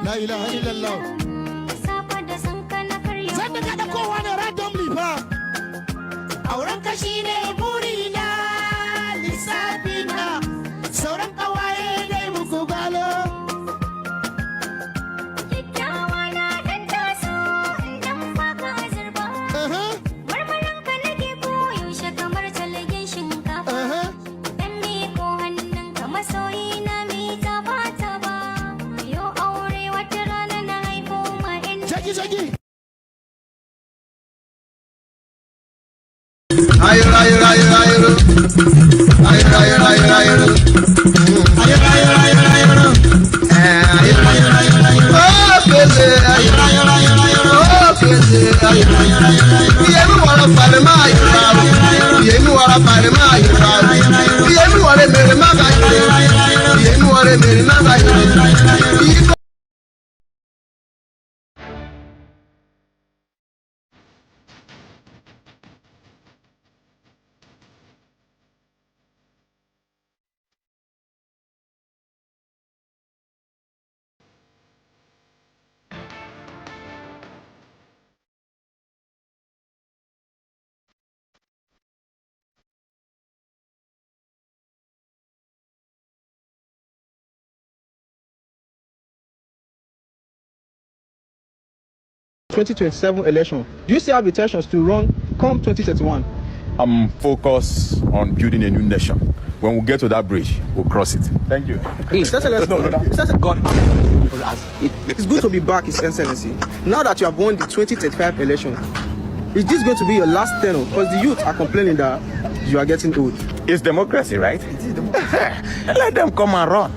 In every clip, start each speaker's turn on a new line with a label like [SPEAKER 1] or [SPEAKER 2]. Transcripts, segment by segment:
[SPEAKER 1] La ilaha illallah. Zan da kada kowa ne randomly fa. Auren ka shine burina, lissafina. Sauran kawaye dai muku galo.
[SPEAKER 2] Kyakkyawa na dan taso, idan baka azurba. Marmarin ka nake koyaushe kamar talagin shinkafa. Dan miko hannun ka masoyi na mi taba-taba. Yo aure wata rana na haifo ma in.
[SPEAKER 1] Zagi.
[SPEAKER 3] ...2027 election. Do you still have intentions to run come 2031?
[SPEAKER 4] I'm focused on building a new nation. When we get to that bridge, we'll cross it. Thank you.
[SPEAKER 3] It's good to be back, His Excellency. Now that you have won the 2035 election, is this going to be your last tenure? Because the youth are complaining that you are getting old.
[SPEAKER 4] It's democracy, right? It is democracy. Let them come and run.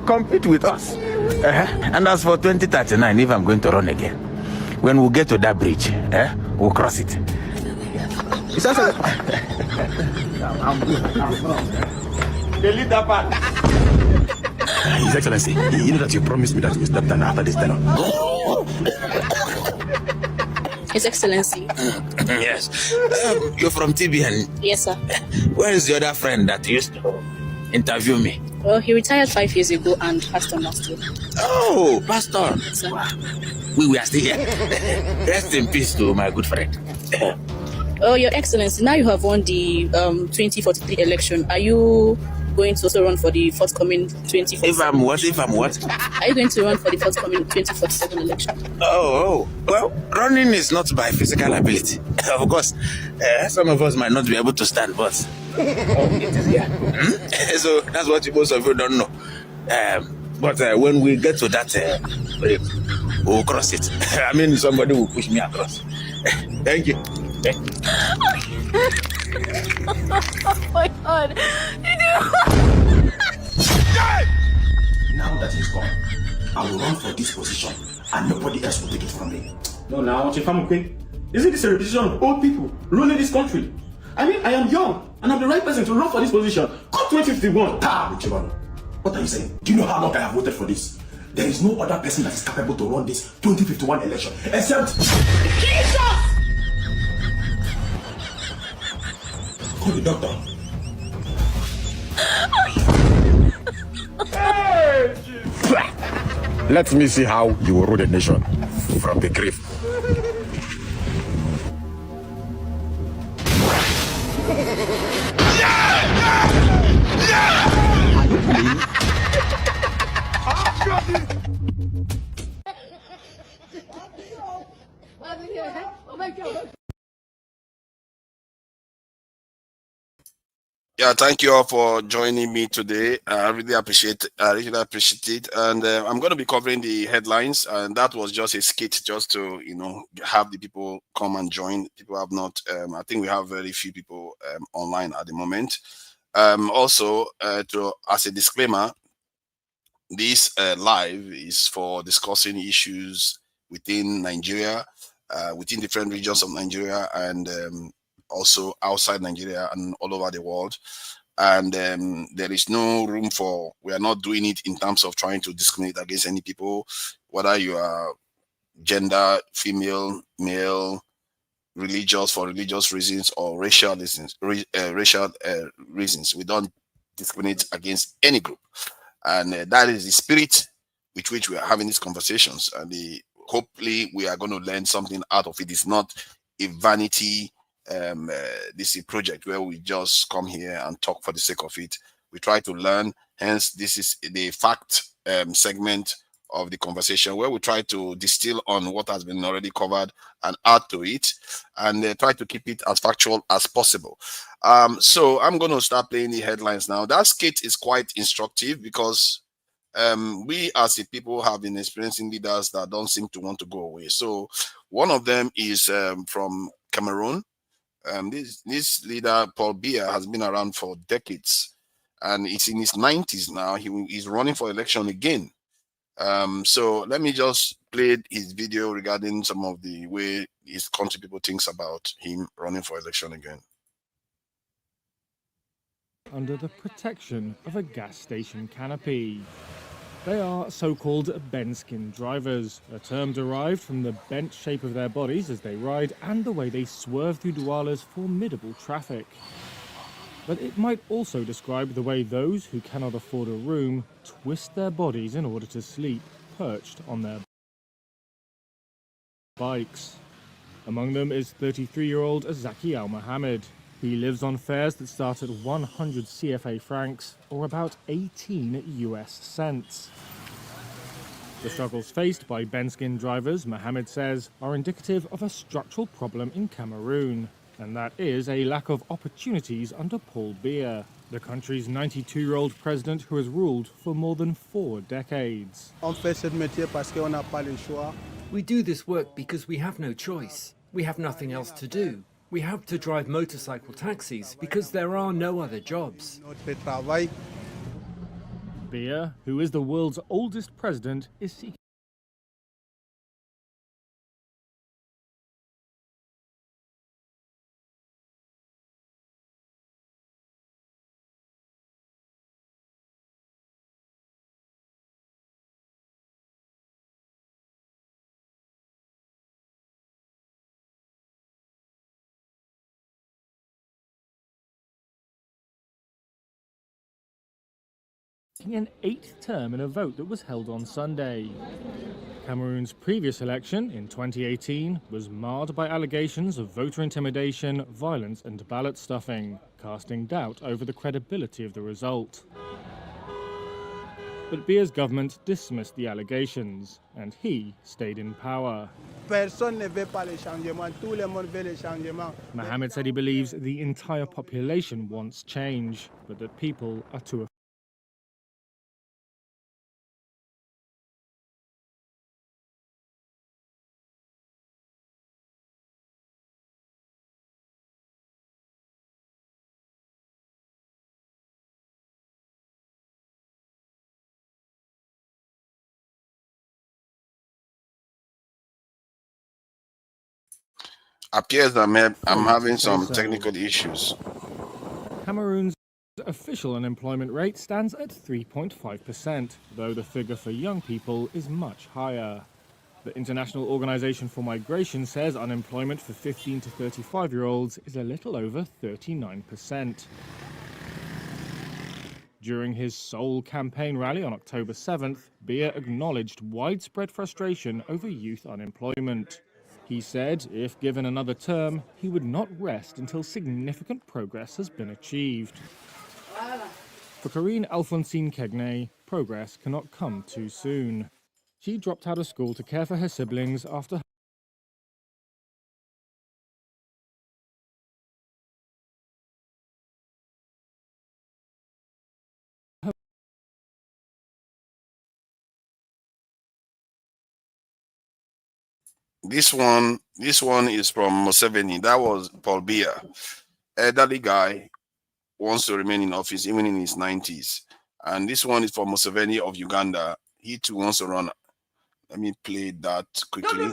[SPEAKER 4] Compete with us. And as for 2039, if I'm going to run again, when we get to that bridge, we'll cross it.
[SPEAKER 3] His Excellency.
[SPEAKER 4] Delete that part.
[SPEAKER 5] His Excellency, you know that you promised me that you step down after this tenor.
[SPEAKER 6] His Excellency.
[SPEAKER 7] Yes. You're from TBN.
[SPEAKER 6] Yes, sir.
[SPEAKER 7] Where is the other friend that used to interview me?
[SPEAKER 6] Well, he retired 5 years ago and passed on last year.
[SPEAKER 7] Oh, Pastor.
[SPEAKER 6] Yes, sir.
[SPEAKER 7] We are still here. Rest in peace to my good friend.
[SPEAKER 6] Oh, Your Excellency, now you have won the 2043 election. Are you going to also run for the forthcoming 2047?
[SPEAKER 7] If I'm what?
[SPEAKER 6] Are you going to run for the forthcoming 2047 election?
[SPEAKER 7] Oh. Well, running is not by physical ability. Of course, some of us might not be able to stand, but it is here. So that's what most of you don't know. But when we get to that break, we'll cross it. I mean, somebody will push me across. Thank you.
[SPEAKER 6] Oh my God.
[SPEAKER 5] Now that he's gone, I will run for this position and nobody else will take it from me.
[SPEAKER 8] No, now, Chifamukwe, isn't this a repetition of old people ruling this country? I mean, I am young and I'm the right person to run for this position. Come 2051.
[SPEAKER 5] Tchiroma, what are you saying? Do you know how long I have voted for this? There is no other person that is capable to run this 2051 election except Jesus! Call the doctor.
[SPEAKER 4] Let me see how you will rule the nation from the grave.
[SPEAKER 9] Yeah, thank you all for joining me today. I really appreciate it. And I'm going to be covering the headlines. And that was just a skit just to, have the people come and join. People have not, I think we have very few people online at the moment. Also, as a disclaimer, this live is for discussing issues within Nigeria, within different regions of Nigeria, and also outside Nigeria and all over the world. And there is no room for, we are not doing it in terms of trying to discriminate against any people, whether you are gender, female, male, religious for religious reasons, or racial reasons. We don't discriminate against any group. And that is the spirit with which we are having these conversations, and hopefully we are going to learn something out of it. It's not a vanity this is a project where we just come here and talk for the sake of it. We try to learn. Hence, this is the fact segment of the conversation, where we try to distill on what has been already covered and add to it, and try to keep it as factual as possible. So I'm going to start playing the headlines now. That skit is quite instructive because we as a people have been experiencing leaders that don't seem to want to go away. So one of them is from Cameroon. This leader, Paul Biya, has been around for decades, and it's in his 90s now. He's running for election again. So let me just play his video regarding some of the way his country people thinks about him running for election again.
[SPEAKER 10] Under the protection of a gas station canopy. They are so-called bent-skin drivers, a term derived from the bent shape of their bodies as they ride and the way they swerve through Douala's formidable traffic. But it might also describe the way those who cannot afford a room twist their bodies in order to sleep, perched on their bikes. Among them is 33-year-old Zaki Al-Mohammed. He lives on fares that start at 100 CFA francs, or about 18 US cents. The struggles faced by bent-skin drivers, Mohammed says, are indicative of a structural problem in Cameroon, and that is a lack of opportunities under Paul Biya, the country's 92-year-old president who has ruled for more than 4 decades.
[SPEAKER 11] We do this work because we have no choice. We have nothing else to do. We have to drive motorcycle taxis because there are no other jobs.
[SPEAKER 10] Biya, who is the world's oldest president, is seeking an 8th term in a vote that was held on Sunday. Cameroon's previous election in 2018 was marred by allegations of voter intimidation, violence and ballot stuffing, casting doubt over the credibility of the result. But Biya's government dismissed the allegations, and he stayed in power. Mohammed said he believes the entire population wants change, but that people are too afraid.
[SPEAKER 9] Appears I'm having some technical issues.
[SPEAKER 10] Cameroon's official unemployment rate stands at 3.5%, though the figure for young people is much higher. The International Organization for Migration says unemployment for 15 to 35-year-olds is a little over 39%. During his sole campaign rally on October 7th, Biya acknowledged widespread frustration over youth unemployment. He said if given another term, he would not rest until significant progress has been achieved. For Corinne Alphonsine Kegnay, progress cannot come too soon. She dropped out of school to care for her siblings after
[SPEAKER 9] This one is from Museveni. That was Paul Biya. Elderly guy, wants to remain in office even in his 90s. And this one is from Museveni of Uganda. He too wants to run. Let me play that quickly.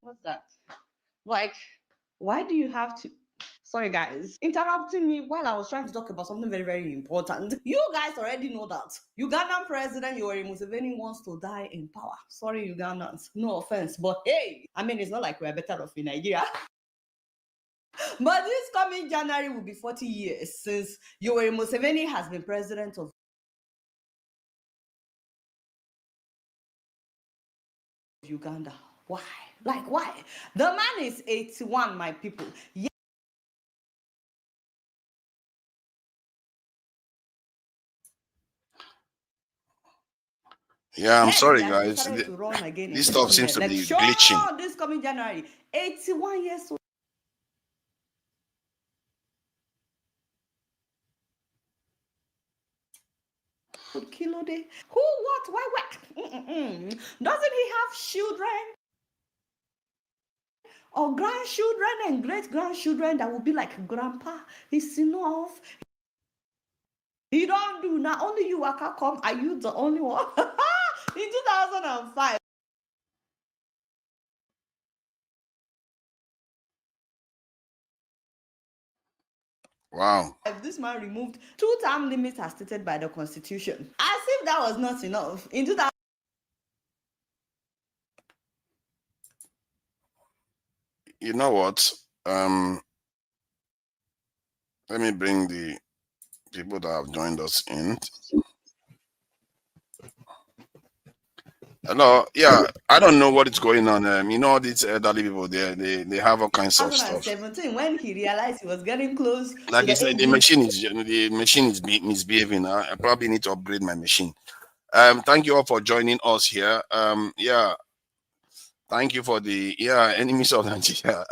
[SPEAKER 12] What's that? Like, why do you have to? Sorry, guys. Interrupting me while I was trying to talk about something very, very important. You guys already know that Ugandan President Yoweri Museveni wants to die in power. Sorry, Ugandans. No offense. But hey, I mean, it's not like we're better off in Nigeria. But this coming January will be 40 years since Yoweri Museveni has been president of Uganda. Why? Like, why? The man is 81, my people.
[SPEAKER 9] Yeah, I'm
[SPEAKER 12] Yes,
[SPEAKER 9] sorry,
[SPEAKER 12] he has
[SPEAKER 9] guys.
[SPEAKER 12] decided to run again in
[SPEAKER 9] This
[SPEAKER 12] the
[SPEAKER 9] stuff seems to be
[SPEAKER 12] election
[SPEAKER 9] glitching.
[SPEAKER 12] this coming January. 81 years old. Kilo day. Who, what, why, what? Doesn't he have children or grandchildren and great grandchildren that will be like grandpa? He's enough. He don't do now. Only you waka come. Are you the only one? In 2005.
[SPEAKER 9] Wow.
[SPEAKER 12] This man removed 2-term limits as stated by the constitution. As if that was not enough. In 2000.
[SPEAKER 9] You know what? Let me bring the people that have joined us in. Hello, yeah, I don't know what is going on. You know, these elderly people, they have all kinds of stuff.
[SPEAKER 12] 2017, when he realized he was getting close
[SPEAKER 9] Like
[SPEAKER 12] to the
[SPEAKER 9] I said,
[SPEAKER 12] age
[SPEAKER 9] the machine is misbehaving. I probably need to upgrade my machine. Thank you all for joining us here. Yeah, thank you for the enemies of Nigeria.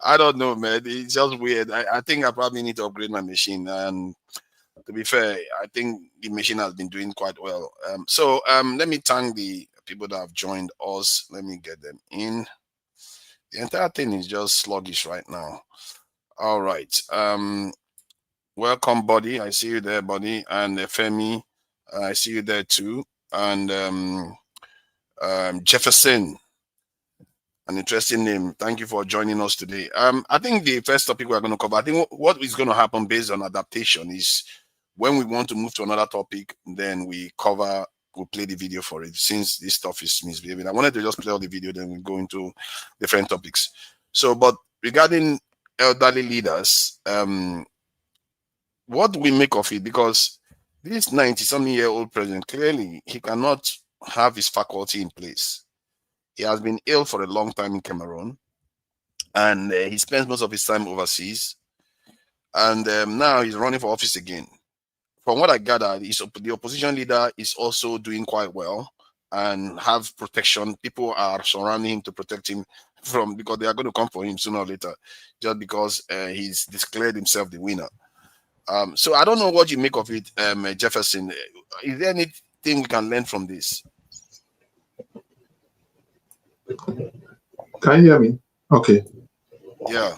[SPEAKER 9] I don't know, man. It's just weird. I think I probably need to upgrade my machine. And to be fair, I think the machine has been doing quite well. So let me thank the people that have joined us. Let me get them in. The entire thing is just sluggish right now. All right. Welcome, Buddy. I see you there, Buddy. And Femi, I see you there too. And Jefferson, an interesting name. Thank you for joining us today. I think the first topic we're going to cover, I think what is going to happen based on adaptation is when we want to move to another topic, then we'll play the video for it. Since this stuff is misbehaving, I wanted to just play all the video, then we go into different topics. So, but regarding elderly leaders, what do we make of it? Because this 90-something-year-old president, clearly, he cannot have his faculty in place. He has been ill for a long time in Cameroon, and he spends most of his time overseas. And now he's running for office again. From what I gathered, the opposition leader is also doing quite well and have protection. People are surrounding him to protect him from, because they are going to come for him sooner or later, just because he's declared himself the winner. So I don't know what you make of it, Jefferson. Is there anything we can learn from this?
[SPEAKER 13] Can you hear me? Okay.
[SPEAKER 9] Yeah.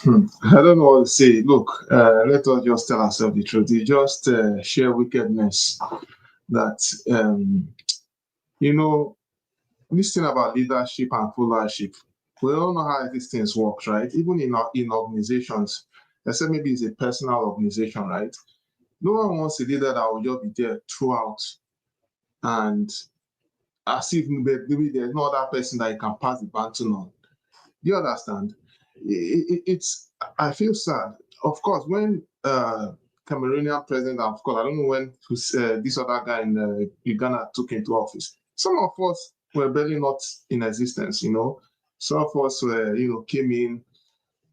[SPEAKER 13] I don't know what to say. Look, let us just tell ourselves the truth. It's just sheer wickedness that, you know, this thing about leadership and followership, we all know how these things work, right? Even in organizations, except maybe it's a personal organization, right? No one wants a leader that will just be there throughout and as if maybe there's no other person that you can pass the baton on. Do you understand? I feel sad. Of course, when Cameroonian president, of course, I don't know when this other guy in Uganda took into office. Some of us were barely not in existence, you know. Some of us were, came in,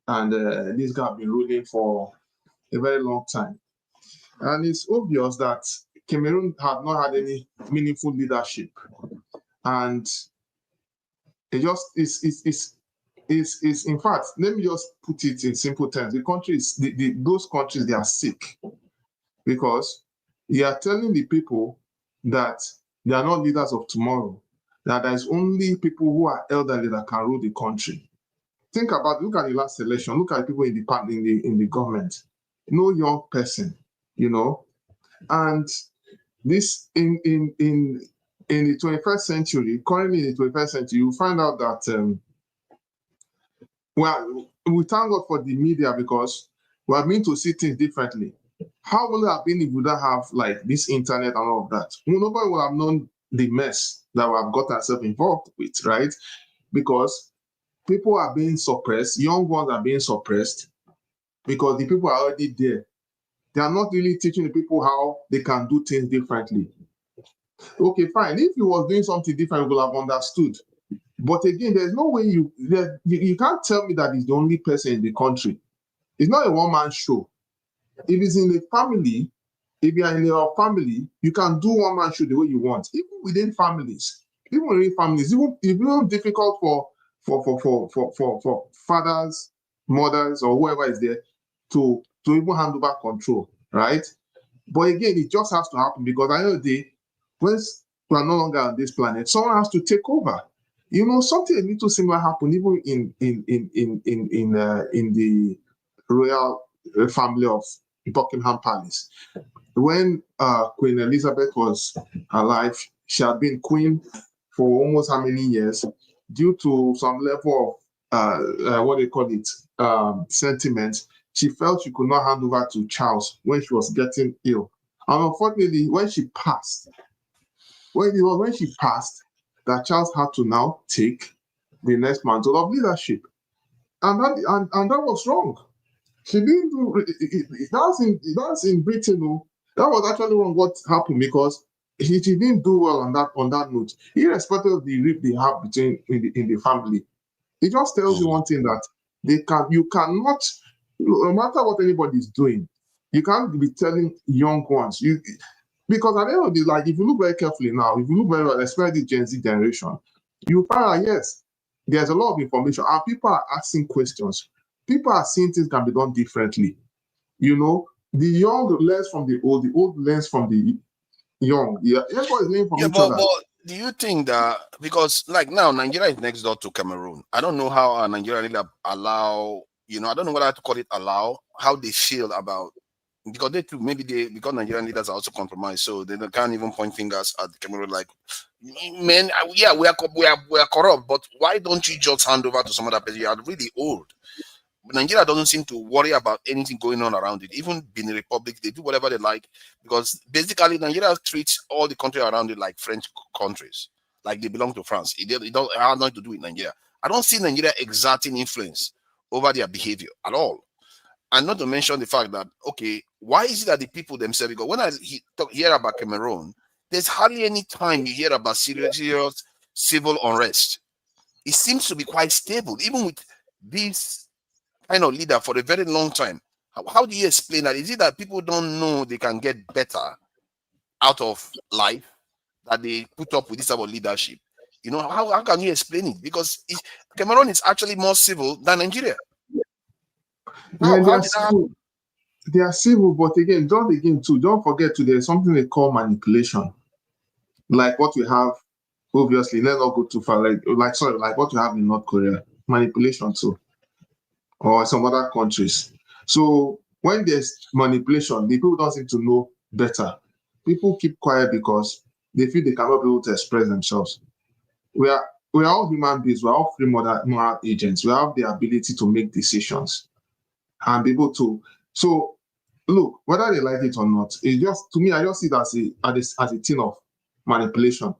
[SPEAKER 13] and this guy has been ruling for a very long time. And it's obvious that Cameroon had not had any meaningful leadership, and it just is in fact, let me just put it in simple terms. The countries, those countries, they are sick because you are telling the people that they are not leaders of tomorrow, that there is only people who are elderly that can rule the country. Look at the last election, look at the people in the government. No young person, and this in the 21st century, currently in the 21st century, you find out that well, we thank God for the media because we are meant to see things differently. How would it have been if we don't have like this internet and all of that? Nobody would have known the mess that we have got ourselves involved with, right? Because people are being suppressed, young ones are being suppressed because the people are already there. They are not really teaching the people how they can do things differently. Okay, fine. If you was doing something different, we would have understood. But again, there's no way you can't tell me that he's the only person in the country. It's not a one-man show. If it's in a family, if you are in your family, you can do one-man show the way you want. Even within families, it's even difficult for fathers, mothers, or whoever is there to even hand over control, right? But again, it just has to happen because at the end of the day, once we are no longer on this planet, someone has to take over. You know, something a little similar happened even in the royal family of Buckingham Palace. When Queen Elizabeth was alive, she had been queen for almost how many years? Due to some level of what they call it, sentiment, she felt she could not hand over to Charles when she was getting ill. And unfortunately, when she passed, that Charles had to now take the next mantle of leadership. And that was wrong. She didn't do that's in Britain. Oh, that was actually wrong what happened because she didn't do well on that note, irrespective of the rift they have between in the family. It just tells you one thing, that you cannot, no matter what anybody is doing, you can't be telling young ones because at the end of the day, like if you look very carefully now, if you look very well, especially the Gen Z generation, you find out yes, there's a lot of information and people are asking questions. People are seeing things can be done differently. You know, the young learns from the old learns from the young. Yeah, everybody's learning from each other.
[SPEAKER 9] But do you think that because like now Nigeria is next door to Cameroon? I don't know how Nigeria really allow, you know, I don't know whether to call it allow, how they feel about, because they too because Nigerian leaders are also compromised, so they can't even point fingers at Cameroon like, man, yeah, we are corrupt, but why don't you just hand over to some other person? You are really old. Nigeria doesn't seem to worry about anything going on around it. Even Benin Republic, they do whatever they like because basically Nigeria treats all the country around it like French countries, like they belong to France. It don't have nothing to do with Nigeria. I don't see Nigeria exerting influence over their behavior at all. And not to mention the fact that, okay, why is it that the people themselves, because when I hear about Cameroon, there's hardly any time you hear about serious civil unrest. It seems to be quite stable, even with this kind of leader for a very long time. How do you explain that? Is it that people don't know they can get better out of life, that they put up with this type of leadership? You know, how can you explain it? Because Cameroon is actually more civil than Nigeria.
[SPEAKER 13] They are civil, but again, don't forget too, there's something they call manipulation. Like what we have, obviously, let's not go too far, like what we have in North Korea. Manipulation too. Or some other countries. So when there's manipulation, the people don't seem to know better. People keep quiet because they feel they cannot be able to express themselves. We are all human beings. We are all free moral agents. We have the ability to make decisions and be able to. So look, whether they like it or not, it just, to me, I just see it as a thing of manipulation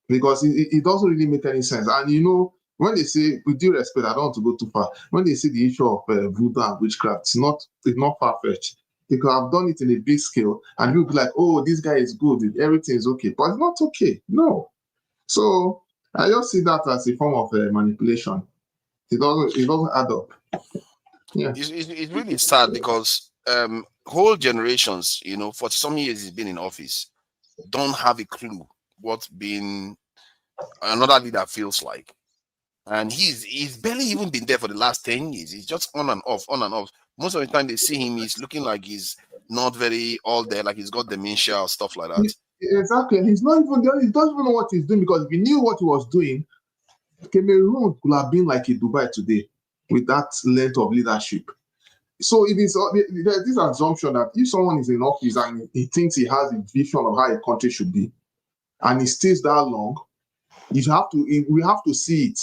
[SPEAKER 13] because it doesn't really make any sense. And you know, when they say, with due respect, I don't want to go too far. When they say the issue of voodoo and witchcraft, it's not far-fetched. They could have done it in a big scale, and you'll be like, "Oh, this guy is good. Everything is okay," but it's not okay. No. So I just see that as a form of manipulation. It doesn't add up. Yeah,
[SPEAKER 9] it's really sad because whole generations, you know, for some years he's been in office, don't have a clue what being another leader feels like. And he's barely even been there for the last 10 years. He's just on and off. Most of the time they see him, he's looking like he's not very all there, like he's got dementia or stuff like that.
[SPEAKER 13] Exactly. He's not even there. He doesn't even know what he's doing, because if he knew what he was doing, Cameroon could have been like a Dubai today with that length of leadership. So there's this assumption that if someone is in office and he thinks he has a vision of how a country should be, and he stays that long, we have to see it.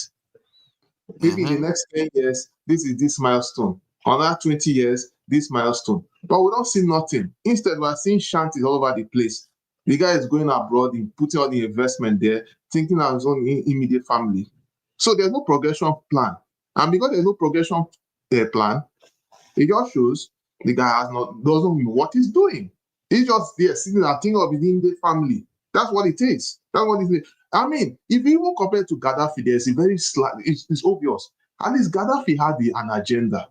[SPEAKER 13] Maybe in the next 10 years, this is this milestone. Another 20 years, this milestone. But we don't see nothing. Instead, we're seeing shanties all over the place. The guy is going abroad, he putting all the investment there, thinking of his own immediate family. So there's no progression plan. And because there's no progression plan, it just shows the guy doesn't know what he's doing. He's just there sitting and thinking of his immediate family. That's what it is. That's what it is. I mean, if you even compare to Gaddafi, there's a very slight, it's obvious. At least Gaddafi had an agenda.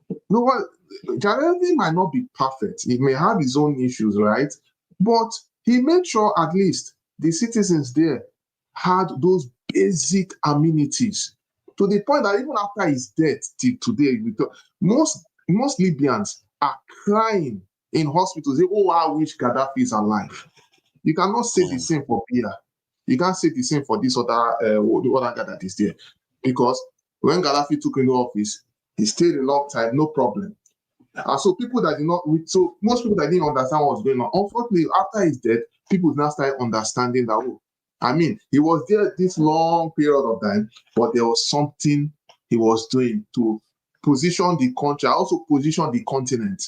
[SPEAKER 13] You know what? Gaddafi might not be perfect. He may have his own issues, right? But he made sure at least the citizens there had those basic amenities to the point that even after his death till today, most Libyans are crying in hospitals. They, oh, I wish Gaddafi is alive. You cannot say the same for Biya. You can't say the same for this other the other guy that is there. Because when Gaddafi took into office, he stayed a long time, no problem. And so people that did not, so most people that didn't understand what was going on, unfortunately, after his death, people now started understanding that, oh, I mean, he was there this long period of time, but there was something he was doing to position the country, also position the continent.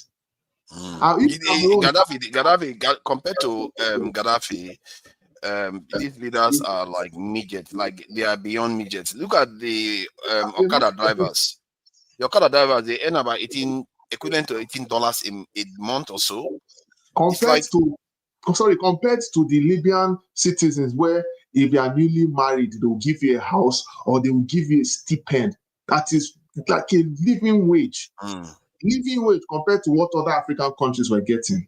[SPEAKER 9] Gaddafi, compared to Gaddafi, these leaders are like midgets, like they are beyond midgets. Look at the Okada drivers. The Okada drivers, they earn about equivalent to $18 in a month or so.
[SPEAKER 13] Compared to the Libyan citizens, where if you are newly married, they will give you a house or they will give you a stipend. That is like a living wage. Living wage compared to what other African countries were getting.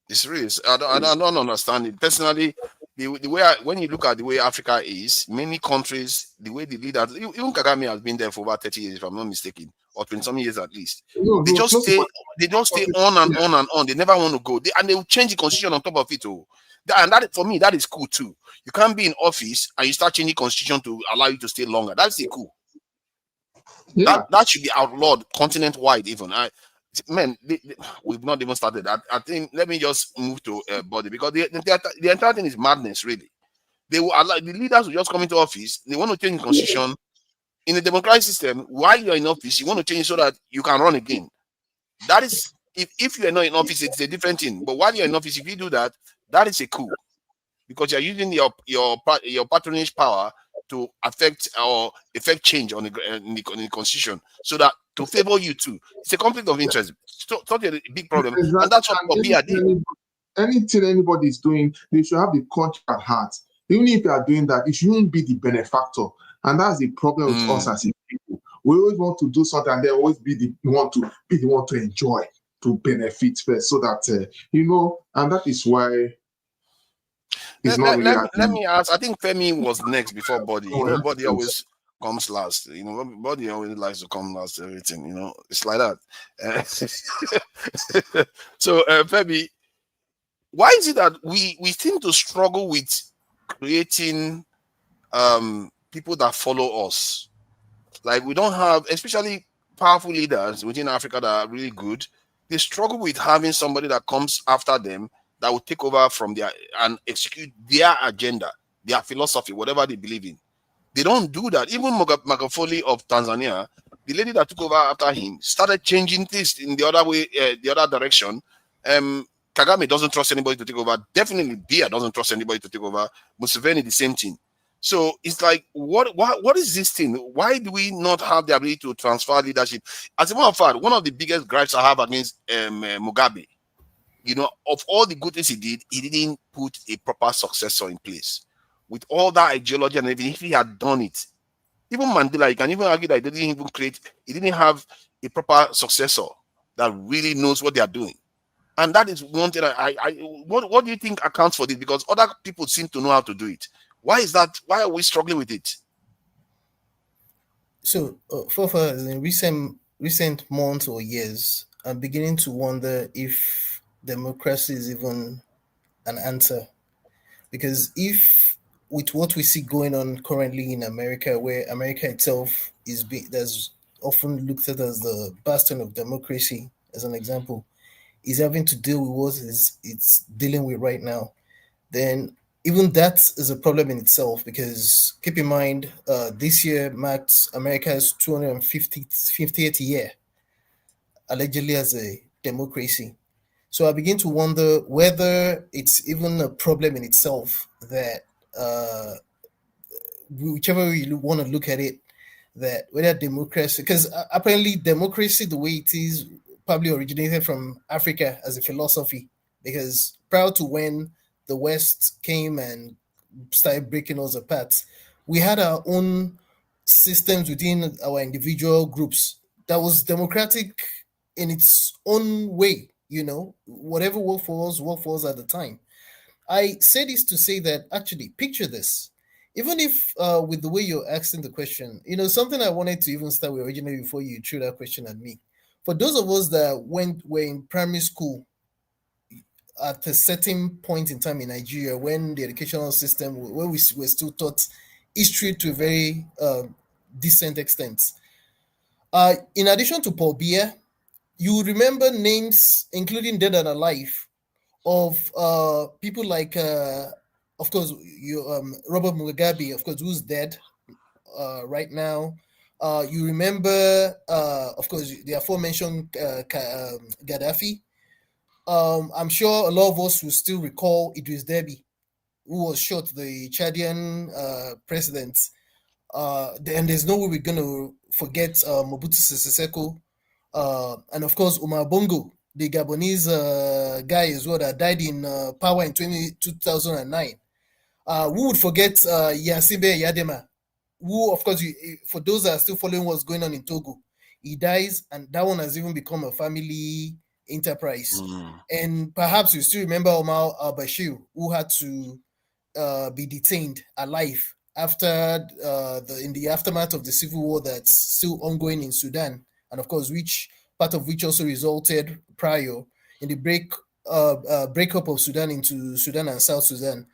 [SPEAKER 9] It's real. I don't understand it. Personally, the way when you look at the way Africa is, many countries, the way the leaders, even Kagame has been there for about 30 years, if I'm not mistaken, or 20 some years at least. They just stay on and on and on. They never want to go. And they will change the constitution on top of it. And that, for me, that is cool too. You can't be in office and you start changing constitution to allow you to stay longer. That's the cool. Yeah. That should be outlawed continent-wide even. We've not even started. I think let me just move to body, because the entire thing is madness, really. They will allow the leaders who just come into office, they want to change the constitution. In a democratic system, while you're in office, you want to change it so that you can run again. That is, if you are not in office, it's a different thing. But while you're in office, if you do that, that is a coup. Because you're using your patronage power to affect or effect change on the constitution, so that to favor you too. It's a conflict of interest. It's a big problem. Exactly. And that's what Biya did.
[SPEAKER 13] Anything anybody is doing, they should have the country at heart. Even if they are doing that, it shouldn't be the benefactor. And that's the problem with us as a people. We always want to do something and then always be the one to enjoy, to benefit first, so that and that is why.
[SPEAKER 9] Let me ask. I think Femi was next before Body. Body always comes last. Body always likes to come last. Everything. It's like that. So, Femi, why is it that we seem to struggle with creating people that follow us? Like, we don't have, especially powerful leaders within Africa that are really good. They struggle with having somebody that comes after them that will take over from and execute their agenda, their philosophy, whatever they believe in. They don't do that. Even Magufuli of Tanzania, the lady that took over after him, started changing things in the other way, the other direction. Kagame doesn't trust anybody to take over. Definitely Biya doesn't trust anybody to take over. Museveni, the same thing. So it's like, what is this thing? Why do we not have the ability to transfer leadership? As a matter of fact, one of the biggest gripes I have against Mugabe, of all the good things he did, he didn't put a proper successor in place. With all that ideology and everything, if he had done it, even Mandela, you can even argue that he didn't have a proper successor that really knows what they are doing. And that is one thing what do you think accounts for this? Because other people seem to know how to do it. Why is that? Why are we struggling with it?
[SPEAKER 14] So, in recent months or years, I'm beginning to wonder if democracy is even an answer. Because if, with what we see going on currently in America, where America itself that's often looked at as the bastion of democracy, as an example, is having to deal with what it's dealing with right now, then even that is a problem in itself, because keep in mind, this year marks America's 250th year, allegedly, as a democracy. So I begin to wonder whether it's even a problem in itself that, whichever way you want to look at it, that whether democracy, because apparently democracy, the way it is, probably originated from Africa as a philosophy, because prior to when the West came and started breaking us apart, we had our own systems within our individual groups that was democratic in its own way. Whatever worked for us at the time. I say this to say that, actually, picture this. Even if, with the way you're asking the question, something I wanted to even start with originally before you threw that question at me. For those of us that were in primary school at a certain point in time in Nigeria, when the educational system, where we were still taught history to a very decent extent. In addition to Paul Biya, you remember names, including dead and alive, of people like, of course, Robert Mugabe, of course, who's dead right now. You remember, of course, the aforementioned Gaddafi. I'm sure a lot of us will still recall Idris Deby, who was shot, the Chadian president. And there's no way we're going to forget Mobutu Sese Seko, and of course Umar Bongo, the Gabonese guy as well, that died in power in 2009. Who would forget Yasibe Yadema, who, of course, for those that are still following what's going on in Togo, he dies, and that one has even become a family enterprise. And perhaps you still remember Omar al-Bashir, who had to be detained alive after in the aftermath of the civil war that's still ongoing in Sudan, and of course, part of which also resulted prior in the breakup of Sudan into Sudan and South Sudan.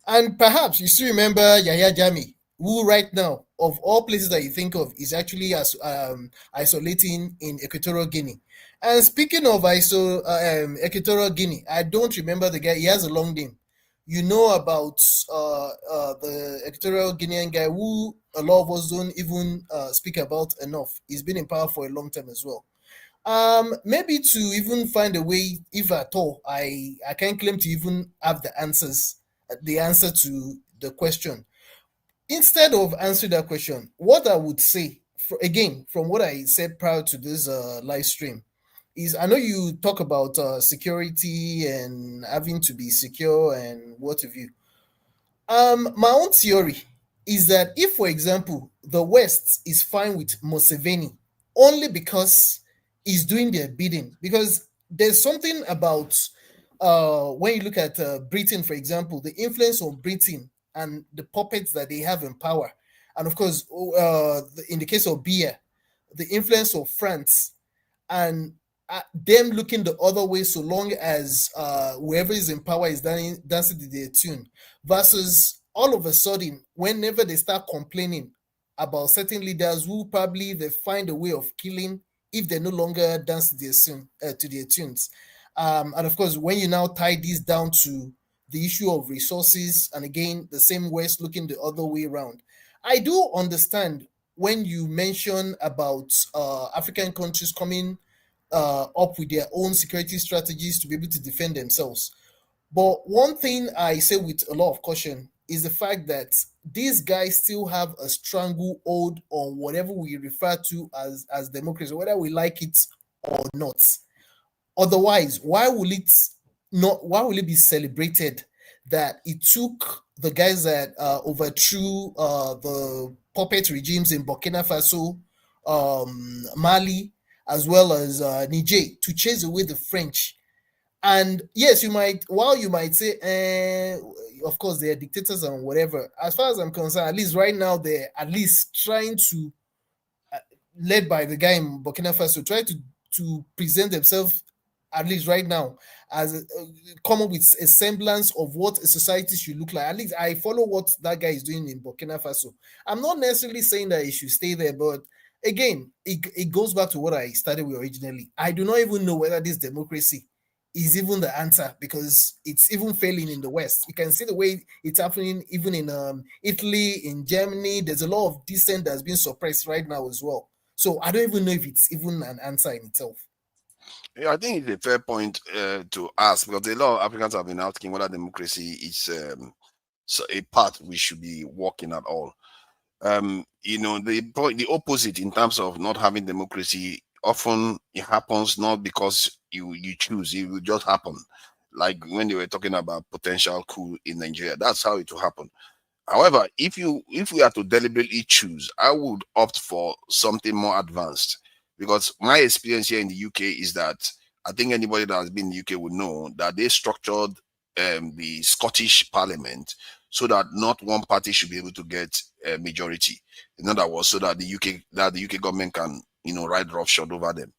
[SPEAKER 14] And perhaps you still remember Yahya Jammeh, who right now, of all places that you think of, is actually isolating in Equatorial Guinea. And speaking of Equatorial Guinea, I don't remember the guy. He has a long name. You know about the Equatorial Guinean guy, who a lot of us don't even speak about enough. He's been in power for a long time as well. Maybe to even find a way, if at all, I can't claim to even have the answer to the question. Instead of answering that question, what I would say, again, from what I said prior to this live stream, is I know you talk about security and having to be secure and what have you. My own theory is that if, for example, the West is fine with Museveni only because he's doing their bidding, because there's something about when you look at Britain, for example, the influence of Britain and the puppets that they have in power, and of course, in the case of Biya, the influence of France, and them looking the other way so long as whoever is in power is dancing to their tune, versus all of a sudden, whenever they start complaining about certain leaders who probably they find a way of killing if they no longer dance to their tunes. And of course, when you now tie this down to the issue of resources, and again, the same West looking the other way around, I do understand when you mention about African countries coming up with their own security strategies to be able to defend themselves. But one thing I say with a lot of caution is the fact that these guys still have a stranglehold on whatever we refer to as democracy, whether we like it or not. Otherwise, why will it be celebrated that it took the guys that overthrew the puppet regimes in Burkina Faso, Mali, as well as Niger, to chase away the French? And yes, you might say, of course, they are dictators and whatever. As far as I'm concerned, at least right now, they're at least trying to, led by the guy in Burkina Faso, try to present themselves, at least right now, as come up with a semblance of what a society should look like. At least I follow what that guy is doing in Burkina Faso. I'm not necessarily saying that he should stay there, but again, it goes back to what I started with originally. I do not even know whether this democracy is even the answer, because it's even failing in the West. You can see the way it's happening even in Italy, in Germany. There's a lot of dissent that's been suppressed right now as well. So I don't even know if it's even an answer in itself.
[SPEAKER 9] Yeah, I think it's a fair point to ask, because a lot of Africans have been asking whether democracy is so a path we should be walking at all. The opposite in terms of not having democracy, often it happens not because you choose, it will just happen. Like when they were talking about potential coup in Nigeria, that's how it will happen. However, if we are to deliberately choose, I would opt for something more advanced, because my experience here in the UK is that I think anybody that has been in the UK would know that they structured the Scottish Parliament so that not one party should be able to get a majority. In other words, so that the UK government can ride roughshod over them.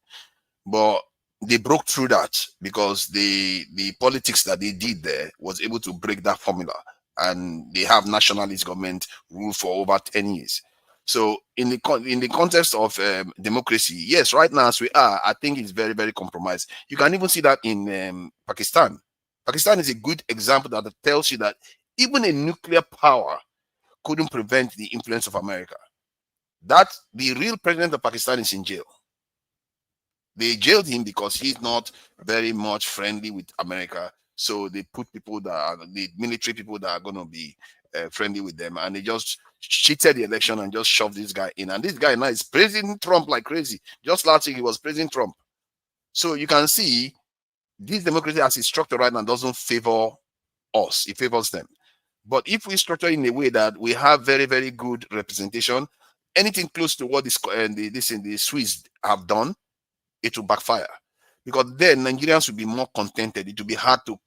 [SPEAKER 9] But they broke through that because the politics that they did there was able to break that formula, and they have nationalist government rule for over 10 years. So in the context of democracy, yes, right now as we are, I think it's very, very compromised. You can even see that in Pakistan. Pakistan is a good example that tells you that even a nuclear power couldn't prevent the influence of America. That the real president of Pakistan is in jail. They jailed him because he's not very much friendly with America. So they put people that are the military people that are going to be friendly with them, and they just cheated the election and just shoved this guy in. And this guy now is praising Trump like crazy. Just last week he was praising Trump. So you can see this democracy as it's structured right now doesn't favor us; it favors them. But if we structure in a way that we have very, very good representation, anything close to what the Swiss have done, it will backfire, because then Nigerians will be more contented. It will be hard to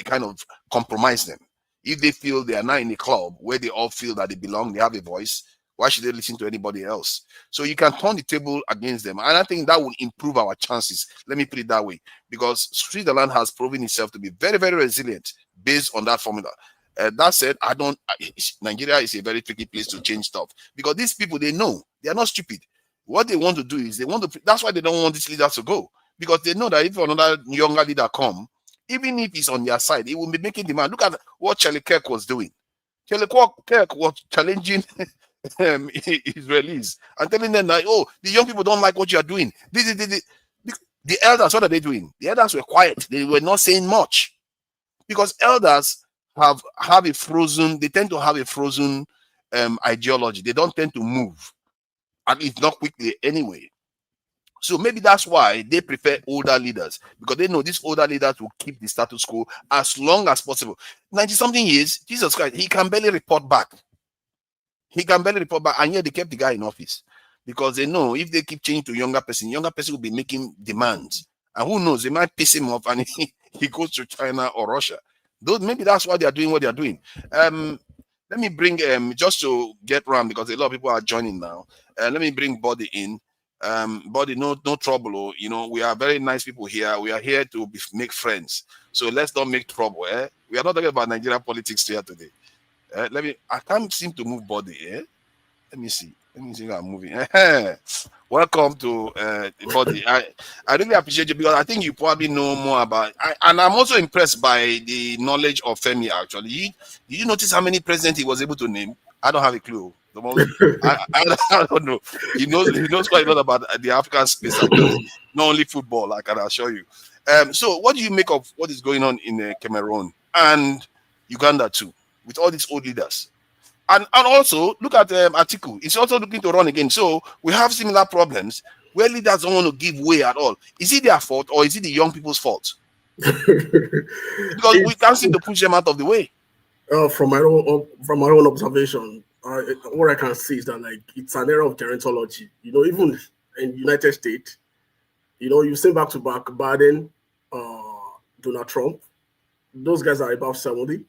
[SPEAKER 9] kind of compromise them. If they feel they are now in a club where they all feel that they belong, they have a voice, why should they listen to anybody else? So you can turn the table against them, and I think that will improve our chances. Let me put it that way, because Switzerland has proven itself to be very, very resilient based on that formula. That said, Nigeria is a very tricky place to change stuff, because these people, they know, they are not stupid. What they want to do is that's why they don't want these leaders to go, because they know that if another younger leader come, even if he's on their side, he will be making demand. Look at what Charlie Kirk was doing. Charlie Kirk was challenging Israelis and telling them that, oh, the young people don't like what you are doing. The elders, what are they doing? The elders were quiet. They were not saying much, because elders have a frozen, they tend to have a frozen ideology. They don't tend to move, at least not quickly anyway. So maybe that's why they prefer older leaders, because they know these older leaders will keep the status quo as long as possible. 90-something years, Jesus Christ, he can barely report back. And yet they kept the guy in office, because they know if they keep changing to younger person will be making demands. And who knows, they might piss him off and he goes to China or Russia. Maybe that's why they are doing what they are doing. Let me bring just to get around, because a lot of people are joining now. Let me bring Body in. Body, no trouble. We are very nice people here. We are here to make friends. So let's not make trouble. We are not talking about Nigerian politics here today. I can't seem to move Body. Let me see if I'm moving. Welcome to Body. I really appreciate you, because I think you probably know more about. And I'm also impressed by the knowledge of Femi. Actually, did you notice how many presidents he was able to name? I don't have a clue. I don't know. He knows quite a lot about the African space, actually. Not only football, I can assure you. So what do you make of what is going on in Cameroon and Uganda too, with all these old leaders? And also look at Atiku. He's also looking to run again. So we have similar problems where leaders don't want to give way at all. Is it their fault, or is it the young people's fault? Because we can't seem to push them out of the way.
[SPEAKER 15] From my own observation, what I can see is that it's an era of gerontology. Even in the United States, you see back to back Biden, Donald Trump. Those guys are above 70.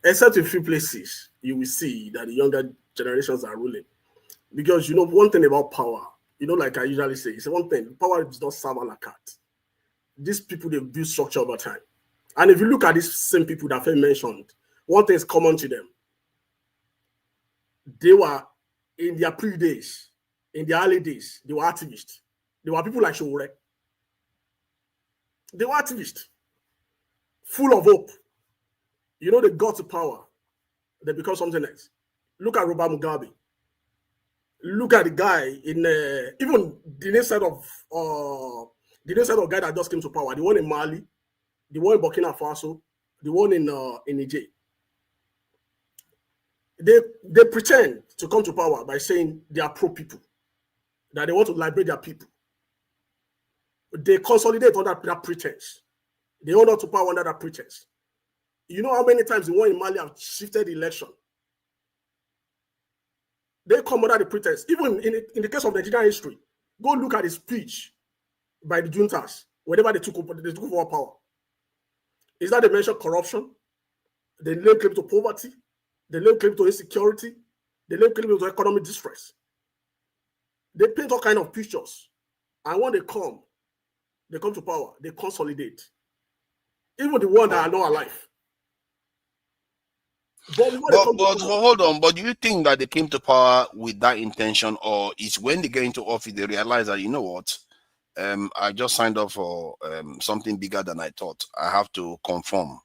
[SPEAKER 15] Except in a few places, you will see that the younger generations are ruling. Because one thing about power, like I usually say, it's one thing, power does not serve a la carte. These people, they build structure over time. And if you look at these same people that I mentioned, one thing is common to them. They were, in their pre-days, in the early days, they were activists. They were people like Shore. They were activists. full of hope. You know, they got to power, they become something else. Look at Robert Mugabe. Look at the guy in even the next set of guy that just came to power. The one in Mali, the one in Burkina Faso, the one in Niger. They pretend to come to power by saying they are pro people, that they want to liberate their people. They consolidate under that pretense. They hold on to power under that pretense. You know how many times the one in Mali have shifted the election? They come under the pretense. Even in the case of Nigerian history, go look at the speech by the juntas whenever they took over power. Is that they mention corruption? They lay claim to poverty. They lay claim to insecurity. They lay claim to economic distress. They paint all kinds of pictures. And when they come to power, they consolidate. Even the ones that are not alive.
[SPEAKER 9] But hold on. But do you think that they came to power with that intention, or it's when they get into office they realize that, you know what, I just signed up for something bigger than I thought. I have to conform.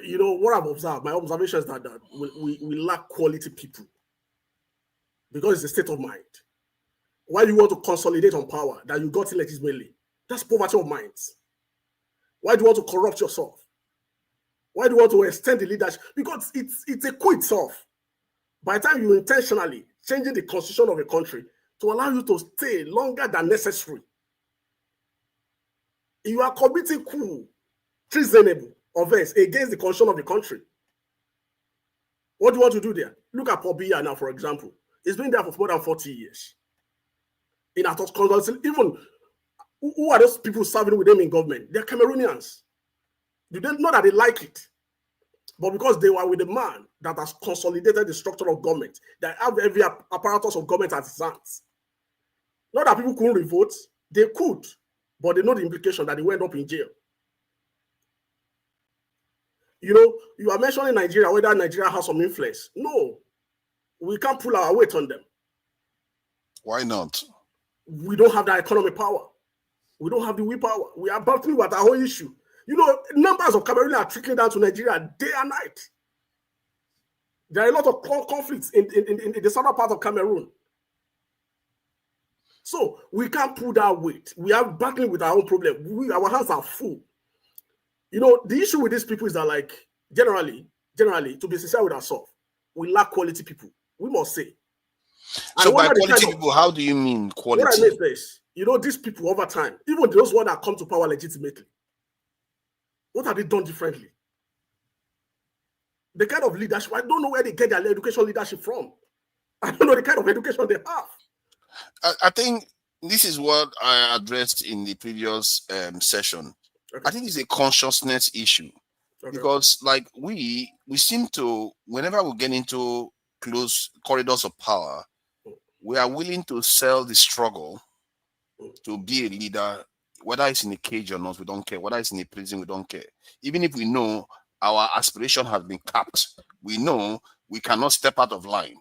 [SPEAKER 15] You know what I've observed. My observation is that we lack quality people because it's a state of mind. Why you want to consolidate on power that you got illegitimately? That's poverty of minds. Why do you want to corrupt yourself? Why do you want to extend the leadership? Because it's a coup itself. By the time you intentionally changing the constitution of a country to allow you to stay longer than necessary, you are committing coup, treasonable offense against the constitution of the country. What do you want to do there? Look at Paul Biya now, for example. He's been there for more than 40 years. In a even who are those people serving with them in government? They're Cameroonians. You don't know that they like it, but because they were with a man that has consolidated the structure of government, that have every apparatus of government at his hands. Not that people couldn't revolt, they could, but they know the implication that they went up in jail. You know, you are mentioning Nigeria, whether Nigeria has some influence. No, we can't pull our weight on them.
[SPEAKER 9] Why not?
[SPEAKER 15] We don't have that economic power. We don't have the willpower. We are battling with our whole issue. You know, numbers of Cameroonians are trickling down to Nigeria day and night. There are a lot of conflicts in the southern part of Cameroon. So we can't pull that weight. We are battling with our own problem. Our hands are full. You know, the issue with these people is that, like, generally, to be sincere with ourselves, we lack quality people. We must say.
[SPEAKER 9] So by quality people, how do you mean quality?
[SPEAKER 15] What I mean is this. You know, these people over time, even those ones that come to power legitimately, what have they done differently? The kind of leadership, I don't know where they get their education leadership from. I don't know the kind of education they have.
[SPEAKER 9] I think this is what I addressed in the previous session. Okay. I think it's a consciousness issue. Okay. Because, like, we seem to, whenever we get into close corridors of power, we are willing to sell the struggle to be a leader. Whether it's in a cage or not, we don't care. Whether it's in a prison, we don't care. Even if we know our aspiration has been capped, we know we cannot step out of line.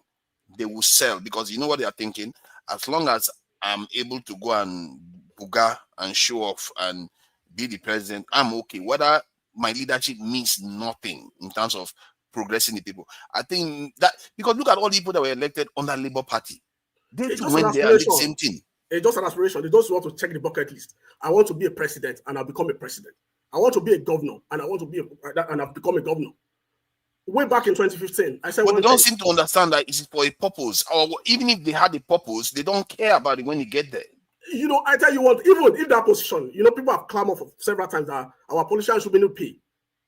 [SPEAKER 9] They will sell because you know what they are thinking? As long as I'm able to go and booga and show off and be the president, I'm okay. Whether my leadership means nothing in terms of progressing the people. I think that because look at all the people that were elected under Labour Party. They too went there and did the same thing.
[SPEAKER 15] It's just an aspiration. They just want to check the bucket list. I want to be a president and I'll become a president. I want to be a governor and I want to be and I've become a governor. Way back in 2015, I said,
[SPEAKER 9] but they don't seem to understand that it's for a purpose. Or even if they had a purpose, they don't care about it when you get there.
[SPEAKER 15] You know, I tell you what, even if that position, you know, people have clamored for several times that our politicians should be no pay,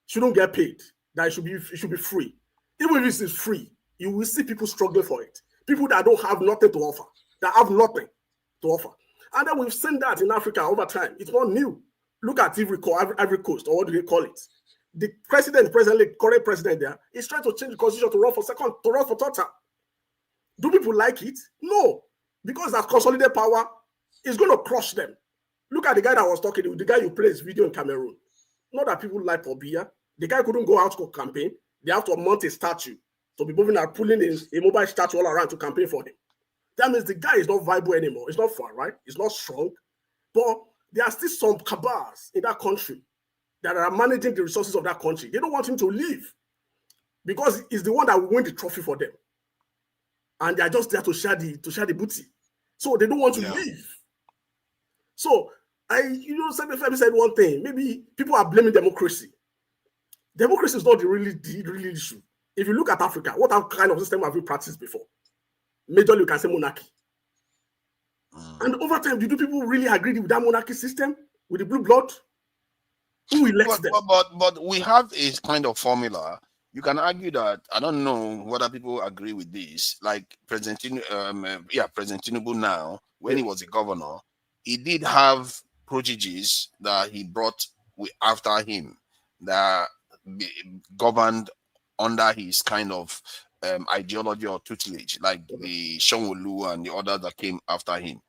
[SPEAKER 15] shouldn't get paid, that it should be free. Even if it is free, you will see people struggling for it. People that don't have nothing to offer, that have nothing to offer. And then we've seen that in Africa over time. It's not new. Look at Ivory Coast, or what do they call it? The current president there, is trying to change the constitution to run for third term. Do people like it? No. Because that consolidated power is going to crush them. Look at the guy that was talking, the guy who plays video in Cameroon. Not that people like Paul Biya. The guy couldn't go out to campaign. They have to mount a statue to be moving and pulling a mobile statue all around to campaign for him. That means the guy is not viable anymore. It's not far, right? It's not strong. But there are still some cabals in that country that are managing the resources of that country. They don't want him to leave because he's the one that will win the trophy for them. And they are just there to share the booty. So they don't want to leave. So Femi said one thing. Maybe people are blaming democracy. Democracy is not the real issue. If you look at Africa, what kind of system have we practiced before? Majorly, you can say monarchy. And over time, do people really agree with that monarchy system, with the blue blood? Who elects them?
[SPEAKER 9] But we have a kind of formula. You can argue that, I don't know whether people agree with this, like President Tinubu now, when he was a governor, he did have prodigies that he brought after him that governed under his kind of ideology or tutelage, like the Shonwolu and the others that came after him.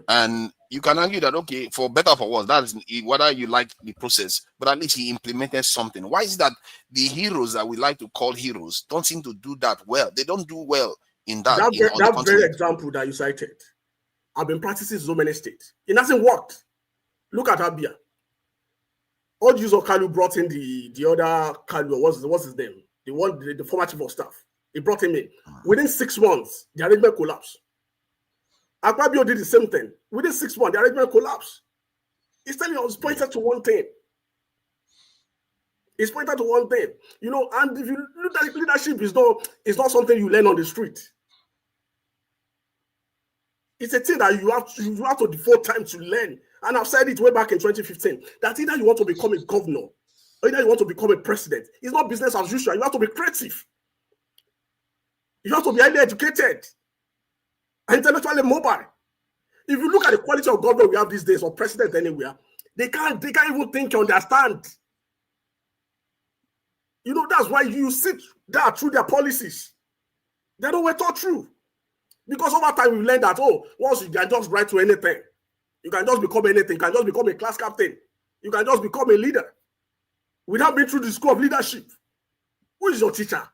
[SPEAKER 9] And you can argue that, okay, for better or for worse, that's whether you like the process, but at least he implemented something. Why is it that the heroes that we like to call heroes don't seem to do that well? They don't do well in that.
[SPEAKER 15] That very example that you cited, I've been practicing in so many states. It hasn't worked. Look at Abia. All the use of Kanu brought in the other Kanu, what's his name? The former chief of staff. He brought him in. Within 6 months, the arrangement collapsed. Akpabio did the same thing. Within 6 months, the arrangement collapsed. It's telling you, I was pointed to one thing. It's pointed to one thing. You know, and if you look at leadership, it's not something you learn on the street. It's a thing that you have to devote time to learn. And I've said it way back in 2015, that either you want to become a governor, or either you want to become a president. It's not business as usual. You have to be creative. You have to be highly educated, intellectually mobile. If you look at the quality of government we have these days, or president anywhere, they can't even think or understand. You know, that's why you sit there through their policies. They don't wait all through. Because over time we learned that, once you can just write to anything, you can just become anything, you can just become a class captain, you can just become a leader without being through the school of leadership. Who is your teacher?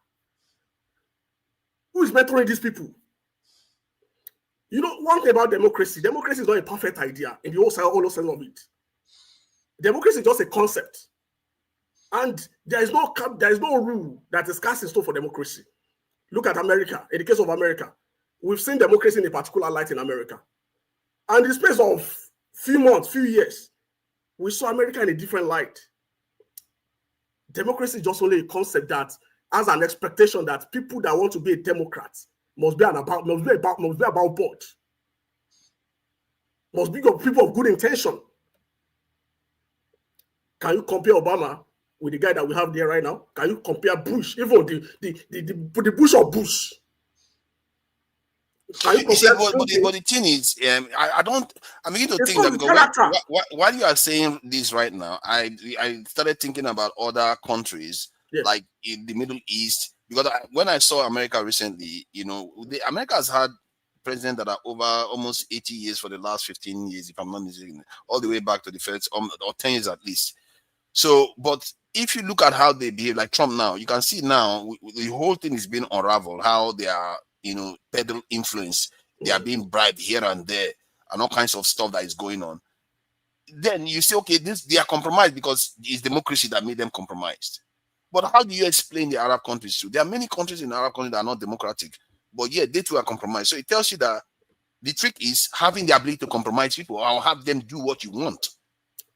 [SPEAKER 15] Who is mentoring these people? You know, one thing about democracy is not a perfect idea in the whole sense of it. Democracy is just a concept. And there is no rule that is cast in stone for democracy. Look at America. In the case of America, we've seen democracy in a particular light in America. And in the space of few months, few years, we saw America in a different light. Democracy is just only a concept that has an expectation that people that want to be a Democrat must be about board. Must be people of good intention. Can you compare Obama with the guy that we have there right now? Can you compare Bush, even the Bush of Bush?
[SPEAKER 9] But the thing is, I'm beginning to think that while you are saying this right now, I started thinking about other countries, like in the Middle East, because when I saw America recently, you know, America has had presidents that are over almost 80 years for the last 15 years, if I'm not mistaken, all the way back to the first, or 10 years at least. So, but if you look at how they behave, like Trump now, you can see now the whole thing is being unraveled, how they are, you know, peddle influence. They are being bribed here and there, and all kinds of stuff that is going on. Then you say, okay, they are compromised because it's democracy that made them compromised. But how do you explain the Arab countries too? There are many countries in the Arab countries that are not democratic, but yet they too are compromised. So it tells you that the trick is having the ability to compromise people or have them do what you want.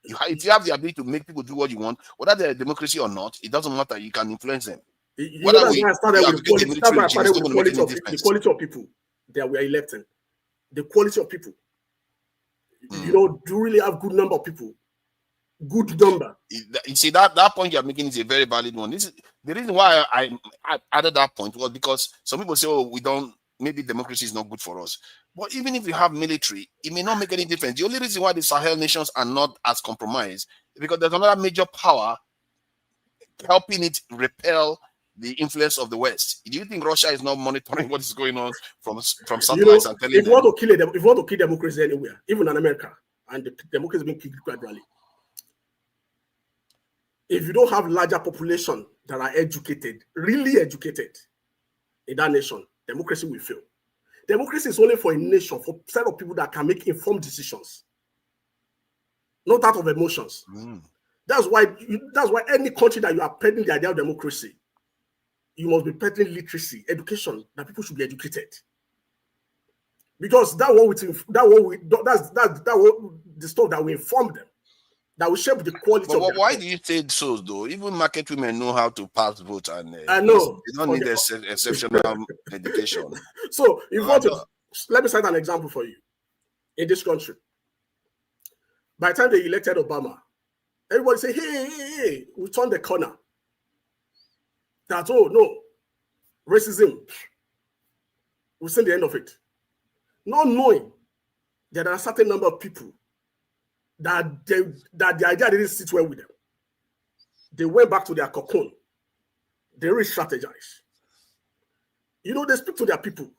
[SPEAKER 9] If you have the ability to make people do what you want, whether they're a democracy or not, it doesn't matter. You can influence them.
[SPEAKER 15] The quality of people that we are electing, the quality of people. You know, do really have good number of people. Good number.
[SPEAKER 9] You see, that point you're making is a very valid one. This is the reason why I added that point was because some people say, maybe democracy is not good for us. But even if you have military, it may not make any difference. The only reason why the Sahel nations are not as compromised is because there's another major power helping it repel the influence of the West. Do you think Russia is not monitoring what is going on from satellites and telling them?
[SPEAKER 15] If you want to kill democracy anywhere, even in America, and the democracy is being killed gradually, if you don't have larger population that are educated, really educated in that nation, democracy will fail. Democracy is only for a nation, for a set of people that can make informed decisions, not out of emotions. That's why any country that you are peddling the idea of democracy, you must be peddling literacy, education, that people should be educated. Because that's the stuff that will inform them, that will shape the quality of
[SPEAKER 9] But
[SPEAKER 15] their
[SPEAKER 9] why
[SPEAKER 15] thought.
[SPEAKER 9] do you say so, though? Even market women know how to pass vote, and
[SPEAKER 15] I know.
[SPEAKER 9] they don't need exceptional education.
[SPEAKER 15] So, let me cite an example for you. In this country, by the time they elected Obama, everybody say, hey, we turned the corner. That, oh, no, racism, we've seen the end of it. Not knowing that there are a certain number of people that the idea didn't sit well with them. They went back to their cocoon. They re-strategize. You know, they speak to their people.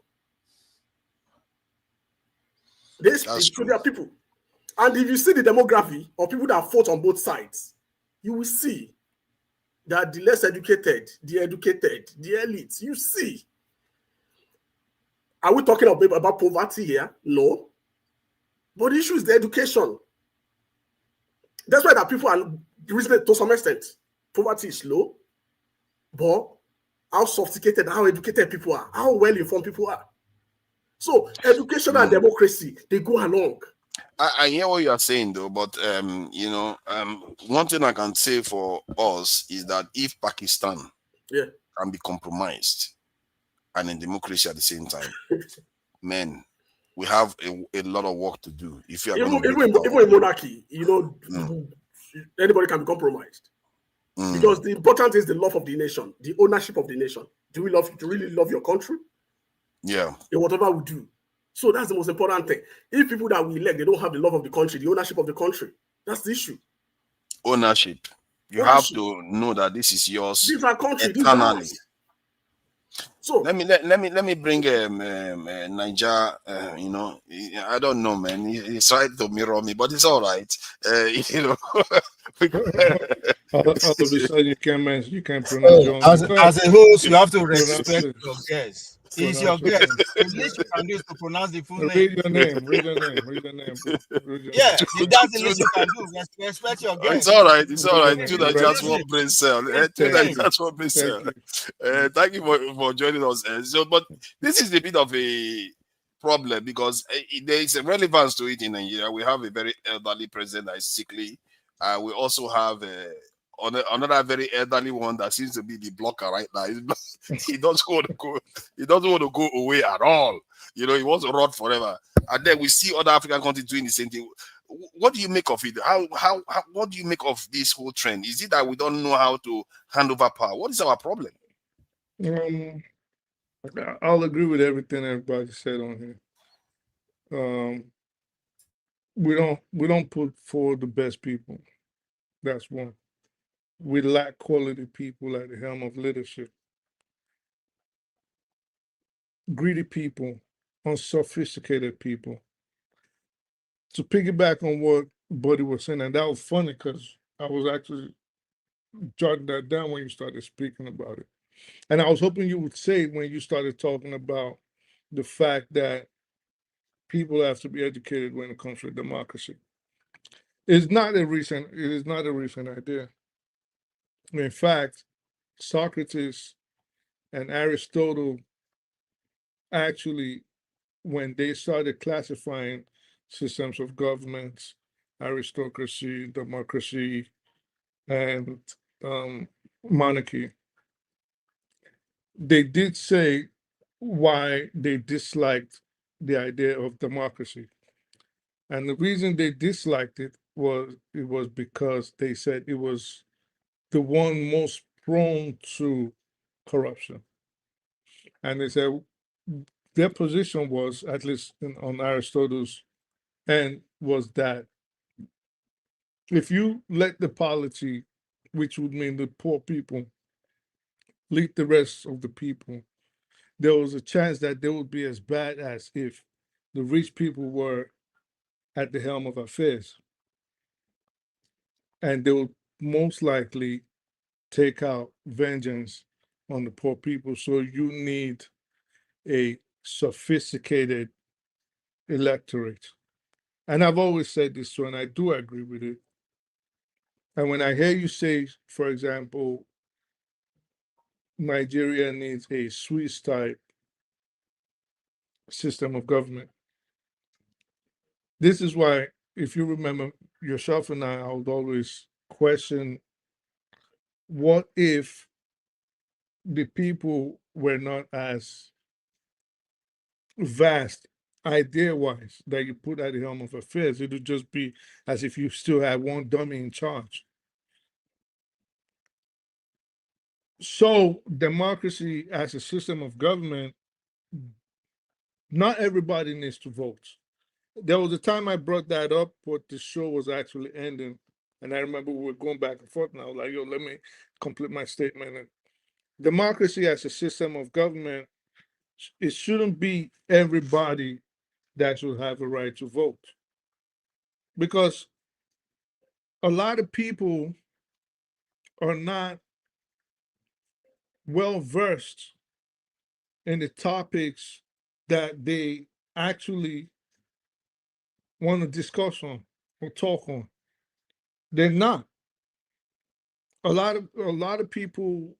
[SPEAKER 15] They speak to their people. And if you see the demography of people that fought on both sides, you will see that the less educated, the elites, you see. Are we talking about poverty here? No. But the issue is the education. That's why that people are reasonable to some extent. Poverty is low, but how sophisticated, how educated people are, how well informed people are. So education and democracy, they go along.
[SPEAKER 9] I hear what you are saying, though, but one thing I can say for us is that if Pakistan can be compromised and in democracy at the same time, man, we have a lot of work to do. If you are
[SPEAKER 15] even in monarchy, anybody can be compromised. Because the important is the love of the nation, the ownership of the nation. Do you really love your country?
[SPEAKER 9] Yeah.
[SPEAKER 15] In whatever we do. So that's the most important thing. If people that we elect, they don't have the love of the country, the ownership of the country, that's the issue.
[SPEAKER 9] Ownership. You have to know that this is yours.
[SPEAKER 15] These are country,
[SPEAKER 9] eternally.
[SPEAKER 15] So
[SPEAKER 9] let me bring Niger. I don't know, man. He's trying to mirror me, but it's all right.
[SPEAKER 16] All of a sudden you can't pronounce your own.
[SPEAKER 17] As a host, you have to respect your guest. He's your guest. The least you can do is to pronounce the full name.
[SPEAKER 16] Read your name.
[SPEAKER 17] Yeah, that's the least you can do. Respect your guest.
[SPEAKER 9] It's all right. It's all right. That's one brain cell. That's one brain cell. Thank you for joining us. But this is a bit of a problem because there is a relevance to it in Nigeria. We have a very elderly president that is sickly. We also have another very elderly one that seems to be the blocker right now. He doesn't want to go. He doesn't want to go away at all. He wants to rot forever. And then we see other African countries doing the same thing. What do you make of it? How what do you make of this whole trend? Is it that we don't know how to hand over power? What is our problem?
[SPEAKER 16] I'll agree with everything everybody said on here. We don't put forward the best people. That's one. We lack quality people at the helm of leadership. Greedy people, unsophisticated people. To piggyback on what Buddy was saying, and that was funny because I was actually jotting that down when you started speaking about it. And I was hoping you would say when you started talking about the fact that people have to be educated when it comes to democracy. It is not a recent idea. In fact, Socrates and Aristotle actually, when they started classifying systems of governments, aristocracy, democracy, and monarchy, they did say why they disliked the idea of democracy. And the reason they disliked it was because they said it was the one most prone to corruption. And they said their position was, at least on Aristotle's end, was that if you let the polity, which would mean the poor people, lead the rest of the people, there was a chance that they would be as bad as if the rich people were at the helm of affairs. And they would most likely take out vengeance on the poor people. So you need a sophisticated electorate. And I've always said this too, and I do agree with it. And when I hear you say, for example, Nigeria needs a Swiss type system of government, this is why, if you remember yourself and I would always question, what if the people were not as vast idea wise that you put at the helm of affairs? It would just be as if you still had one dummy in charge. So, democracy as a system of government, not everybody needs to vote. There was a time I brought that up, but the show was actually ending. And I remember we were going back and forth, and I was like, yo, let me complete my statement. And democracy as a system of government, it shouldn't be everybody that should have a right to vote. Because a lot of people are not well versed in the topics that they actually want to discuss on or talk on. They're not. A lot of people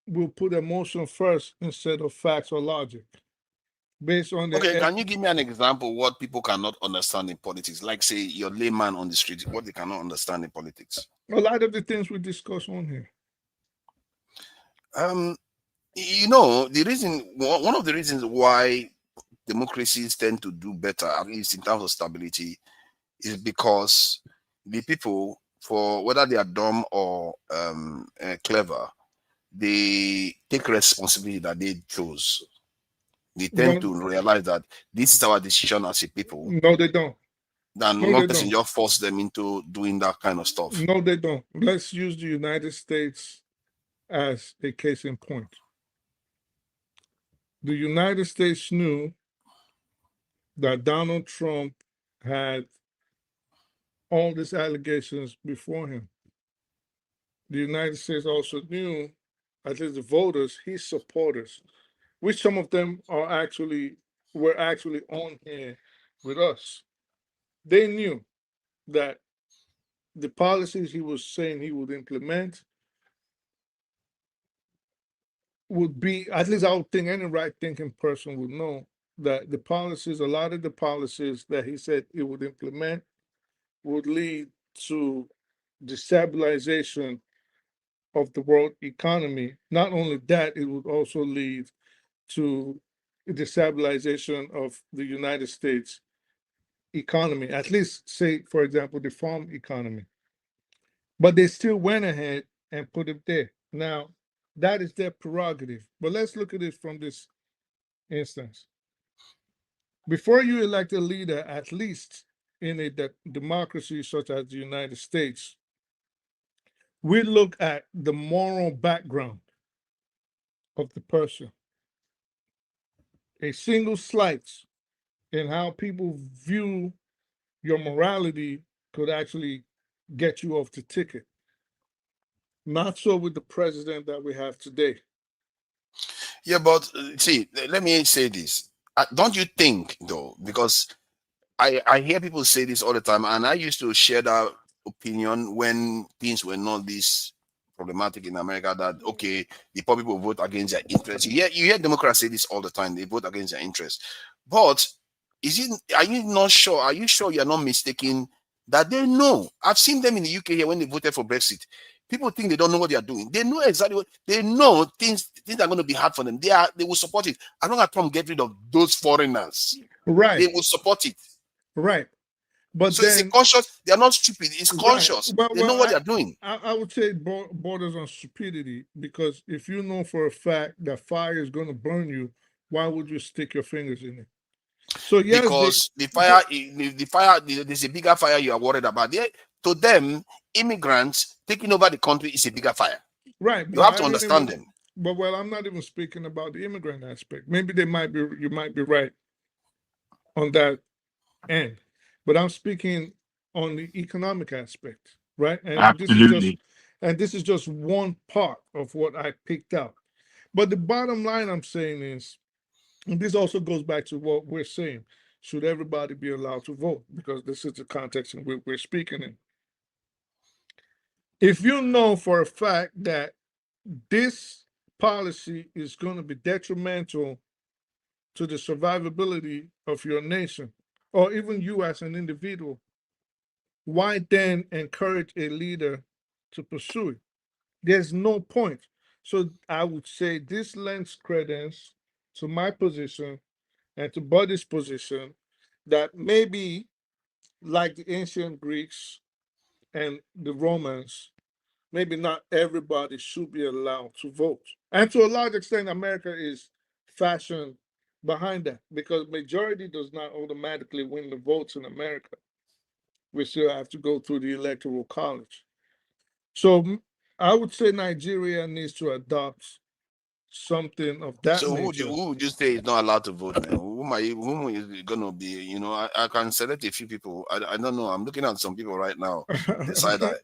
[SPEAKER 16] will put emotion first instead of facts or logic, based on
[SPEAKER 9] Okay,
[SPEAKER 16] the
[SPEAKER 9] can you give me an example what people cannot understand in politics? Like, say, your layman on the street, what they cannot understand in politics.
[SPEAKER 16] a lot of the things we discuss on here.
[SPEAKER 9] You know, the reason, one of the reasons why democracies tend to do better, at least in terms of stability, is because the people, for whether they are dumb or clever, they take responsibility that they chose. They tend to realize that this is our decision as a people.
[SPEAKER 16] No, they don't.
[SPEAKER 9] Then
[SPEAKER 16] No,
[SPEAKER 9] one
[SPEAKER 16] they
[SPEAKER 9] person
[SPEAKER 16] don't.
[SPEAKER 9] just force them into doing that kind of stuff.
[SPEAKER 16] No, they don't. Let's use the United States as a case in point. The United States knew that Donald Trump had all these allegations before him. The United States also knew, at least the voters, his supporters, which some of them were actually on here with us. They knew that the policies he was saying he would implement would be, at least I would think any right thinking person would know that the policies, a lot of the policies that he said he would implement would lead to destabilization of the world economy. Not only that, it would also lead to the destabilization of the United States economy, at least say, for example, the farm economy. But they still went ahead and put it there. Now, that is their prerogative. But let's look at it from this instance. Before you elect a leader, at least in a democracy such as the United States, we look at the moral background of the person. A single slight in how people view your morality could actually get you off the ticket. Not so with the president that we have today.
[SPEAKER 9] Yeah, but see, let me say this. Don't you think, though, because I hear people say this all the time, and I used to share that opinion when things were not this problematic in America, that, okay, the poor people vote against their interests. You hear Democrats say this all the time, they vote against their interests. But are you not sure? Are you sure you're not mistaken that they know? I've seen them in the UK here when they voted for Brexit. People think they don't know what they are doing. They know exactly what they know. Things are going to be hard for them. They will support it. As long as Trump get rid of those foreigners,
[SPEAKER 16] right?
[SPEAKER 9] They will support it.
[SPEAKER 16] Right. But
[SPEAKER 9] so
[SPEAKER 16] then,
[SPEAKER 9] it's a conscious. They are not stupid. It's conscious.
[SPEAKER 16] Well,
[SPEAKER 9] they know what they are doing.
[SPEAKER 16] I would say borders on stupidity, because if you know for a fact that fire is going to burn you, why would you stick your fingers in it? So yes,
[SPEAKER 9] because the fire, there's a bigger fire you are worried about. To them, immigrants taking over the country is a bigger fire.
[SPEAKER 16] Right.
[SPEAKER 9] You have to understand them.
[SPEAKER 16] But I'm not even speaking about the immigrant aspect. Maybe you might be right on that end, but I'm speaking on the economic aspect, right? And
[SPEAKER 4] Absolutely.
[SPEAKER 16] This is just one part of what I picked out. But the bottom line I'm saying is, and this also goes back to what we're saying, should everybody be allowed to vote? Because this is the context in which we're speaking in. If you know for a fact that this policy is going to be detrimental to the survivability of your nation, or even you as an individual, why then encourage a leader to pursue it? There's no point. So I would say this lends credence to my position and to Buddy's position that maybe, like the ancient Greeks and the Romans, maybe not everybody should be allowed to vote. And to a large extent, America is fashioned behind that because majority does not automatically win the votes in America. We still have to go through the electoral college. So I would say Nigeria needs to adopt something of that
[SPEAKER 9] So
[SPEAKER 16] nature.
[SPEAKER 9] who would you say is not allowed to vote, man? Whom is gonna be? You know, I can select a few people. I don't know. I'm looking at some people right now. Decide that.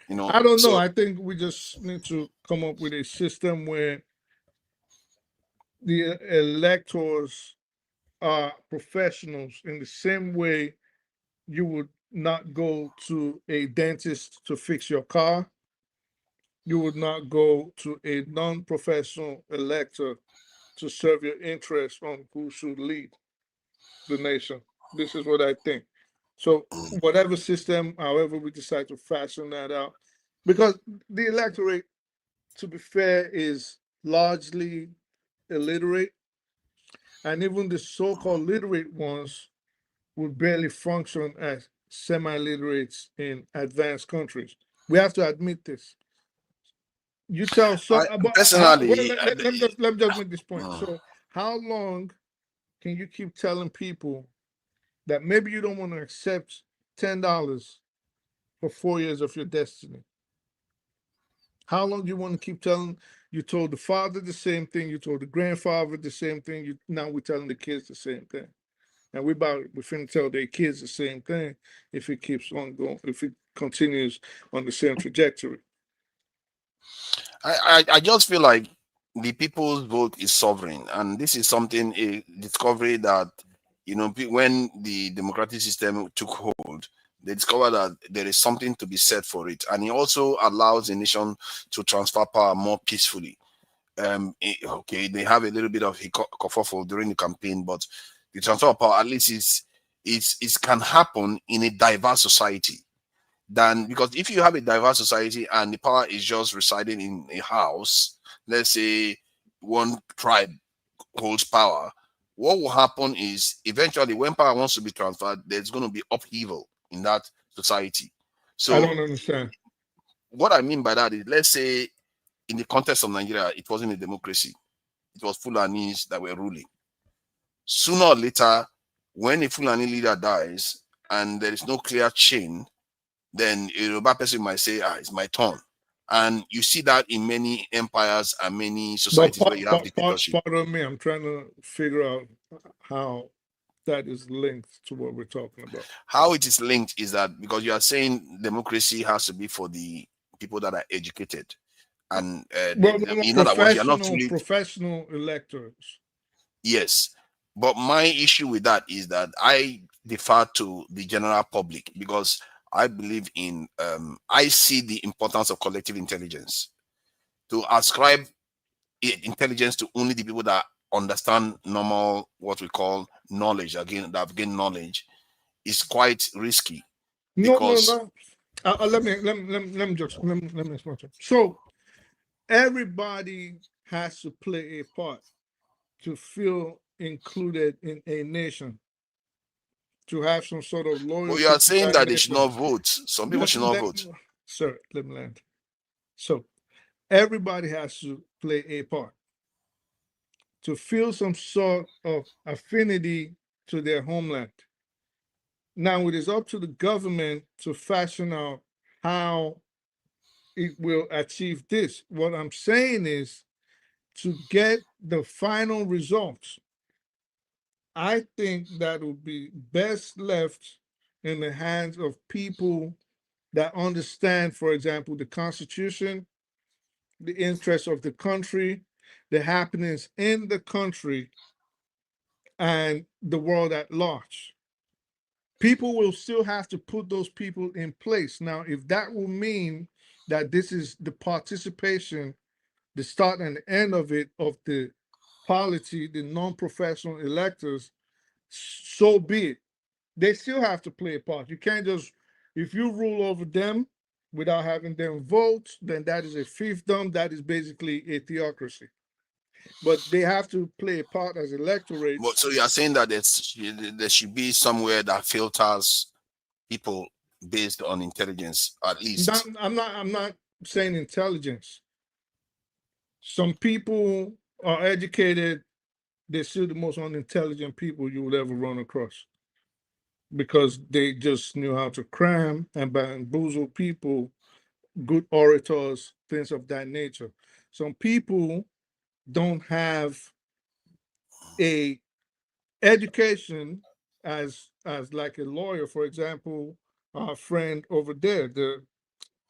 [SPEAKER 9] You know,
[SPEAKER 16] I don't know.
[SPEAKER 9] so
[SPEAKER 16] I think we just need to come up with a system where the electors are professionals in the same way you would not go to a dentist to fix your car. You would not go to a non-professional elector to serve your interest on who should lead the nation. This is what I think. So whatever system, however we decide to fashion that out, because the electorate, to be fair, is largely illiterate, and even the so-called literate ones would barely function as semi-literates in advanced countries. We have to admit this. You tell so about
[SPEAKER 9] personally,
[SPEAKER 16] let me just make this point. So how long can you keep telling people that maybe you don't want to accept $10 for 4 years of your destiny? How long do you want to keep telling? You told the father the same thing, you told the grandfather the same thing, now we're telling the kids the same thing. And we're finna tell their kids the same thing if it keeps on going, if it continues on the same trajectory.
[SPEAKER 9] I just feel like the people's vote is sovereign, and this is something a discovery that when the democratic system took hold, they discovered that there is something to be said for it, and it also allows the nation to transfer power more peacefully. Okay, they have a little bit of kerfuffle during the campaign, but the transfer of power at least is can happen in a diverse society. Than because if you have a diverse society and the power is just residing in a house, let's say one tribe holds power, what will happen is eventually when power wants to be transferred, there's going to be upheaval in that society. So
[SPEAKER 16] I don't understand.
[SPEAKER 9] What I mean by that is, let's say in the context of Nigeria, it wasn't a democracy. It was Fulanis that were ruling. Sooner or later, when a Fulani leader dies and there is no clear chain, then a Yoruba person might say, it's my turn. And you see that in many empires and many societies where you have dictatorship.
[SPEAKER 16] Pardon me, I'm trying to figure out how that is linked to what we're talking about.
[SPEAKER 9] How it is linked is that because you are saying democracy has to be for the people that are educated. And in other words, you're not truly
[SPEAKER 16] professional electors.
[SPEAKER 9] Yes. But my issue with that is that I defer to the general public because I believe in, I see the importance of collective intelligence. To ascribe intelligence to only the people that understand normal, what we call knowledge, again, that have gained knowledge, is quite risky.
[SPEAKER 16] No. Let me explain. So everybody has to play a part to feel included in a nation, to have some sort of loyalty.
[SPEAKER 9] Well, you are saying that they should not vote. Some people should not vote.
[SPEAKER 16] Sir, let me land. So everybody has to play a part to feel some sort of affinity to their homeland. Now it is up to the government to fashion out how it will achieve this. What I'm saying is to get the final results, I think that would be best left in the hands of people that understand, for example, the Constitution, the interests of the country, the happenings in the country, and the world at large. People will still have to put those people in place. Now, if that will mean that this is the participation, the start and end of it, of the polity, the non-professional electors, so be it. They still have to play a part. You can't just, if you rule over them without having them vote, then that is a fiefdom. That is basically a theocracy. But they have to play a part as electorates.
[SPEAKER 9] But so you are saying that there should be somewhere that filters people based on intelligence, at least.
[SPEAKER 16] I'm not saying intelligence. Some people are educated. They're still the most unintelligent people you would ever run across, because they just knew how to cram and bamboozle people, good orators, things of that nature. Some people don't have a education as like a lawyer, for example. Our friend over there,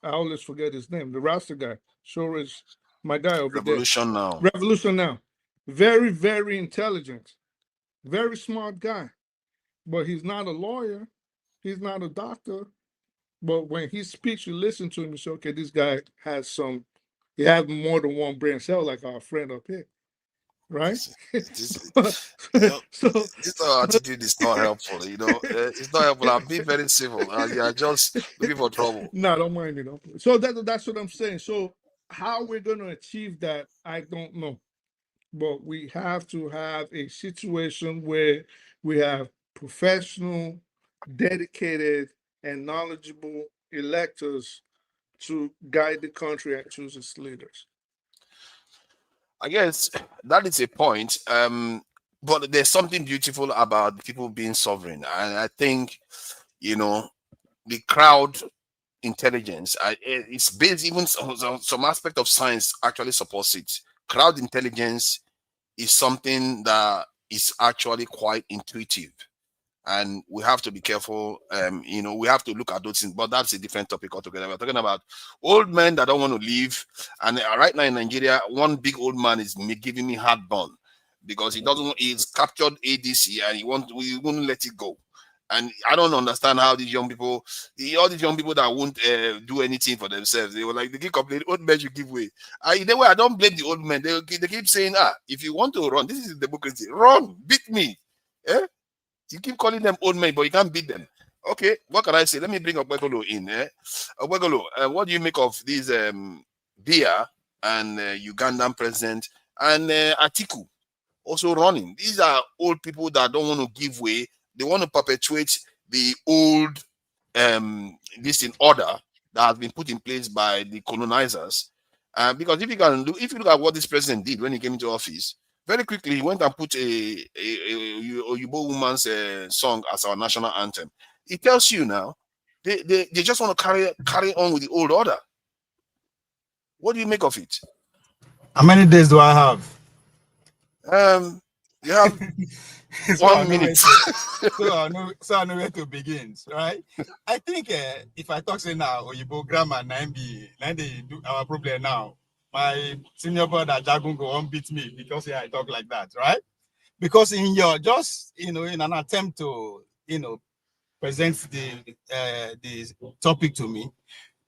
[SPEAKER 16] I always forget his name, the Rasta guy, sure is my guy over
[SPEAKER 9] Revolution
[SPEAKER 16] there.
[SPEAKER 9] Now.
[SPEAKER 16] Revolution Now. Very, very intelligent, very smart guy, but he's not a lawyer. He's not a doctor. But when he speaks, you listen to him, you say, okay, this guy has he has more than one brain cell, like our friend up here. Right?
[SPEAKER 9] This attitude is not helpful, it's not helpful. I'm being very civil, and you are just looking for trouble.
[SPEAKER 16] No, don't mind me. So that's what I'm saying. So how we're going to achieve that, I don't know. But we have to have a situation where we have professional, dedicated, and knowledgeable electors to guide the country and choose its leaders.
[SPEAKER 9] I guess that is a point. But there's something beautiful about people being sovereign. And I think, the crowd intelligence, it's based, even some aspect of science actually supports it. Crowd intelligence is something that is actually quite intuitive. And we have to be careful. We have to look at those things, but that's a different topic altogether. We're talking about old men that don't want to leave. And right now in Nigeria, one big old man is giving me heartburn because he's captured ADC and he won't let it go. And I don't understand how these young people, all these young people that won't do anything for themselves, they keep complaining, old men should give way. I don't blame the old men. They keep saying, if you want to run, this is democracy. Run, beat me. You keep calling them old men, but you can't beat them. Okay, what can I say? Let me bring Ogbegolo in. Ogbegolo, what do you make of these Biya and Ugandan president and Atiku also running? These are old people that don't want to give way. They want to perpetuate the old this in order that has been put in place by the colonizers. Because if you look at what this president did when he came into office, very quickly, he went and put a Yoruba woman's song as our national anthem. It tells you now, they just want to carry on with the old order. What do you make of it?
[SPEAKER 17] How many days do I have?
[SPEAKER 9] You have 1 minute.
[SPEAKER 17] So I know where to begin, right? I think if I talk say now, Oyibo grammar, they do our problem now. My senior brother Jagun go on beat me because I talk like that, right? Because in your in an attempt to present the topic to me,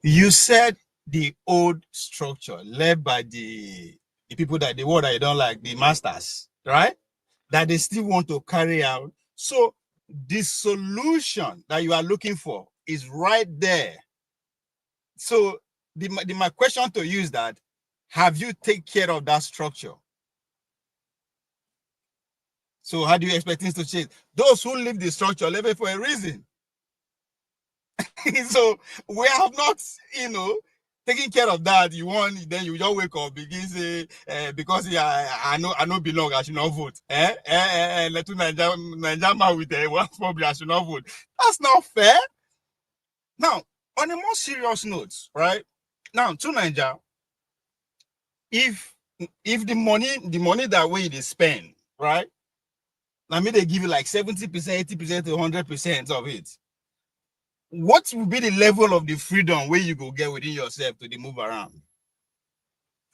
[SPEAKER 17] you said the old structure led by the people that the word I don't like, the masters, right? That they still want to carry out. So the solution that you are looking for is right there. So my question to you is that, have you take care of that structure? So how do you expect things to change? Those who leave the structure leave it for a reason. So we have not, taking care of that. Then you just wake up, begin say, because I know belong, I should not vote. Let Nigeria man with one problem, I should not vote. That's not fair. Now, on a more serious note, right? Now, to Nigeria, if the money that way they spend, right? I mean, they give you like 70%, 80% to 100% of it. What will be the level of the freedom where you go get within yourself to move around?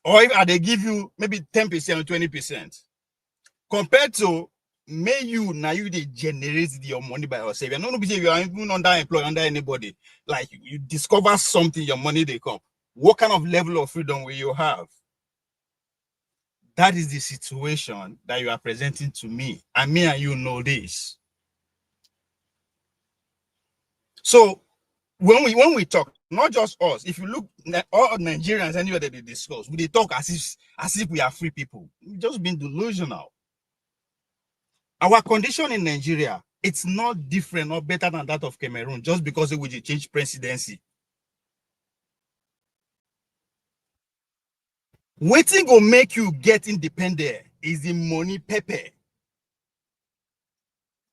[SPEAKER 17] Or if they give you maybe 10% or 20%, compared to they generate your money by yourself. You're not because you are even underemployed under anybody. Like you discover something, your money they come. what kind of level of freedom will you have? That is the situation that you are presenting to me. And me and you know this. So when we talk, not just us, if you look at all Nigerians anywhere that they discuss, they talk as if we are free people. We've just been delusional. Our condition in Nigeria, it's not different or better than that of Cameroon just because we change presidency. Waiting will make you get independent is the money pepper.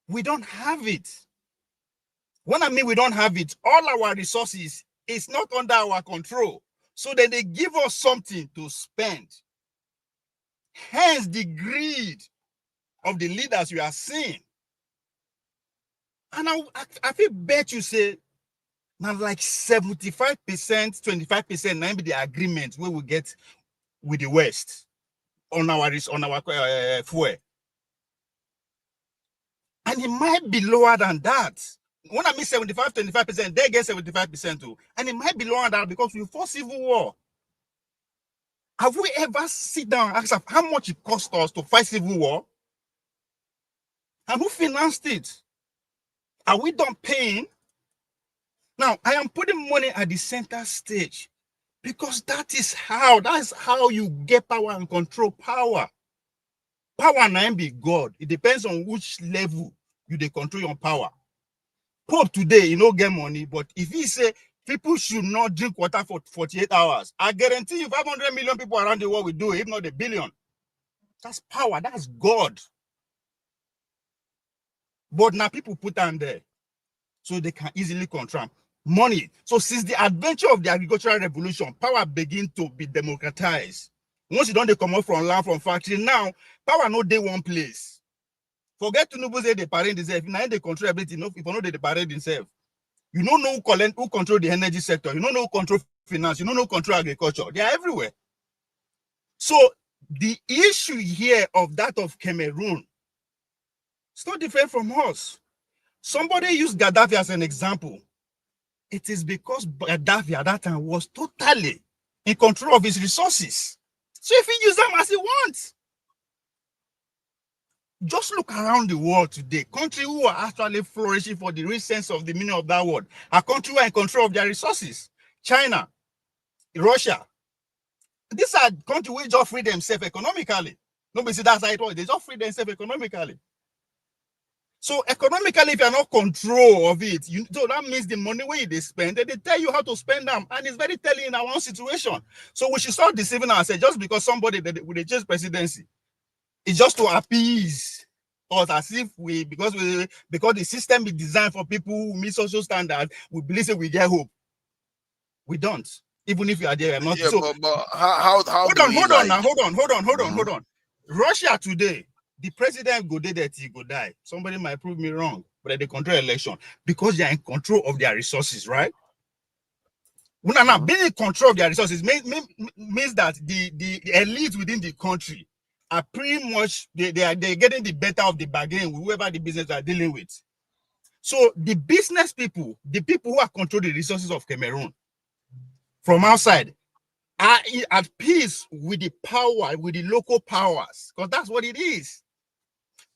[SPEAKER 17] We don't have it. When I mean we don't have it, all our resources is not under our control. So then they give us something to spend. Hence the greed of the leaders you are seeing. And I feel bet you say, now like 75%, 25%, now be the agreement we will get with the West on our fuel. And it might be lower than that. When I mean 75, 25%, they get 75% too. And it might be lower than that because we fought civil war. Have we ever sit down and asked how much it cost us to fight civil war? And who financed it? Are we done paying? Now, I am putting money at the center stage because that's how you get power and control power. Power now be God. It depends on which level you control your power. Pope today, you know, get money, but if he say people should not drink water for 48 hours, I guarantee you 500 million people around the world will do it, if not a billion. That's power. That's God. But now people put on there so they can easily control money. So since the adventure of the agricultural revolution, power begin to be democratized. Once you don't come out from land, from factory, now power no day one place. Forget to know say they parade themselves. Now they control everything. If you know they parade themselves, you don't know who control the energy sector. You don't know who control finance. You don't know who control agriculture. They are everywhere. So the issue here of that of Cameroon, it's not different from us. Somebody used Gaddafi as an example. It is because Gaddafi at that time was totally in control of his resources. So if he uses them as he wants, just look around the world today. Countries who are actually flourishing for the real sense of the meaning of that word are countries who are in control of their resources. China, Russia. These are countries who just free themselves economically. Nobody say that's how it was. They just free themselves economically. So economically, if you're not control of it, so that means the money where they spend, they tell you how to spend them. And it's very telling in our own situation. So we should start deceiving ourselves just because somebody with a change presidency. It's just to appease us as if because the system is designed for people who meet social standards, we believe that we get hope. We don't. Even if you are there, not.
[SPEAKER 9] Yeah,
[SPEAKER 17] So
[SPEAKER 9] but how
[SPEAKER 17] hold on. Russia today, the president go there that he go die. Somebody might prove me wrong, but they control election because they are in control of their resources, right? Now being in control of their resources means that the elite within the country are pretty much they're getting the better of the bargain with whoever the business are dealing with. So the business people, the people who are controlling the resources of Cameroon from outside, are at peace with the power, with the local powers, because that's what it is.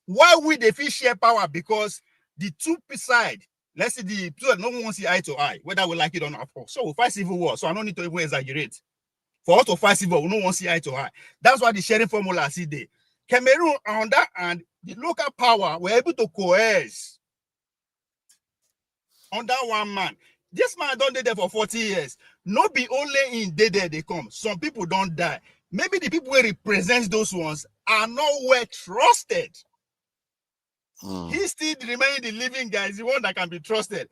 [SPEAKER 17] Why would they feel share power? Because the two side, let's say the two, no one wants to see eye to eye, whether we like it or not. So we'll fight civil war. So I don't need to even exaggerate. For us to fight civil war, we don't want to see eye to eye. That's why the sharing formula see there. Cameroon, on that hand, the local power were able to coerce under one man. This man don't there for 40 years. Not be only in there they come. Some people don't die. Maybe the people who represent those ones are not well trusted. He still remains the living guy, the one that can be trusted.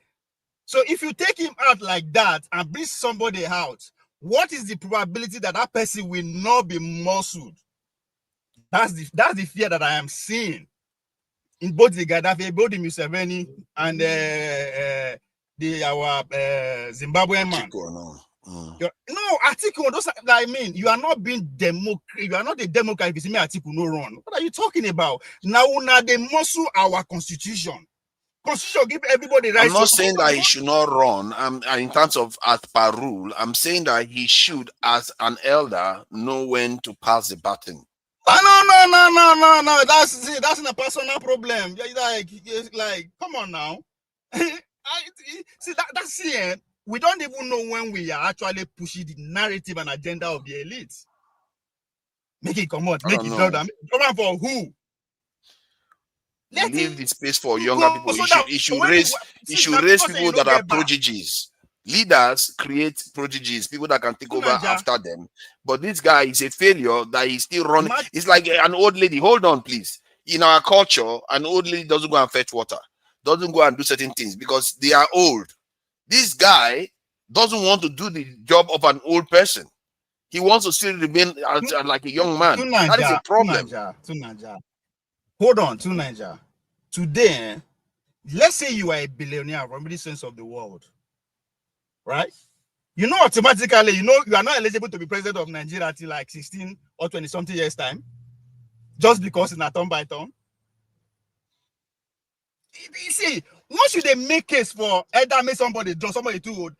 [SPEAKER 17] So if you take him out like that and bring somebody out, what is the probability that that person will not be muscled? That's the fear that I am seeing in both the Gaddafi, both the Museveni and our Zimbabwean man. No, Atiku, those I mean, you are not being democratic. You are not a Democrat if you see me Atiku no run. What are you talking about? Now they muscle our constitution. Constitution give everybody
[SPEAKER 9] I'm
[SPEAKER 17] rights.
[SPEAKER 9] not saying that he should not run. In terms of as per rule, I'm saying that he should, as an elder, know when to pass the baton.
[SPEAKER 17] No. That's a personal problem. Like, come on now. That's it. We don't even know when we are actually pushing the narrative and agenda of the elites. Make it come out, make it draw them. Come for who?
[SPEAKER 9] Leave the space for younger people. He should raise people that are prodigies. Leaders create prodigies, people that can take over after them. But this guy is a failure that he's still running. It's like an old lady. Hold on, please. In our culture, an old lady doesn't go and fetch water, doesn't go and do certain things because they are old. This guy doesn't want to do the job of an old person. He wants to still remain like a young man. That is a problem.
[SPEAKER 17] Hold on, to Niger. Today, let's say you are a billionaire from the sense of the world, right? You know, automatically, you are not eligible to be president of Nigeria until like 16 or 20 something years time, just because it's not turn by turn. You see, once you make case for either make somebody draw somebody too old,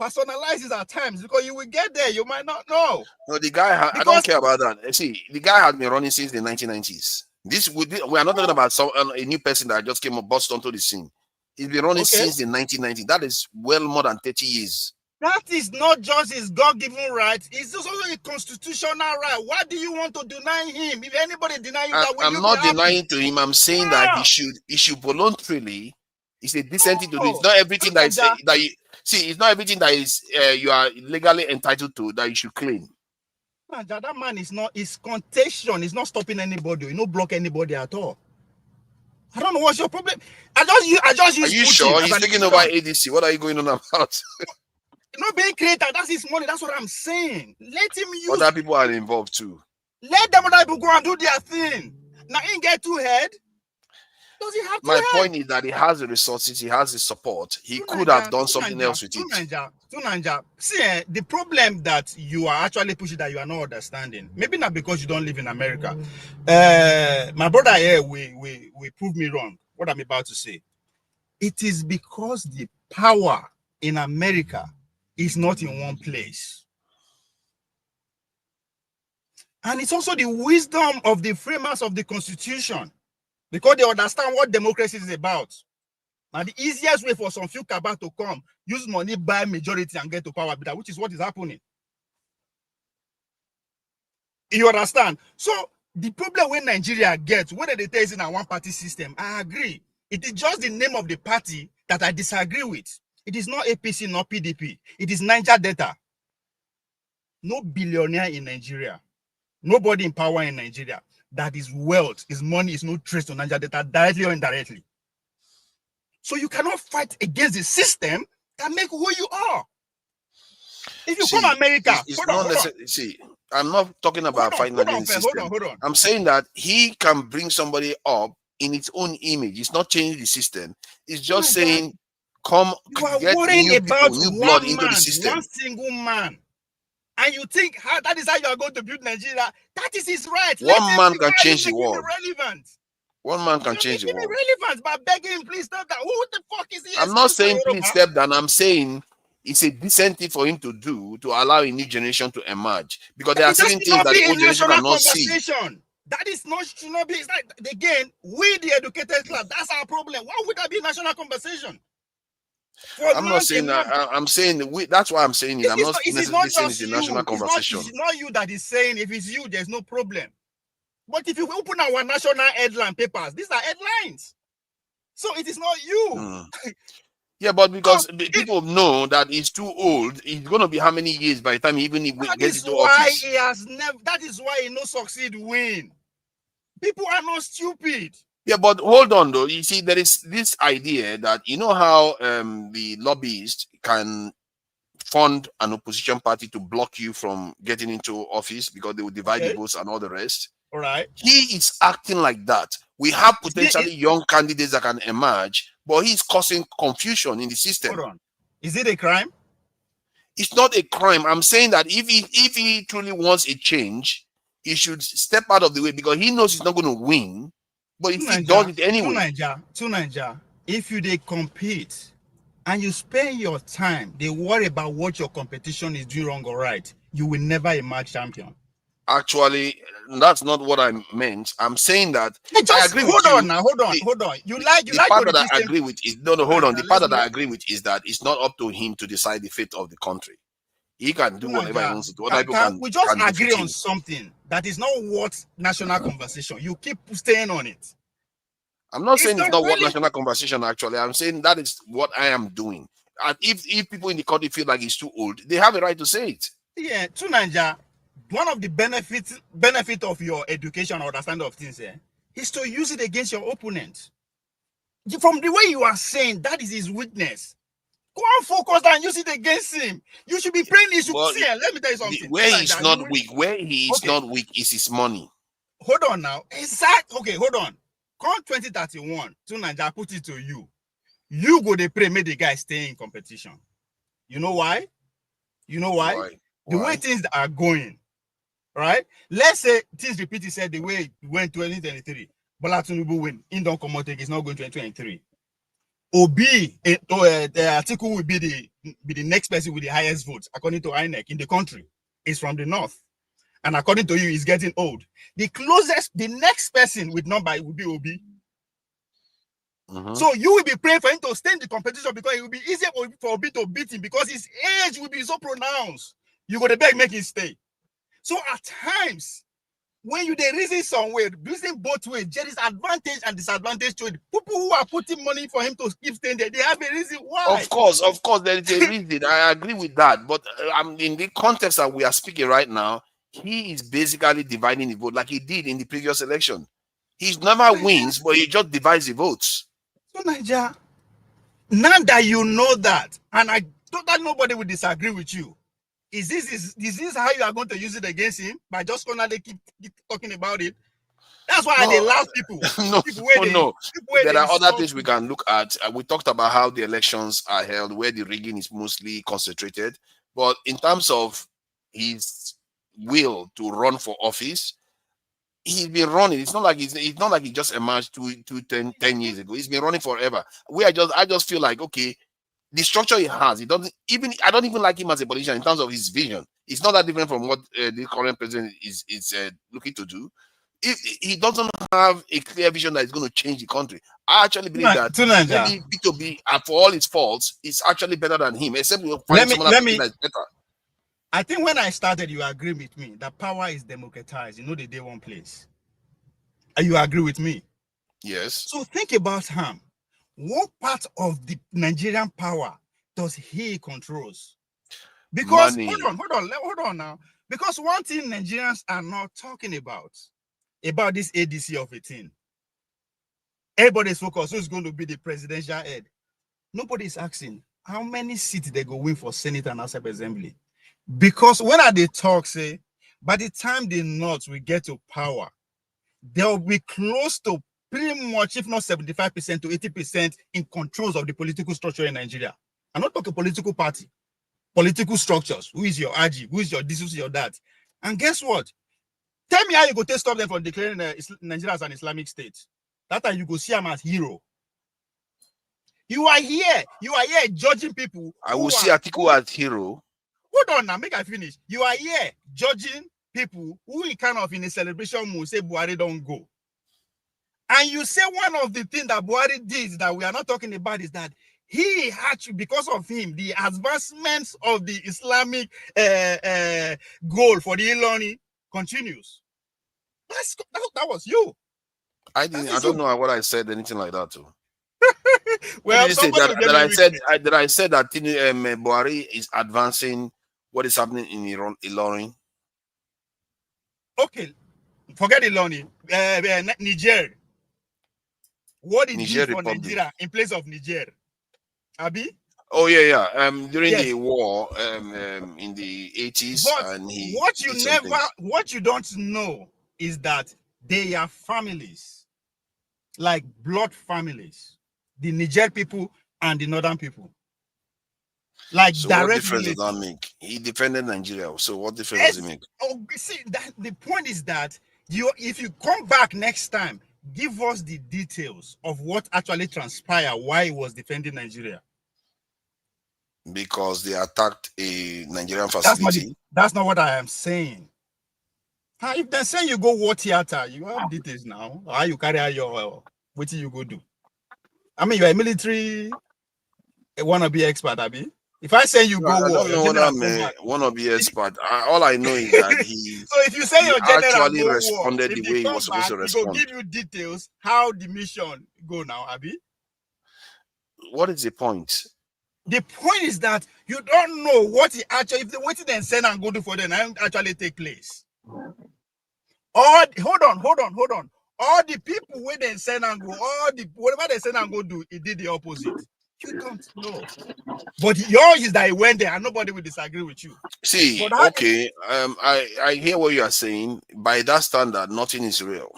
[SPEAKER 17] personalize it at times because you will get there, you might not know.
[SPEAKER 9] No, the guy, I don't care about that. See, the guy has been running since the 1990s. We are not talking about a new person that just came up, burst onto the scene. He's been running since the 1990s. That is well more than 30 years.
[SPEAKER 17] That is not just his God-given right. It's also a constitutional right. Why do you want to deny him? If anybody deny you, that
[SPEAKER 9] I'm not denying to him. I'm saying that he should voluntarily. It's a decent thing to do. It's not everything that is it's not everything that is you are legally entitled to that you should claim.
[SPEAKER 17] That man is contagion. It's not stopping anybody. You don't block anybody at all. I don't know what's your problem. I just use.
[SPEAKER 9] Are you sure he's taking over ADC? What are you going on about?
[SPEAKER 17] Not being creator. That's his money. That's what I'm saying. Let him use.
[SPEAKER 9] Other people are involved too.
[SPEAKER 17] Let them other people go and do their thing. Now he get too head. Does he have to?
[SPEAKER 9] My point is that he has the resources, he has the support. He could have done something else with it.
[SPEAKER 17] See, the problem that you are actually pushing that you are not understanding, maybe not because you don't live in America. My brother here, we prove me wrong. What I'm about to say. It is because the power in America is not in one place. And it's also the wisdom of the framers of the Constitution. Because they understand what democracy is about. And the easiest way for some few cabal to come, use money, buy majority, and get to power, which is what is happening. You understand? So the problem when Nigeria gets, whether they tell us in a one-party system, I agree. It is just the name of the party that I disagree with. It is not APC, not PDP. It is Niger Delta. No billionaire in Nigeria. Nobody in power in Nigeria. That is wealth, is money, is no trace to Niger Delta, directly or indirectly. So you cannot fight against the system that make who you are. If you come America,
[SPEAKER 9] I'm not talking about fighting against the system.
[SPEAKER 17] Hold on.
[SPEAKER 9] I'm saying that he can bring somebody up in its own image. It's not changing the system. It's just saying, come get new people, new blood into the system.
[SPEAKER 17] One single man. And you think that is how you are going to build Nigeria? That is his right.
[SPEAKER 9] One man can change the world.
[SPEAKER 17] Relevant.
[SPEAKER 9] One man can change the world.
[SPEAKER 17] Relevant by begging him, please step down. Who the fuck is he?
[SPEAKER 9] I'm not saying please step down. I'm saying it's a decent thing for him to do to allow a new generation to emerge. Because there are certain things that the old generation cannot see.
[SPEAKER 17] That is not should not be. It's like, again, we the educated class. That's our problem. Why would that be a national conversation?
[SPEAKER 9] I'm not saying that. I'm saying that's why I'm saying it. I'm not necessarily saying it's a national conversation.
[SPEAKER 17] It's not you that is saying. If it's you, there's no problem. But if you open our national headline papers, these are headlines. So it is not you.
[SPEAKER 9] Yeah, but because people know that he's too old, it's going to be how many years by the time he even gets into office?
[SPEAKER 17] That is why he no succeed win. People are not stupid.
[SPEAKER 9] Yeah, but hold on though. You see, there is this idea that you know how the lobbyists can fund an opposition party to block you from getting into office because they will divide the votes and all the rest.
[SPEAKER 17] All right.
[SPEAKER 9] He is acting like that. We have potentially young candidates that can emerge, but he's causing confusion in the system.
[SPEAKER 17] Hold on. Is it a crime?
[SPEAKER 9] It's not a crime. I'm saying that if he truly wants a change, he should step out of the way because he knows he's not going to win. But if he does it anyway.
[SPEAKER 17] To Niger, if you they compete and you spend your time, they worry about what your competition is doing wrong or right, you will never emerge champion.
[SPEAKER 9] Actually, that's not what I meant. I'm saying that
[SPEAKER 17] Hey,
[SPEAKER 9] I
[SPEAKER 17] just
[SPEAKER 9] agree
[SPEAKER 17] hold
[SPEAKER 9] with you.
[SPEAKER 17] on now, hold on. You like
[SPEAKER 9] The
[SPEAKER 17] to
[SPEAKER 9] part that
[SPEAKER 17] repeat
[SPEAKER 9] I
[SPEAKER 17] same.
[SPEAKER 9] agree with is no, hold on. The part
[SPEAKER 17] Let's
[SPEAKER 9] that I
[SPEAKER 17] move.
[SPEAKER 9] agree with is that it's not up to him to decide the fate of the country. He can do whatever he wants to do. Other people
[SPEAKER 17] Can we just
[SPEAKER 9] can
[SPEAKER 17] agree
[SPEAKER 9] defeat
[SPEAKER 17] on
[SPEAKER 9] him.
[SPEAKER 17] something that is not what national conversation? You keep staying on it.
[SPEAKER 9] I'm not saying it's not what
[SPEAKER 17] really
[SPEAKER 9] national conversation actually. I'm saying that is what I am doing. And if people in the country feel like it's too old, they have a right to say it.
[SPEAKER 17] Yeah, to Nigeria, one of the benefit of your education or understanding of things is to use it against your opponent. From the way you are saying, that is his weakness. Go and focus and use it against him. You should be praying. He should
[SPEAKER 9] Well,
[SPEAKER 17] see. Let me tell you something.
[SPEAKER 9] Where he's not weak, where he is not weak is his money.
[SPEAKER 17] Hold on now. Exactly. Okay, hold on. Come 2031, to Nigeria, put it to you. You go they pray, make the guy stay in competition. You know why? You know why? The way things are going, right? Let's say things repeat itself the way it went 2023. Bola Tinubu win. In don't come out, it's not going 2023. Obi, the article will be the next person with the highest votes, according to INEC in the country. Is from the north. And according to you, he's getting old. The next person with number will be Obi. So you will be praying for him to stay in the competition because it will be easier for Obi to beat him because his age will be so pronounced. You go to beg, make him stay. So at times, when you they reason somewhere, reason both ways, there is advantage and disadvantage to it. People who are putting money for him to keep staying there, they have a reason why.
[SPEAKER 9] Of course, there is a reason. I agree with that. But I'm in the context that we are speaking right now. He is basically dividing the vote like he did in the previous election. He never wins, but he just divides the votes.
[SPEAKER 17] So Nigeria, now that you know that, and I thought that nobody would disagree with you, is this how you are going to use it against him? By just gonna keep talking about it? That's why they laugh people.
[SPEAKER 9] No. There are other things we can look at. We talked about how the elections are held, where the rigging is mostly concentrated. But in terms of his will to run for office, he's been running. It's not like he just emerged 10 years ago. He's been running forever. I just feel like, okay, the structure he has, I don't even like him as a politician in terms of his vision. It's not that different from what the current president is looking to do. If he doesn't have a clear vision that is going to change the country, I actually believe that maybe B2B, for all its faults, is actually better than him. Except we'll find someone that's better.
[SPEAKER 17] I think when I started, you agree with me that power is democratized. You know, the day one place. And you agree with me?
[SPEAKER 9] Yes.
[SPEAKER 17] So think about him. What part of the Nigerian power does he controls? Because
[SPEAKER 9] money.
[SPEAKER 17] Hold on now. Because one thing Nigerians are not talking about this ADC of a thing. Everybody's focused who's going to be the presidential head. Nobody's asking how many seats they go win for Senate and House of Assembly. Because when they talk, say, by the time the North will get to power, they'll be close to pretty much, if not 75% to 80% in controls of the political structure in Nigeria. I'm not talking political party, political structures. Who is your RG? Who is your this? Who is your that? And guess what? Tell me how you go to stop them from declaring Nigeria as an Islamic state. That time you go see them as hero. You are here judging people.
[SPEAKER 9] I will see Atiku as hero.
[SPEAKER 17] Hold on now, make I finish. You are here judging people who in kind of in a celebration mood say Buhari don't go. And you say one of the things that Buhari did that we are not talking about is that he actually, because of him, the advancements of the Islamic goal for the Iloni continues. That was you.
[SPEAKER 9] I don't know what I said, anything like that too.
[SPEAKER 17] Well,
[SPEAKER 9] I said that Buhari is advancing what is happening in Ilorin.
[SPEAKER 17] Okay, forget Iloni. Niger. What did Niger do for Nigeria in place of Niger? Abi?
[SPEAKER 9] Oh yeah. During the war, in the 80s, and
[SPEAKER 17] what you don't know is that they are families, like blood families, the Niger people and the northern people. Like
[SPEAKER 9] so what difference does that make? He defended Nigeria, so what difference does it make?
[SPEAKER 17] Oh, see, the point is that if you come back next time, give us the details of what actually transpired while he was defending Nigeria.
[SPEAKER 9] Because they attacked a Nigerian facility.
[SPEAKER 17] That's not what I am saying. If they say you go war theater, you have details now. How you carry out your what you go do? I mean, you're a military wannabe expert, Abi. If I say you go
[SPEAKER 9] I
[SPEAKER 17] war,
[SPEAKER 9] don't know whether I'm a wannabe expert. All I know is that he.
[SPEAKER 17] So if you say your general
[SPEAKER 9] actually
[SPEAKER 17] go war,
[SPEAKER 9] responded
[SPEAKER 17] if
[SPEAKER 9] the way he
[SPEAKER 17] come
[SPEAKER 9] was supposed
[SPEAKER 17] back,
[SPEAKER 9] to
[SPEAKER 17] he
[SPEAKER 9] respond.
[SPEAKER 17] go give you details how the mission go now, Abi.
[SPEAKER 9] What is the point?
[SPEAKER 17] The point is that you don't know what he actually, if the waiting and send and go do for them actually take place. Hold on. All the people where they send and go, whatever they send and go do, it did the opposite. You don't know. But yours is that he went there and nobody will disagree with you.
[SPEAKER 9] See, okay, I hear what you are saying. By that standard, nothing is real.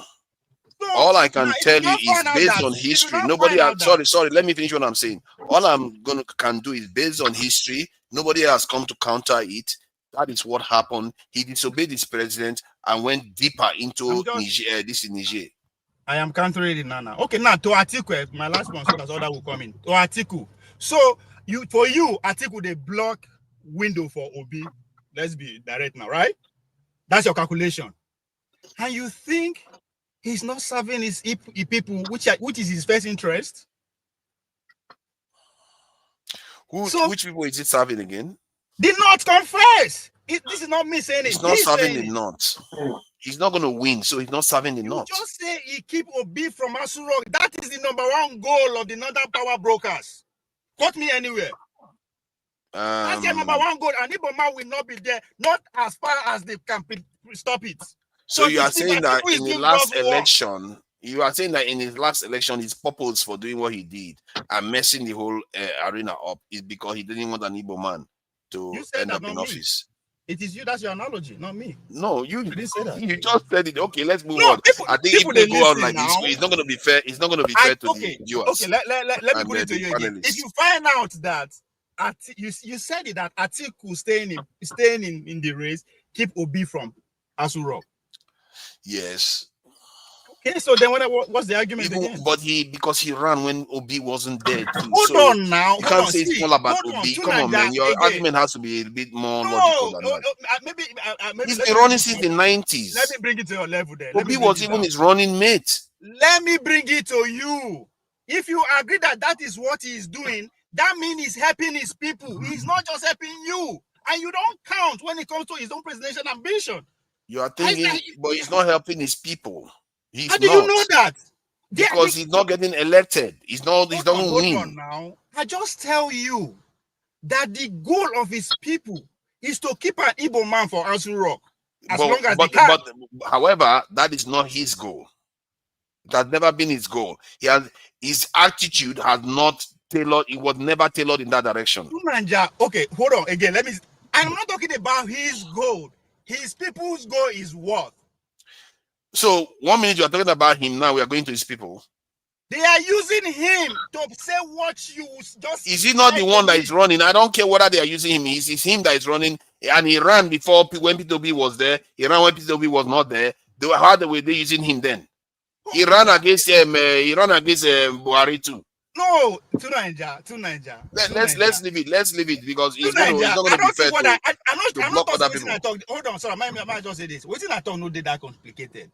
[SPEAKER 9] All I can tell you is based on history. Nobody has, sorry, let me finish what I'm saying. All I'm can do is based on history. Nobody has come to counter it. That is what happened. He disobeyed his president and went deeper into Niger, this is Niger.
[SPEAKER 17] I am countering it now. Okay, now to Atiku, my last one, so that's all that will come in. To Atiku. So for you, Atiku, they block window for Obi. Let's be direct now, right? That's your calculation. And you think he's not serving his people, which is his first interest?
[SPEAKER 9] Which people is it serving again?
[SPEAKER 17] The North confess. This is not me saying it.
[SPEAKER 9] He's not serving the North. He's not going to win, so he's not serving the North.
[SPEAKER 17] Just say he keep Obi from Aso Rock. That is the #1 goal of the Northern Power Brokers. Quote me anywhere. That's their #1 goal, and Iboma will not be there, not as far as they can stop it.
[SPEAKER 9] So you are saying that in the last election, his purpose for doing what he did and messing the whole arena up is because he didn't want an Igbo man to end up in office.
[SPEAKER 17] It is you. That's your analogy, not me.
[SPEAKER 9] No, you
[SPEAKER 17] didn't say that.
[SPEAKER 9] You just said it. Okay, let's move on. I think if we go on like this, it's not going to be fair. It's not going to be fair to the viewers.
[SPEAKER 17] Okay, let me put it to you again. If you find out that you said it that Atiku staying in the race keep Obi from Aso Rock.
[SPEAKER 9] Yes.
[SPEAKER 17] Okay, so then what's the argument again?
[SPEAKER 9] But because he ran when Obi wasn't there too.
[SPEAKER 17] Hold on now.
[SPEAKER 9] You can't say it's all about Obi. Come on, man. Your argument has to be a bit more logical than that.
[SPEAKER 17] Maybe
[SPEAKER 9] he's been running since the 90s.
[SPEAKER 17] Let me bring it to your level there.
[SPEAKER 9] Obi was even his running mate.
[SPEAKER 17] Let me bring it to you. If you agree that is what he is doing, that means he's helping his people. He's not just helping you. And you don't count when it comes to his own presidential ambition.
[SPEAKER 9] You are thinking, but he's not helping his people.
[SPEAKER 17] How do you know that?
[SPEAKER 9] Because he's not getting elected. He's not winning.
[SPEAKER 17] Now, I just tell you that the goal of his people is to keep an Igbo man for Aso Rock as long as they can.
[SPEAKER 9] However, that is not his goal. It has never been his goal. His attitude has not tailored. It was never tailored in that direction.
[SPEAKER 17] Okay, hold on again. I'm not talking about his goal. His people's goal is what?
[SPEAKER 9] So 1 minute you are talking about him, now we are going to his people.
[SPEAKER 17] They are using him to say what you just.
[SPEAKER 9] Is he not the one that is running? I don't care whether they are using him. It's him that is running, and he ran before when P2B was there. He ran when P2B was not there. How were they using him then? He ran against Buhari too.
[SPEAKER 17] No, to Niger.
[SPEAKER 9] Let's leave it. Let's leave it because it's not going to be fair to block other people.
[SPEAKER 17] Hold on, sorry. I might just say this. What I thought no did that complicated?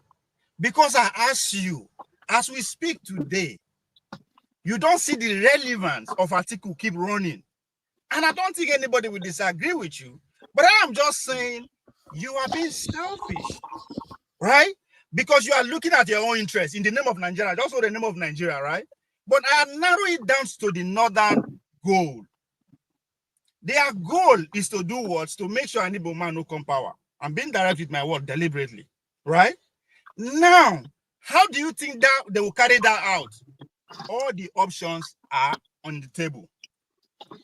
[SPEAKER 17] Because I asked you, as we speak today, you don't see the relevance of Atiku keep running. And I don't think anybody will disagree with you. But I am just saying you are being selfish, right? Because you are looking at your own interest in the name of Nigeria, also the name of Nigeria, right? But I narrow it down to the northern goal. Their goal is to do what? To make sure an Igbo man no come power. I'm being direct with my word deliberately, right? Now, how do you think that they will carry that out? All the options are on the table.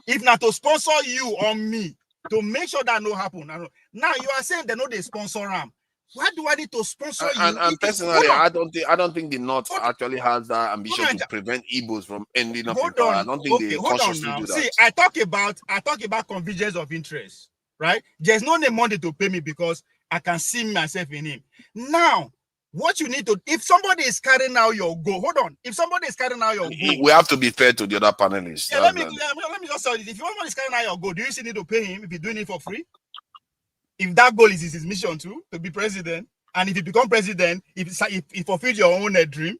[SPEAKER 17] If not to sponsor you or me, to make sure that no happen. Now you are saying they know they sponsor them. Why do I need to sponsor you?
[SPEAKER 9] And personally, I don't think the North actually has that ambition to prevent Igbos from ending up in power. I don't think they consciously do that.
[SPEAKER 17] See, I talk about convergence of interest, right? There's no money to pay me because I can see myself in him. Now, What you need to, if somebody is carrying out your goal, hold on. If somebody is carrying out your goal,
[SPEAKER 9] We have to be fair to the other panelists.
[SPEAKER 17] yeah, let me just tell you. If somebody is carrying out your goal, do you still need to pay him if he's doing it for free? If that goal is his mission to be president, and if you become president, if he fulfills your own dream,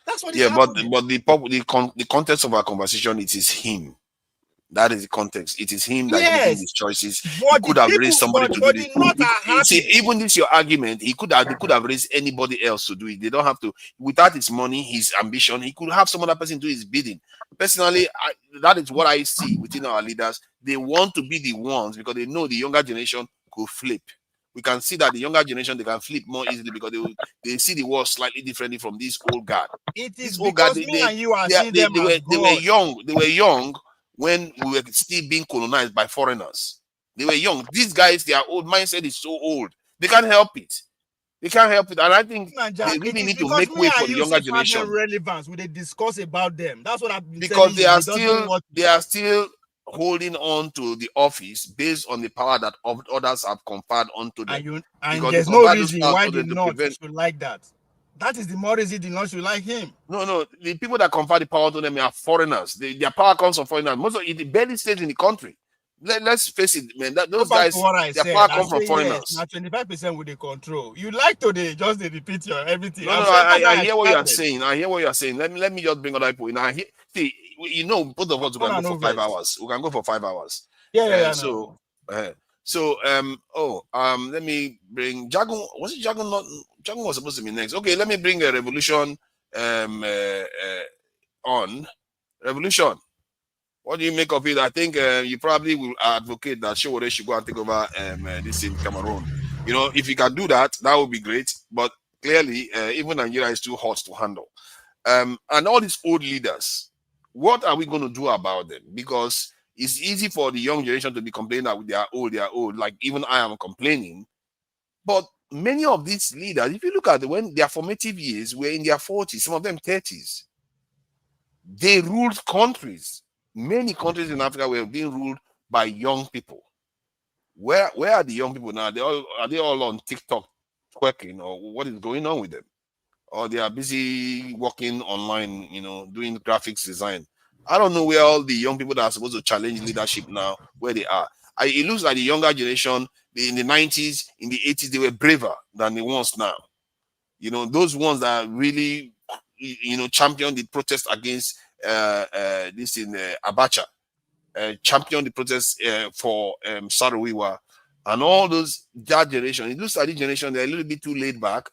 [SPEAKER 17] that's what is happening.
[SPEAKER 9] But the context of our conversation, it is him. That is the context. It is him that is making these choices. He could have raised somebody to do it. See, even this your argument, he could have raised anybody else to do it. They don't have to. Without his money, his ambition, he could have some other person do his bidding. Personally, that is what I see within our leaders. They want to be the ones because they know the younger generation could flip. We can see that the younger generation, they can flip more easily because they see the world slightly differently from this old guard.
[SPEAKER 17] It is because me and you are seeing them as
[SPEAKER 9] they were young. They were young when we were still being colonized by foreigners. They were young. These guys, their old mindset is so old. They can't help it. They can't help it. And I think they really need to make way for the younger generation.
[SPEAKER 17] Relevance when they discuss about them. That's what I've been
[SPEAKER 9] because they are still holding on to the office based on the power that others have conferred onto them.
[SPEAKER 17] And there's no reason why they not should like that. That is the more reason they not should like him.
[SPEAKER 9] No. The people that confer the power to them are foreigners. Their power comes from foreigners. Most of it barely stays in the country. Let's face it, man. Those guys, their power comes from foreigners.
[SPEAKER 17] Now 25% with the control. You like to just repeat your everything.
[SPEAKER 9] No, I hear what you are saying. I hear what you are saying. Let me just bring other people in. See, both of us we can go for 5 hours. We can go for 5 hours.
[SPEAKER 17] Yeah.
[SPEAKER 9] Let me bring Jagun. Was it Jagun? Not Jagun was supposed to be next. Okay, let me bring a Revolution on. Revolution. What do you make of it? I think you probably will advocate that Showore should go and take over this in Cameroon. If you can do that, that would be great. But clearly, even Nigeria is too hot to handle. And all these old leaders, what are we going to do about them? Because it's easy for the young generation to be complaining that they are old. Like even I am complaining. But many of these leaders, if you look at when their formative years were in their 40s, some of them 30s, they ruled countries. Many countries in Africa were being ruled by young people. Where are the young people now? Are they all on TikTok twerking, or what is going on with them? Or they are busy working online, doing graphics design. I don't know where all the young people that are supposed to challenge leadership now, where they are. It looks like the younger generation in the 90s, in the 80s, they were braver than the ones now. Those ones that really, championed the protest against this in Abacha, championed the protest for Sarawiwa, and all that generation. It looks like this generation, they're a little bit too laid back.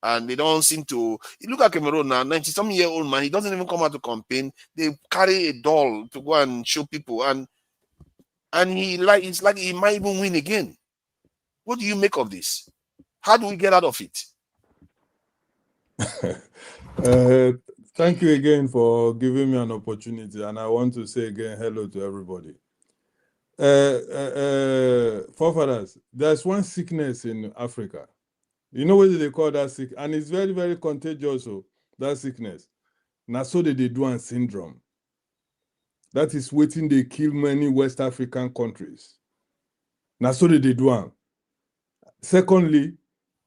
[SPEAKER 9] And they don't seem to. You look at Cameroon now, 90-something-year-old man. He doesn't even come out to campaign. They carry a doll to go and show people, and it's like he might even win again. What do you make of this? How do we get out of it?
[SPEAKER 18] Thank you again for giving me an opportunity, and I want to say again hello to everybody. Forefathers, there's one sickness in Africa. You know what they call that sick, and it's very, very contagious. So that sickness, Naso-de-Douan syndrome. That is waiting. They kill many West African countries. Naso-de-Douan. Secondly,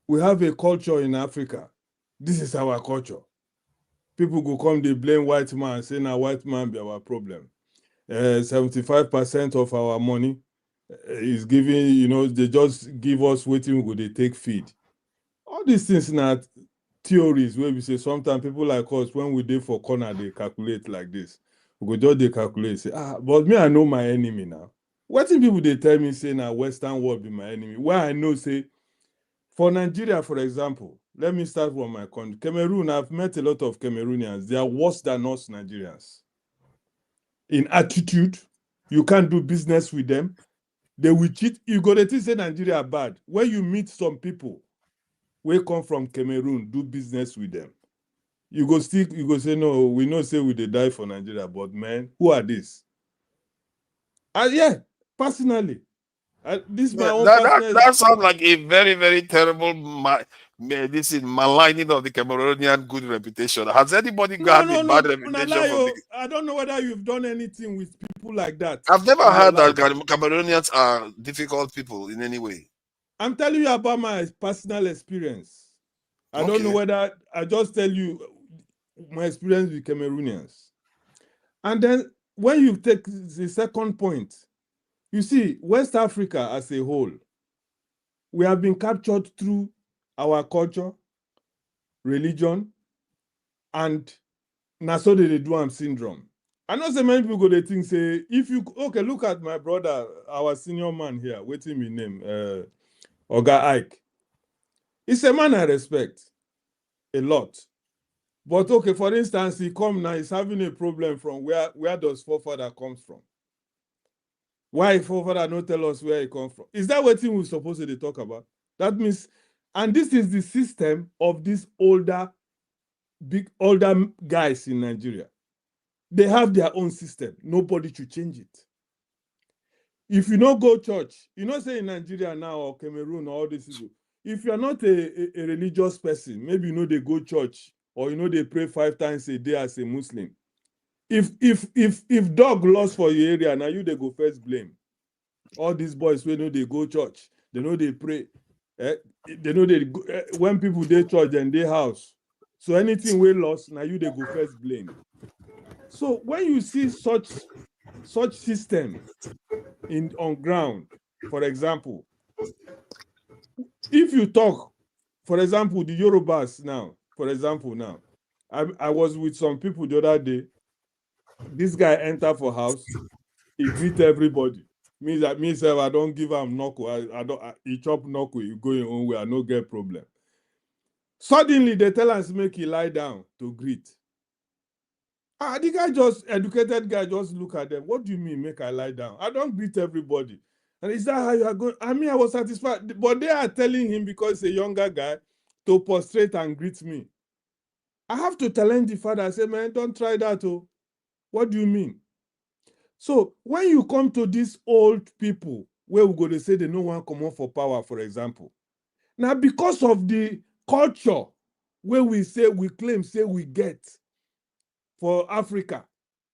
[SPEAKER 18] we have a culture in Africa. This is our culture. People go come, they blame white man, say now white man be our problem. 75% of our money is giving. They just give us waiting. They take feed. All these things not theories where we say sometimes people like us, when we do for corner, they calculate like this. We go just they calculate, say, but me, I know my enemy now. What if people they tell me say now Western world be my enemy? Where I know, say, for Nigeria, for example, let me start from my country. Cameroon, I've met a lot of Cameroonians. They are worse than us Nigerians. In attitude, you can't do business with them. They will cheat. You go to say Nigeria bad. When you meet some people, we come from Cameroon, do business with them. You go say, no, we know say we they die for Nigeria, but man, who are these? Yeah, personally. This my own
[SPEAKER 9] that sounds like a very, very terrible this is maligning of the Cameroonian good reputation. Has anybody got a bad reputation?
[SPEAKER 18] I don't know whether you've done anything with people like that.
[SPEAKER 9] I've never heard that Cameroonians are difficult people in any way.
[SPEAKER 18] I'm telling you about my personal experience. I don't know whether, I just tell you my experience with Cameroonians. And then when you take the second point, you see, West Africa as a whole, we have been captured through our culture, religion, and Naso de Duam syndrome. I know so many people go to think, say, if you, okay, look at my brother, our senior man here, waiting me name, Oga Ike. He's a man I respect a lot. But okay, for instance, he come now, he's having a problem from where does forefather comes from? Why forefather not tell us where he comes from? Is that what we're supposed to talk about? That means, and this is the system of these older guys in Nigeria. They have their own system. Nobody should change it. If you don't go church, you know, say in Nigeria now or Cameroon or all these people, if you're not a religious person, maybe you know they go church or you know they pray 5 times a day as a Muslim. If dog lost for your area, now you they go first blame. All these boys we know they go church, they know they pray. They know they go, when people they church and they house. So anything we lost, now you they go first blame. So when you see such system on ground, for example, if you talk, for example, the Yorubas now, for example, now, I was with some people the other day. This guy enter for house, he greet everybody. Means that myself, I don't give him knuckle. He chop knuckle, you go your own way, I no get problem. Suddenly they tell us make he lie down to greet. The guy educated guy just look at them. What do you mean make I lie down? I don't greet everybody. And is that how you are going? I mean, I was satisfied. But they are telling him because he's a younger guy to prostrate and greet me. I have to challenge the father. I say, man, don't try that. Oh. What do you mean? So when you come to these old people, where we go to say they no one come on for power, for example. Now, because of the culture where we claim we get for Africa,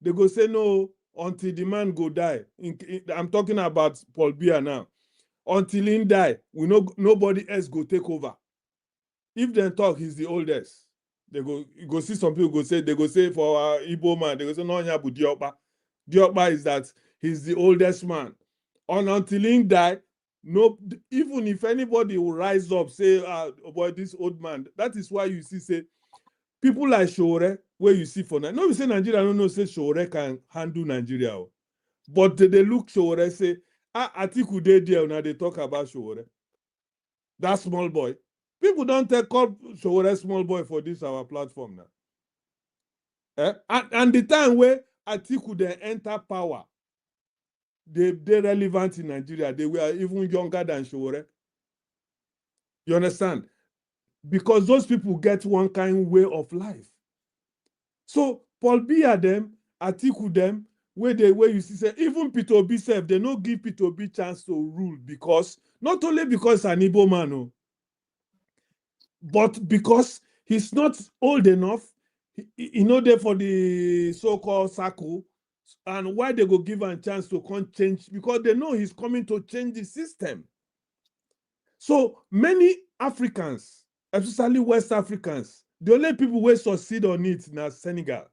[SPEAKER 18] they go say no until the man go die. I'm talking about Paul Biya now. Until he die, we know nobody else go take over. If they talk, he's the oldest. They go see some people they go say for our Igbo man, they go say no Nyabu Diokpa. Diokpa is that he's the oldest man. Until he die, no, even if anybody will rise up, say, boy, this old man. That is why you see, say, people like Shore, where you see for now. No, we say Nigeria, don't know, say Shore can handle Nigeria. But they look Shore, say, Atiku dey there, now they talk about Shore. That small boy. People don't call Shore small boy for this, our platform now. And the time where Atiku they enter power, they're relevant in Nigeria. They were even younger than Shore. You understand? Because those people get one kind way of life. So Paul Biya them, Atiku them, where you see say even Peter Obi self, they no give Peter Obi chance to rule because not only because an Igbo man, but because he's not old enough, he know there for the so-called circle, and why they go give him a chance to come change, because they know he's coming to change the system. So many Africans, especially West Africans, the only people who succeed on it now Senegal.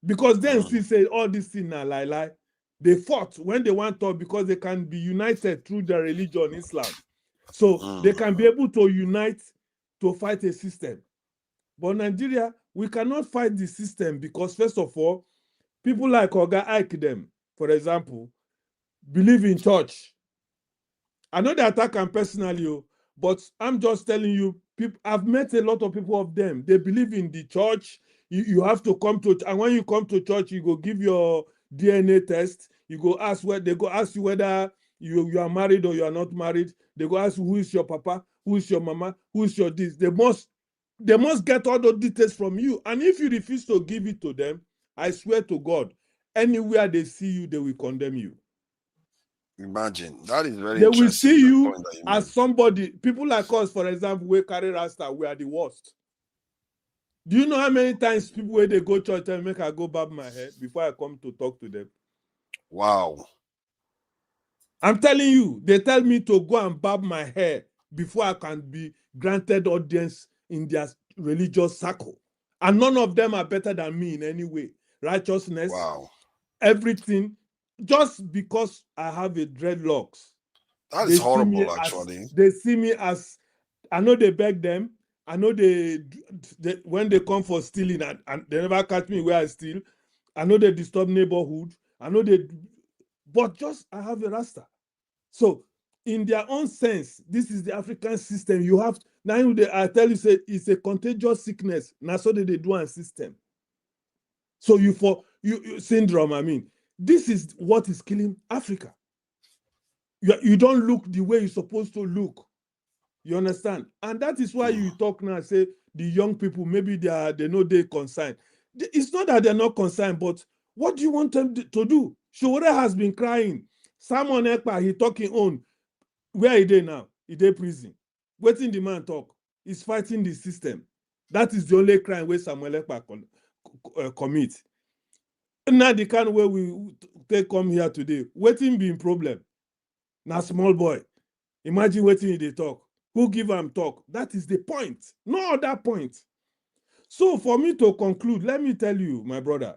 [SPEAKER 18] Because then she said all this thing now lie. They fought when they want to because they can be united through their religion, Islam. So they can be able to unite to fight a system. But Nigeria, we cannot fight the system because first of all, people like Oga Ike them, for example, believe in church. I know they attack them personally, but I'm just telling you, I've met a lot of people of them. They believe in the church. You have to come to, and when you come to church, you go give your DNA test. You go ask they go ask you whether you are married or you are not married. They go ask you who is your papa, who is your mama, who is your this. They must get all those details from you. And if you refuse to give it to them, I swear to God, anywhere they see you, they will condemn you.
[SPEAKER 9] Imagine. That is very
[SPEAKER 18] They
[SPEAKER 9] interesting.
[SPEAKER 18] will see you as somebody. People like us, for example, we carry Rasta, we are the worst. Do you know how many times people where they go church and make I go bob my head before I come to talk to them?
[SPEAKER 9] Wow.
[SPEAKER 18] I'm telling you, they tell me to go and bob my hair before I can be granted audience in their religious circle. And none of them are better than me in any way. Righteousness, everything, just because I have a dreadlocks.
[SPEAKER 9] That is horrible, actually.
[SPEAKER 18] They see me as, I know they beg them. I know they when they come for stealing and they never catch me where I steal. I know they disturb neighborhood. I know they, but just I have a rasta. So in their own sense, this is the African system. You have, now I tell you, say it's a contagious sickness. Now so they do a system. So you syndrome, I mean, this is what is killing Africa. You don't look the way you're supposed to look. You understand? And that is why you talk now, say the young people, maybe they know they're concerned. It's not that they're not concerned, but what do you want them to do? Showore has been crying. Simon Ekpa, he talking on. Where is they now? Is they prison? Waiting the man talk. He's fighting the system. That is the only crime where Samuel Ekpa commit. Now the kind of way we take come here today, waiting being problem. Now small boy. Imagine waiting they talk. Who give them talk? That is the point. No other point. So for me to conclude, let me tell you, my brother,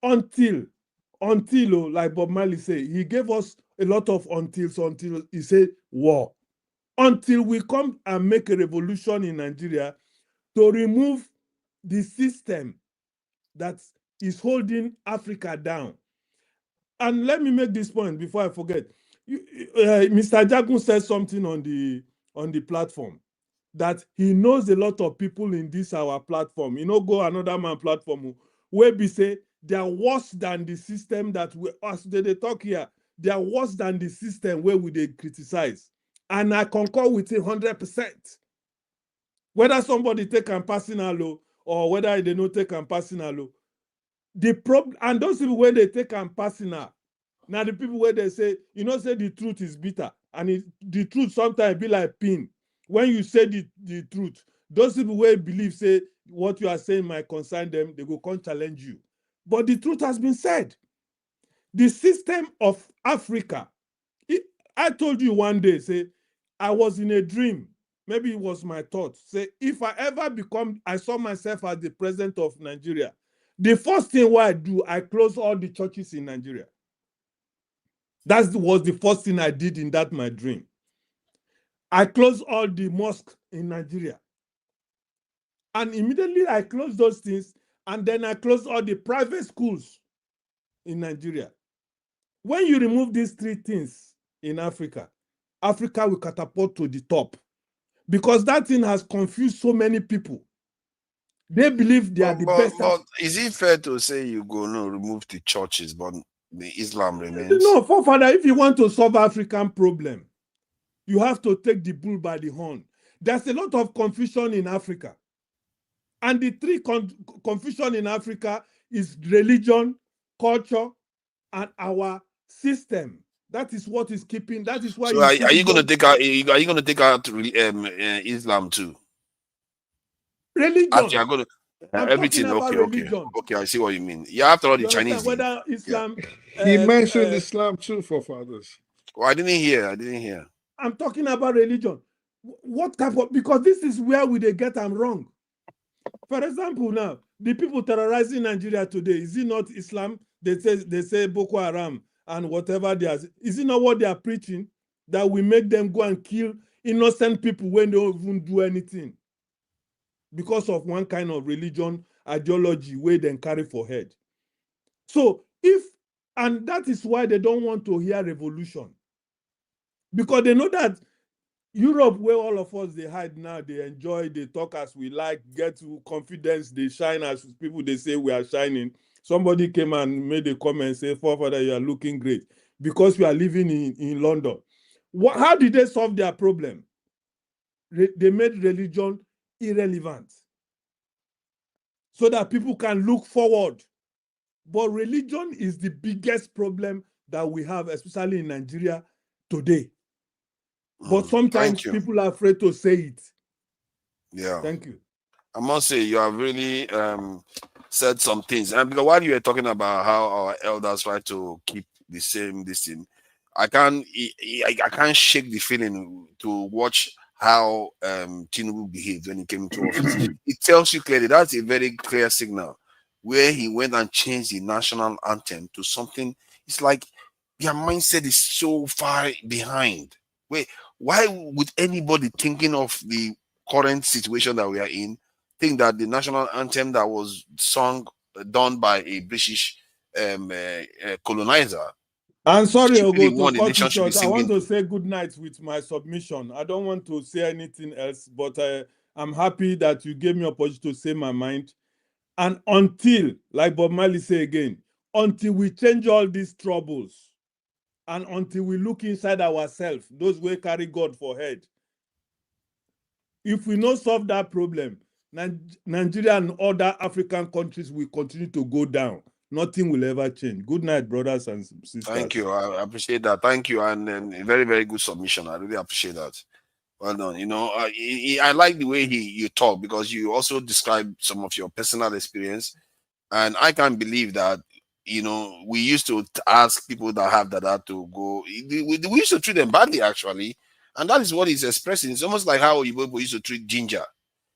[SPEAKER 18] until like Bob Marley say, he gave us a lot of until he said war. Until we come and make a revolution in Nigeria to remove the system that is holding Africa down. And let me make this point before I forget. Mr. Jagun said something on the platform that he knows a lot of people in this our platform. Go another man platform where we say they are worse than the system that they talk here. They are worse than the system where we they criticize. And I concur with it 100%. Whether somebody take and personal or whether they don't take and personal, the problem, and those people when they take and personal, now the people where they say, say the truth is bitter, and the truth sometimes be like pain. When you say the truth, those people where believe say what you are saying might concern them, they go come challenge you. But the truth has been said. The system of Africa, I told you one day, say, I was in a dream. Maybe it was my thought. Say, if I ever I saw myself as the president of Nigeria, the first thing what I do, I close all the churches in Nigeria. That was the first thing I did in that my dream. I closed all the mosques in Nigeria. And immediately I closed those things, and then I closed all the private schools in Nigeria. When you remove these three things in Africa, Africa will catapult to the top. Because that thing has confused so many people. They believe they are the best.
[SPEAKER 9] But is it fair to say you go no remove the churches, but the Islam remains?
[SPEAKER 18] No, forefather, if you want to solve African problem, you have to take the bull by the horn. There's a lot of confusion in Africa. And the three confusion in Africa is religion, culture, and our system. That is what is keeping. That is why.
[SPEAKER 9] So are you going to take out? Are you going to take out Islam too?
[SPEAKER 18] Religion.
[SPEAKER 9] Actually, I'm going to everything. Okay. I see what you mean. Yeah, after all the Chinese.
[SPEAKER 18] Whether Islam.
[SPEAKER 16] He mentioned Islam too, for fathers.
[SPEAKER 9] Well, I didn't hear.
[SPEAKER 18] I'm talking about religion. What type of? Because this is where we they get them wrong. For example, now the people terrorizing Nigeria today, is it not Islam? They say Boko Haram and whatever they are. Is it not what they are preaching that we make them go and kill innocent people when they don't even do anything because of one kind of religion ideology where they carry for head? So and that is why they don't want to hear revolution, because they know that Europe, where all of us they hide now, they enjoy, they talk as we like, get to confidence, they shine as people they say we are shining. Somebody came and made a comment and say, "Forefather, you are looking great," because we are living in London. How did they solve their problem? They made religion irrelevant so that people can look forward. But religion is the biggest problem that we have, especially in Nigeria today. But sometimes people are afraid to say it.
[SPEAKER 9] Yeah.
[SPEAKER 18] Thank you.
[SPEAKER 9] I must say you have really said some things. And because while you were talking about how our elders try to keep this thing, I can't shake the feeling to watch how Tinubu behaved when he came into office. It tells you clearly that's a very clear signal where he went and changed the national anthem to something. It's like their mindset is so far behind. Wait, why would anybody thinking of the current situation that we are in think that the national anthem that was sung done by a British colonizer?
[SPEAKER 18] I'm sorry,
[SPEAKER 9] Stupidly
[SPEAKER 18] Ogo,
[SPEAKER 9] won
[SPEAKER 18] to
[SPEAKER 9] the
[SPEAKER 18] cut
[SPEAKER 9] nation
[SPEAKER 18] you
[SPEAKER 9] should be
[SPEAKER 18] short. I want
[SPEAKER 9] singing.
[SPEAKER 18] to say good night with my submission. I don't want to say anything else, but I'm happy that you gave me a opportunity to say my mind. And until, like Bob Marley say again, until we change all these troubles, and until we look inside ourselves, those who carry God for head, if we not solve that problem, Nigeria and other African countries will continue to go down. Nothing will ever change. Good night, brothers and sisters.
[SPEAKER 9] Thank you. I appreciate that. Thank you. And a very, very good submission. I really appreciate that. Well done. You know, I like the way you talk, because you also describe some of your personal experience. And I can't believe that, you know, we used to ask people that have that to go. We used to treat them badly, actually. And that is what he's expressing. It's almost like how people used to treat ginger,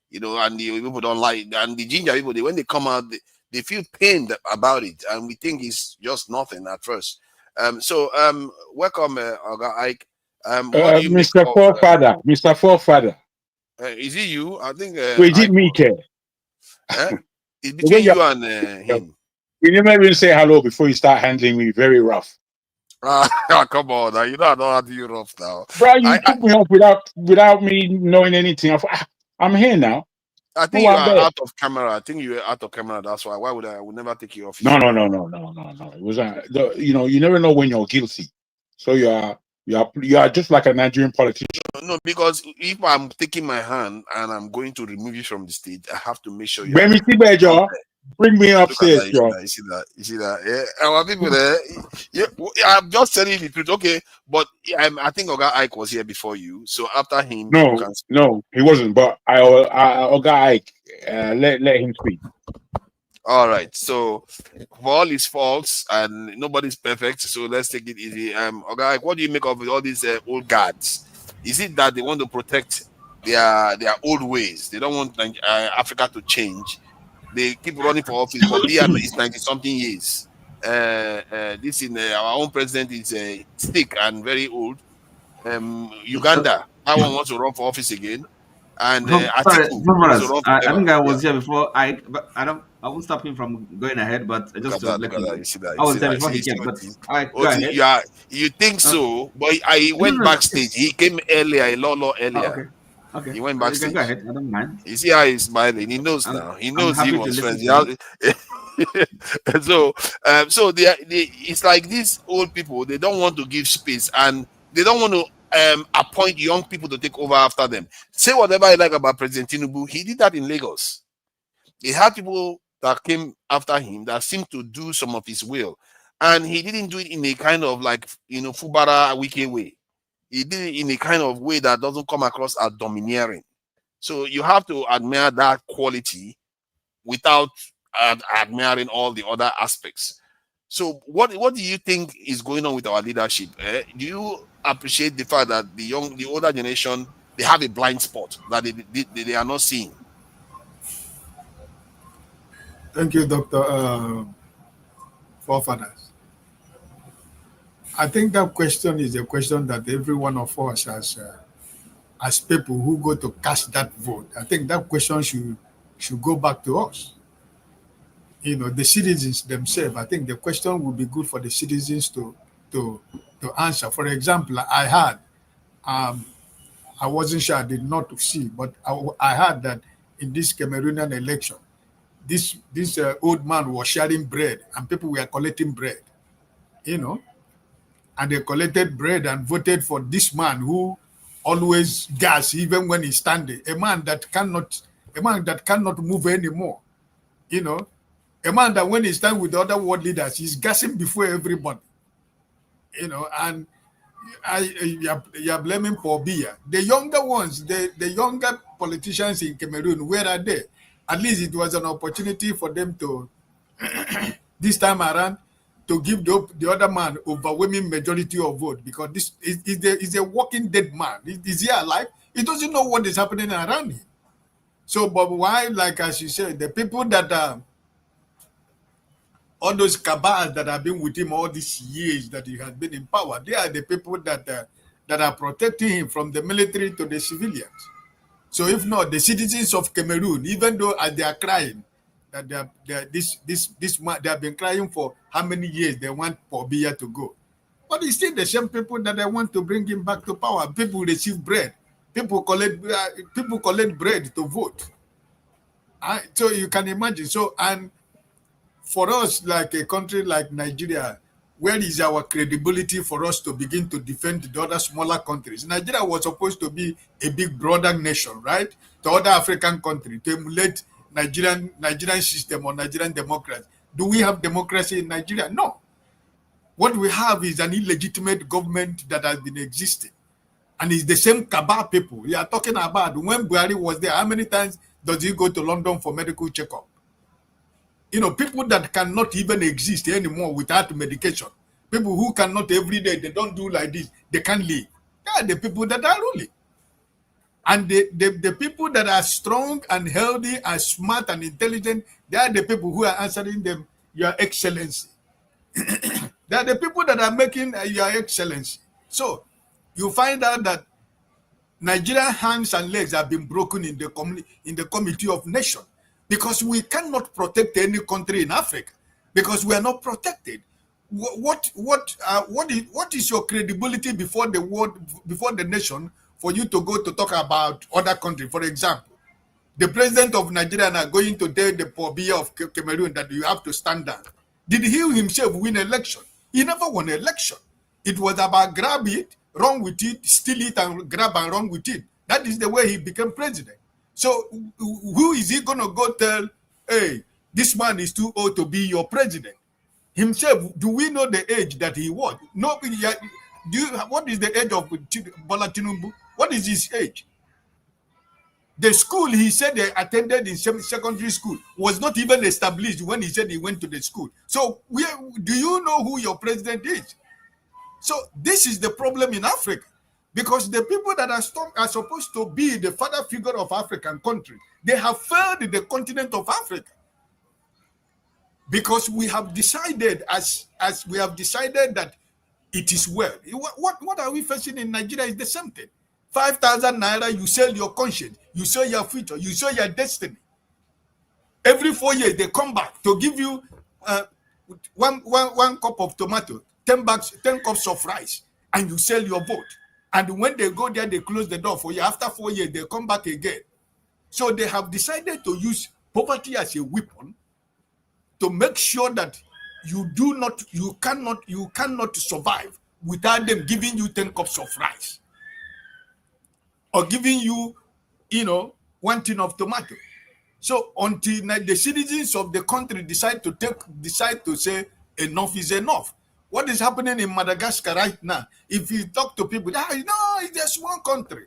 [SPEAKER 9] you know, and the people don't like, and the ginger people, when they come out, they feel pained about it, and we think it's just nothing at first. Welcome, Oga Ike. What do you make
[SPEAKER 19] Mr.
[SPEAKER 9] of?
[SPEAKER 19] Forefather, Mr. Forefather.
[SPEAKER 9] Is it you? I think.
[SPEAKER 19] Wait, is it me, Care?
[SPEAKER 9] It's between you and him.
[SPEAKER 19] You never even say hello before you start handling me very rough.
[SPEAKER 9] Come on, now. You know I don't have to you rough now.
[SPEAKER 19] Bro, you took me up without me knowing anything. I'm here now.
[SPEAKER 9] I think you are out of camera. I think you were out of camera. That's why. Why would I would never take you off?
[SPEAKER 19] No. It was you never know when you're guilty. So you are just like a Nigerian politician.
[SPEAKER 9] No, because if I'm taking my hand and I'm going to remove you from the stage, I have to make sure you.
[SPEAKER 19] Bring me upstairs, Joe.
[SPEAKER 9] You see that? Yeah, our people there. Yeah, I'm just telling you the truth. Okay, but I think Oga Ike was here before you. So after him,
[SPEAKER 19] no, he wasn't. But Oga Ike, let him speak.
[SPEAKER 9] All right. So for all his faults, and nobody's perfect, so let's take it easy. Oga Ike, what do you make of all these old guards? Is it that they want to protect their old ways? They don't want Africa to change. They keep running for office, but Biya is 90-something years. This in our own president is thick and very old. Uganda, that one wants to run for office again. And Atiku wants to run
[SPEAKER 20] I think I was here before but I won't stop him from going ahead, but just to let him know.
[SPEAKER 9] You see that,
[SPEAKER 20] I was there before he came, but go ahead.
[SPEAKER 9] You think so, but he went backstage. He came earlier, a lot earlier.
[SPEAKER 20] Okay.
[SPEAKER 9] He went backstage.
[SPEAKER 20] Go ahead. I don't mind.
[SPEAKER 9] You see how he's smiling. He knows now. He knows he was friends. So it's like these old people. They don't want to give space, and they don't want to appoint young people to take over after them. Say whatever you like about President Tinubu. He did that in Lagos. He had people that came after him that seemed to do some of his will, and he didn't do it in a kind of like Fubara Wiki way. He did it in a kind of way that doesn't come across as domineering. So you have to admire that quality without admiring all the other aspects. So what do you think is going on with our leadership? Do you appreciate the fact that the older generation, they have a blind spot that they are not seeing?
[SPEAKER 21] Thank you, Dr. Forefathers. I think that question is a question that every one of us as people who go to cast that vote, I think that question should go back to us. The citizens themselves. I think the question would be good for the citizens to answer. For example, I heard, I wasn't sure, I did not see, but I heard that in this Cameroonian election, this old man was sharing bread and people were collecting bread, and they collected bread and voted for this man who always gas even when he's standing, a man that cannot move anymore, a man that when he stands with the other world leaders, he's gassing before everybody, and you're blaming Paul Biya. The younger ones, the younger politicians in Cameroon, where are they? At least it was an opportunity for them to, this time around, to give the other man overwhelming majority of vote, because this is a walking dead man. Is he alive? He doesn't know what is happening around him. So, but why, like as you said, the people that are all those cabals that have been with him all these years that he has been in power, they are the people that are protecting him from the military to the civilians. So if not, the citizens of Cameroon, even though they are crying, that they have been crying for how many years they want Paul Biya to go. But it's still the same people that they want to bring him back to power. People receive bread. People collect bread to vote. So you can imagine. So, and for us, like a country like Nigeria, where is our credibility for us to begin to defend the other smaller countries? Nigeria was supposed to be a big brother nation, right? To other African countries, to emulate Nigerian system or Nigerian democracy. Do we have democracy in Nigeria? No. What we have is an illegitimate government that has been existing. And it's the same cabal people. We are talking about when Bakary was there, how many times does he go to London for medical checkup? You know, people that cannot even exist anymore without medication. People who cannot every day, they don't do like this, they can't live. They are the people that are ruling. And the people that are strong and healthy and smart and intelligent, they are the people who are answering them, Your Excellency. They are the people that are making Your Excellency. So you find out that Nigerian hands and legs have been broken in the Committee of Nations because we cannot protect any country in Africa because we are not protected. What is your credibility before the world, before the nation, for you to go to talk about other countries? For example, the president of Nigeria are going to tell the Paul Biya of Cameroon that you have to stand down. Did he himself win election? He never won an election. It was about grab it, run with it, steal it, and grab and run with it. That is the way he became president. So who is he going to go tell, hey, this man is too old to be your president? Himself, do we know the age that he was? No, what is the age of Bola Tinubu? What is his age? The school he said they attended in secondary school was not even established when he said he went to the school. So do you know who your president is? So this is the problem in Africa, because the people that are supposed to be the father figure of African country, they have failed the continent of Africa. Because we have decided, as we have decided that it is well. What are we facing in Nigeria is the same thing. 5,000 naira, you sell your conscience, you sell your future, you sell your destiny. Every 4 years, they come back to give you one cup of tomato, 10 cups of rice, and you sell your vote. And when they go there, they close the door for you. After 4 years, they come back again. So they have decided to use poverty as a weapon to make sure that you cannot survive without them giving you 10 cups of rice or giving you, 1 tin of tomato. So until the citizens of the country decide to say enough is enough. What is happening in Madagascar right now? If you talk to people, it's a small country.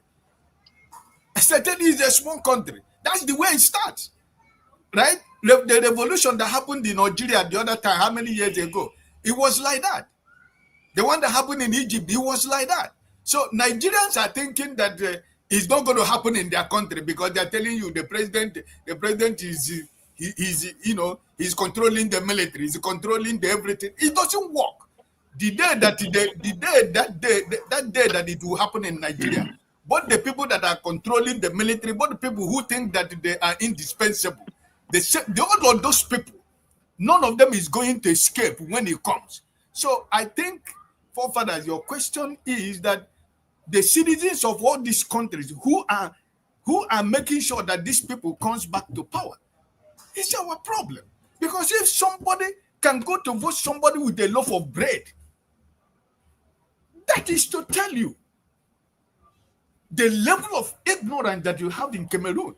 [SPEAKER 21] Certainly, it's a small country. That's the way it starts, right? The revolution that happened in Nigeria the other time, how many years ago? It was like that. The one that happened in Egypt, it was like that. So Nigerians are thinking that it's not going to happen in their country because they're telling you the president is he's controlling the military, he's controlling the everything. It doesn't work. The day that it will happen in Nigeria, both the people that are controlling the military, both the people who think that they are indispensable, all of those people, none of them is going to escape when it comes. So I think, forefathers, your question is that the citizens of all these countries who are making sure that these people comes back to power, it's our problem. Because if somebody can go to vote somebody with a loaf of bread, that is to tell you the level of ignorance that you have in Cameroon.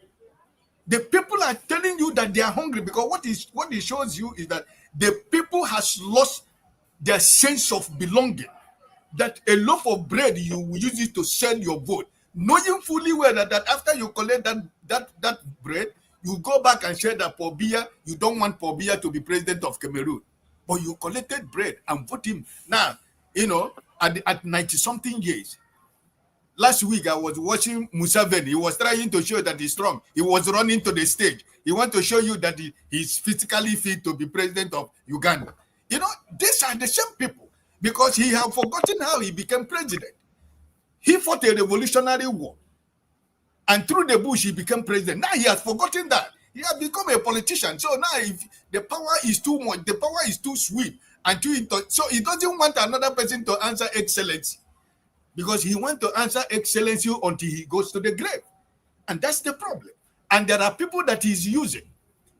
[SPEAKER 21] The people are telling you that they are hungry because what it shows you is that the people has lost their sense of belonging. That a loaf of bread, you will use it to sell your vote, knowing fully well that after you collect that bread, you go back and say that Paul Biya, you don't want Paul Biya to be president of Cameroon, but you collected bread and vote him. Now, at 90-something years, Last week, I was watching Museveni. He was trying to show that he's strong. He was running to the stage. He wants to show you that he's physically fit to be president of Uganda. You know, these are the same people because he have forgotten how he became president. He fought a revolutionary war. And through the bush, he became president. Now he has forgotten that. He has become a politician. So now if the power is too much, the power is too sweet. And so he doesn't want another person to answer excellency. Because he wants to answer excellency until he goes to the grave. And that's the problem. And there are people that he's using.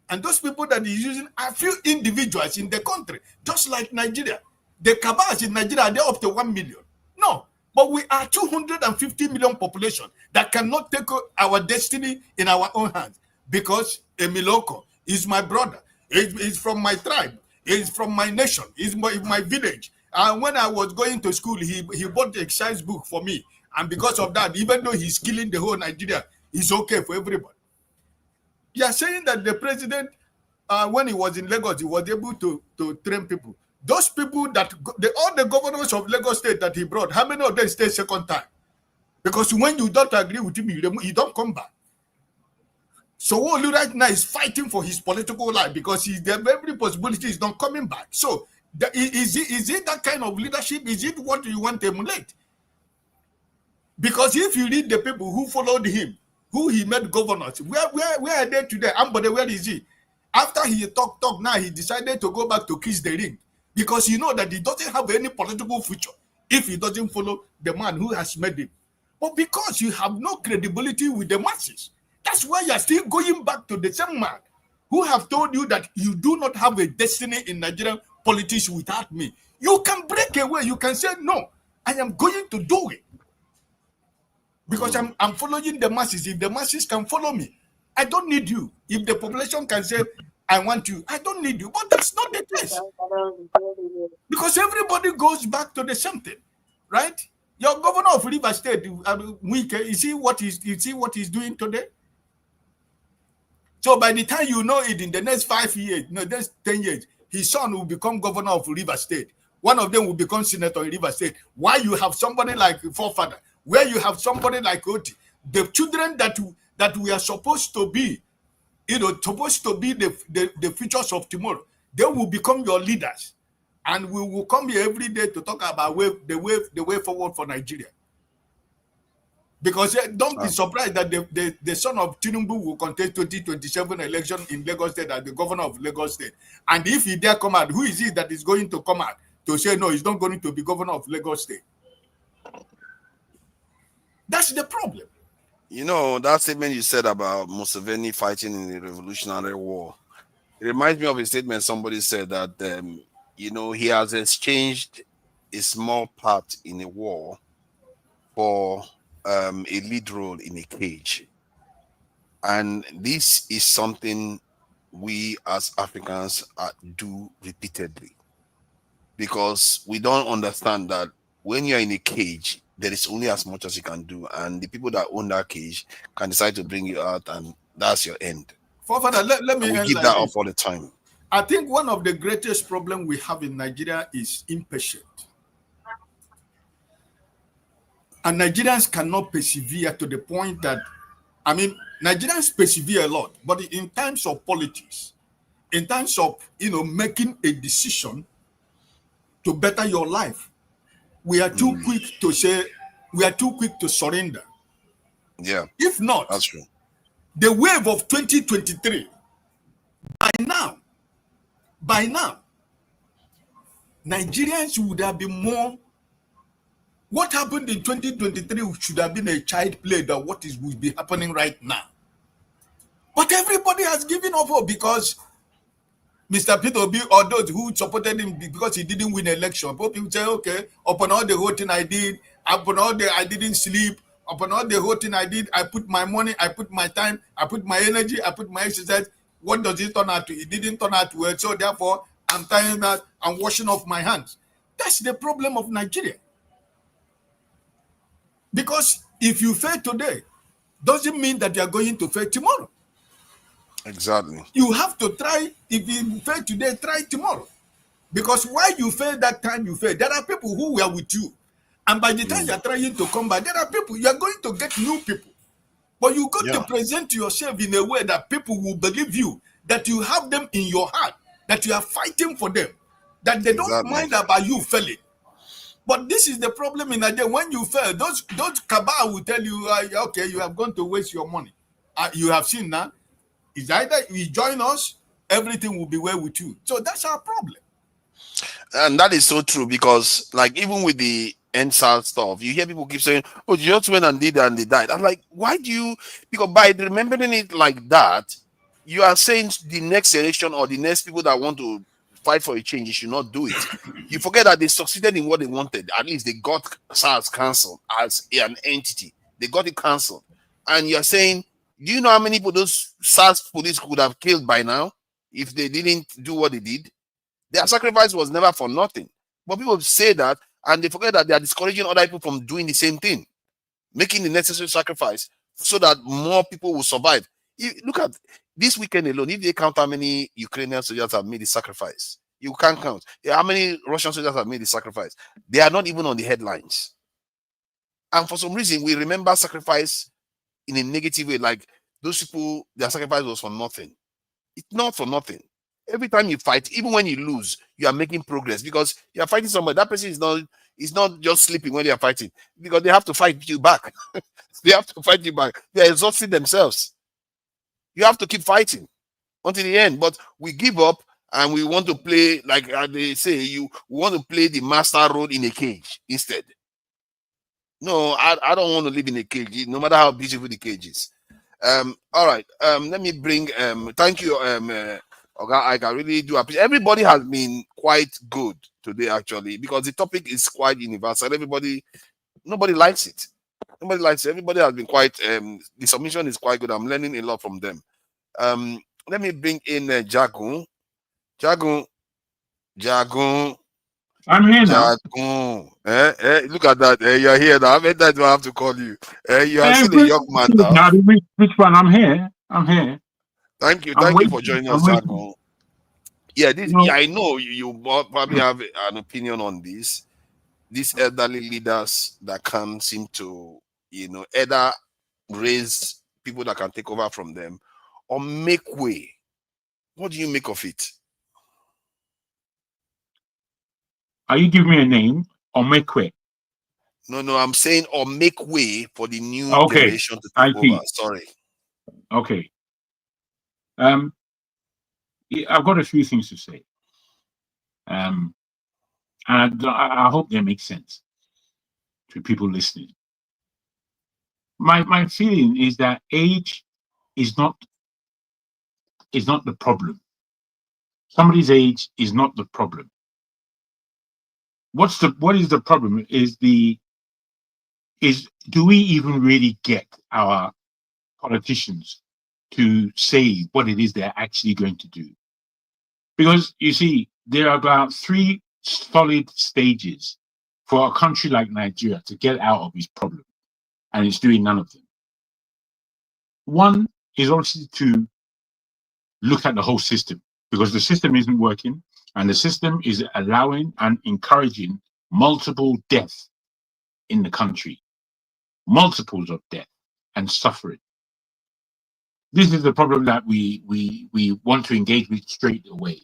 [SPEAKER 21] And those people that he's using are few individuals in the country, just like Nigeria. The cabals in Nigeria, they're up to 1 million. No, but we are 250 million population that cannot take our destiny in our own hands. Because Emiloko is my brother. He's from my tribe. He's from my nation. He's my village. And when I was going to school, he bought the exercise book for me. And because of that, even though he's killing the whole Nigeria, it's okay for everybody. You are saying that the president, when he was in Lagos, he was able to train people. Those people that, all the governors of Lagos State that he brought, how many of them stay second time? Because when you don't agree with him, you don't come back. So Wolu right now is fighting for his political life because every possibility is not coming back. So is it that kind of leadership? Is it what you want to emulate? Because if you read the people who followed him, who he made governors, where are they today? Ambode, where is he? After he talk, now he decided to go back to kiss the ring because you know that he doesn't have any political future if he doesn't follow the man who has made him. But because you have no credibility with the masses, that's why you are still going back to the same man who have told you that you do not have a destiny in Nigerian politics without me. You can break away. You can say, no, I am going to do it. Because I'm following the masses. If the masses can follow me, I don't need you. If the population can say, I want you, I don't need you. But that's not the case. Because everybody goes back to the same thing, right? Your governor of Rivers State, Wike, you see what he's doing today? So by the time you know it, in the next 5 years, next 10 years, his son will become governor of Rivers State. One of them will become senator in Rivers State. Why you have somebody like forefather, where you have somebody like Oti, the children that we are supposed to be, supposed to be the futures of tomorrow, they will become your leaders. And we will come here every day to talk about the way forward for Nigeria. Because don't be surprised that the son of Tinubu will contest 2027 election in Lagos State as the governor of Lagos State. And if he dare come out, who is it that is going to come out to say, no, he's not going to be governor of Lagos State? That's the problem.
[SPEAKER 9] You know, that statement you said about Museveni fighting in the Revolutionary War, it reminds me of a statement somebody said that, he has exchanged a small part in a war for a lead role in a cage. And this is something we as Africans do repeatedly, because we don't understand that when you're in a cage, there is only as much as you can do, and the people that own that cage can decide to bring you out, and that's your end.
[SPEAKER 21] Father, let me
[SPEAKER 9] give that up all the time.
[SPEAKER 21] I think one of the greatest problems we have in Nigeria is impatience. And Nigerians cannot persevere to the point that, Nigerians persevere a lot, but in terms of politics, in terms of, making a decision to better your life, we are too quick to say, we are too quick to surrender.
[SPEAKER 9] Yeah.
[SPEAKER 21] If not,
[SPEAKER 9] that's true.
[SPEAKER 21] The wave of 2023, by now, Nigerians would have been more. What happened in 2023 should have been a child play than what will be happening right now. But everybody has given up hope because Mr. Peter Obi or those who supported him because he didn't win election. People say, okay, upon all the whole thing I did, upon all I didn't sleep, upon all the whole thing I did, I put my money, I put my time, I put my energy, I put my exercise. What does it turn out to? It didn't turn out well. So therefore, I'm tying that, I'm washing off my hands. That's the problem of Nigeria. Because if you fail today, doesn't mean that you are going to fail tomorrow.
[SPEAKER 9] Exactly.
[SPEAKER 21] You have to try. If you fail today, try tomorrow. Because why you fail that time you fail, there are people who were with you.
[SPEAKER 2] And by the time you're trying to come back, there are people, you're going to get new people. But you got to present yourself in a way that people will believe you, that you have them in your heart, that you are fighting for them, that they don't mind about you failing. But this is the problem in Nigeria. When you fail, those cabal will tell you, okay, you have gone to waste your money. You have seen now. It's either you join us, everything will be well with you. So that's our problem.
[SPEAKER 9] And that is so true, because like even with the NSAL stuff, you hear people keep saying, oh, you just went and did and they died. I'm like, why do you? Because by remembering it like that, you are saying the next generation or the next people that want to fight for a change, you should not do it. You forget that they succeeded in what they wanted. At least they got SARS cancelled as an entity. They got it cancelled. And you're saying, do you know how many people those SARS police could have killed by now if they didn't do what they did? Their sacrifice was never for nothing. But people say that, and they forget that they are discouraging other people from doing the same thing, making the necessary sacrifice so that more people will survive. Look at this weekend alone. If they count how many Ukrainian soldiers have made the sacrifice, you can't count. How many Russian soldiers have made the sacrifice? They are not even on the headlines. And for some reason, we remember sacrifice in a negative way, like those people, their sacrifice was for nothing. It's not for nothing. Every time you fight, even when you lose, you are making progress, because you are fighting somebody. That person is not just sleeping when they are fighting, because they have to fight you back. They have to fight you back. They are exhausting themselves. You have to keep fighting until the end. But we give up and we want to play, like they say, we want to play the master role in a cage instead. No, I don't want to live in a cage, no matter how beautiful the cage is. All right. Let me bring thank you, I really do appreciate. Everybody has been quite good today, actually, because the topic is quite universal. Nobody likes it. Nobody likes it. Everybody has been quite. The submission is quite good. I'm learning a lot from them. Let me bring in Jagun.
[SPEAKER 19] I'm here now.
[SPEAKER 9] Look at that. You're here now. I mean, that's why I have to call you. You are still a young man now.
[SPEAKER 19] Which one? I'm here.
[SPEAKER 9] Thank you for joining us, Jagun. Yeah, I know you probably have an opinion on this. These elderly leaders that can seem to, either raise people that can take over from them or make way. What do you make of it?
[SPEAKER 19] Are you giving me a name or make way?
[SPEAKER 9] No, I'm saying or make way for the new generation to take over. Sorry.
[SPEAKER 19] Okay. I've got a few things to say. And I hope they make sense to people listening. My feeling is that age is not the problem. Somebody's age is not the problem. What is the problem is do we even really get our politicians to say what it is they're actually going to do? Because you see, there are about 3 solid stages for a country like Nigeria to get out of its problem, and it's doing none of them. One is obviously to look at the whole system, because the system isn't working, and the system is allowing and encouraging multiple deaths in the country, multiples of death and suffering. This is the problem that we want to engage with straight away.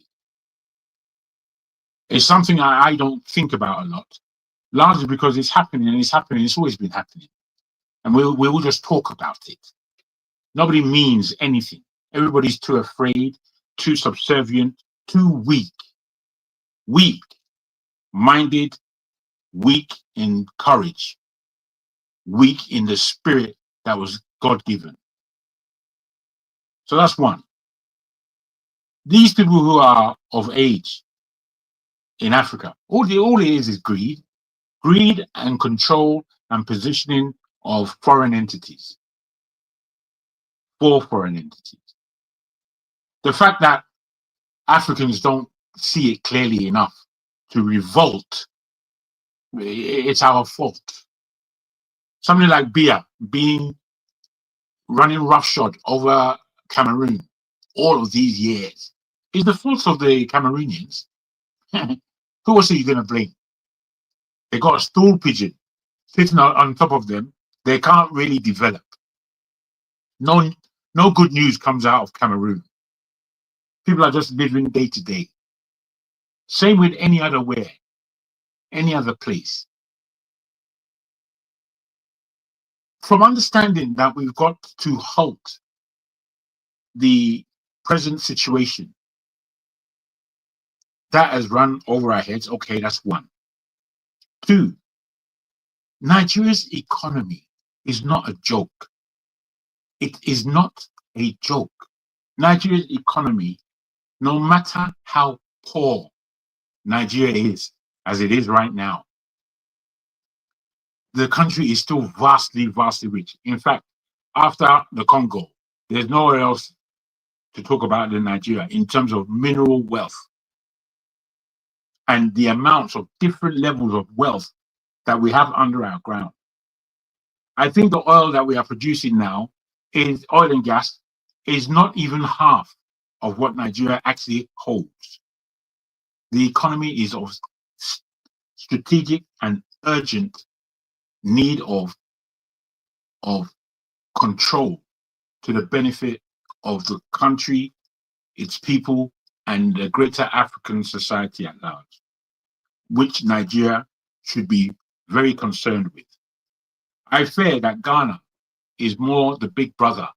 [SPEAKER 19] It's something I don't think about a lot, largely because it's happening and it's happening. It's always been happening, and we will just talk about it. Nobody means anything. Everybody's too afraid, too subservient, too weak-minded, weak in courage, weak in the spirit that was God-given. So that's one. These people who are of age in Africa, all it is greed and control and positioning of foreign entities, for foreign entities. The fact that Africans don't see it clearly enough to revolt, it's our fault. Somebody like Biya running roughshod over Cameroon all of these years is the fault of the Cameroonians. Who else are you going to blame? They got a stool pigeon sitting on top of them, they can't really develop. No good news comes out of Cameroon. People are just living day to day. Same with any other place. From understanding that we've got to halt the present situation that has run over our heads, okay, that's one. Two, Nigeria's economy is not a joke. It is not a joke. Nigeria's economy, no matter how poor Nigeria is, as it is right now, the country is still vastly, vastly rich. In fact, after the Congo, there's nowhere else to talk about than Nigeria in terms of mineral wealth and the amounts of different levels of wealth that we have under our ground. I think the oil that we are producing now, is oil and gas, is not even half of what Nigeria actually holds. The economy is of strategic and urgent need of control to the benefit of the country, its people, and the greater African society at large, which Nigeria should be very concerned with. I fear that Ghana is more the big brother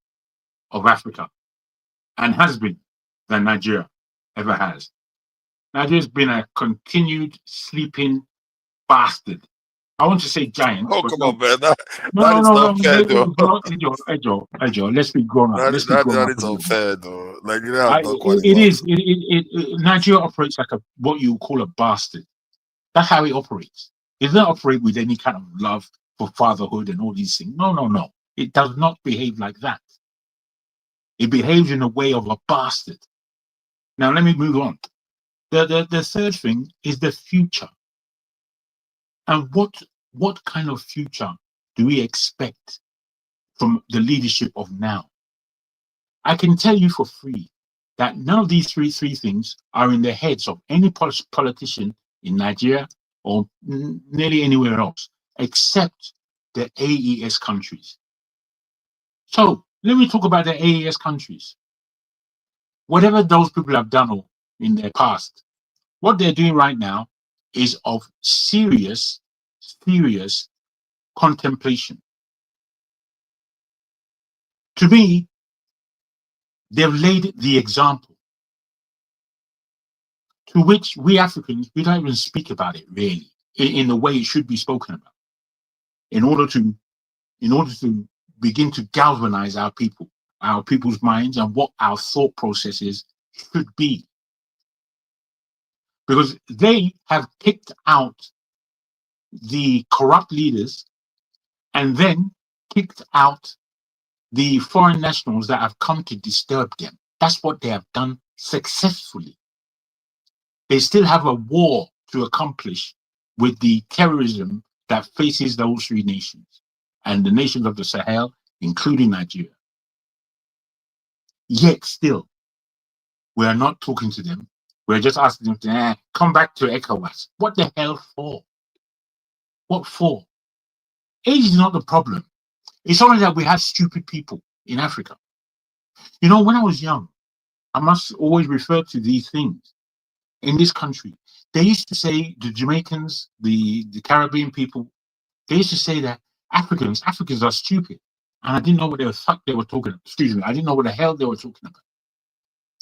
[SPEAKER 19] of Africa and has been than Nigeria ever has. Nigeria's been a continued sleeping bastard. I want to say giant.
[SPEAKER 9] Oh, come on, man. That is
[SPEAKER 19] No.
[SPEAKER 9] not fair, though.
[SPEAKER 19] Ejo, let's be grown up. Let's be grown
[SPEAKER 9] That
[SPEAKER 19] up.
[SPEAKER 9] is unfair, though. Nigeria has not
[SPEAKER 19] It is.
[SPEAKER 9] qualified.
[SPEAKER 19] Nigeria operates like what you call a bastard. That's how it operates. It doesn't operate with any kind of love for fatherhood and all these things. No. It does not behave like that. It behaves in a way of a bastard. Now, let me move on. The third thing is the future. And what kind of future do we expect from the leadership of now? I can tell you for free that none of these three things are in the heads of any politician in Nigeria or nearly anywhere else, except the AES countries. So let me talk about the AES countries. Whatever those people have done in their past, what they're doing right now is of serious contemplation. To me, they've laid the example to which we Africans, we don't even speak about it really in the way it should be spoken about, in order to begin to galvanize our people's minds and what our thought processes should be. Because they have picked out the corrupt leaders and then kicked out the foreign nationals that have come to disturb them. That's what they have done successfully. They still have a war to accomplish with the terrorism that faces those three nations and the nations of the Sahel, including Nigeria. Yet still, we are not talking to them. We're just asking them to come back to ECOWAS. What the hell for? What for? Age is not the problem. It's only that we have stupid people in Africa. You know, when I was young, I must always refer to these things. In this country, they used to say, the Jamaicans, the Caribbean people, they used to say that Africans are stupid. And I didn't know what the fuck they were talking about. Excuse me, I didn't know what the hell they were talking about.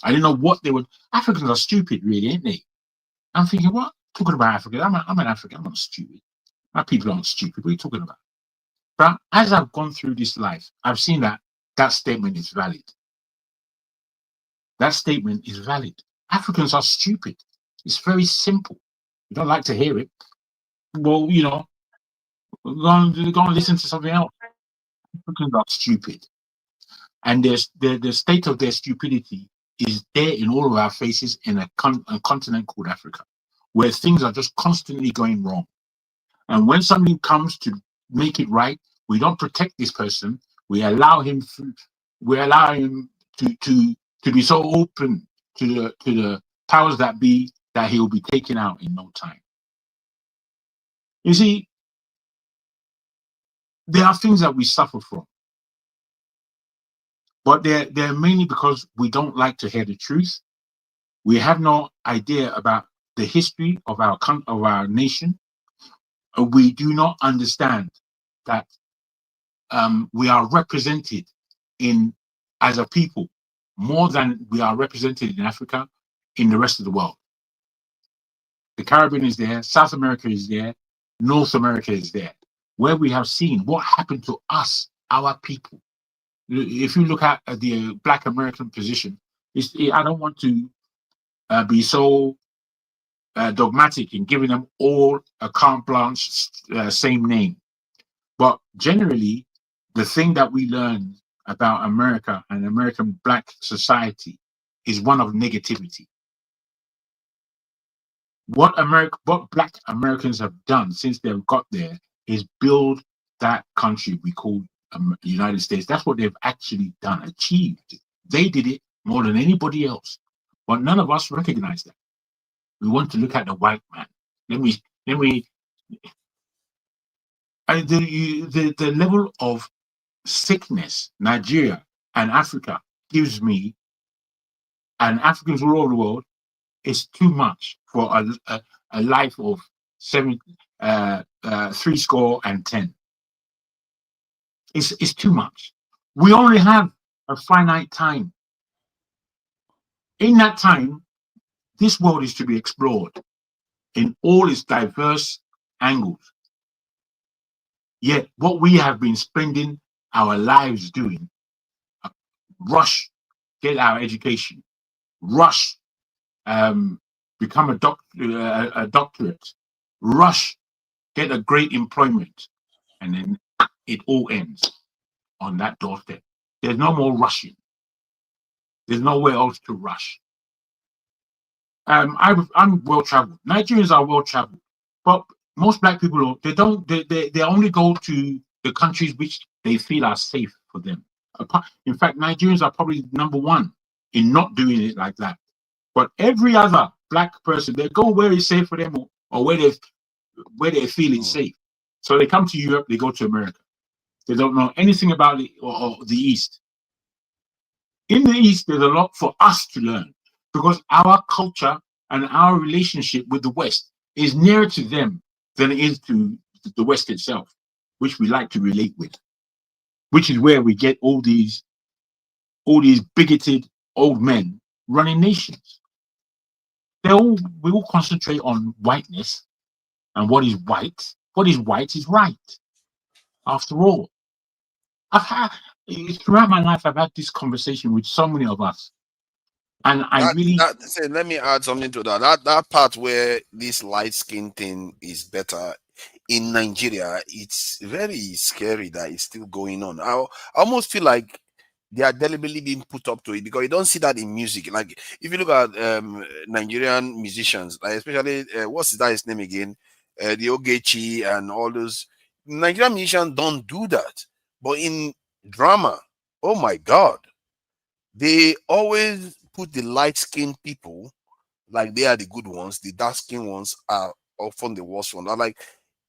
[SPEAKER 19] I didn't know what they were. Africans are stupid, really, ain't they? I'm thinking, what? Talking about Africa. I'm an African, I'm not stupid. My people aren't stupid. What are you talking about? But as I've gone through this life, I've seen that statement is valid. That statement is valid. Africans are stupid. It's very simple. You don't like to hear it. Well, you know, go and listen to something else. Africans are stupid. And the state of their stupidity is there in all of our faces in a continent called Africa, where things are just constantly going wrong. And when something comes to make it right, we don't protect this person. We allow him to be so open to the powers that be that he will be taken out in no time. You see, There are things that we suffer from, but they're mainly because we don't like to hear the truth. We have no idea about the history of our nation. We do not understand that we are represented as a people more than we are represented in Africa, in the rest of the world. The Caribbean is there, South America is there, North America is there, where we have seen what happened to us, our people. If you look at the Black American position, I don't want to be so dogmatic in giving them all a carte blanche, same name. But generally, the thing that we learn about America and American Black society is one of negativity. What Black Americans have done since they've got there is build that country we call the United States. That's what they've actually done, achieved. They did it more than anybody else, but none of us recognize that. We want to look at the white man. The level of sickness Nigeria and Africa gives me, and Africans all over the world, is too much for a life of 70 and 10. It's too much. We only have a finite time. In that time, this world is to be explored in all its diverse angles. Yet what we have been spending our lives doing, rush, get our education, rush, become a doctorate, rush, get a great employment, and then it all ends on that doorstep. There's no more rushing. There's nowhere else to rush. I'm well traveled. Nigerians are well traveled, but most Black people they only go to the countries which they feel are safe for them. In fact, Nigerians are probably #1 in not doing it like that. But every other Black person, they go where it's safe for them, or where they feel it's safe. So they come to Europe, they go to America. They don't know anything about it or the East. In the East, there's a lot for us to learn, because our culture and our relationship with the West is nearer to them than it is to the West itself, which we like to relate with, which is where we get all these bigoted old men running nations. We all concentrate on whiteness and what is white. What is white is right. After all, throughout my life, I've had this conversation with so many of us. And
[SPEAKER 9] let me add something to that. That part where this light skin thing is better in Nigeria, it's very scary that it's still going on. I almost feel like they are deliberately being put up to it, because you don't see that in music. Like if you look at Nigerian musicians, like especially what's his name again, the Ogechi and all those Nigerian musicians don't do that. But in drama, oh my God, they always put the light-skinned people like they are the good ones. The dark-skinned ones are often the worst ones. Like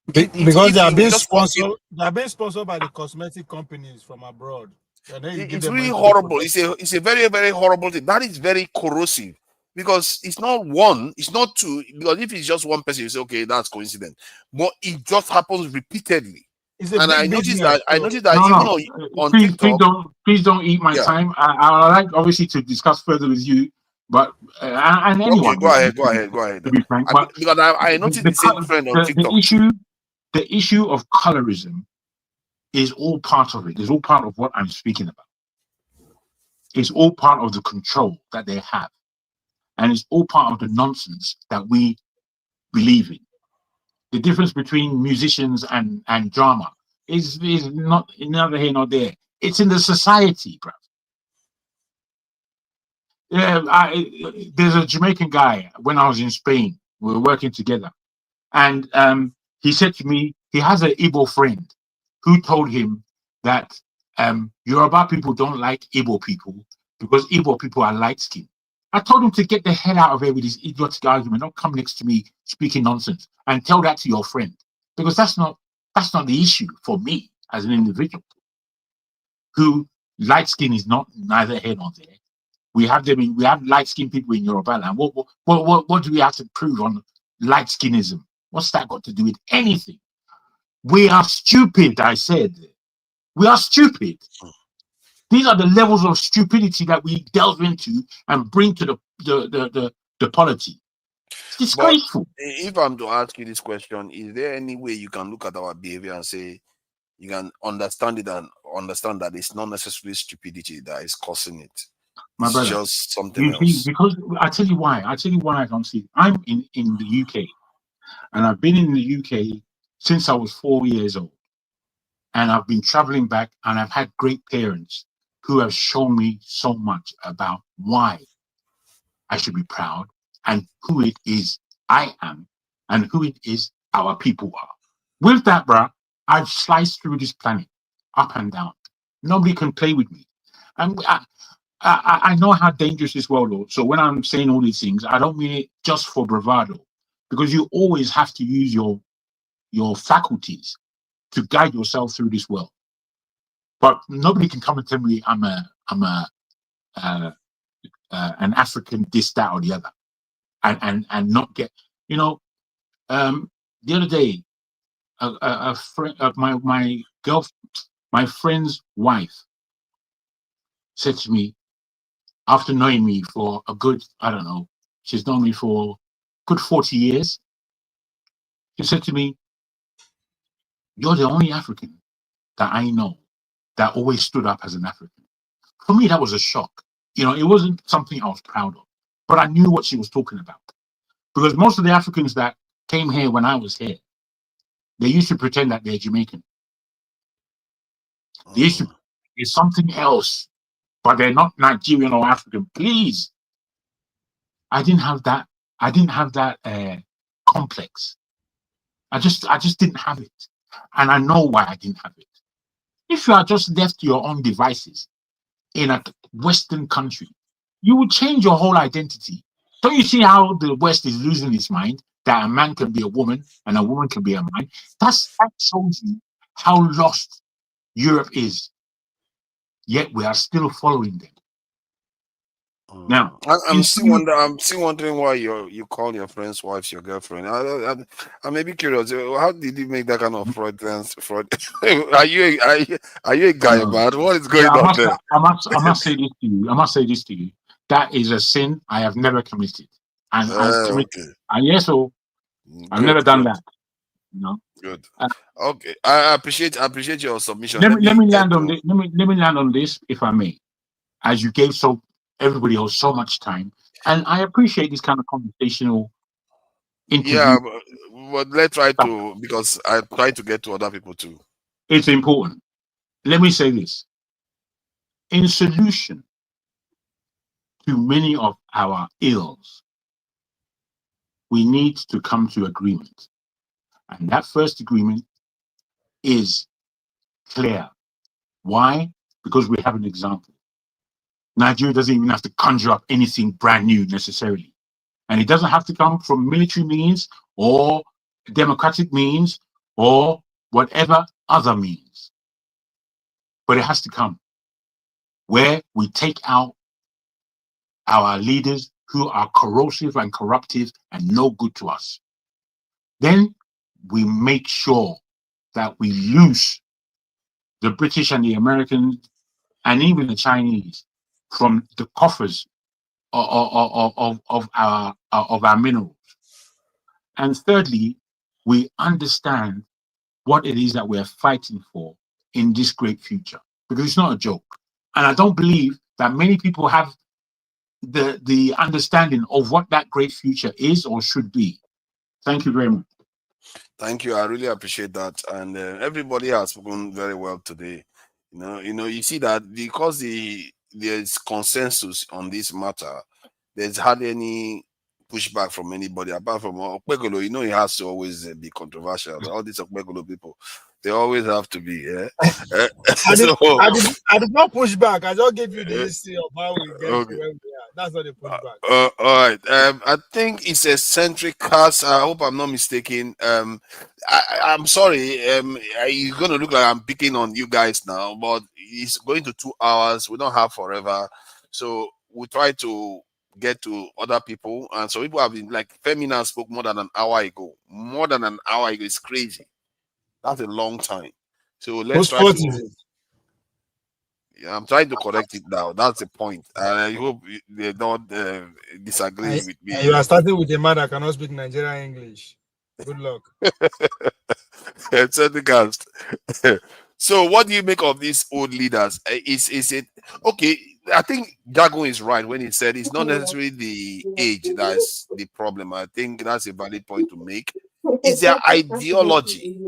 [SPEAKER 17] because they are being sponsored. They are being sponsored by the cosmetic companies from abroad.
[SPEAKER 9] It's really horrible. It's a very, very horrible thing. That is very corrosive, because it's not one, it's not two. Because if it's just one person, you say, okay, that's coincidence. But it just happens repeatedly. And I noticed that. Even on TikTok.
[SPEAKER 19] Please don't eat my time. I like obviously to discuss further with you, but and anyone.
[SPEAKER 9] Okay, go ahead.
[SPEAKER 19] To be frank,
[SPEAKER 9] because I noticed the same trend on TikTok.
[SPEAKER 19] The issue of colorism is all part of it. It's all part of what I'm speaking about. It's all part of the control that they have, and it's all part of the nonsense that we believe in. The difference between musicians and drama is not neither here nor there. It's in the society, bro. Yeah, there's a Jamaican guy. When I was in Spain, we were working together, and he said to me, he has an Igbo friend who told him that Yoruba people don't like Igbo people because Igbo people are light-skinned. I told him to get the hell out of here with this idiotic argument. Don't come next to me speaking nonsense, and tell that to your friend, because that's not the issue for me. as an individual, who light skin is not neither here nor there. We have light skinned people in Yoruba land. What do we have to prove on light skinism? What's that got to do with anything? We are stupid, I said. We are stupid. These are the levels of stupidity that we delve into and bring to the polity. It's disgraceful.
[SPEAKER 9] But if I'm to ask you this question, is there any way you can look at our behavior and say you can understand it and understand that it's not necessarily stupidity that is causing it?
[SPEAKER 19] My
[SPEAKER 9] It's
[SPEAKER 19] brother,
[SPEAKER 9] just something
[SPEAKER 19] you see,
[SPEAKER 9] else.
[SPEAKER 19] because I tell you why I don't see it. I'm in the UK, and I've been in the UK since I was 4 years old. And I've been traveling back, and I've had great parents who have shown me so much about why I should be proud and who it is I am and who it is our people are. With that, bruh, I've sliced through this planet up and down. Nobody can play with me. And I know how dangerous this world is. So when I'm saying all these things, I don't mean it just for bravado, because you always have to use your faculties to guide yourself through this world. But nobody can come and tell me I'm an African, this, that, or the other, and not get, the other day, a friend of my friend's wife said to me, after knowing me for a good, I don't know, she's known me for a good 40 years. She said to me, "You're the only African that I know that always stood up as an African." For me, that was a shock. It wasn't something I was proud of, but I knew what she was talking about. Because most of the Africans that came here when I was here, they used to pretend that they're Jamaican. They used to be something else, but they're not Nigerian or African. Please. I didn't have that. I didn't have that complex. I just didn't have it. And I know why I didn't have it. If you are just left to your own devices in a Western country, you would change your whole identity. Don't you see how the West is losing its mind, that a man can be a woman and a woman can be a man? That shows you how lost Europe is. Yet we are still following them. Now,
[SPEAKER 9] I'm still wondering why you call your friend's wife your girlfriend. I may be curious. How did you make that kind of fraud? Are you a guy, man? What is going on there?
[SPEAKER 19] I must say this to you. I must say this to you. That is a sin I have never committed, and I've committed. And yes, I've never done that.
[SPEAKER 9] Good. Okay. I appreciate your submission.
[SPEAKER 19] Let me land on this, if I may, as you gave everybody else so much time, and I appreciate this kind of conversational interview.
[SPEAKER 9] Yeah, but let's try to, because I try to get to other people too.
[SPEAKER 19] It's important. Let me say this. In solution to many of our ills, we need to come to agreement. And that first agreement is clear. Why? Because we have an example. Nigeria doesn't even have to conjure up anything brand new necessarily. And it doesn't have to come from military means or democratic means or whatever other means. But it has to come where we take out our leaders who are corrosive and corruptive and no good to us. Then we make sure that we loose the British and the Americans and even the Chinese from the coffers of our minerals. And thirdly, we understand what it is that we're fighting for in this great future, because it's not a joke. And I don't believe that many people have the understanding of what that great future is or should be. Thank you very much.
[SPEAKER 9] Thank you. I really appreciate that. And everybody has spoken very well today. You see that because there's consensus on this matter, there's hardly any pushback from anybody apart from Okpegolo. You know, he has to always be controversial. All these Okpegolo people, they always have to be. Yeah.
[SPEAKER 17] I did not push back. I just gave you the history of how we get to where we are. That's not a pushback.
[SPEAKER 9] All right. I think it's a centric cast. I hope I'm not mistaken. I'm sorry. You're gonna look like I'm picking on you guys now, but it's going to 2 hours. We don't have forever, so we try to get to other people. And so people have been like Femina spoke more than an hour ago. More than an hour ago. It's crazy. That's a long time. So let's try to. Yeah, I'm trying to correct it now. That's the point. And I hope they don't disagree with me.
[SPEAKER 17] You are starting with a man that cannot speak Nigerian English. Good luck.
[SPEAKER 9] So, what do you make of these old leaders? Is it okay? I think Jago is right when he said it's not necessarily the age that's the problem. I think that's a valid point to make. It's their ideology.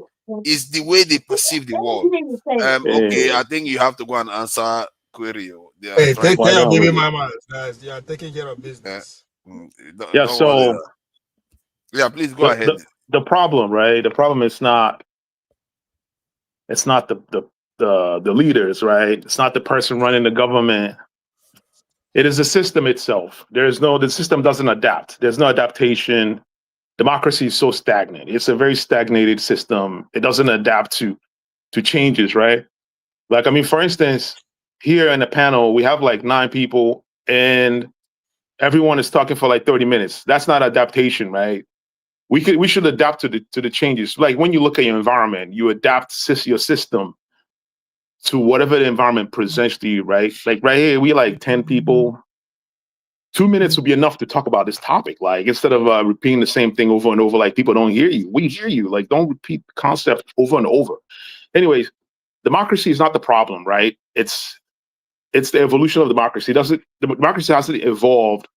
[SPEAKER 9] Is the way they perceive the world. Okay, I think you have to go and answer query.
[SPEAKER 17] Hey, take care of baby mama. You are taking care of business.
[SPEAKER 9] Yeah, please go ahead.
[SPEAKER 1] The problem, right? The problem is not. It's not the leaders, right? It's not the person running the government. It is the system itself. The system doesn't adapt. There's no adaptation. Democracy is so stagnant. It's a very stagnated system. It doesn't adapt to changes, right? Like, I mean, for instance, here in the panel, we have like 9 people and everyone is talking for like 30 minutes. That's not adaptation, right? We should adapt to the changes. Like when you look at your environment, you adapt your system to whatever the environment presents to you, right? Like right here, we like 10 people. 2 minutes would be enough to talk about this topic. Like instead of repeating the same thing over and over, like people don't hear you. We hear you. Like don't repeat the concept over and over. Anyways, democracy is not the problem, right? It's the evolution of democracy. Democracy hasn't evolved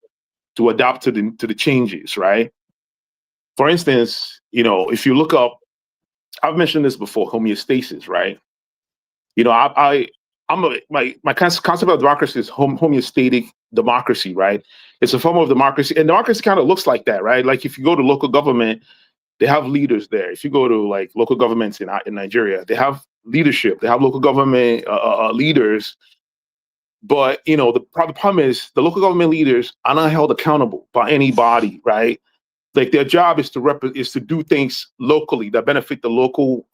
[SPEAKER 1] to adapt to the changes, right? For instance, you know, if you look up, I've mentioned this before, homeostasis, right? You know, my concept of democracy is homeostatic democracy, right? It's a form of democracy, and democracy kind of looks like that, right? Like if you go to local government, they have leaders there. If you go to like local governments in Nigeria, they have leadership. They have local government leaders. But you know, the problem is the local government leaders are not held accountable by anybody, right? Like their job is to do things locally that benefit the local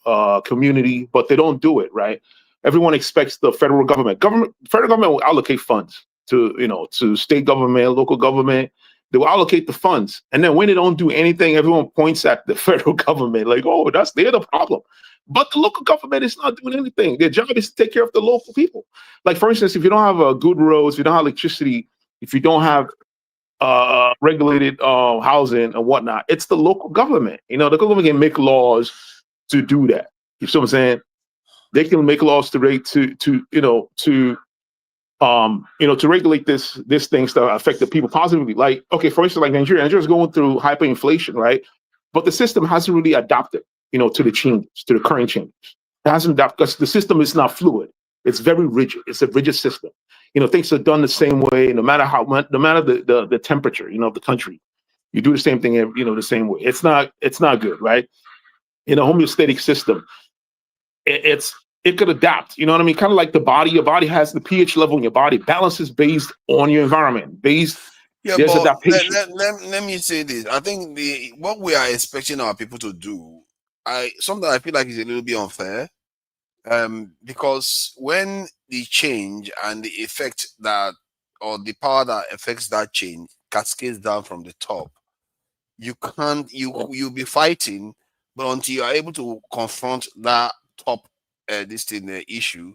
[SPEAKER 1] community, but they don't do it, right? Everyone expects the federal government will allocate funds to state government, local government. They will allocate the funds. And then when they don't do anything, everyone points at the federal government like, oh, they're the problem. But the local government is not doing anything. Their job is to take care of the local people. Like, for instance, if you don't have good roads, if you don't have electricity, if you don't have regulated housing and whatnot, it's the local government. You know, the government can make laws to do that. You see what I'm saying? They can make laws to regulate this things that affect the people positively. Like, okay, for instance, like Nigeria is going through hyperinflation, right? But the system hasn't really adapted, to the changes, to the current changes. It hasn't adapted because the system is not fluid. It's very rigid. It's a rigid system. Things are done the same way, no matter the temperature, of the country. You do the same thing, the same way. It's not good, right? In a homeostatic system, it could adapt. You know what I mean? Kind of like the body. Your body has the pH level in your body. Balance is based on your environment. There's adaptation.
[SPEAKER 9] Let me say this. I think what we are expecting our people to do, something I feel like is a little bit unfair. Because when the change and the effect or the power that affects that change cascades down from the top, you'll be fighting, but until you are able to confront that top issue,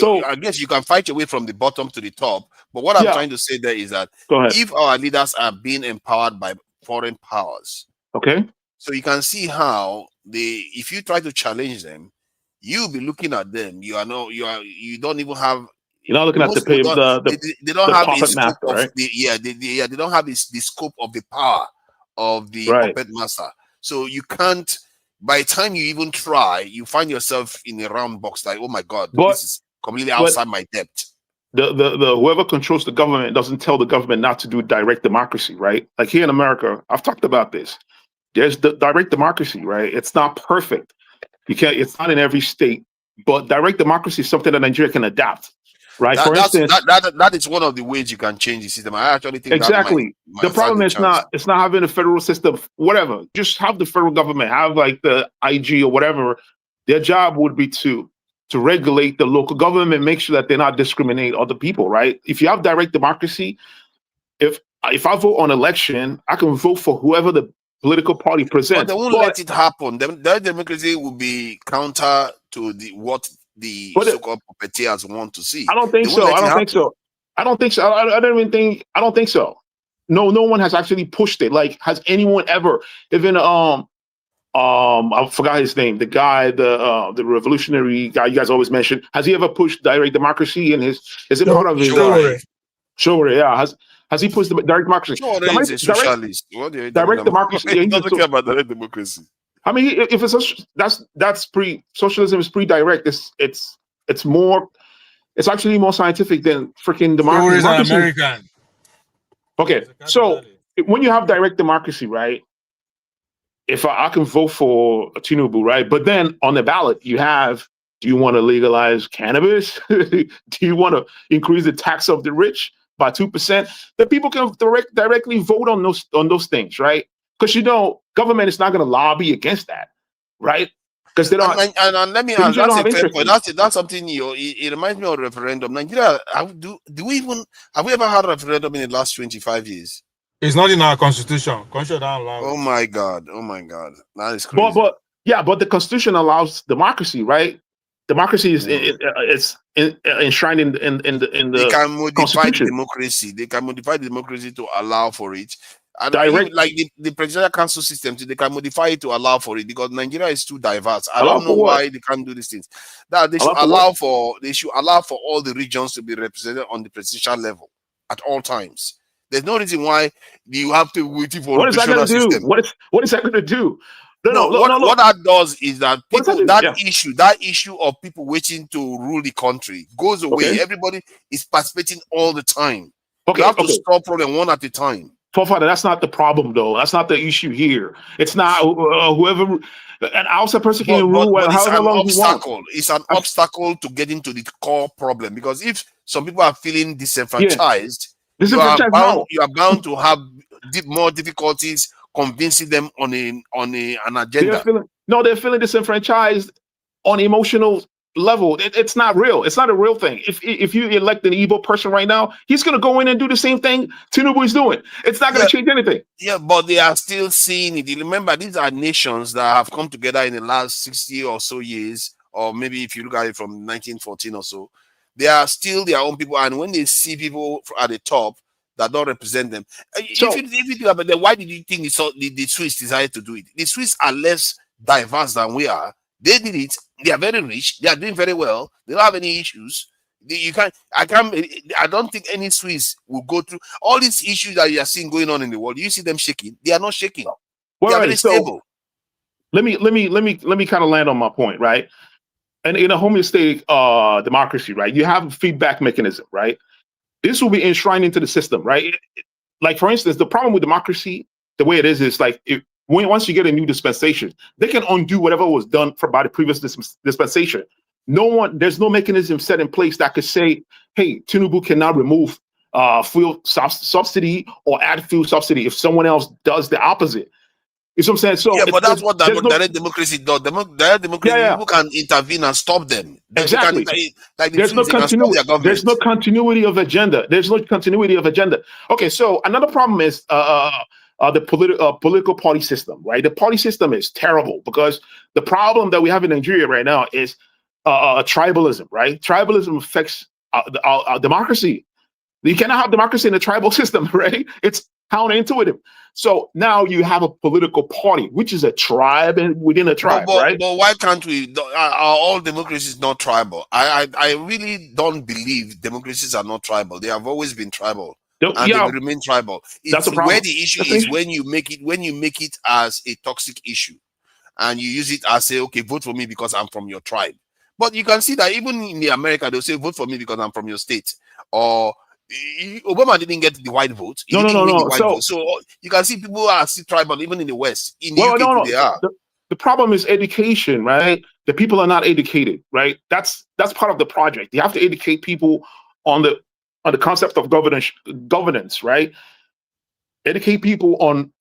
[SPEAKER 9] I guess you can fight your way from the bottom to the top. But what I'm trying to say there is that if our leaders are being empowered by foreign powers,
[SPEAKER 1] okay,
[SPEAKER 9] so you can see how if you try to challenge them, you'll be looking at them. You don't even have.
[SPEAKER 1] You're not looking at
[SPEAKER 9] they don't have a scope
[SPEAKER 1] master,
[SPEAKER 9] of
[SPEAKER 1] right?
[SPEAKER 9] they don't have the scope of the power of the puppet master. So you can't. By the time you even try, you find yourself in a round box like, oh my God, this is completely outside my depth.
[SPEAKER 1] the whoever controls the government doesn't tell the government not to do direct democracy, right? Like here in America, I've talked about this. There's the direct democracy, right? It's not perfect. You can't. It's not in every state, but direct democracy is something that Nigeria can adapt, right? For instance,
[SPEAKER 9] that is one of the ways you can change the system. I actually think
[SPEAKER 1] exactly.
[SPEAKER 9] that
[SPEAKER 1] The
[SPEAKER 9] might
[SPEAKER 1] problem
[SPEAKER 9] stand a
[SPEAKER 1] is
[SPEAKER 9] chance.
[SPEAKER 1] it's not having a federal system. Whatever, just have the federal government have like the IG or whatever. Their job would be to regulate the local government, make sure that they're not discriminating other people, right? If you have direct democracy, if I vote on election, I can vote for whoever the political party
[SPEAKER 9] But
[SPEAKER 1] presents.
[SPEAKER 9] they won't let it happen. That democracy will be counter to what the so-called puppeteers want to see.
[SPEAKER 1] I don't think
[SPEAKER 9] They won't
[SPEAKER 1] so.
[SPEAKER 9] let
[SPEAKER 1] I
[SPEAKER 9] it
[SPEAKER 1] don't think
[SPEAKER 9] happen.
[SPEAKER 1] so. I don't think so. I don't even think. I don't think so. No one has actually pushed it. Like, has anyone ever? Even I forgot his name. The guy, the revolutionary guy you guys always mention. Has he ever pushed direct democracy in his? Is it part of his? Sure. Yeah. Has he pushed the direct democracy?
[SPEAKER 9] Sure, is a socialist. What are you talking
[SPEAKER 1] Direct
[SPEAKER 9] about?
[SPEAKER 1] democracy. Yeah,
[SPEAKER 9] He
[SPEAKER 1] he's a
[SPEAKER 9] doesn't care about direct democracy.
[SPEAKER 1] I mean, if it's that's pre socialism is pre-direct. It's more. It's actually more scientific than freaking democracy.
[SPEAKER 3] He's an
[SPEAKER 1] Democracy-
[SPEAKER 3] American.
[SPEAKER 1] Okay, so when you have direct democracy, right? If I can vote for Tinubu, right? But then on the ballot, you have: do you want to legalize cannabis? Do you want to increase the tax of the rich by 2%? The people can directly vote on those things, right? Because government is not going to lobby against that, right? Because they don't.
[SPEAKER 9] And let me
[SPEAKER 1] they
[SPEAKER 9] ask,
[SPEAKER 1] usually don't
[SPEAKER 9] that's
[SPEAKER 1] have
[SPEAKER 9] a fair
[SPEAKER 1] interest
[SPEAKER 9] point.
[SPEAKER 1] in it.
[SPEAKER 9] That's something it reminds me of referendum. Nigeria, have we ever had a referendum in the last 25 years?
[SPEAKER 3] It's not in our constitution. Constitution don't allow
[SPEAKER 9] Oh my God. That is crazy.
[SPEAKER 1] But the Constitution allows democracy, right? Democracy is it's enshrined in the
[SPEAKER 9] They can modify
[SPEAKER 1] Constitution.
[SPEAKER 9] democracy. They can modify the democracy to allow for it. And
[SPEAKER 1] Direct-
[SPEAKER 9] even like the presidential council system, they can modify it to allow for it because Nigeria is too diverse. I
[SPEAKER 1] Allow
[SPEAKER 9] don't know
[SPEAKER 1] for what?
[SPEAKER 9] why they can't do these things. That they should
[SPEAKER 1] Allow for
[SPEAKER 9] they should allow for all the regions to be represented on the presidential level at all times. There's no reason why you have to wait for
[SPEAKER 1] What is that going to do?
[SPEAKER 9] system.
[SPEAKER 1] What is that going to do?
[SPEAKER 9] What that does is that
[SPEAKER 1] What does
[SPEAKER 9] people
[SPEAKER 1] that do?
[SPEAKER 9] that issue of people waiting to rule the country goes away.
[SPEAKER 1] Okay.
[SPEAKER 9] Everybody is participating all the time.
[SPEAKER 1] Okay,
[SPEAKER 9] You have to
[SPEAKER 1] okay.
[SPEAKER 9] solve problem one at a time.
[SPEAKER 1] Forefather, that's not the problem, though. That's not the issue here. It's not whoever an outside person can rule
[SPEAKER 9] But it's
[SPEAKER 1] however
[SPEAKER 9] an
[SPEAKER 1] long he wants.
[SPEAKER 9] obstacle. It's an obstacle to getting to the core problem because if some people are feeling disenfranchised, you are bound to have more difficulties convincing them on an agenda.
[SPEAKER 1] They're feeling disenfranchised on emotional level. It's not real. It's not a real thing. If you elect an evil person right now, he's going to go in and do the same thing Tinubu is doing. It's not going to change anything.
[SPEAKER 9] Yeah, but they are still seeing it. You remember, these are nations that have come together in the last 60 or so years, or maybe if you look at it from 1914 or so, they are still their own people. And when they see people at the top that don't represent them, if you think about it, why did you think the Swiss decided to do it? The Swiss are less diverse than we are. They did it. They are very rich. They are doing very well. They don't have any issues. I don't think any Swiss will go through all these issues that you are seeing going on in the world. You see them shaking. They are not shaking. They are very stable.
[SPEAKER 1] Let me kind of land on my point, right? And in a homeostatic democracy, right, you have a feedback mechanism, right? This will be enshrined into the system, right? Like, for instance, the problem with democracy, the way it is like once you get a new dispensation, they can undo whatever was done by the previous dispensation. There's no mechanism set in place that could say, hey, Tinubu cannot remove fuel subsidy or add fuel subsidy if someone else does the opposite. You know what I'm saying? So
[SPEAKER 9] but that's what direct democracy does. Direct democracy, people can intervene and stop them.
[SPEAKER 1] Exactly. There's no continuity of agenda. Okay, so another problem is the political party system, right? The party system is terrible because the problem that we have in Nigeria right now is tribalism, right? Tribalism affects our democracy. You cannot have democracy in a tribal system, right? It's counterintuitive. So now you have a political party, which is a tribe and within a tribe, right?
[SPEAKER 9] But why can't we? Are all democracies not tribal? I really don't believe democracies are not tribal. They have always been tribal. And they will remain tribal. It's where the issue is when you make it as a toxic issue, and you use it as say, okay, vote for me because I'm from your tribe. But you can see that even in the America, they'll say, vote for me because I'm from your state. Or Obama didn't get the white vote. He didn't win the white vote. So you can see people are still tribal, even in the West. In the UK, too, they are.
[SPEAKER 1] The problem is education, right? The people are not educated, right? That's part of the project. You have to educate people on the concept of governance, right? Educate people on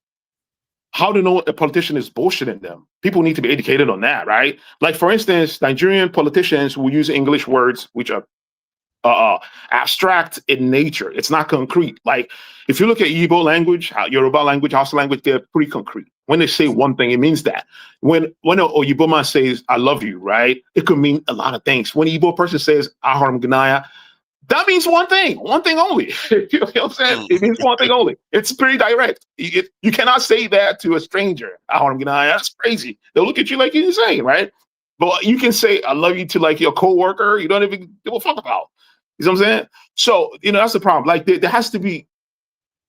[SPEAKER 1] how to know a politician is bullshitting them. People need to be educated on that, right? Like, for instance, Nigerian politicians will use English words which are abstract in nature. It's not concrete. Like, if you look at Igbo language, Yoruba language, Hausa language, they're pretty concrete. When they say one thing, it means that. When an Igbo man says, I love you, right? It could mean a lot of things. When an Igbo person says, Aharam Ganaya, that means one thing only. You know what I'm saying? It means one thing only. It's pretty direct. You cannot say that to a stranger. That's crazy. They'll look at you like you're insane, right? But you can say, I love you to like your coworker. You don't even give a fuck about. You know what I'm saying? So, that's the problem. Like, there has to be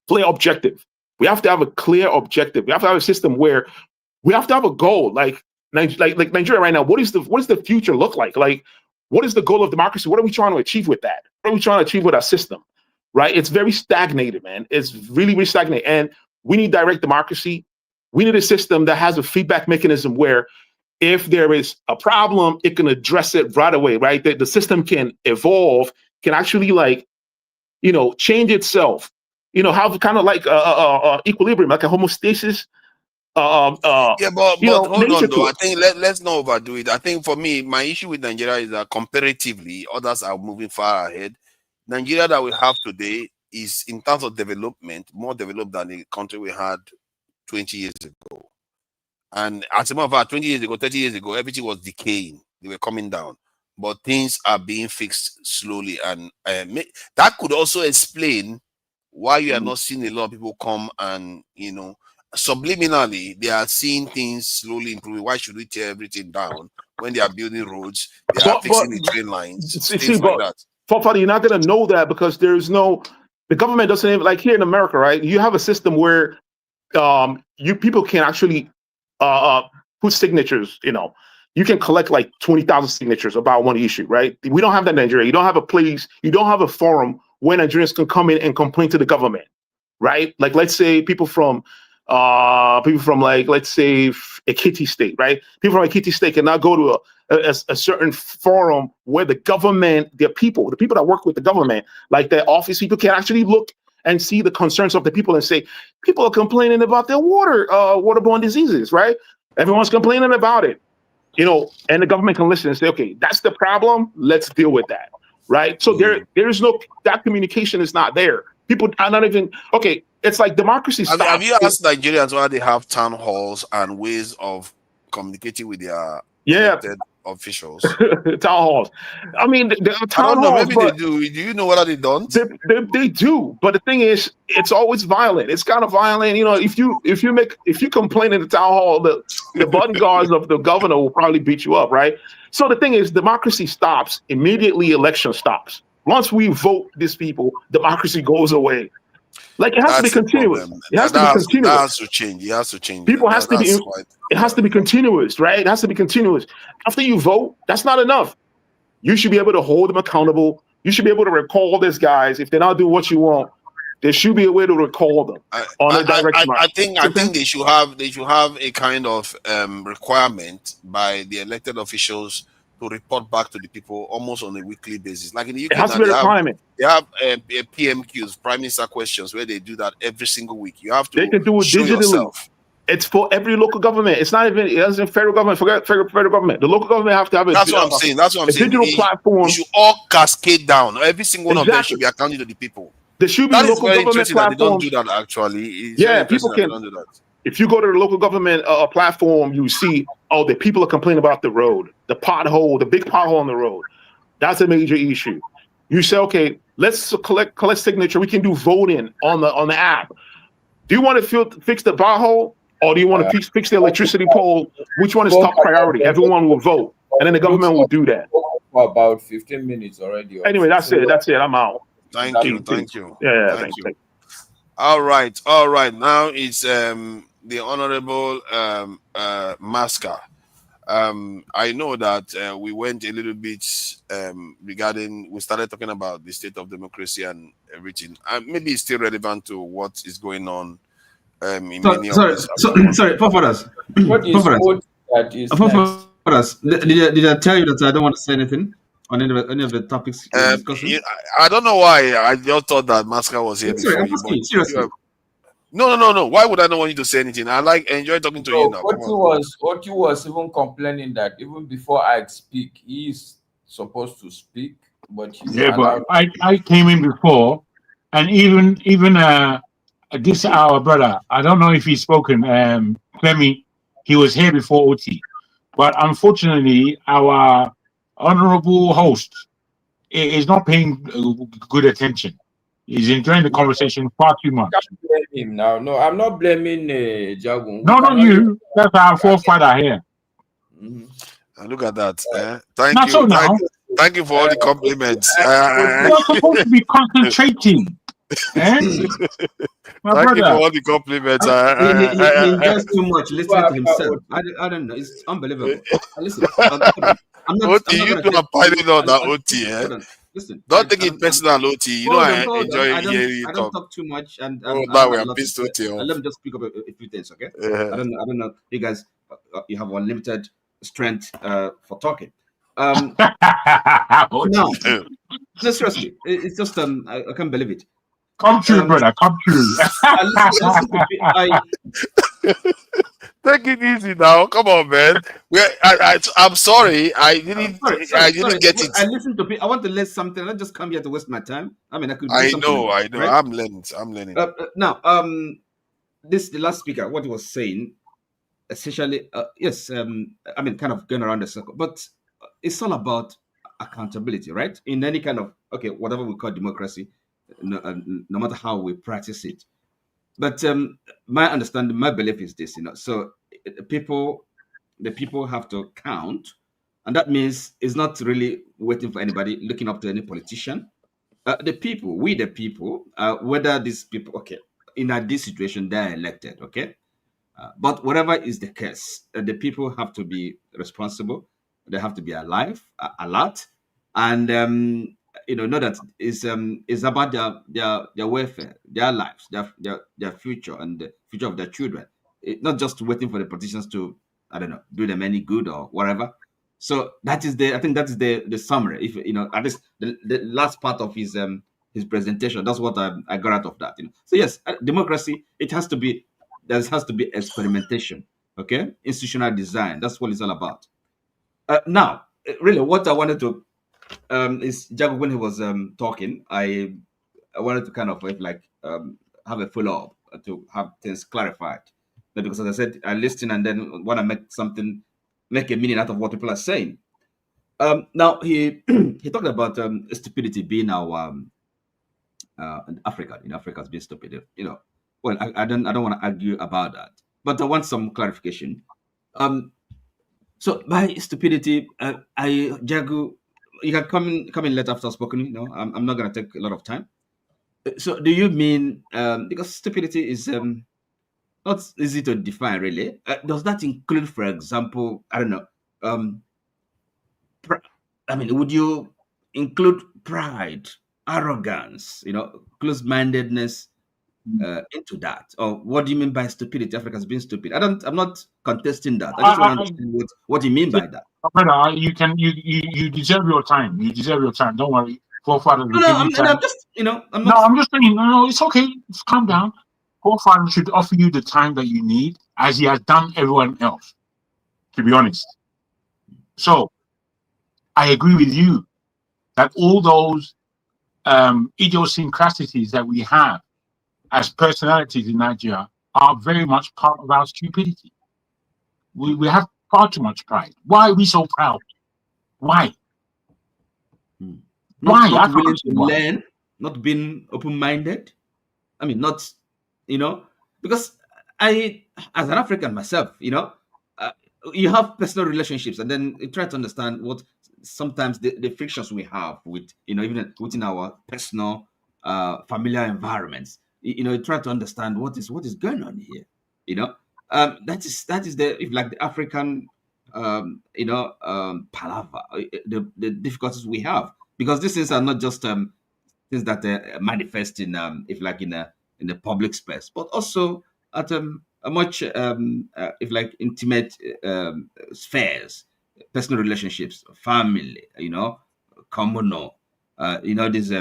[SPEAKER 1] clear objective. We have to have a clear objective. We have to have a system where we have to have a goal. Like Nigeria right now, what does the future look like? Like, what is the goal of democracy? What are we trying to achieve with that? What are we trying to achieve with our system? Right? It's very stagnated, man. It's really, really stagnated. And we need direct democracy. We need a system that has a feedback mechanism where if there is a problem, it can address it right away, right? The system can evolve, can actually change itself, have kind of like equilibrium, like a homeostasis.
[SPEAKER 9] But hold on though. I think let's not overdo it. I think for me, my issue with Nigeria is that comparatively, others are moving far ahead. Nigeria that we have today is, in terms of development, more developed than the country we had 20 years ago. And as a matter of fact, 20 years ago, 30 years ago, everything was decaying. They were coming down. But things are being fixed slowly. And that could also explain why you are not seeing a lot of people come and, subliminally, they are seeing things slowly improving. Why should we tear everything down when they are building roads? They are fixing the train lines, things like that.
[SPEAKER 1] Father, you're not going to know that because the government doesn't even, like here in America, right? You have a system where people can actually put signatures, you can collect like 20,000 signatures about one issue, right? We don't have that in Nigeria. You don't have a place, you don't have a forum where Nigerians can come in and complain to the government, right? Like, let's say people from like, let's say Ekiti State, right? People from Ekiti State cannot go to a certain forum where the government, the people that work with the government, like their office people, can actually look and see the concerns of the people and say, people are complaining about their waterborne diseases, right? Everyone's complaining about it, and the government can listen and say, okay, that's the problem. Let's deal with that, right? So there's no, that communication is not there. People are not even, okay, it's like democracy stops.
[SPEAKER 9] Have you asked Nigerians why they have town halls and ways of communicating with their elected officials?
[SPEAKER 1] Town halls. I mean, there are town halls.
[SPEAKER 9] Maybe they do. Do you know whether they don't?
[SPEAKER 1] They do, but the thing is, it's always violent. It's kind of violent. If you complain in the town hall, the bodyguards of the governor will probably beat you up, right? So the thing is, democracy stops immediately. Election stops. Once we vote these people, democracy goes away. Like, it has to be continuous. It has to be continuous.
[SPEAKER 9] That has to change. It has to change.
[SPEAKER 1] It has to be continuous, right? It has to be continuous. After you vote, that's not enough. You should be able to hold them accountable. You should be able to recall these guys. If they're not doing what you want, there should be a way to recall them on a direct march.
[SPEAKER 9] I think they should have a kind of requirement by the elected officials to report back to the people almost on a weekly basis. Like in the UK,
[SPEAKER 1] it has to be a requirement.
[SPEAKER 9] They have PMQs, Prime Minister questions, where they do that every single week. You have to.
[SPEAKER 1] They can do it digitally.
[SPEAKER 9] Yourself.
[SPEAKER 1] It's for every local government. It's not even. It doesn't federal government. Forget federal government. The local government have to have a.
[SPEAKER 9] That's what I'm saying. That's what I'm saying.
[SPEAKER 1] Digital platform.
[SPEAKER 9] You should all cascade down. Every single one of them should be accounting to the people.
[SPEAKER 1] There should be local government platforms.
[SPEAKER 9] They don't do that actually.
[SPEAKER 1] People can. Do that. If you go to the local government platform, you see, the people are complaining about the road, the pothole, the big pothole on the road. That's a major issue. You say, okay, let's collect signature. We can do voting on the app. Do you want to fix the pothole, or do you want to fix the electricity pole? Which one is top priority? Everyone will vote, and then the government will do that.
[SPEAKER 7] For about 15 minutes already.
[SPEAKER 1] Anyway, that's it. I'm out.
[SPEAKER 9] Thank you.
[SPEAKER 1] Yeah, thank you.
[SPEAKER 9] All right. Now it's the Honorable Masker. I know that we went a little bit regarding, we started talking about the state of democracy and everything. Maybe it's still relevant to what is going on in many of these.
[SPEAKER 20] Sorry, forefathers.
[SPEAKER 7] What is what that is next?
[SPEAKER 20] Forefathers, did I tell you that I don't want to say anything on any of the topics we're discussing?
[SPEAKER 9] I don't know why. I just thought that Masca was here
[SPEAKER 20] Sorry,
[SPEAKER 9] before
[SPEAKER 20] I'm
[SPEAKER 9] you.
[SPEAKER 20] asking you, seriously.
[SPEAKER 9] No. Why would I not want you to say anything? I enjoy talking to you now.
[SPEAKER 7] What you was even complaining that even before I speak, he's supposed to speak, but he's
[SPEAKER 19] Yeah,
[SPEAKER 7] allowed.
[SPEAKER 19] but I came in before, and even this our brother. I don't know if he's spoken. Clemmy, he was here before OT, but unfortunately, our honorable host is not paying good attention. He's enjoying the conversation far too much.
[SPEAKER 7] Can't blame him now. No, I'm not blaming Jagun.
[SPEAKER 19] No, not you. That's our forefather here.
[SPEAKER 9] And look at that. Thank
[SPEAKER 19] Not
[SPEAKER 9] you.
[SPEAKER 19] so now.
[SPEAKER 9] Thank you for all the compliments.
[SPEAKER 19] You're supposed to be concentrating.
[SPEAKER 9] Thank you for all the compliments.
[SPEAKER 20] He enjoys too much listening to himself. I don't know. It's unbelievable. Listen, I'm not.
[SPEAKER 9] OT, you do a piling on that OT.
[SPEAKER 20] Listen,
[SPEAKER 9] don't take it personal, OT. You know I enjoy hearing you
[SPEAKER 20] I
[SPEAKER 9] talk.
[SPEAKER 20] don't talk too much, and
[SPEAKER 9] now we are pissed OT.
[SPEAKER 20] Let me just speak up a few things, okay? I don't know. You guys, you have unlimited strength for talking. No, seriously, it's just I can't believe it.
[SPEAKER 19] Come true, brother. Come true.
[SPEAKER 9] Take it easy now. Come on, man. I'm sorry. I didn't get it.
[SPEAKER 20] I listen to people. I want to learn something. I don't just come here to waste my time. I mean, I could.
[SPEAKER 9] I know.
[SPEAKER 20] Right?
[SPEAKER 9] I'm learning.
[SPEAKER 20] Now, the last speaker, what he was saying, essentially, yes. I mean, kind of going around the circle, but it's all about accountability, right? In any kind of whatever we call democracy, no matter how we practice it. But my understanding, my belief is this, so the people have to count, and that means it's not really waiting for anybody, looking up to any politician. The people, whether these people, in this situation, they're elected, but whatever is the case, the people have to be responsible. They have to be alive, alert, and know that is about their welfare, their lives, their future, and the future of their children. Not just waiting for the politicians to, I don't know, do them any good or whatever. So that is I think that is the summary. If at least the last part of his presentation, that's what I got out of that. So yes, democracy, there has to be experimentation, institutional design. That's what it's all about. Now, really, what I wanted to is Jago, when he was talking, I wanted to kind of have a follow up to have things clarified. Because as I said, I listen and then want to make a meaning out of what people are saying. Now he talked about stupidity being our Africa. Africa's being stupid. Well, I don't want to argue about that, but I want some clarification. So by stupidity, Jago, you can come in later after spoken. I'm not going to take a lot of time. So do you mean because stupidity is not easy to define really? Does that include, for example, I don't know, would you include pride, arrogance, close-mindedness into that? Or what do you mean by stupidity? Africa's being stupid. I'm not contesting that. I just want to understand what you mean by that.
[SPEAKER 19] Brother, you deserve your time. You deserve your time. Don't worry. Forefathers will give you time.
[SPEAKER 20] I'm just,
[SPEAKER 19] I'm just saying, no, it's okay. Just calm down. Forefathers should offer you the time that you need, as he has done everyone else, to be honest. So, I agree with you that all those idiosyncrasies that we have as personalities in Nigeria are very much part of our stupidity. We have far too much pride. Why are we so proud? Why?
[SPEAKER 20] Not willing to learn, not being open-minded. I mean, not, because I, as an African myself, you have personal relationships, and then you try to understand what sometimes the frictions we have with, even within our personal, familiar environments. You try to understand what is going on here. That is the African palaver, the difficulties we have, because these things are not just things that manifest in if like in the public space, but also at a much if like intimate spheres, personal relationships, family, communal, these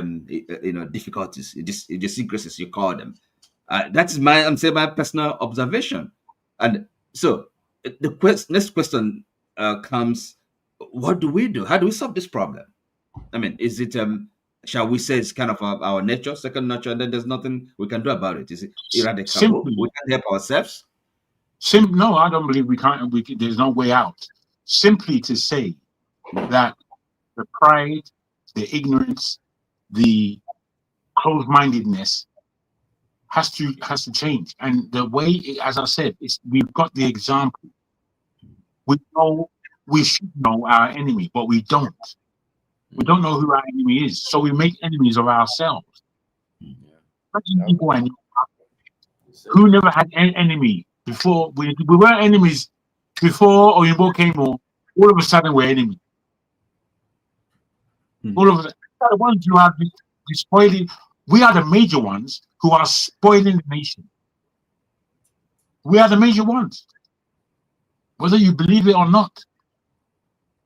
[SPEAKER 20] difficulties, idiosyncrasies you call them. That's I'm saying my personal observation. And so the next question comes: what do we do? How do we solve this problem? I mean, is it shall we say it's kind of our nature, second nature, and then there's nothing we can do about it? Is it irradical?
[SPEAKER 19] Simply,
[SPEAKER 20] We can help ourselves.
[SPEAKER 19] No, I don't believe we can't. There's no way out. Simply to say that the pride, the ignorance, the closed-mindedness has to change. And the way, as I said, is we've got the example. We should know our enemy, but we don't. We don't know who our enemy is, so we make enemies of ourselves. People I know who never had an enemy before. We were enemies before Oyinbo came on. All of a sudden, we're enemies. All of us, the ones who are spoiling. We are the major ones who are spoiling the nation. We are the major ones, whether you believe it or not.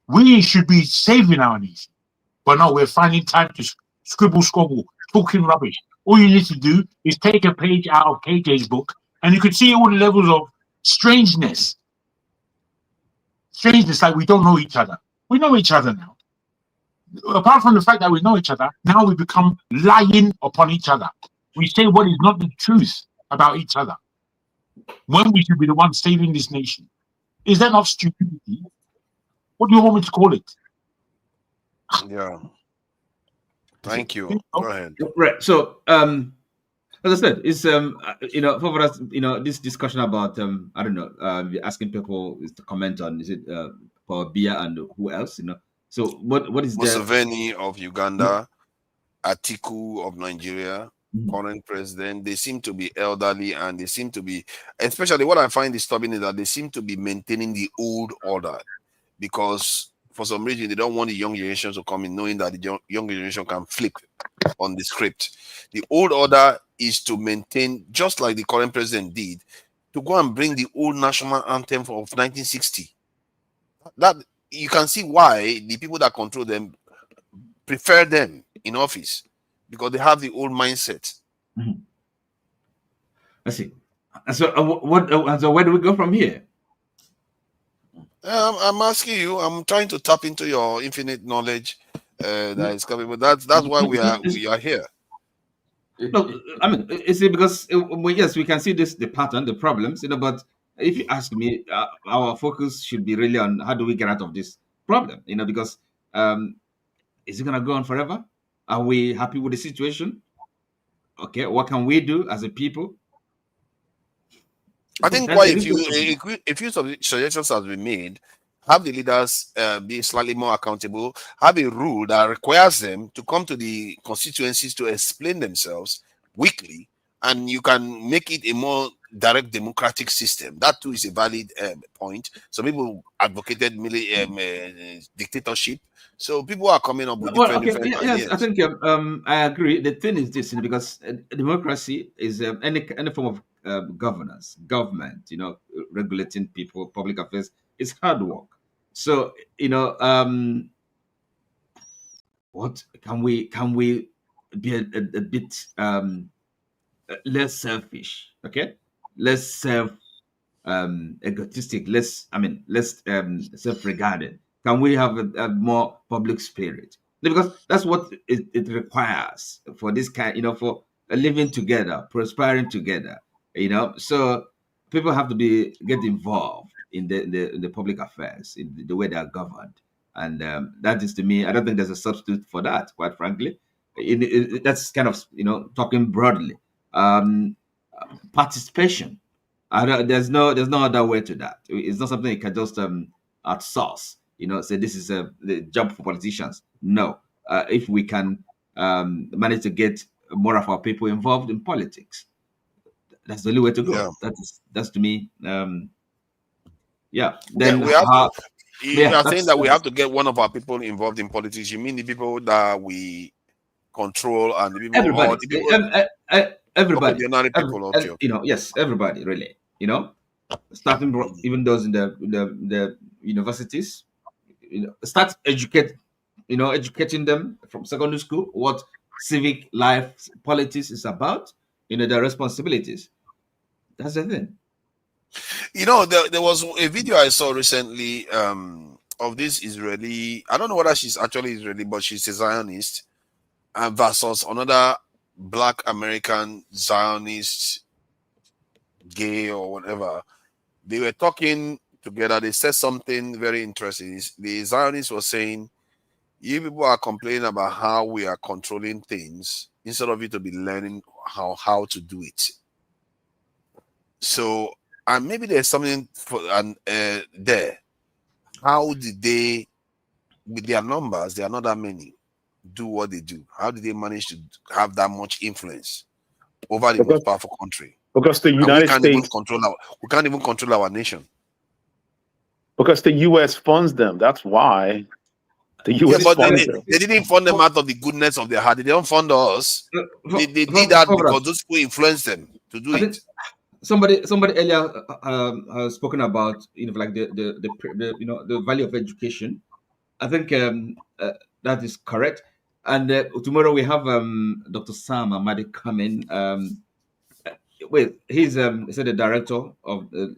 [SPEAKER 19] We should be saving our nation, but no, we're finding time to scribble, talking rubbish. All you need to do is take a page out of KJ's book, and you can see all the levels of strangeness. Strangeness, like we don't know each other. We know each other now. Apart from the fact that we know each other, now we become lying upon each other. We say what is not the truth about each other, when we should be the ones saving this nation. Is that not stupidity? What do you want me to call it?
[SPEAKER 9] Yeah. Thank you. Go ahead.
[SPEAKER 20] Right. So, as I said, it's for us, this discussion about I don't know, asking people to comment on, is it Paul Biya and who else? So what is
[SPEAKER 9] Museveni of Uganda, Atiku of Nigeria, current president? They seem to be elderly, and they seem to be, especially what I find disturbing is that they seem to be maintaining the old order, because for some reason they don't want the young generation to come in knowing that the young generation can flip on the script. The old order is to maintain, just like the current president did, to go and bring the old national anthem of 1960. That you can see why the people that control them prefer them in office, because they have the old mindset.
[SPEAKER 20] I see. So so where do we go from here?
[SPEAKER 9] I'm asking you. I'm trying to tap into your infinite knowledge that is coming. But that's why we are here.
[SPEAKER 20] No, I mean, you see, because yes, we can see the pattern, the problems, but if you ask me, our focus should be really on how do we get out of this problem, because is it gonna go on forever? Are we happy with the situation? Okay, what can we do as a people?
[SPEAKER 9] I think quite a few suggestions have been made. Have the leaders be slightly more accountable. Have a rule that requires them to come to the constituencies to explain themselves weekly, and you can make it a more direct democratic system. That too is a valid point. Some people advocated dictatorship. So people are coming up with different ideas.
[SPEAKER 20] Yes, I think I agree. The thing is this, because democracy is any form of governance, government, regulating people, public affairs, is hard work. So, what can we be a bit less selfish, okay? Less egotistic, less self-regarded. Can we have a more public spirit? Because that's what it requires for this kind, for living together, prospering together, So people have to get involved in the public affairs, in the way they are governed. And that is, to me, I don't think there's a substitute for that, quite frankly. That's kind of, talking broadly. Participation. There's no other way to that. It's not something you can just outsource. Say this is the job for politicians. No, if we can manage to get more of our people involved in politics, that's the only way to go.
[SPEAKER 9] Yeah.
[SPEAKER 20] That's to me. Then
[SPEAKER 9] we have If you are saying that we have to get one of our people involved in politics, you mean the people that we control and the people,
[SPEAKER 20] Everybody,
[SPEAKER 9] or the people,
[SPEAKER 20] everybody,
[SPEAKER 9] okay, the ordinary people, okay.
[SPEAKER 20] you know, yes, everybody, really, you know, starting from even those in the universities, you know, start educating them from secondary school what civic life, politics is about, you know, their responsibilities. That's the thing.
[SPEAKER 9] You know, there was a video I saw recently of this Israeli. I don't know whether she's actually Israeli, but she's a Zionist, versus another Black American Zionist, gay or whatever. They were talking together. They said something very interesting. The Zionists were saying, "You people are complaining about how we are controlling things instead of you to be learning how to do it." So, and maybe there's something for there. How did they, with their numbers, they are not that many, do what they do? How did they manage to have that much influence over the most powerful country?
[SPEAKER 1] Because the United States,
[SPEAKER 9] we can't even control our nation.
[SPEAKER 1] Because the U.S. funds them. That's why the U.S.
[SPEAKER 9] Yeah, but
[SPEAKER 1] funds them.
[SPEAKER 9] they didn't fund them out of the goodness of their heart. They don't fund us. They did that because those people influenced them to do it.
[SPEAKER 20] Somebody earlier has spoken about, you know, like the you know, the value of education. I think that is correct. And tomorrow we have Dr. Sam Amadi coming. He's the director of the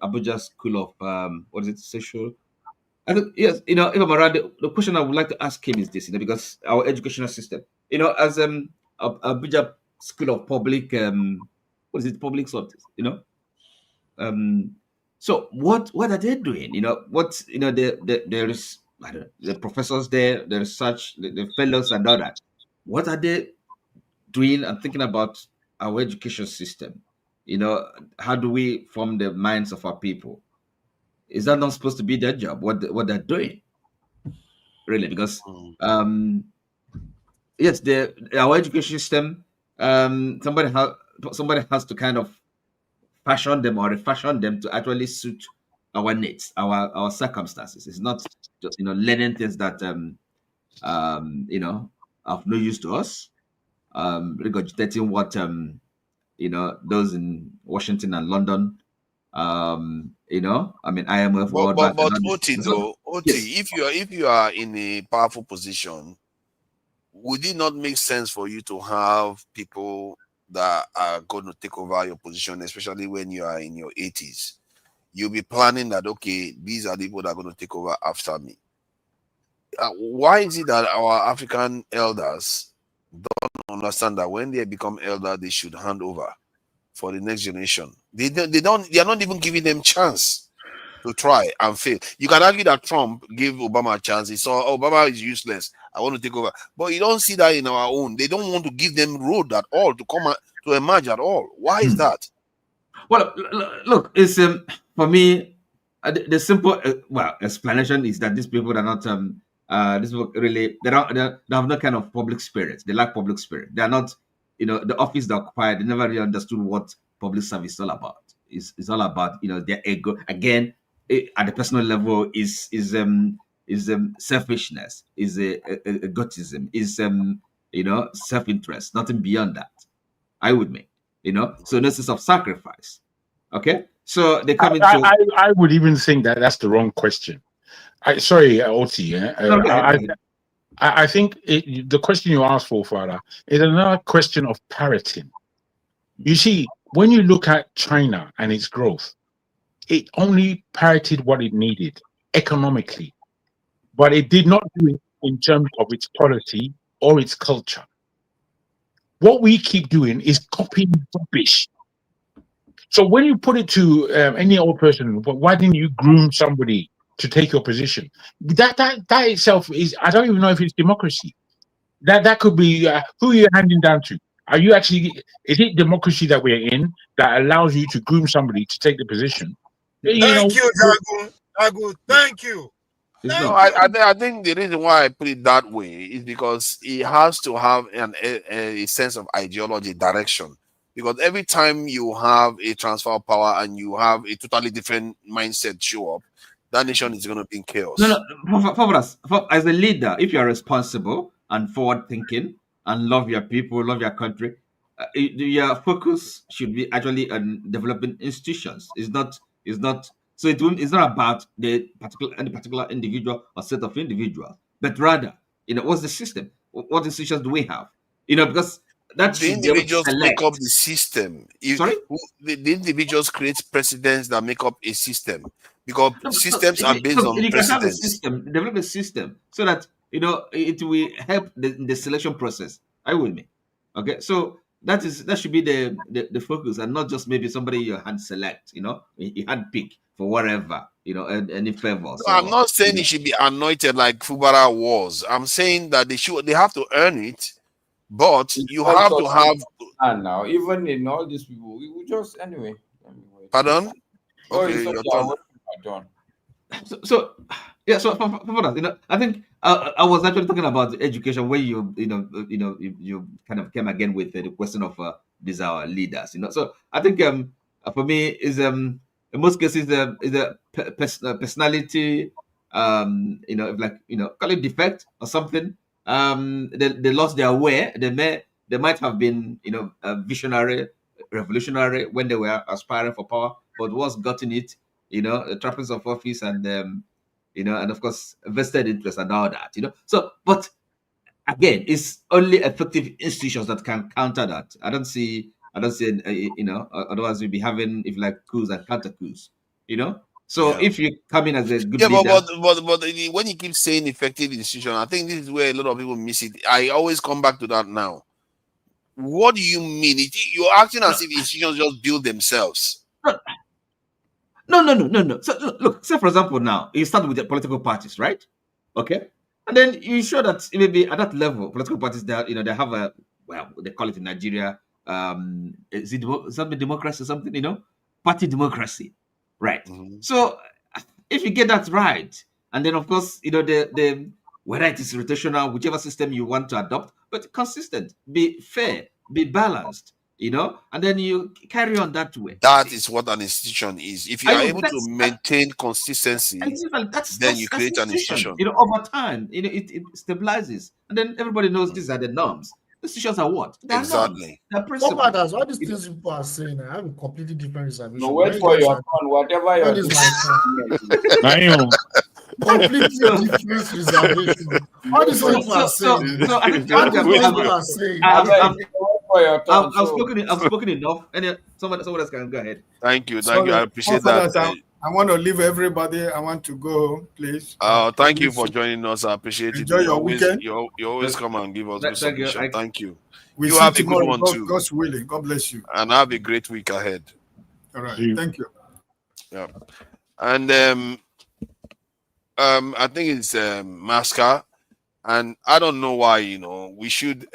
[SPEAKER 20] Abuja School of what is it, social. I think, yes, you know, if I'm around, the question I would like to ask him is this, you know, because our educational system, you know, as Abuja School of Public, what is it, public service, you know, so what are they doing? You know, what, you know, there is, I don't know, the professors there, the research, the fellows and all that. What are they doing and thinking about our education system? You know, how do we form the minds of our people? Is that not supposed to be their job? What they're doing, really? Because yes, our education system. Somebody has to kind of fashion them or refashion them to actually suit our needs, our circumstances. It's not just, you know, learning things that you know, of no use to us. Regurgitating what you know, those in Washington and London. You know, I mean, IMF, World Bank.
[SPEAKER 9] But Oti, if you are in a powerful position, would it not make sense for you to have people that are going to take over your position, especially when you are in your 80s? You'll be planning that, okay, these are the people that are going to take over after me. Why is it that our African elders don't understand that when they become elder, they should hand over for the next generation? They are not even giving them chance to try and fail. You can argue that Trump gave Obama a chance. He saw Obama is useless, I want to take over. But you don't see that in our own. They don't want to give them road at all to come to emerge at all. Why is that?
[SPEAKER 20] Well, look, it's for me, the simple explanation is that these people are not these people really they have no kind of public spirit. They lack public spirit. They are not, you know, the office they occupy. They never really understood what public service is all about. It's all about, you know, their ego. Again, at the personal level, is selfishness, is egotism, is you know, self-interest. Nothing beyond that, I would make. You know, so no sense of sacrifice. Okay, so they come into.
[SPEAKER 6] I would even think that that's the wrong question. Sorry, Oti. I think the question you asked for, Father, is another question of parroting. You see, when you look at China and its growth, it only parroted what it needed economically, but it did not do it in terms of its policy or its culture. What we keep doing is copying rubbish. So when you put it to any old person, why didn't you groom somebody to take your position? That itself is, I don't even know if it's democracy. That could be who you're handing down to. Are you actually? Is it democracy that we're in that allows you to groom somebody to take the position?
[SPEAKER 17] Thank you, Dagu. Thank you.
[SPEAKER 9] No, I think the reason why I put it that way is because it has to have a sense of ideology, direction. Because every time you have a transfer of power and you have a totally different mindset show up, that nation is going to be in chaos.
[SPEAKER 20] As a leader, if you are responsible and forward-thinking and love your people, love your country, your focus should be actually on developing institutions. It's not. So it's not about any particular individual or set of individuals, but rather, what's the system? What institutions do we have? Because that
[SPEAKER 9] the
[SPEAKER 20] should be able to
[SPEAKER 9] individuals
[SPEAKER 20] select.
[SPEAKER 9] make up the system. The individuals create presidents that make up a system, because systems are based on
[SPEAKER 20] You can have a
[SPEAKER 9] precedents.
[SPEAKER 20] system, develop a system so that it will help the selection process. Are you with me? Okay, so that should be the focus, and not just maybe somebody you hand select, you hand pick for whatever, any favor.
[SPEAKER 9] No, I'm not saying it should be anointed like Fubara was. I'm saying that they have to earn it, but you have to have.
[SPEAKER 7] And now, even in all these people, we will just anyway.
[SPEAKER 9] Pardon?
[SPEAKER 7] Okay,
[SPEAKER 9] your
[SPEAKER 7] turn.
[SPEAKER 20] So for that, I think I was actually talking about education, where you kind of came again with the question of these our leaders. So I think for me is in most cases is a personality, call it defect or something. They lost their way. They might have been visionary, revolutionary when they were aspiring for power, but what's gotten it, the trappings of office and and of course vested interest and all that, So, but again, it's only effective institutions that can counter that. I don't see, otherwise we'll be having coups and counter coups, So if you come in as a good leader,
[SPEAKER 9] but when you keep saying effective institution, I think this is where a lot of people miss it. I always come back to that now. What do you mean? You're acting as if institutions just build themselves.
[SPEAKER 20] No. So look, say for example, now you start with the political parties, right? Okay, and then you show that maybe at that level, political parties that they have a, well, they call it in Nigeria, is it something democracy or something, party democracy, right? So if you get that right, and then of course the whether it is rotational, whichever system you want to adopt, but consistent, be fair, be balanced, and then you carry on that way.
[SPEAKER 9] That is what an institution is. If you are able to maintain consistency, then you create an institution.
[SPEAKER 20] Over time, it stabilizes, and then everybody knows these are the norms. Institutions are what? They're
[SPEAKER 9] exactly.
[SPEAKER 20] Norms. They're principles.
[SPEAKER 8] Matters, all these things people are saying, I have a completely different reservation.
[SPEAKER 7] No, wait for your turn, whatever you're doing.
[SPEAKER 8] Completely different reservation. All these people are saying.
[SPEAKER 20] So I think I've spoken enough. And someone else can go ahead.
[SPEAKER 9] Thank you. I appreciate that.
[SPEAKER 21] I want to leave everybody. I want to go, please.
[SPEAKER 9] Thank you for joining us. I appreciate it.
[SPEAKER 21] Enjoy your weekend.
[SPEAKER 9] You always come and give us good submission. Thank you.
[SPEAKER 21] We
[SPEAKER 9] you have a good one too.
[SPEAKER 21] God's willing. God bless you.
[SPEAKER 9] And have a great week ahead.
[SPEAKER 21] All right. Thank you.
[SPEAKER 9] Yeah. And I think it's Masca. And I don't know why, we should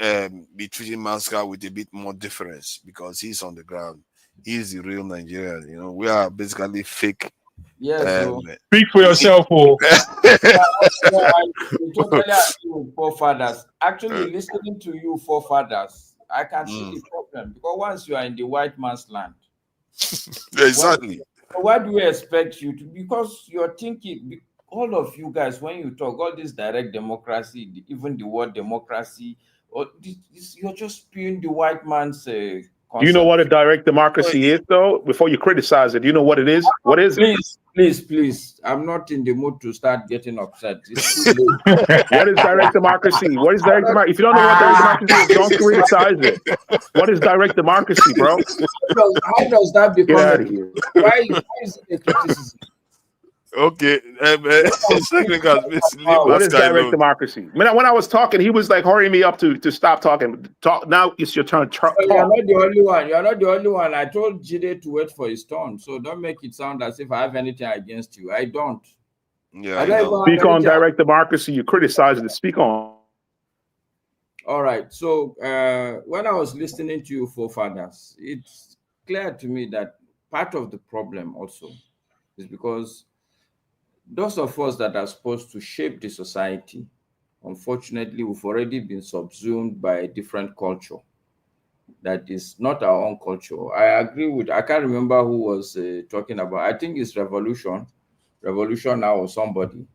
[SPEAKER 9] be treating Masca with a bit more difference, because he's on the ground. He's the real Nigerian. We are basically fake.
[SPEAKER 7] Yes.
[SPEAKER 6] Speak for yourself, Paul.
[SPEAKER 7] Totally agree with forefathers. Actually, listening to you, forefathers, I can see the problem, because once you are in the white man's land,
[SPEAKER 9] exactly.
[SPEAKER 7] Why do we expect you to? Because you're thinking. All of you guys, when you talk all this direct democracy, even the word democracy, or you're just spewing the white man's.
[SPEAKER 1] Do you know what a direct democracy is, though? Before you criticize it, do you know what it is? What is it?
[SPEAKER 7] Please. I'm not in the mood to start getting upset. It's too late.
[SPEAKER 1] What is direct democracy? What is direct democracy? If you don't know what direct democracy is, don't criticize it. What is direct democracy, bro?
[SPEAKER 7] How does that become?
[SPEAKER 1] Get out of here.
[SPEAKER 7] Why is it a criticism?
[SPEAKER 9] Okay.
[SPEAKER 1] What is direct democracy? When I was talking, he was like hurrying me up to stop talking. Now it's your turn.
[SPEAKER 7] You're not the only one. You're not the only one. I told Jide to wait for his turn. So don't make it sound as if I have anything against you. I don't.
[SPEAKER 9] Yeah.
[SPEAKER 1] Speak on direct democracy. You criticize it. Speak on.
[SPEAKER 7] All right. So when I was listening to you, forefathers, it's clear to me that part of the problem also is because those of us that are supposed to shape the society, unfortunately, we've already been subsumed by a different culture that is not our own culture. I agree with, I can't remember who was talking about, I think it's revolution Revolution Now or somebody.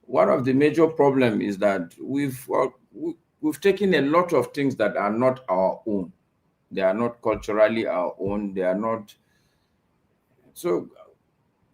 [SPEAKER 7] One of the major problems is that we've taken a lot of things that are not our own. They are not culturally our own. They are not. So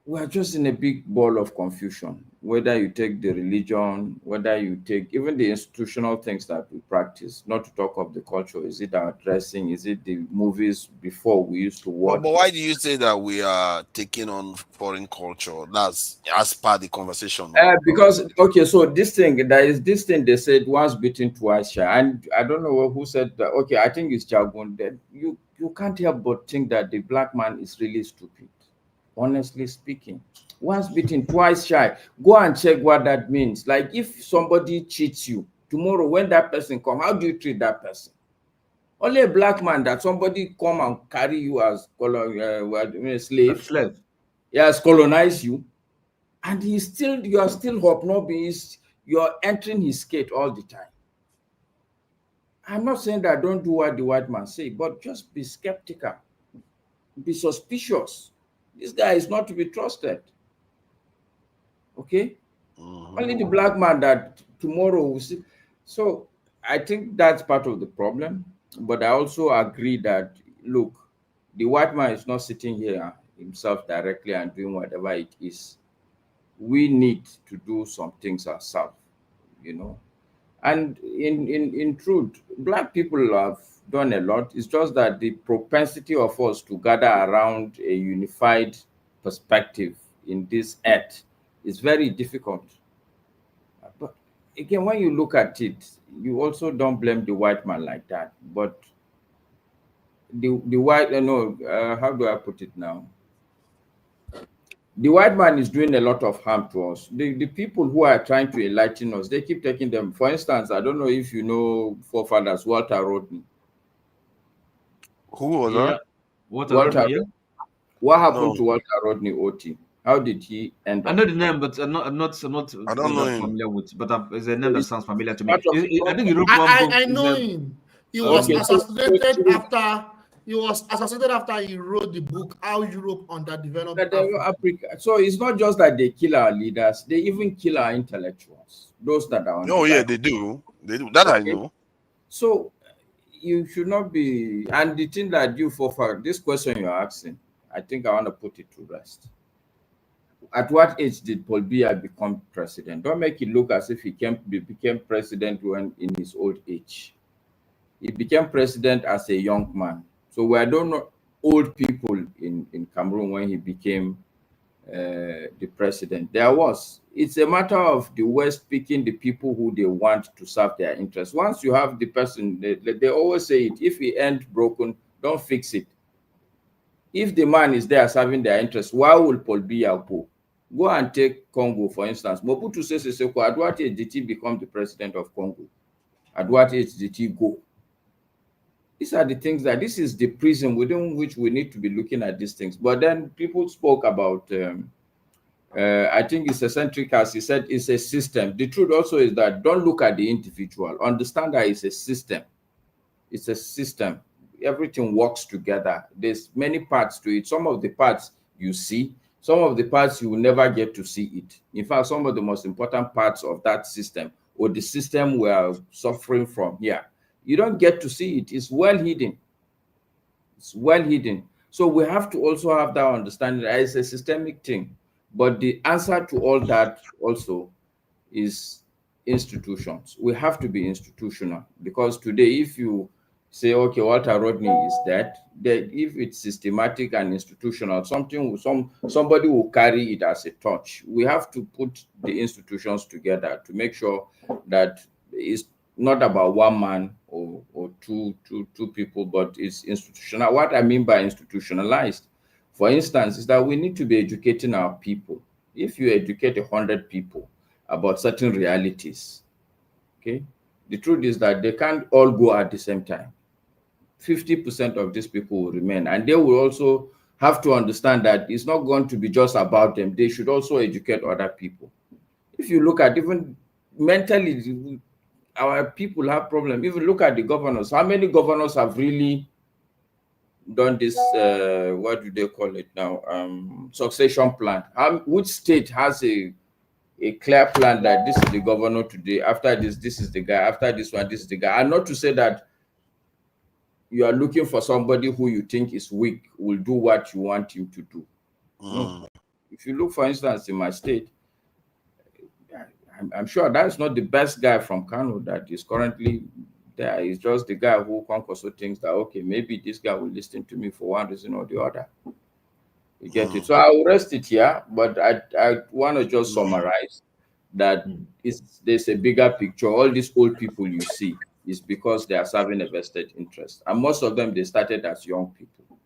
[SPEAKER 7] we're just in a big ball of confusion, whether you take the religion, whether you take even the institutional things that we practice, not to talk of the culture. Is it our dressing? Is it the movies before we used to watch?
[SPEAKER 9] But why do you say that we are taking on foreign culture? That's as part of the conversation.
[SPEAKER 7] Because, okay, so there is this thing they said, once bitten, twice shy. And I don't know who said that. Okay, I think it's Jagun. That you can't help but think that the black man is really stupid. Honestly speaking, once bitten, twice shy. Go and check what that means. Like if somebody cheats you tomorrow, when that person come, how do you treat that person? Only a black man that somebody come and carry you as slave. Yes, colonize you, and you are still hobnobbing. You're entering his skate all the time. I'm not saying that don't do what the white man say, but just be skeptical, be suspicious. This guy is not to be trusted. Okay? Only the black man that tomorrow will see. So I think that's part of the problem. But I also agree that, look, the white man is not sitting here himself directly and doing whatever it is. We need to do some things ourselves, you know. And in truth, black people have done a lot. It's just that the propensity of us to gather around a unified perspective in this earth is very difficult. But again, when you look at it, you also don't blame the white man like that. But the white, how do I put it now? The white man is doing a lot of harm to us. The people who are trying to enlighten us, they keep taking them. For instance, I don't know if you know forefathers, Walter Rodney.
[SPEAKER 9] Who was that?
[SPEAKER 20] Walter Rodney, yeah?
[SPEAKER 7] What happened to Walter Rodney Oti? How did he end up?
[SPEAKER 20] I know the name, but I'm not
[SPEAKER 9] I don't know him.
[SPEAKER 20] familiar with. But it's a name that sounds familiar to me.
[SPEAKER 7] part of
[SPEAKER 20] I think you wrote one book.
[SPEAKER 8] I know him. He was assassinated after. He was assassinated after he wrote the book "How Europe Underdeveloped
[SPEAKER 7] Africa." So it's not just that they kill our leaders; they even kill our intellectuals. Those that are on.
[SPEAKER 9] Oh yeah, they do. They do that. Okay. I know.
[SPEAKER 7] So you should not be. And the thing that you for this question you're asking, I think I want to put it to rest. At what age did Paul Biya become president? Don't make it look as if he became president when in his old age. He became president as a young man. So we don't know old people in Cameroon when he became the president. It's a matter of the West picking the people who they want to serve their interests. Once you have the person, they always say it, if he ain't broken, don't fix it. If the man is there serving their interests, why will Paul Biya go? Go and take Congo, for instance. Mobutu Sese Seko, at what age did he become the president of Congo? At what age did he go? These are the things this is the prism within which we need to be looking at these things. But then people spoke about, I think it's eccentric, as he said, it's a system. The truth also is that don't look at the individual. Understand that it's a system. It's a system. Everything works together. There's many parts to it. Some of the parts you see, some of the parts you will never get to see it. In fact, some of the most important parts of that system or the system we are suffering from here, you don't get to see it. It's well hidden. It's well hidden. So we have to also have that understanding that it's a systemic thing. But the answer to all that also is institutions. We have to be institutional, because today, if you say, okay, Walter Rodney is dead, that if it's systematic and institutional, somebody will carry it as a torch. We have to put the institutions together to make sure that it's not about one man or two people, but it's institutional. What I mean by institutionalized, for instance, is that we need to be educating our people. If you educate 100 people about certain realities, okay, the truth is that they can't all go at the same time. 50% of these people will remain, and they will also have to understand that it's not going to be just about them. They should also educate other people. If you look at even mentally, our people have problems. If you look at the governors, how many governors have really done this, what do they call it now? Succession plan. Which state has a clear plan that this is the governor today, after this is the guy, after this one, this is the guy? And not to say that you are looking for somebody who you think is weak, will do what you want him to do. No. If you look, for instance, in my state, I'm sure that's not the best guy from Kano that is currently there. It's just the guy who also thinks that, okay, maybe this guy will listen to me for one reason or the other. You get it? So I'll rest it here, but I want to just summarize that there's a bigger picture. All these old people you see is because they are serving a vested interest. And most of them, they started as young people.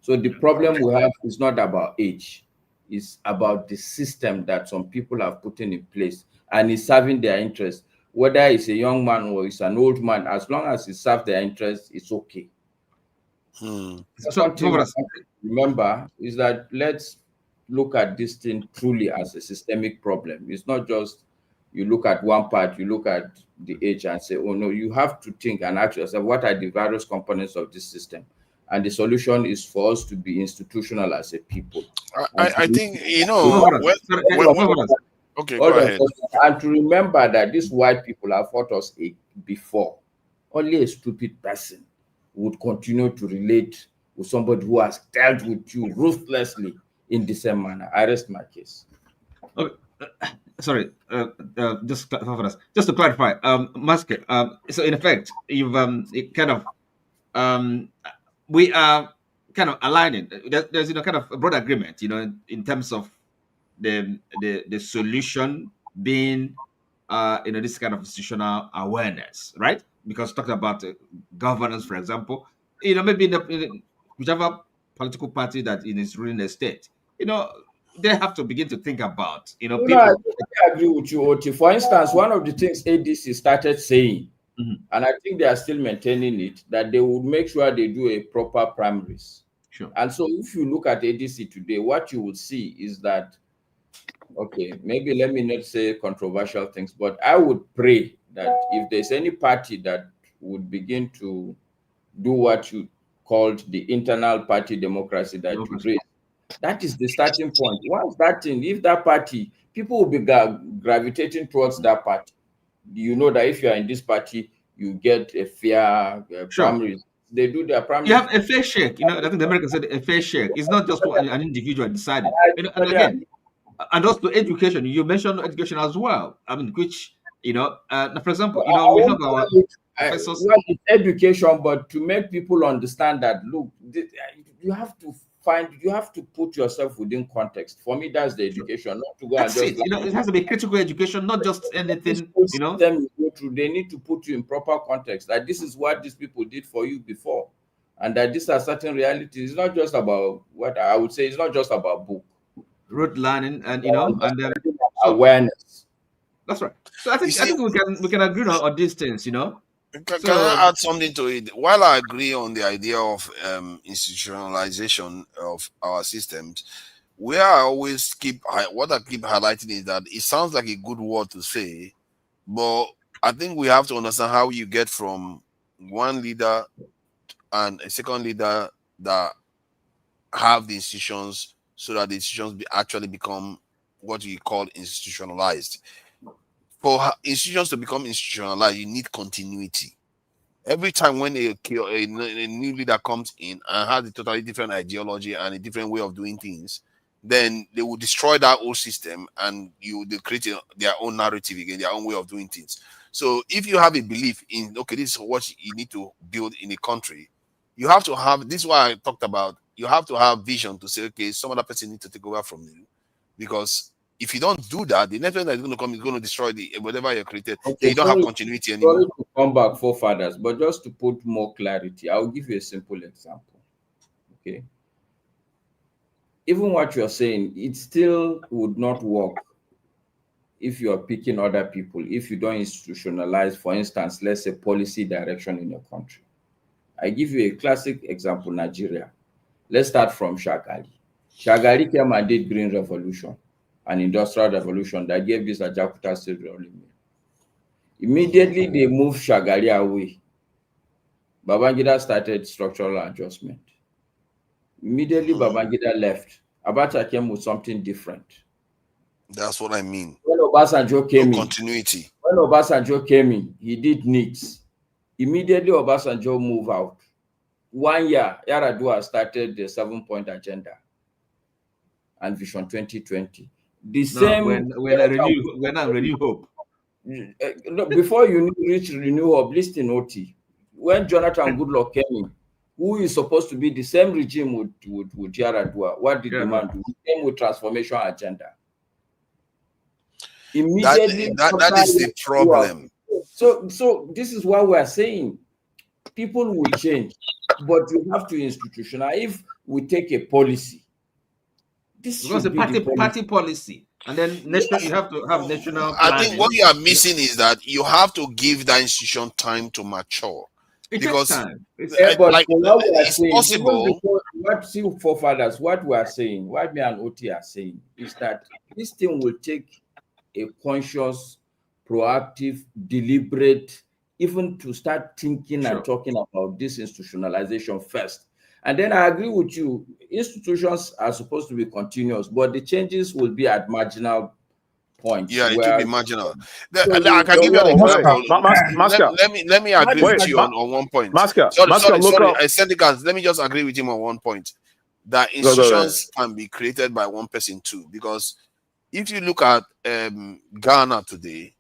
[SPEAKER 7] So the problem we have is not about age. It's about the system that some people have put in place and is serving their interest. Whether it's a young man or it's an old man, as long as it serves their interest, it's okay. Something remember is that let's look at this thing truly as a systemic problem. It's not just you look at one part, you look at the age and say, oh no, you have to think and ask yourself, what are the various components of this system? And the solution is for us to be institutional as a people.
[SPEAKER 9] I think, you know, okay, go ahead.
[SPEAKER 7] And to remember that these white people have fought us before. Only a stupid person would continue to relate with somebody who has dealt with you ruthlessly in the same manner. I rest my case.
[SPEAKER 20] Okay. Sorry, just to clarify, Maske, so in effect, you've we are kind of aligning. There's kind of a broad agreement, in terms of the solution being this kind of institutional awareness, right? Because talking about governance, for example, maybe in whichever political party that is ruling a state, they have to begin to think about, people.
[SPEAKER 7] I agree with you, Oti. For instance, one of the things ADC started saying, and I think they are still maintaining it, that they would make sure they do a proper primaries.
[SPEAKER 20] Sure.
[SPEAKER 7] And so if you look at ADC today, what you would see is that, okay, maybe let me not say controversial things, but I would pray that if there's any party that would begin to do what you called the internal party democracy that you raised, that is the starting point. Once that thing, if that party, people will be gravitating towards that party. You know that if you are in this party, you get a fair primaries. They do their primaries.
[SPEAKER 20] You have a fair shake. I think the Americans said a fair shake. It's not just what an individual decided. And again, and also education. You mentioned education as well. I mean, which for example, we have our professors.
[SPEAKER 7] Well, it's education, but to make people understand that, look, you have to put yourself within context. For me, that's the education, not to go
[SPEAKER 20] that's
[SPEAKER 7] and just.
[SPEAKER 20] It has to be critical education, not just anything.
[SPEAKER 7] Them go through. They need to put you in proper context. That this is what these people did for you before, and that these are certain realities. It's not just about what I would say. It's not just about book,
[SPEAKER 20] rote learning, and
[SPEAKER 7] awareness.
[SPEAKER 20] That's right. So I think we can agree on these things.
[SPEAKER 9] Can I add something to it? While I agree on the idea of institutionalization of our systems, what I keep highlighting is that it sounds like a good word to say, but I think we have to understand how you get from one leader and a second leader that have the institutions so that the institutions actually become what we call institutionalized. For institutions to become institutionalized, you need continuity. Every time when a new leader comes in and has a totally different ideology and a different way of doing things, then they will destroy that old system and they create their own narrative again, their own way of doing things. So if you have a belief in, okay, this is what you need to build in a country, you have to have, this is why I talked about, you have to have vision to say, okay, some other person needs to take over from you. Because if you don't do that, the next one that is going to come is going to destroy whatever you created. Okay, you don't have continuity anymore.
[SPEAKER 7] Sorry to come back, forefathers, but just to put more clarity, I'll give you a simple example. Okay. Even what you're saying, it still would not work if you are picking other people, if you don't institutionalize, for instance, let's say policy direction in your country. I give you a classic example, Nigeria. Let's start from Shagari. Shagari came and did Green Revolution, an industrial revolution that gave this Ajakuta State rolling mill. Immediately they moved Shagari away. Babangida started structural adjustment. Immediately Babangida left, Abacha came with something different.
[SPEAKER 9] That's what I mean.
[SPEAKER 7] When Obasanjo came in,
[SPEAKER 9] continuity.
[SPEAKER 7] When Obasanjo came in, he did needs. Immediately Obasanjo moved out. 1 year, Yaradua started the 7-point agenda and Vision 2020. The same.
[SPEAKER 20] When I renew hope.
[SPEAKER 7] No, before you reach renew hope, listen, OT. When Jonathan Goodluck came in, who is supposed to be the same regime with Yaradua, what did the man do? He came with transformation agenda. Immediately,
[SPEAKER 9] that is the problem.
[SPEAKER 7] So this is what we are saying. People will change, but you have to institutionalize. If we take a policy, this
[SPEAKER 20] because
[SPEAKER 7] should
[SPEAKER 20] the
[SPEAKER 7] be
[SPEAKER 20] party policy, and then national, you have to have national.
[SPEAKER 9] I think what you are missing is that you have to give that institution time to mature.
[SPEAKER 20] Because takes time.
[SPEAKER 9] It's possible.
[SPEAKER 7] What forefathers, what we are saying, what me and OT are saying, is that this thing will take a conscious, proactive, deliberate, even to start thinking and talking about this institutionalization first. And then I agree with you, institutions are supposed to be continuous, but the changes will be at marginal points.
[SPEAKER 9] Yeah, it will be marginal. I can give you an example. Let me agree with you on one point. Sorry, Sendikas, let me just agree with him on one point. That institutions can be created by one person too, because if you look at Ghana today,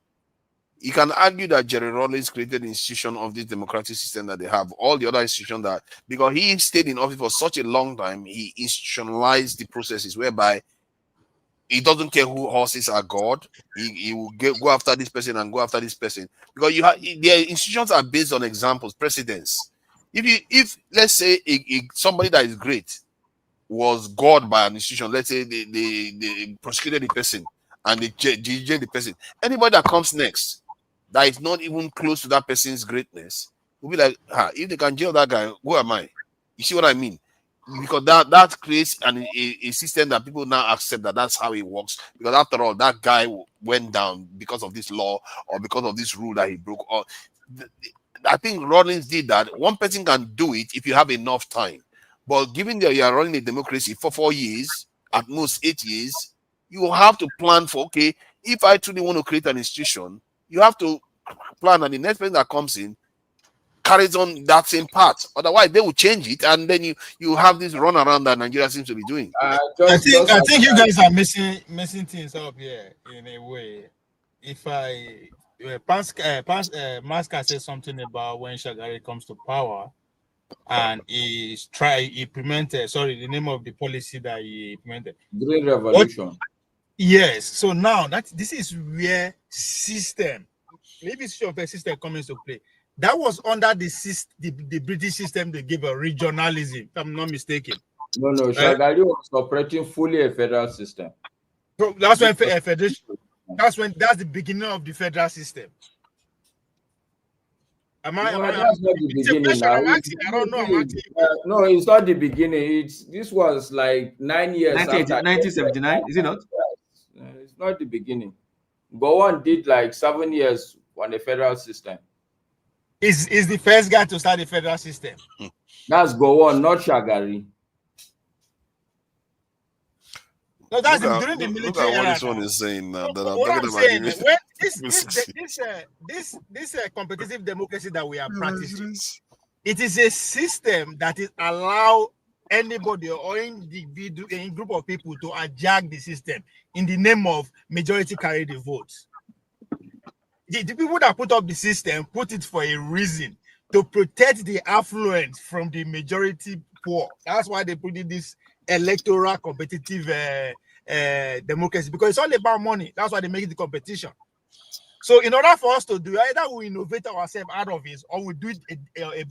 [SPEAKER 9] you can argue that Jerry Rawlings created the institution of this democratic system that they have. All the other institutions that, because he stayed in office for such a long time, he institutionalized the processes whereby he doesn't care who horses are God. He will go after this person and go after this person, because you have their institutions are based on examples, precedents. If let's say somebody that is great was God by an institution, let's say they prosecuted the person and they jailed the person, anybody that comes next that is not even close to that person's greatness will be like, if they can jail that guy, who am I? You see what I mean? Because that creates a system that people now accept that that's how it works. Because after all, that guy went down because of this law or because of this rule that he broke. Or I think Rawlings did that. One person can do it if you have enough time. But given that you are running a democracy for 4 years, at most 8 years, you have to plan for, okay, if I truly want to create an institution, you have to plan, and the next person that comes in carries on that same path. Otherwise, they will change it, and then you have this run around that Nigeria seems to be doing.
[SPEAKER 17] I think you guys are missing things up here in a way. If Maska says something about when Shagari comes to power, and he implemented, the name of the policy that he implemented,
[SPEAKER 7] Green Revolution.
[SPEAKER 17] Yes. So now this is where maybe system comes into play. That was under the British system. They gave a regionalism, if I'm not mistaken.
[SPEAKER 7] No, Shagari was operating fully a federal system.
[SPEAKER 17] So that's when federation. That's the beginning of the federal system.
[SPEAKER 7] That's not the beginning now.
[SPEAKER 17] I don't know.
[SPEAKER 7] No, it's not the beginning. This was like 9 years after
[SPEAKER 20] 1979. Is it not?
[SPEAKER 7] It's not the beginning. Gowon did like 7 years on the federal system.
[SPEAKER 17] Is the first guy to start the federal system?
[SPEAKER 7] That's Gowon, not Shagari.
[SPEAKER 17] No, that's during the military
[SPEAKER 9] look at
[SPEAKER 17] era.
[SPEAKER 9] what this one is saying now. That
[SPEAKER 17] What I'm saying,
[SPEAKER 9] when
[SPEAKER 17] this competitive democracy that we are practicing, it is a system that is allow anybody or individual, a group of people to hijack the system in the name of majority carry the votes. The people that put up the system put it for a reason, to protect the affluent from the majority poor. That's why they put in this electoral competitive democracy, because it's all about money. That's why they make it the competition. So in order for us to do, either we innovate ourselves out of it, or we do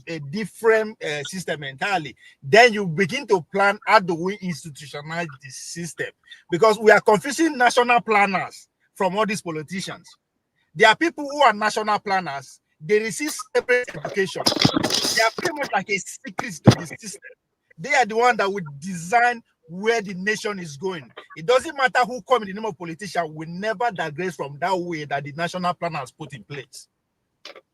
[SPEAKER 17] a different system entirely. Then you begin to plan how do we institutionalize the system, because we are confusing national planners from all these politicians. There are people who are national planners. They receive separate education. They are pretty much like a secret to the system. They are the one that would design where the nation is going. It doesn't matter who comes in the name of politician, we never digress from that way that the national planners put in place.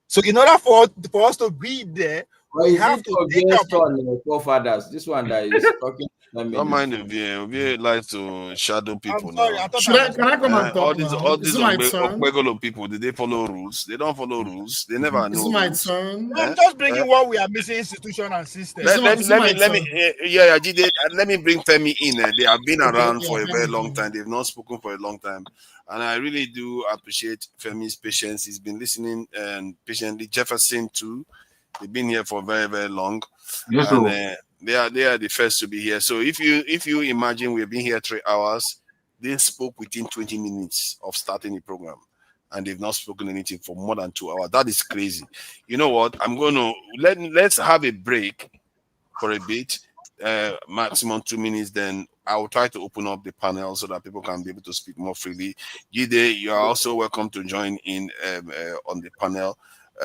[SPEAKER 17] So in order for us to be there,
[SPEAKER 7] But is it obvious on forefathers? This one that is talking.
[SPEAKER 9] Don't mind Obi like to shadow people
[SPEAKER 8] sorry,
[SPEAKER 9] now.
[SPEAKER 8] can I come and talk
[SPEAKER 9] all these
[SPEAKER 8] my turn?
[SPEAKER 9] Ogbegolo people, did they follow rules? They don't follow rules. They never know.
[SPEAKER 8] This is my turn.
[SPEAKER 17] I'm just bringing what we are missing: institution and system.
[SPEAKER 9] Let me Jide, let me bring Femi in. They have been around for a very long time. They've not spoken for a long time, and I really do appreciate Femi's patience. He's been listening and patiently. Jefferson too. They've been here for very, very long.
[SPEAKER 19] Yes,
[SPEAKER 9] and, they are the first to be here. So if you imagine we've been here 3 hours, they spoke within 20 minutes of starting the program, and they've not spoken anything for more than 2 hours. That is crazy. You know what? I'm gonna let's have a break for a bit, maximum 2 minutes. Then I will try to open up the panel so that people can be able to speak more freely. Jide, you are also welcome to join in on the panel.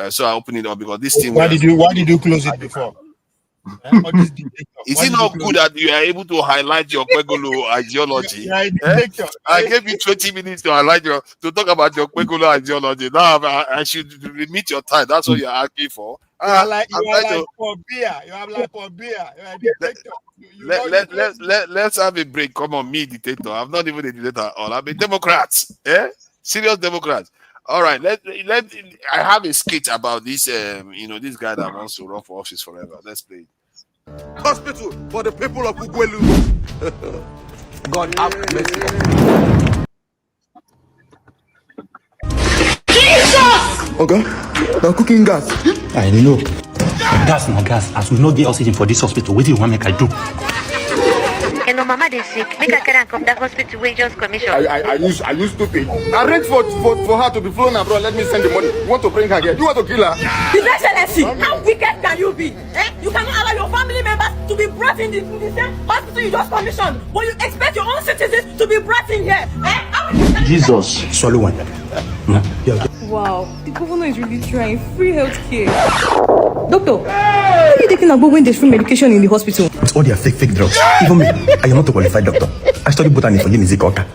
[SPEAKER 9] So I open it up because this team.
[SPEAKER 17] Why did you close it before?
[SPEAKER 9] Is it not good that you are able to highlight your Kwegolo ideology? I gave you 20 minutes to highlight to talk about your Kwegolo ideology. Now I should limit your time. That's what you're asking for.
[SPEAKER 17] You are like Paul Biya. You are like Paul Biya. You are a dictator.
[SPEAKER 9] Let's have a break. Come on, me, dictator. I'm not even a dictator at all. I'm a Democrat. Serious Democrat. All right, I have a skit about this, this guy that wants to run for office forever. Let's play it.
[SPEAKER 5] Hospital for the people of Ugwelu. God have mercy.
[SPEAKER 22] Jesus! Okay, the cooking gas.
[SPEAKER 23] I know. Gas na gas. As we no get oxygen for this hospital, what do you want make I do?
[SPEAKER 24] And no mama dey sick. Make I carry am come that hospital wey just commission.
[SPEAKER 22] I used to pay. Arrange for her to be flown abroad. Let me send the money. You want to bring her here? You want to kill her?
[SPEAKER 25] His Excellency, how wicked can you be? You cannot allow your family members to be brought in the same hospital you just commissioned, but you expect your own citizens to be brought in here.
[SPEAKER 23] Jesus, swallow one.
[SPEAKER 26] Wow, the governor is really trying. Free healthcare. Doctor, why are you taking Agbo when there's free medication in the hospital?
[SPEAKER 23] It's all their fake drugs. Even me, I am not a qualified doctor. I studied botany for Music Oka.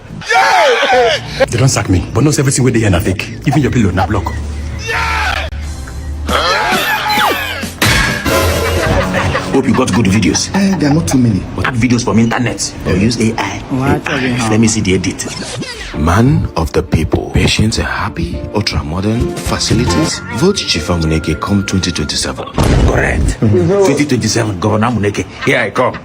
[SPEAKER 23] They don't sack me, but not everything where they hear na fake. Even your pillow na block. Hope you got good videos.
[SPEAKER 22] There are not too many.
[SPEAKER 23] But add videos from internet or use AI. Let me see the edit.
[SPEAKER 27] Man of the people. Patients are happy. Ultra-modern facilities. Vote Chifa Muneke come 2027.
[SPEAKER 23] Correct. 2027, Governor Muneke. Here I come.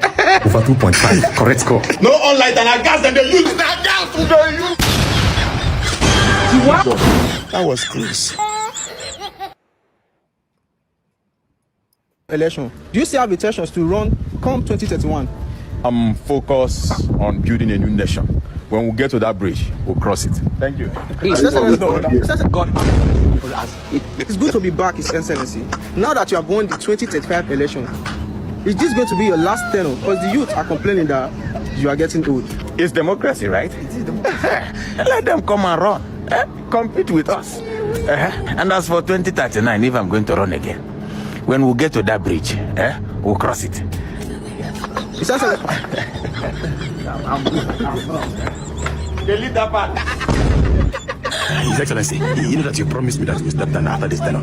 [SPEAKER 23] Over 2.5. Correct score.
[SPEAKER 22] No online than a gas, and they use that gas to use.
[SPEAKER 23] What? That was close.
[SPEAKER 28] Election. Do you still have intentions to run come 2031?
[SPEAKER 29] I'm focused on building a new nation. When we get to that bridge, we'll cross it. Thank you.
[SPEAKER 28] It's good to be back, His Excellency. Now that you have won the 2035 election, is this going to be your last tenure? Because the youth are complaining that you are getting old.
[SPEAKER 4] It's democracy, right? Let them come and run. Compete with us. And as for 2039, if I'm going to run again, when we get to that bridge, we'll cross it.
[SPEAKER 28] His Excellency.
[SPEAKER 4] Delete that part. His Excellency, you know that you promised me that you will step down after this tenor.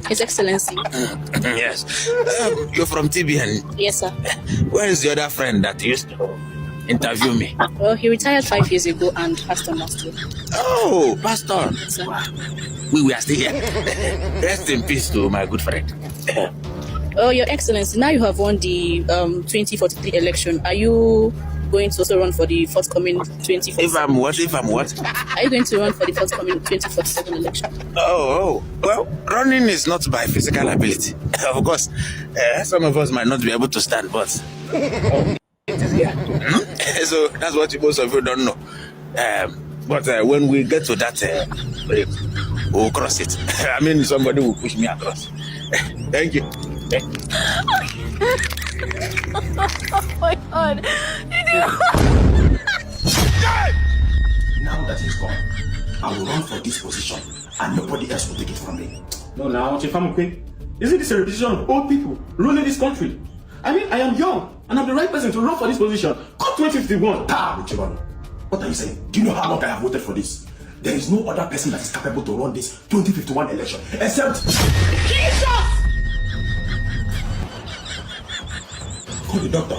[SPEAKER 26] His Excellency.
[SPEAKER 4] Yes. You're from TBN.
[SPEAKER 26] Yes, sir.
[SPEAKER 4] Where is the other friend that used to interview me?
[SPEAKER 26] Well, he retired 5 years ago and passed on last year.
[SPEAKER 4] Oh, Pastor.
[SPEAKER 26] Yes, sir.
[SPEAKER 4] We are still here. Rest in peace to my good friend.
[SPEAKER 26] Oh, Your Excellency, now you have won the 2043 election. Are you going to also run for the forthcoming 2047?
[SPEAKER 4] If I'm what?
[SPEAKER 26] Are you going to run for the forthcoming 2047 election?
[SPEAKER 4] Oh. Well, running is not by physical ability. Of course, some of us might not be able to stand, but it is here. So that's what most of you don't know. But when we get to that break, we'll cross it. I mean, somebody will push me across. Thank you.
[SPEAKER 26] Oh my God.
[SPEAKER 23] Now that he's gone, I will run for this position and nobody else will take it from me.
[SPEAKER 28] No, now, Chifamukwe, isn't this a repetition of old people ruling this country? I mean, I am young and I'm the right person to run for this position. Come 2051.
[SPEAKER 23] What are you saying? Do you know how long I have voted for this? There is no other person that is capable to run this 2051 election except Jesus! Call the doctor.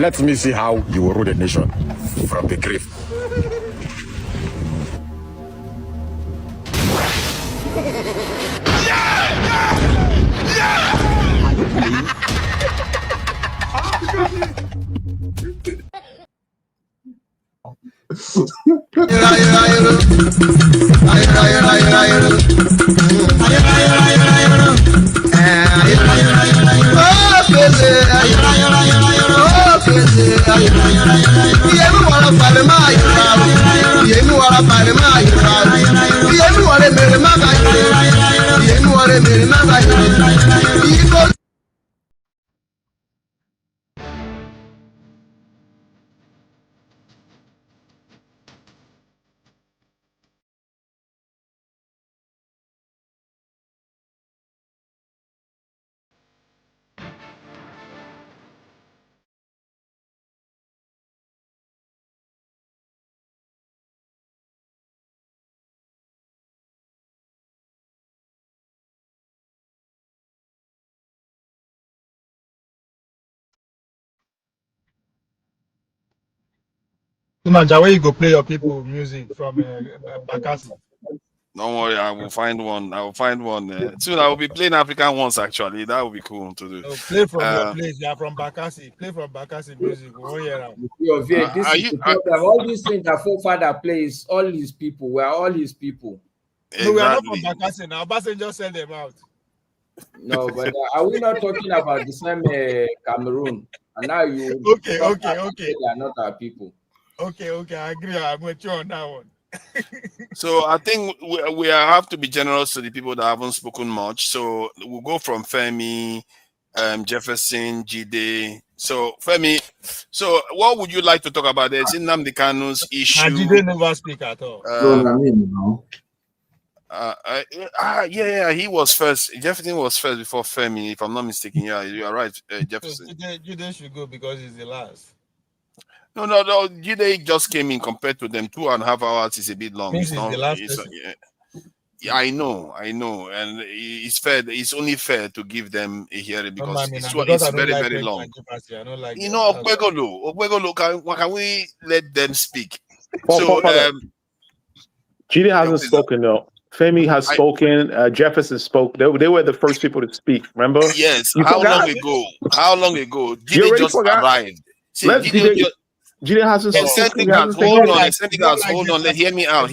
[SPEAKER 29] Let me see how you will rule the nation from the grave.
[SPEAKER 3] Naja, where you go play your people music from Bakassi?
[SPEAKER 9] Don't worry, I will find one. I will find one. Soon I will be playing African ones actually. That would be cool to do.
[SPEAKER 3] No, play from your place. You are from Bakassi. Play from Bakassi music. We won't hear that.
[SPEAKER 7] This is the problem. All these things that forefather plays, all his people. We are all his people.
[SPEAKER 3] Exactly. No, we are not from Bakassi now. Basen just send them out.
[SPEAKER 7] No, but are we not talking about the same Cameroon? And now you
[SPEAKER 3] okay.
[SPEAKER 7] They are not our people.
[SPEAKER 3] Okay, I agree. I'm with you on that one.
[SPEAKER 9] So I think we have to be generous to the people that haven't spoken much. So we'll go from Femi, Jefferson, Jide. So Femi, so what would you like to talk about? There's Nnamdi Kanu's issue.
[SPEAKER 3] Jide never speak at all.
[SPEAKER 9] Yeah, he was first. Jefferson was first before Femi, if I'm not mistaken. Yeah, you are right, Jefferson.
[SPEAKER 3] Jide should go because he's the last.
[SPEAKER 9] No. Jide just came in compared to them. 2.5 hours is a bit long.
[SPEAKER 3] It's not, the last
[SPEAKER 9] yeah, I know, and it's fair. It's only fair to give them a hearing because it's very, very long.
[SPEAKER 3] I don't like
[SPEAKER 9] Okwegolo, can we let them speak?
[SPEAKER 1] Jide hasn't spoken though. Femi has spoken. Jefferson spoke. They were the first people to speak. Remember?
[SPEAKER 9] Yes. How long ago? Jide just arrived.
[SPEAKER 1] Jide hasn't
[SPEAKER 9] hold on. Hear me out.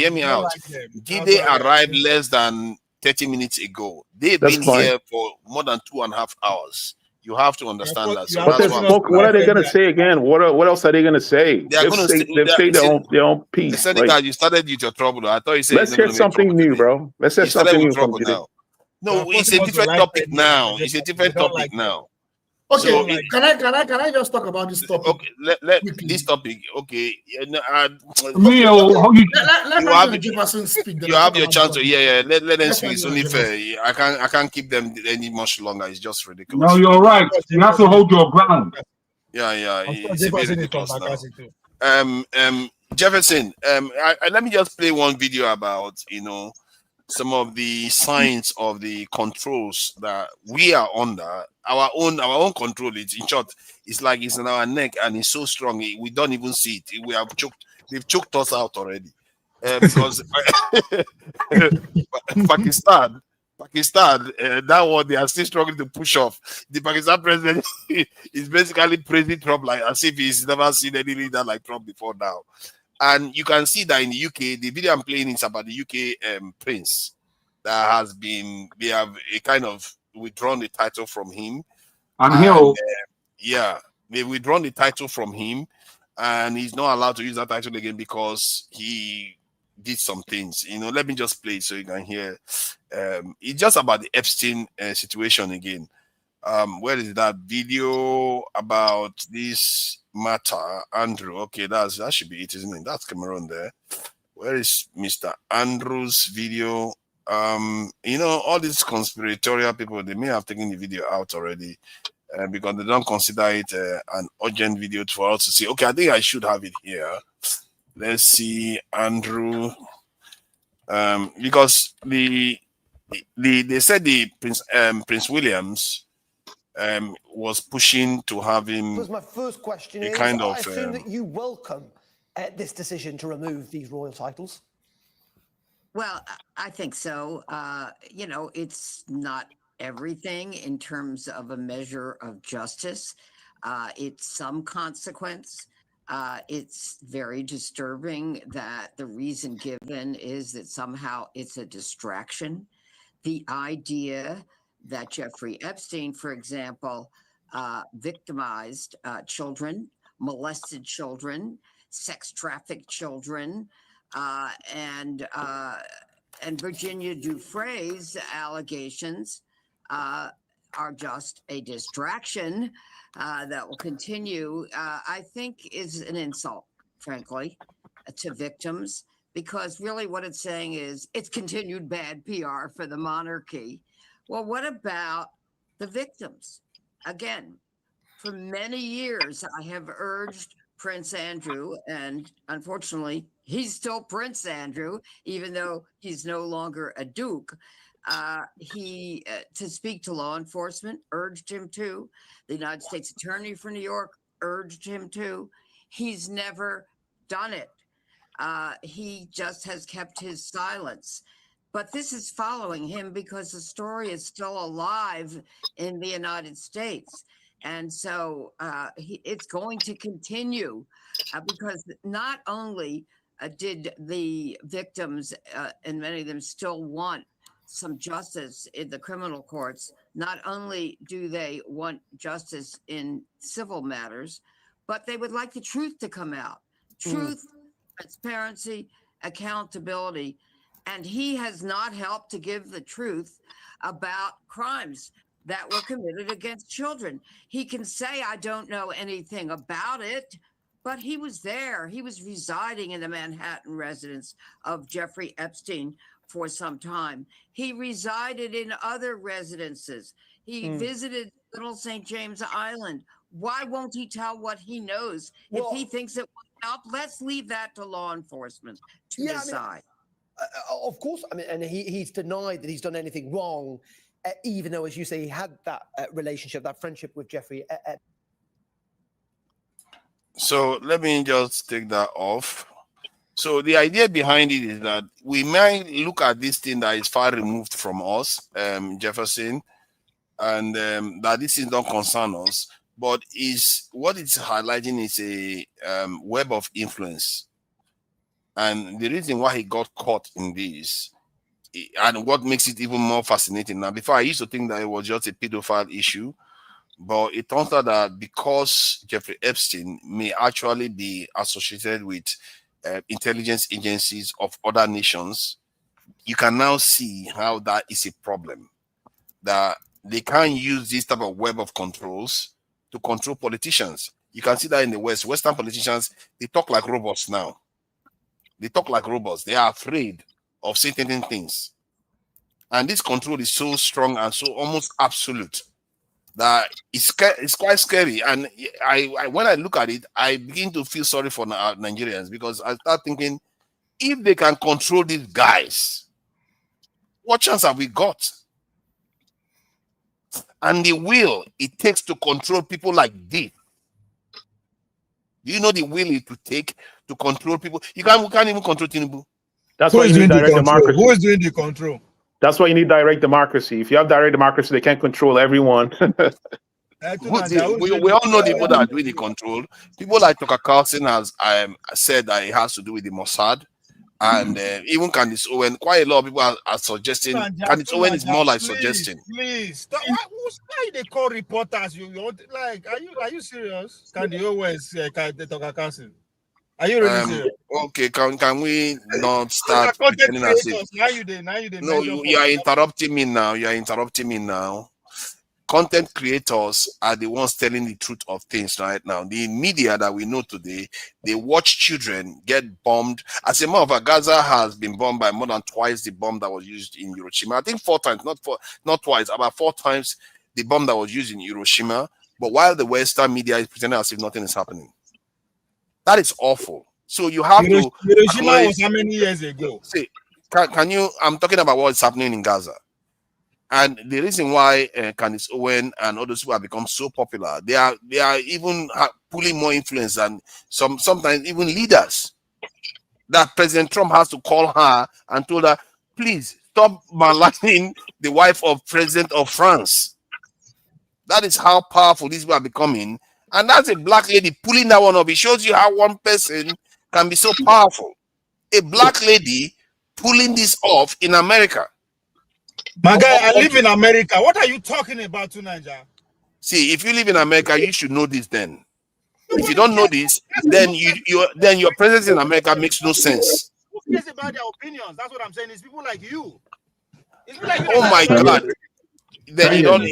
[SPEAKER 9] Jide arrived less than 30 minutes ago. They've been here for more than 2.5 hours. You have to understand that. So
[SPEAKER 1] what are they going to say again? What else are they going to say? They've said their own piece.
[SPEAKER 9] They said that you started with your trouble. I thought you said
[SPEAKER 1] let's hear something new, bro. Let's hear something new from Jide.
[SPEAKER 9] No, it's a different topic now. It's a different topic now.
[SPEAKER 8] Okay, so can I just talk about this topic?
[SPEAKER 9] Okay, let this topic. Okay,
[SPEAKER 8] let Jefferson speak.
[SPEAKER 9] You have your chance to let them speak. It's only fair. I can't keep them any much longer. It's just ridiculous.
[SPEAKER 19] No, you're right. You have to hold your ground.
[SPEAKER 9] Yeah. It's a bit ridiculous now. Jefferson. Let me just play one video about some of the signs of the controls that we are under. Our own control. It's in short, it's like it's in our neck and it's so strong we don't even see it. We have choked. They've choked us out already because Pakistan. That one they are still struggling to push off. The Pakistan president is basically praising Trump like as if he's never seen any leader like Trump before now. And you can see that in the UK, the video I'm playing is about the UK prince that they have a kind of withdrawn the title from him. They've withdrawn the title from him, and he's not allowed to use that title again because he did some things. Let me just play it so you can hear. It's just about the Epstein situation again. Where is that video about this matter? Andrew. Okay, that should be it, isn't it? That's Cameroon there. Where is Mr. Andrew's video? All these conspiratorial people, they may have taken the video out already. because they don't consider it an urgent video for us to see. Okay, I think I should have it here. Let's see, Andrew. Because they said the Prince Williams was pushing to have him.
[SPEAKER 2] Because my first question is,
[SPEAKER 9] kind
[SPEAKER 2] I
[SPEAKER 9] of,
[SPEAKER 2] assume that you welcome this decision to remove these royal titles.
[SPEAKER 10] Well, I think so. You know, it's not everything in terms of a measure of justice. It's some consequence. It's very disturbing that the reason given is that somehow it's a distraction. The idea that Jeffrey Epstein, for example, victimized children, molested children, sex trafficked children, and Virginia Dufresne's allegations are just a distraction that will continue, I think is an insult, frankly, to victims, because really what it's saying is it's continued bad PR for the monarchy. Well, what about the victims? Again, for many years, I have urged Prince Andrew, and unfortunately, he's still Prince Andrew, even though he's no longer a duke. To speak to law enforcement, urged him to. The United States Attorney for New York urged him to. He's never done it. He just has kept his silence. But this is following him because the story is still alive in the United States. And so it's going to continue because not only did the victims, and many of them still want some justice in the criminal courts, not only do they want justice in civil matters, but they would like the truth to come out. Truth, transparency, accountability. And he has not helped to give the truth about crimes that were committed against children. He can say, I don't know anything about it, but he was there. He was residing in the Manhattan residence of Jeffrey Epstein for some time. He resided in other residences. He visited Little St. James Island. Why won't he tell what he knows? If he thinks it will help, let's leave that to law enforcement to decide.
[SPEAKER 2] Of course, I mean, and he's denied that he's done anything wrong, even though, as you say, he had that relationship, that friendship with Jeffrey.
[SPEAKER 9] So let me just take that off. So the idea behind it is that we might look at this thing that is far removed from us, Jefferson, and that this thing don't concern us, but is what it's highlighting is a web of influence. And the reason why he got caught in this, and what makes it even more fascinating now, before I used to think that it was just a pedophile issue, but it turns out that because Jeffrey Epstein may actually be associated with intelligence agencies of other nations, you can now see how that is a problem. That they can't use this type of web of controls to control politicians. You can see that in the West. Western politicians, they talk like robots now. They talk like robots. They are afraid of saying things. And this control is so strong and so almost absolute that it's quite scary. And I when I look at it, I begin to feel sorry for Nigerians, because I start thinking, if they can control these guys, what chance have we got? And the will it takes to control people like this. Do you know the will it would take to control people? We can't even control Tinubu.
[SPEAKER 1] That's why you need direct democracy.
[SPEAKER 3] Who is doing the control?
[SPEAKER 1] That's why you need direct democracy. If you have direct democracy, they can't control everyone.
[SPEAKER 9] We all know the people that are doing the control. People like Tucker Carlson has said that it has to do with the Mossad. And even Candice Owen, quite a lot of people are suggesting. Candice Owen is more like suggesting.
[SPEAKER 3] Please stop. Why they call reporters? You like? Are you serious? Candice Owens, Tucker Carlson. Are you really serious?
[SPEAKER 9] Okay, can we not start pretending as if? No, you are interrupting me now. You are interrupting me now. Content creators are the ones telling the truth of things right now. The media that we know today, they watch children get bombed. As a matter of fact, Gaza has been bombed by more than twice the bomb that was used in Hiroshima. I think 4 times, not twice, about 4 times the bomb that was used in Hiroshima. But while the Western media is pretending as if nothing is happening. That is awful. So you have to
[SPEAKER 3] Hiroshima was how many years ago?
[SPEAKER 9] See, can you? I'm talking about what's happening in Gaza, and the reason why Candace Owen and others who have become so popular, they are even pulling more influence than sometimes even leaders. That President Trump has to call her and told her, please stop maligning the wife of President of France. That is how powerful these people are becoming. And that's a black lady pulling that one up. It shows you how one person can be so powerful. A black lady pulling this off in America.
[SPEAKER 3] My guy, I live in America. What are you talking about tonight, Niger?
[SPEAKER 9] See, if you live in America, you should know this then. If you don't know this, then your presence in America makes no sense.
[SPEAKER 3] Who cares about their opinions? That's what I'm saying. It's people like you. It's people like you.
[SPEAKER 9] Oh my God. Then you don't.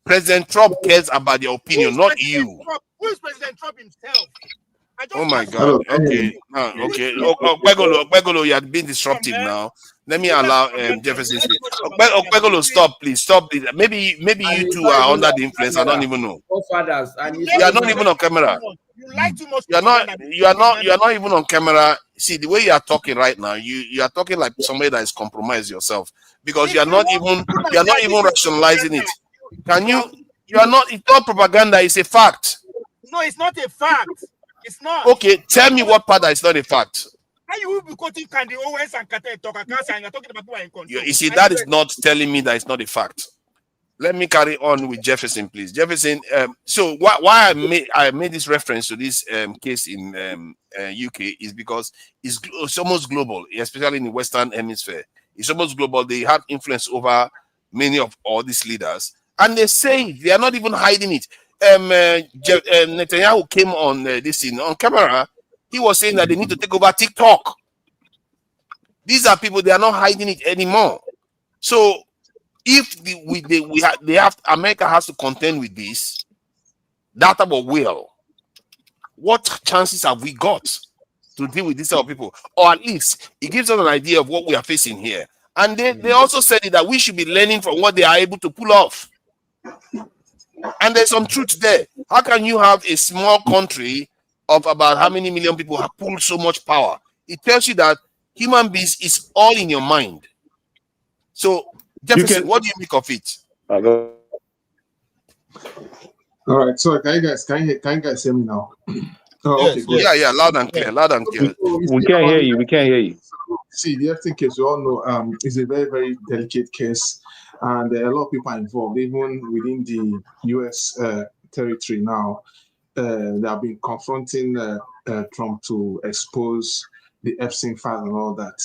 [SPEAKER 9] President Trump cares about your opinion, not you.
[SPEAKER 3] Who is President Trump himself?
[SPEAKER 9] Oh my God. Okay. Okay. Ogbegolo, you had been disruptive now. Let me allow Jefferson speak. Ogbegolo, stop, please. Stop. Maybe you two are under the influence. I don't even know. You are not even on camera.
[SPEAKER 3] You like too much.
[SPEAKER 9] You are not even on camera. See, the way you are talking right now, you are talking like somebody that is compromised yourself, because you are not even rationalizing it. Can you? You are not. It's not propaganda. It's a fact.
[SPEAKER 3] No, it's not a fact. It's not.
[SPEAKER 9] Okay, tell me what part that is not a fact.
[SPEAKER 3] How you will be quoting Candy Owens and Kate Tokakansa and you're talking about people in control?
[SPEAKER 9] You see, that is not telling me that it's not a fact. Let me carry on with Jefferson, please. Jefferson. So why I made this reference to this case in UK is because it's almost global, especially in the Western Hemisphere. It's almost global. They have influence over many of all these leaders, and they say they are not even hiding it. Netanyahu came on this thing on camera. He was saying that they need to take over TikTok. These are people, they are not hiding it anymore. So if America has to contend with this, that type of will, what chances have we got to deal with these type of people? Or at least it gives us an idea of what we are facing here. And they also said that we should be learning from what they are able to pull off. And there's some truth there. How can you have a small country of about how many million people have pulled so much power? It tells you that human beings is all in your mind. So, Jefferson, what do you make of it?
[SPEAKER 6] All right. So, can you guys hear me now? Oh, okay, good.
[SPEAKER 9] Yeah, loud and clear. Loud and clear.
[SPEAKER 1] We can't hear you. We can't hear you.
[SPEAKER 6] See, the FT case, we all know, is a very, very delicate case, and a lot of people are involved, even within the U.S. territory now. They have been confronting Trump to expose the Epstein file and all that.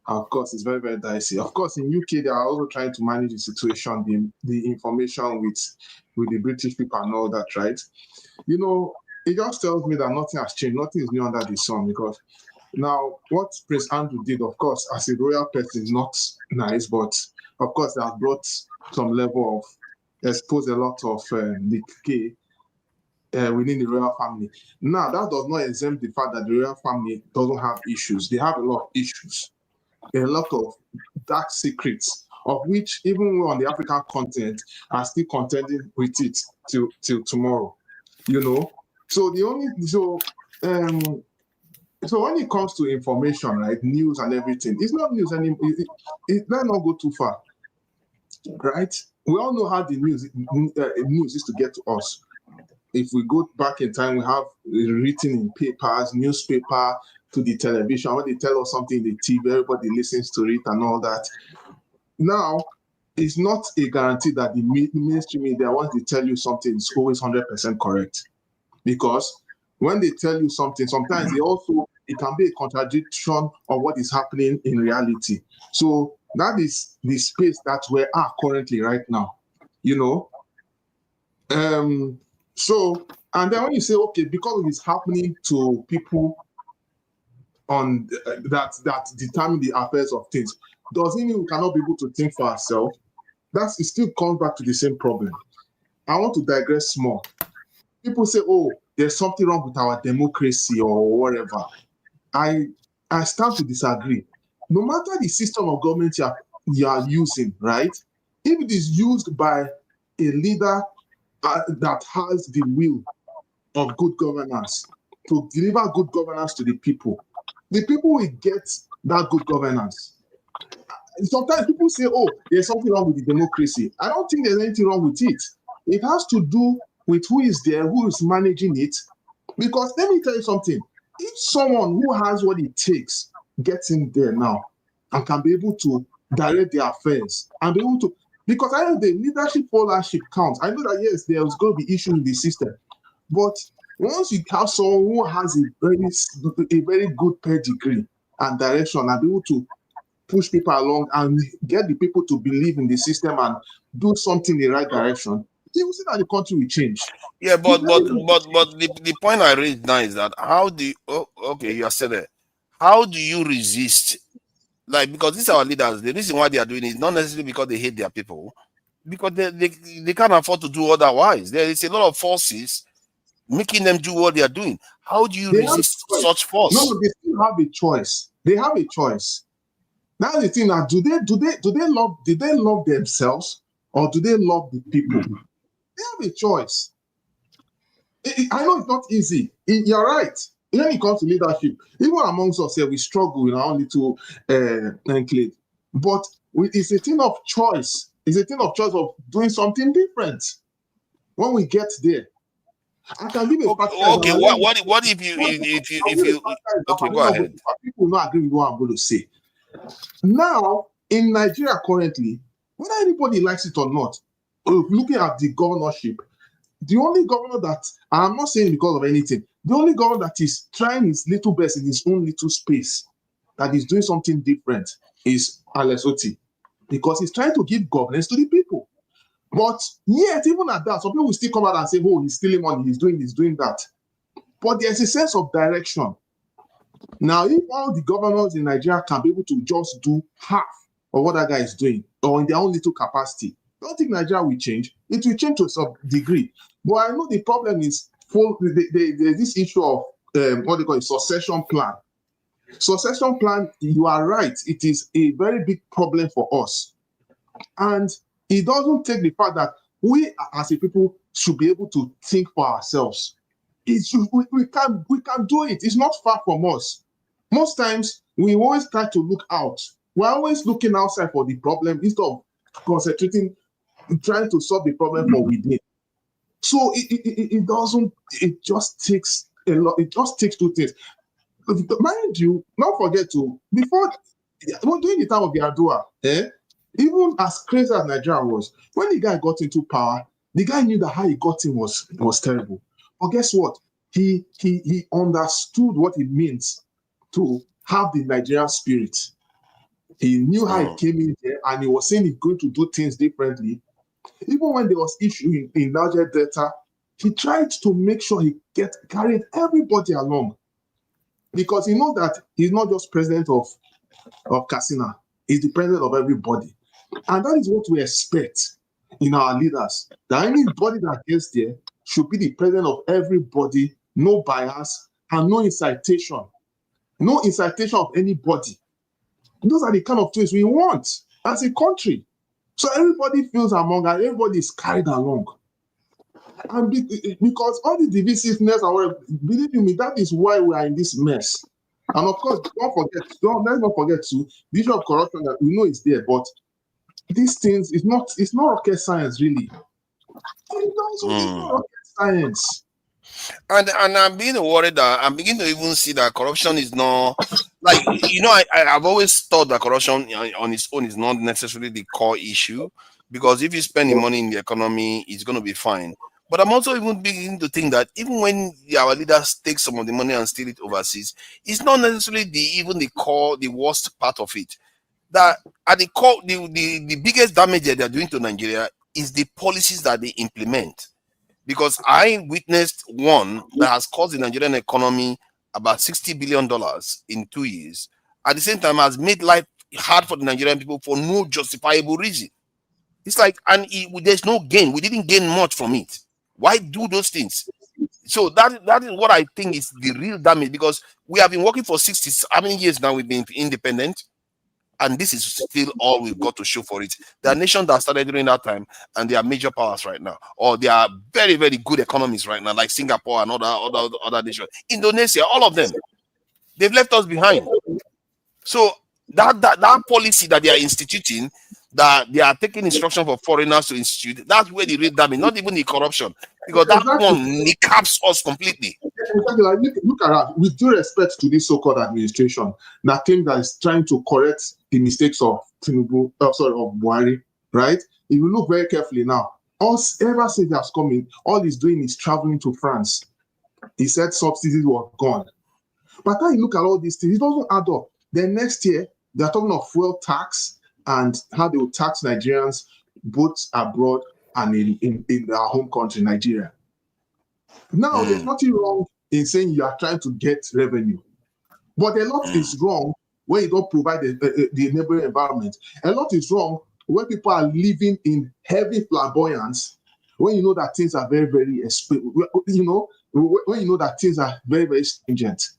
[SPEAKER 6] Of course, it's very, very dicey. Of course, in UK, they are also trying to manage the situation, the information with the British people and all that, right? You know, it just tells me that nothing has changed. Nothing is new under the sun, because now what Prince Andrew did, of course, as a royal person is not nice, but of course, they have brought some level of, exposed a lot of decay within the royal family. Now, that does not exempt the fact that the royal family doesn't have issues. They have a lot of issues, a lot of dark secrets, of which even on the African continent are still contending with it till tomorrow. You know, so so when it comes to information, right, news and everything, it's not news anymore. It might not go too far, right? We all know how the news is to get to us. If we go back in time, we have written in papers, newspaper, to the television. When they tell us something in the TV, everybody listens to it and all that. Now, it's not a guarantee that the mainstream media, once they tell you something, it's always 100% correct. Because when they tell you something, sometimes it can be a contradiction of what is happening in reality. So that is the space that we are currently right now, you know. So, and then when you say, okay, because it's happening to people on that determine the affairs of things, does it mean we cannot be able to think for ourselves? It still comes back to the same problem. I want to digress more. People say, oh, there's something wrong with our democracy or whatever. I stand to disagree. No matter the system of government you are using, right? If it is used by a leader that has the will of good governance to deliver good governance to the people will get that good governance. Sometimes people say, oh, there's something wrong with the democracy. I don't think there's anything wrong with it. It has to do with who is there, who is managing it. Because let me tell you something. If someone who has what it takes gets in there now and can be able to direct their affairs and be able to, because I know the leadership followership counts. I know that yes, there's going to be issues in the system, but once you have someone who has a very good pedigree and direction and be able to push people along and get the people to believe in the system and do something in the right direction, you will see that the country will change.
[SPEAKER 9] Yeah, but the point I raised now is that how do you, okay, you are still there. How do you resist? Like, because these are our leaders, the reason why they are doing it is not necessarily because they hate their people, because they can't afford to do otherwise. There is a lot of forces making them do what they are doing. How do you resist such force?
[SPEAKER 6] No, they still have a choice. They have a choice. Now the thing now, do they love themselves or do they love the people? They have a choice. I know it's not easy. You're right. When it comes to leadership, even amongst us here, we struggle in our own little enclave. But it's a thing of choice. It's a thing of choice of doing something different. When we get there, I can give a practical.
[SPEAKER 9] Okay, what if you okay, go ahead.
[SPEAKER 6] People not agree with what I'm going to say. Now, in Nigeria currently, whether anybody likes it or not, looking at the governorship, the only governor that, I'm not saying because of anything, the only governor that is trying his little best in his own little space, that is doing something different, is Alex Oti, because he's trying to give governance to the people. But yet, even at that, some people will still come out and say, oh, he's stealing money, he's doing that. But there's a sense of direction. Now, if all the governors in Nigeria can be able to just do half of what that guy is doing, or in their own little capacity, I don't think Nigeria will change. It will change to some degree. But I know the problem is there's this issue of what they call a succession plan. Succession plan, you are right, it is a very big problem for us. And it doesn't take the fact that we as a people should be able to think for ourselves. We can do it. It's not far from us. Most times, we always try to look out. We're always looking outside for the problem instead of concentrating, trying to solve the problem from within. So it just takes a lot. It just takes two things. Mind you, don't forget to, during the time of the Adua, even as crazy as Nigeria was, when the guy got into power, the guy knew that how he got in was terrible. But guess what? He understood what it means to have the Nigerian spirit. He knew how he came in there, and he was saying he's going to do things differently. Even when there was issue in Niger Delta, he tried to make sure he carried everybody along, because he knows that he's not just president of Katsina, he's the president of everybody. And that is what we expect in our leaders, that anybody that gets there should be the president of everybody, no bias and no incitation of anybody. Those are the kind of things we want as a country. So everybody feels among and everybody is carried along. And because all the divisiveness, believe me, that is why we are in this mess. And of course, let's not forget to the issue of corruption that we know is there, but these things it's not rocket science, really. It's not rocket science.
[SPEAKER 9] And I'm being worried that I'm beginning to even see that corruption is not like, I've always thought that corruption on its own is not necessarily the core issue, because if you spend the money in the economy, it's going to be fine. But I'm also even beginning to think that even when our leaders take some of the money and steal it overseas, it's not necessarily the worst part of it. That at the core, the biggest damage that they're doing to Nigeria is the policies that they implement. Because I witnessed one that has cost the Nigerian economy about $60 billion in 2 years. At the same time, has made life hard for the Nigerian people for no justifiable reason. It's like, there's no gain. We didn't gain much from it. Why do those things? So that is what I think is the real damage, because we have been working for 60, how many years now we've been independent? And this is still all we've got to show for it. There are nations that started during that time, and they are major powers right now, or they are very, very good economies right now, like Singapore and other nations. Indonesia, all of them, they've left us behind. So that policy that they are instituting, that they are taking instruction for foreigners to institute, that's where the real damage, not even the corruption, because that one kneecaps us completely.
[SPEAKER 6] Exactly. Like, look around. With due respect to this so-called administration, that team that is trying to correct the mistakes of Tinubu, of Buhari, right? If you look very carefully now, ever since he has come in, all he's doing is traveling to France. He said subsidies were gone. But when you look at all these things, it doesn't add up. Then next year, they're talking of fuel tax and how they will tax Nigerians both abroad and in their home country, Nigeria. Now, there's nothing wrong in saying you are trying to get revenue. But a lot is wrong when you don't provide the neighboring environment. A lot is wrong when people are living in heavy flamboyance, when you know that things are very, very expensive, when you know that things are very, very stringent.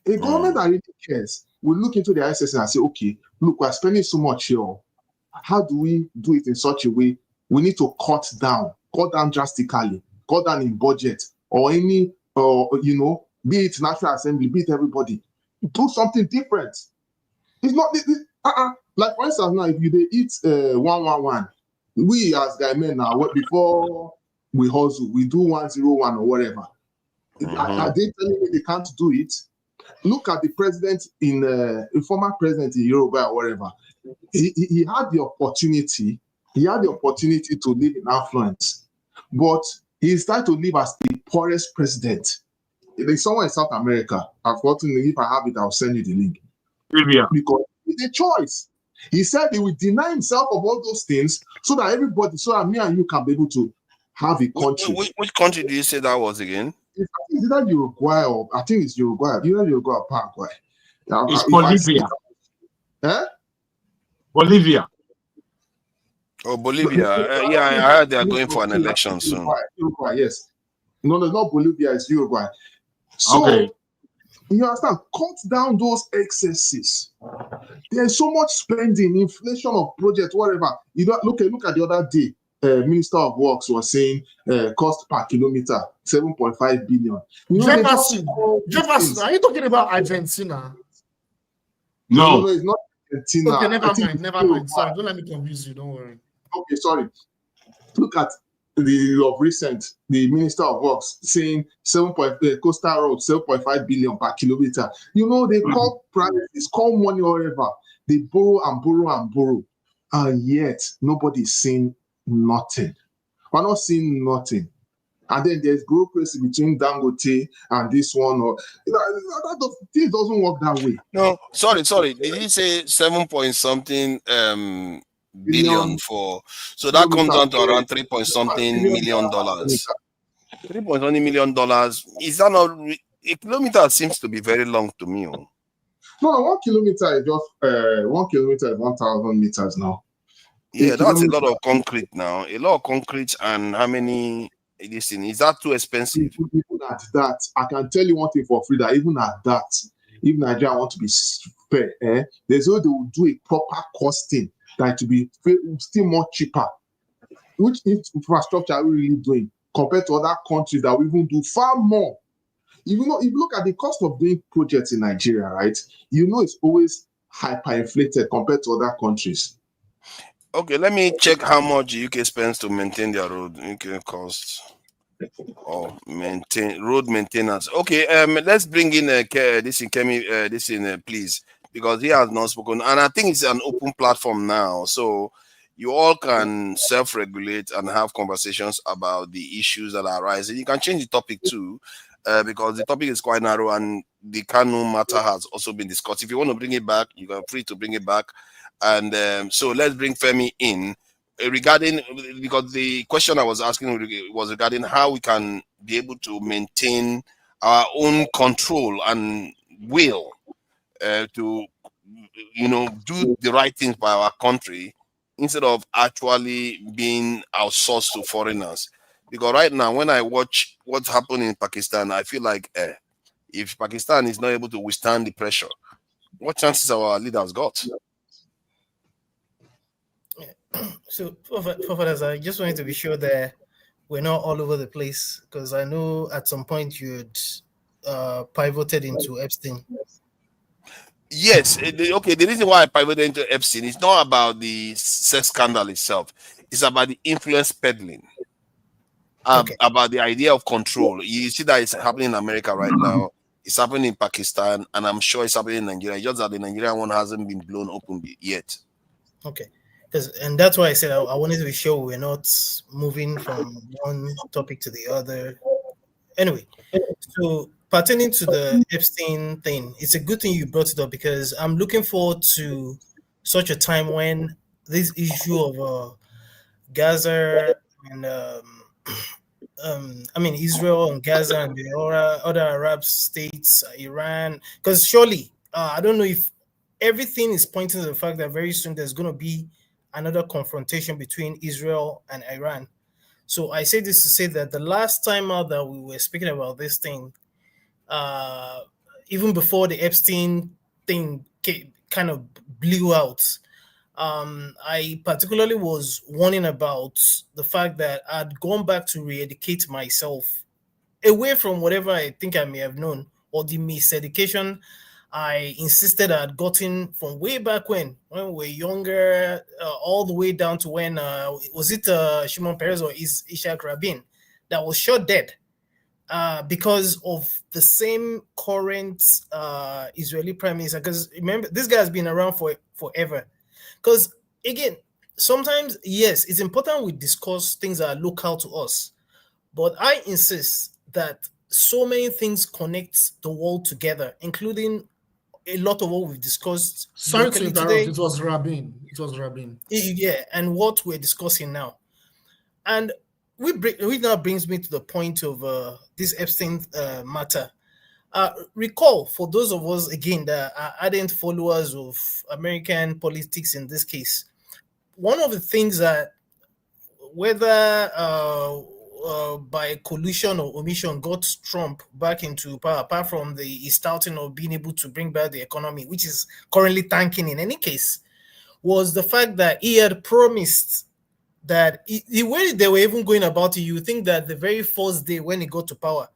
[SPEAKER 6] A government that really cares will look into the ISS and say, okay, look, we're spending so much here. How do we do it in such a way? We need to cut down drastically, cut down in budget, or any, be it National Assembly, be it everybody. Do something different. It's not, like for instance, now, if you eat 111, we as guy men now, before we hustle, we do 101 or whatever. Are they telling me they can't do it? Look at the president a former president in Yoruba or whatever. He had the opportunity. He had the opportunity to live in affluence, but he started to live as the poorest president. There's someone in South America. I've forgotten, if I have it, I'll send you the link.
[SPEAKER 19] Yeah.
[SPEAKER 6] Because it's a choice. He said he would deny himself of all those things so that me and you can be able to have a country.
[SPEAKER 9] Which country do you say that was again?
[SPEAKER 6] It's either Uruguay or I think it's Uruguay. Either Uruguay or Paraguay.
[SPEAKER 19] It's Bolivia. Bolivia.
[SPEAKER 9] Oh, Bolivia. Yeah, I heard they are going for an election soon.
[SPEAKER 6] Uruguay, yes. No, not Bolivia, it's Uruguay. So,
[SPEAKER 19] okay.
[SPEAKER 6] You understand? Cut down those excesses. There's so much spending, inflation of projects, whatever. You don't look at the other day. Minister of Works was saying cost per kilometer 7.5 billion.
[SPEAKER 8] Jefferson, are you talking about Argentina?
[SPEAKER 6] No, it's not Argentina.
[SPEAKER 8] Okay, never mind. Sorry, don't let me confuse you. Don't worry.
[SPEAKER 6] Okay, sorry. Look at the recent Minister of Works saying coastal road 7.5 billion per kilometer. They call prices, call money, whatever. They borrow and borrow and borrow, and yet nobody's saying nothing. We're not seeing nothing. And then there's bureaucracy between Dangote and this one, or this doesn't work that way.
[SPEAKER 9] No, sorry. Did he say 7 point something billion for? So that comes down to around 3 point something million dollars. $3 point something million. Is that not a kilometer? Seems to be very long to me.
[SPEAKER 6] No, 1 kilometer is just 1 kilometer is 1,000 meters now.
[SPEAKER 9] Yeah, that's a lot of concrete now. A lot of concrete, and how many? Is that too expensive?
[SPEAKER 6] Even at that, I can tell you one thing for free, that even at that, if Nigeria want to be fair, there's no way they will do a proper costing that to be still more cheaper. Which infrastructure are we really doing compared to other countries that we even do far more? If you look at the cost of doing projects in Nigeria, right? It's always hyperinflated compared to other countries.
[SPEAKER 9] Okay, let me check how much the UK spends to maintain their road. UK costs or road maintenance. Okay, let's bring in Kemi, please, because he has not spoken, and I think it's an open platform now, so you all can self-regulate and have conversations about the issues that are arising. You can change the topic too, because the topic is quite narrow, and the Kanu matter has also been discussed. If you want to bring it back, you are free to bring it back. And so let's bring Femi in regarding, because the question I was asking was regarding how we can be able to maintain our own control and will to do the right things by our country instead of actually being outsourced to foreigners. Because right now, when I watch what's happening in Pakistan, I feel like if Pakistan is not able to withstand the pressure, What chances our leaders got?
[SPEAKER 11] So, fathers, I just wanted to be sure that we're not all over the place, because I know at some point you'd pivoted into Epstein.
[SPEAKER 9] Yes, okay. The reason why I pivoted into Epstein is not about the sex scandal itself. It's about the influence peddling, about the idea of control. You see that it's happening in America right now. It's happening in Pakistan, and I'm sure it's happening in Nigeria. Just that the Nigerian one hasn't been blown open yet.
[SPEAKER 11] Okay, and that's why I said I wanted to be sure we're not moving from one topic to the other. Anyway, so pertaining to the Epstein thing, it's a good thing you brought it up, because I'm looking forward to such a time when this issue of Gaza and Israel and Gaza and the other Arab states, Iran, because surely I don't know if everything is pointing to the fact that very soon there's going to be another confrontation between Israel and Iran. So I say this to say that the last time out that we were speaking about this thing, even before the Epstein thing kind of blew out, I particularly was warning about the fact that I'd gone back to re-educate myself away from whatever I think I may have known, or the miseducation I insisted I'd gotten from way back when we were younger, all the way down to when, was it Shimon Peres or Ishaq Rabin that was shot dead because of the same current Israeli prime minister. Because remember, this guy has been around forever. Because again, sometimes, yes, it's important we discuss things that are local to us, but I insist that so many things connect the world together, including a lot of what we've discussed.
[SPEAKER 8] Sorry to interrupt.
[SPEAKER 11] Today.
[SPEAKER 8] It was Rabin.
[SPEAKER 11] Yeah, and what we're discussing now. And which now brings me to the point of this Epstein matter. Recall, for those of us, again, that are ardent followers of American politics in this case, one of the things that, whether by collusion or omission, got Trump back into power, apart from the touting of being able to bring back the economy, which is currently tanking in any case, was the fact that he had promised that the way they were even going about it, you think that the very first day when he got to power,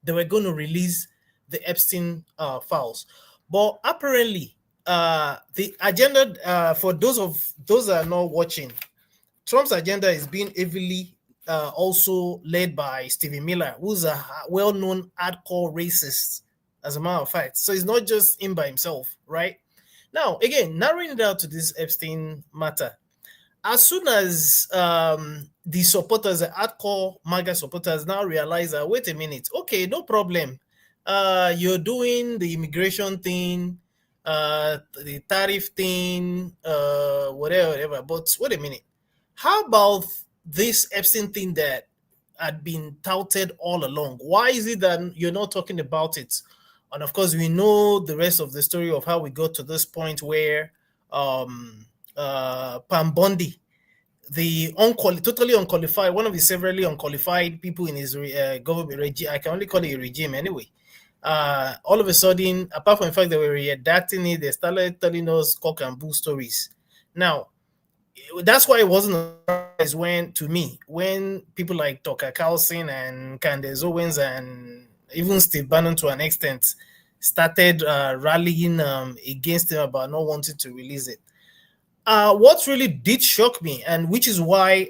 [SPEAKER 11] they were going to release the Epstein files. But apparently, the agenda, for those that are not watching, Trump's agenda is being heavily also led by Stephen Miller, who's a well-known hardcore racist, as a matter of fact. So it's not just him by himself, right? Now, again, narrowing it down to this Epstein matter, as soon as the supporters, the hardcore MAGA supporters, now realize that, wait a minute, okay, no problem. You're doing the immigration thing, the tariff thing, whatever. But wait a minute. How about this Epstein thing that had been touted all along? Why is it that you're not talking about it? And of course, we know the rest of the story of how we got to this point where Pam Bondi, the totally unqualified, one of the severally unqualified people in his government regime, I can only call it a regime anyway. All of a sudden, apart from the fact that we were redacting it, they started telling us cock and bull stories. Now, that's why it wasn't a surprise when people like Tucker Carlson and Candace Owens and even Steve Bannon to an extent started rallying against him about not wanting to release it. What really did shock me, and which is why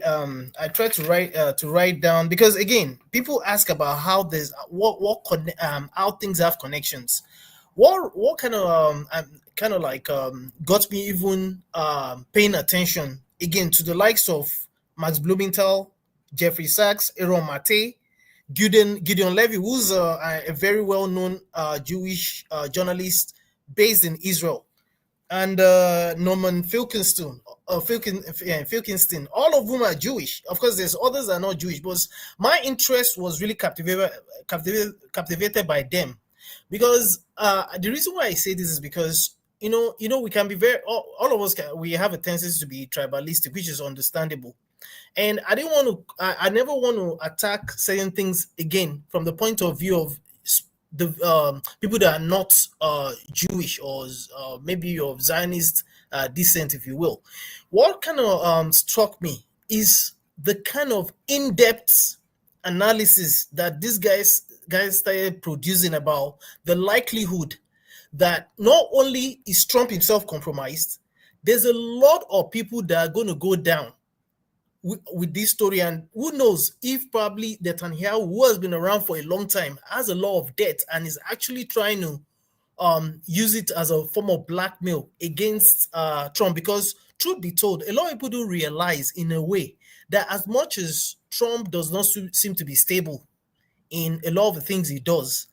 [SPEAKER 11] I tried to write down, because again, people ask about how there's how things have connections. What kind of got me even paying attention again to the likes of Max Blumenthal, Jeffrey Sachs, Aaron Mate, Gideon Levy, who's a very well-known Jewish journalist based in Israel, and Norman Filkinstein, all of whom are Jewish. Of course, there's others that are not Jewish, but my interest was really captivated by them, because the reason why I say this is because you know we can be all of us we have a tendency to be tribalistic, which is understandable. And I never want to attack certain things again from the point of view of the people that are not Jewish or maybe of Zionist descent, if you will. What kind of struck me is the kind of in-depth analysis that these guys started producing about the likelihood that not only is Trump himself compromised, there's a lot of people that are going to go down with this story, and who knows if probably Netanyahu, who has been around for a long time, has a lot of debt and is actually trying to use it as a form of blackmail against Trump. Because truth be told, a lot of people do realize in a way that as much as Trump does not seem to be stable in a lot of the things he does,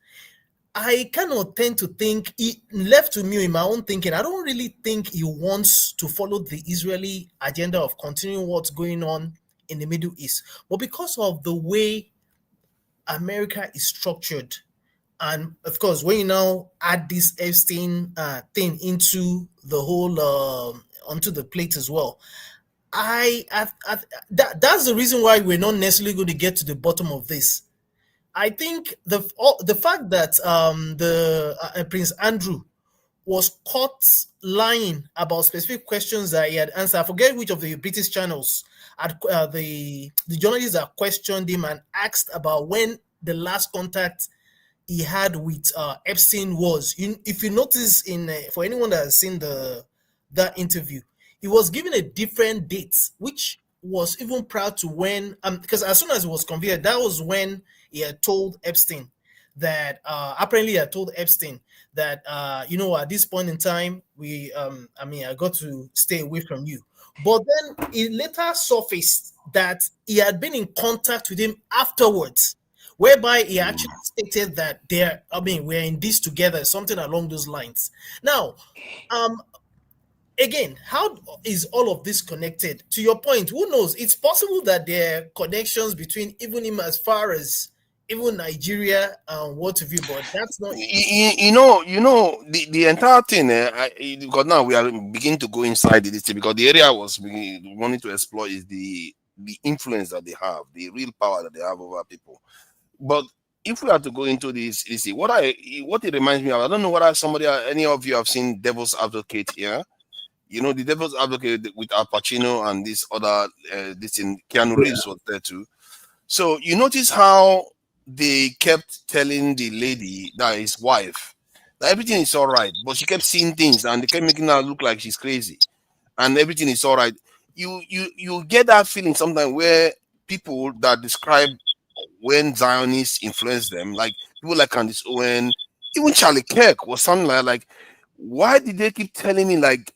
[SPEAKER 11] I cannot tend to think, left to me in my own thinking, I don't really think he wants to follow the Israeli agenda of continuing what's going on in the Middle East. But because of the way America is structured, and of course, when you now add this Epstein thing into the whole, onto the plate as well, that's the reason why we're not necessarily going to get to the bottom of this. I think the fact that Prince Andrew was caught lying about specific questions that he had answered. I forget which of the British channels the journalists that questioned him and asked about when the last contact he had with Epstein was. If you notice, for anyone that has seen that interview, he was given a different date, which was even prior to when, because as soon as he was convicted, that was when he had told Epstein that apparently he had told Epstein that at this point in time I got to stay away from you. But then it later surfaced that he had been in contact with him afterwards, whereby he actually stated that we're in this together, something along those lines. Now, again, how is all of this connected? To your point, who knows? It's possible that there are connections between even him as far as even Nigeria and what have you, but that's not.
[SPEAKER 9] The entire thing. Because now we are beginning to go inside this thing, because the area I was wanting to explore is the influence that they have, the real power that they have over people. But if we have to go into this, what it reminds me of, I don't know whether any of you have seen Devil's Advocate here. The Devil's Advocate with Al Pacino and this other, Keanu Reeves was there too. So you notice how they kept telling the lady, that his wife, that everything is all right, but she kept seeing things and they kept making her look like she's crazy, and everything is all right. You get that feeling sometimes where people that describe when Zionists influence them, like people like Candace Owen, even Charlie Kirk was something like, why did they keep telling me like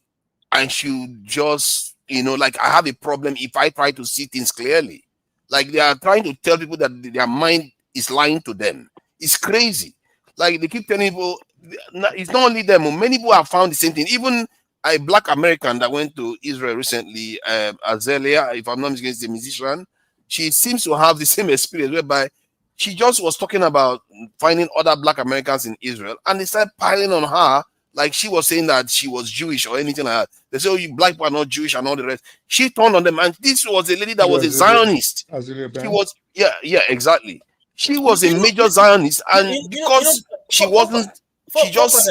[SPEAKER 9] I should just, like I have a problem if I try to see things clearly? Like they are trying to tell people that their mind is lying to them. It's crazy. Like they keep telling people, it's not only them, many people have found the same thing. Even a Black American that went to Israel recently, Azalea, if I'm not mistaken, is a musician. She seems to have the same experience whereby she just was talking about finding other Black Americans in Israel, and they started piling on her like she was saying that she was Jewish or anything like that. They say, oh, you Black people are not Jewish and all the rest. She turned on them, and this was a lady that was a Zionist. She was, yeah, exactly. She was a major Zionist, and because she wasn't, she just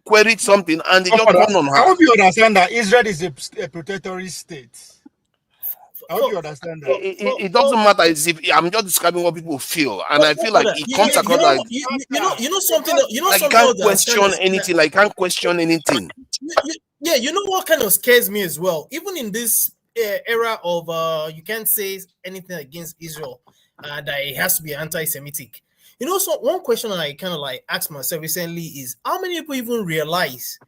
[SPEAKER 9] queried something, and they just turned on her.
[SPEAKER 3] I hope you understand that Israel is a protectorate state. I hope you understand that.
[SPEAKER 9] It doesn't matter. I'm just describing what people feel, and I feel like it comes across like
[SPEAKER 11] something.
[SPEAKER 9] Like you can't question anything. Like can't question anything.
[SPEAKER 11] Yeah, you know what kind of scares me as well. Even in this era of you can't say anything against Israel, that it has to be anti-Semitic. So one question I kind of like asked myself recently is how many people even realize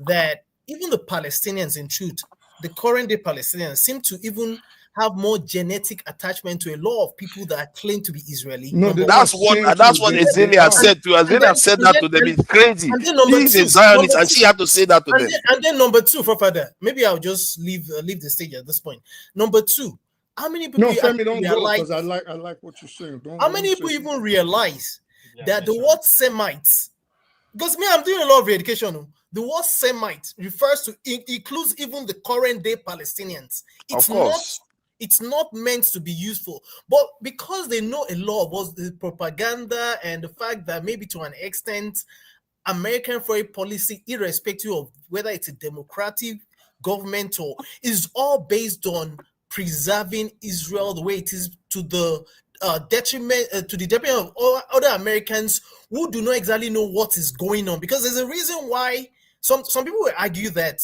[SPEAKER 11] that even the Palestinians, in truth, the current day Palestinians seem to even have more genetic attachment to a lot of people that claim to be Israeli.
[SPEAKER 9] No, that's what Azalea said to. Azalea said that to them. It's crazy. He's a Zionist, and she had to say that to them.
[SPEAKER 11] And then number two, for further, maybe I'll just leave the stage at this point. Number two, how many people
[SPEAKER 12] Femi, don't realize? Because I like what you're saying.
[SPEAKER 11] How many people even realize that the word Semites? Because I'm doing a lot of education. The word Semite refers to includes even the current day Palestinians. It's not meant to be useful. But because they know a lot about the propaganda and the fact that maybe to an extent, American foreign policy, irrespective of whether it's a democratic government or, is all based on preserving Israel the way it is to the detriment of all other Americans who do not exactly know what is going on. Because there's a reason why some people will argue that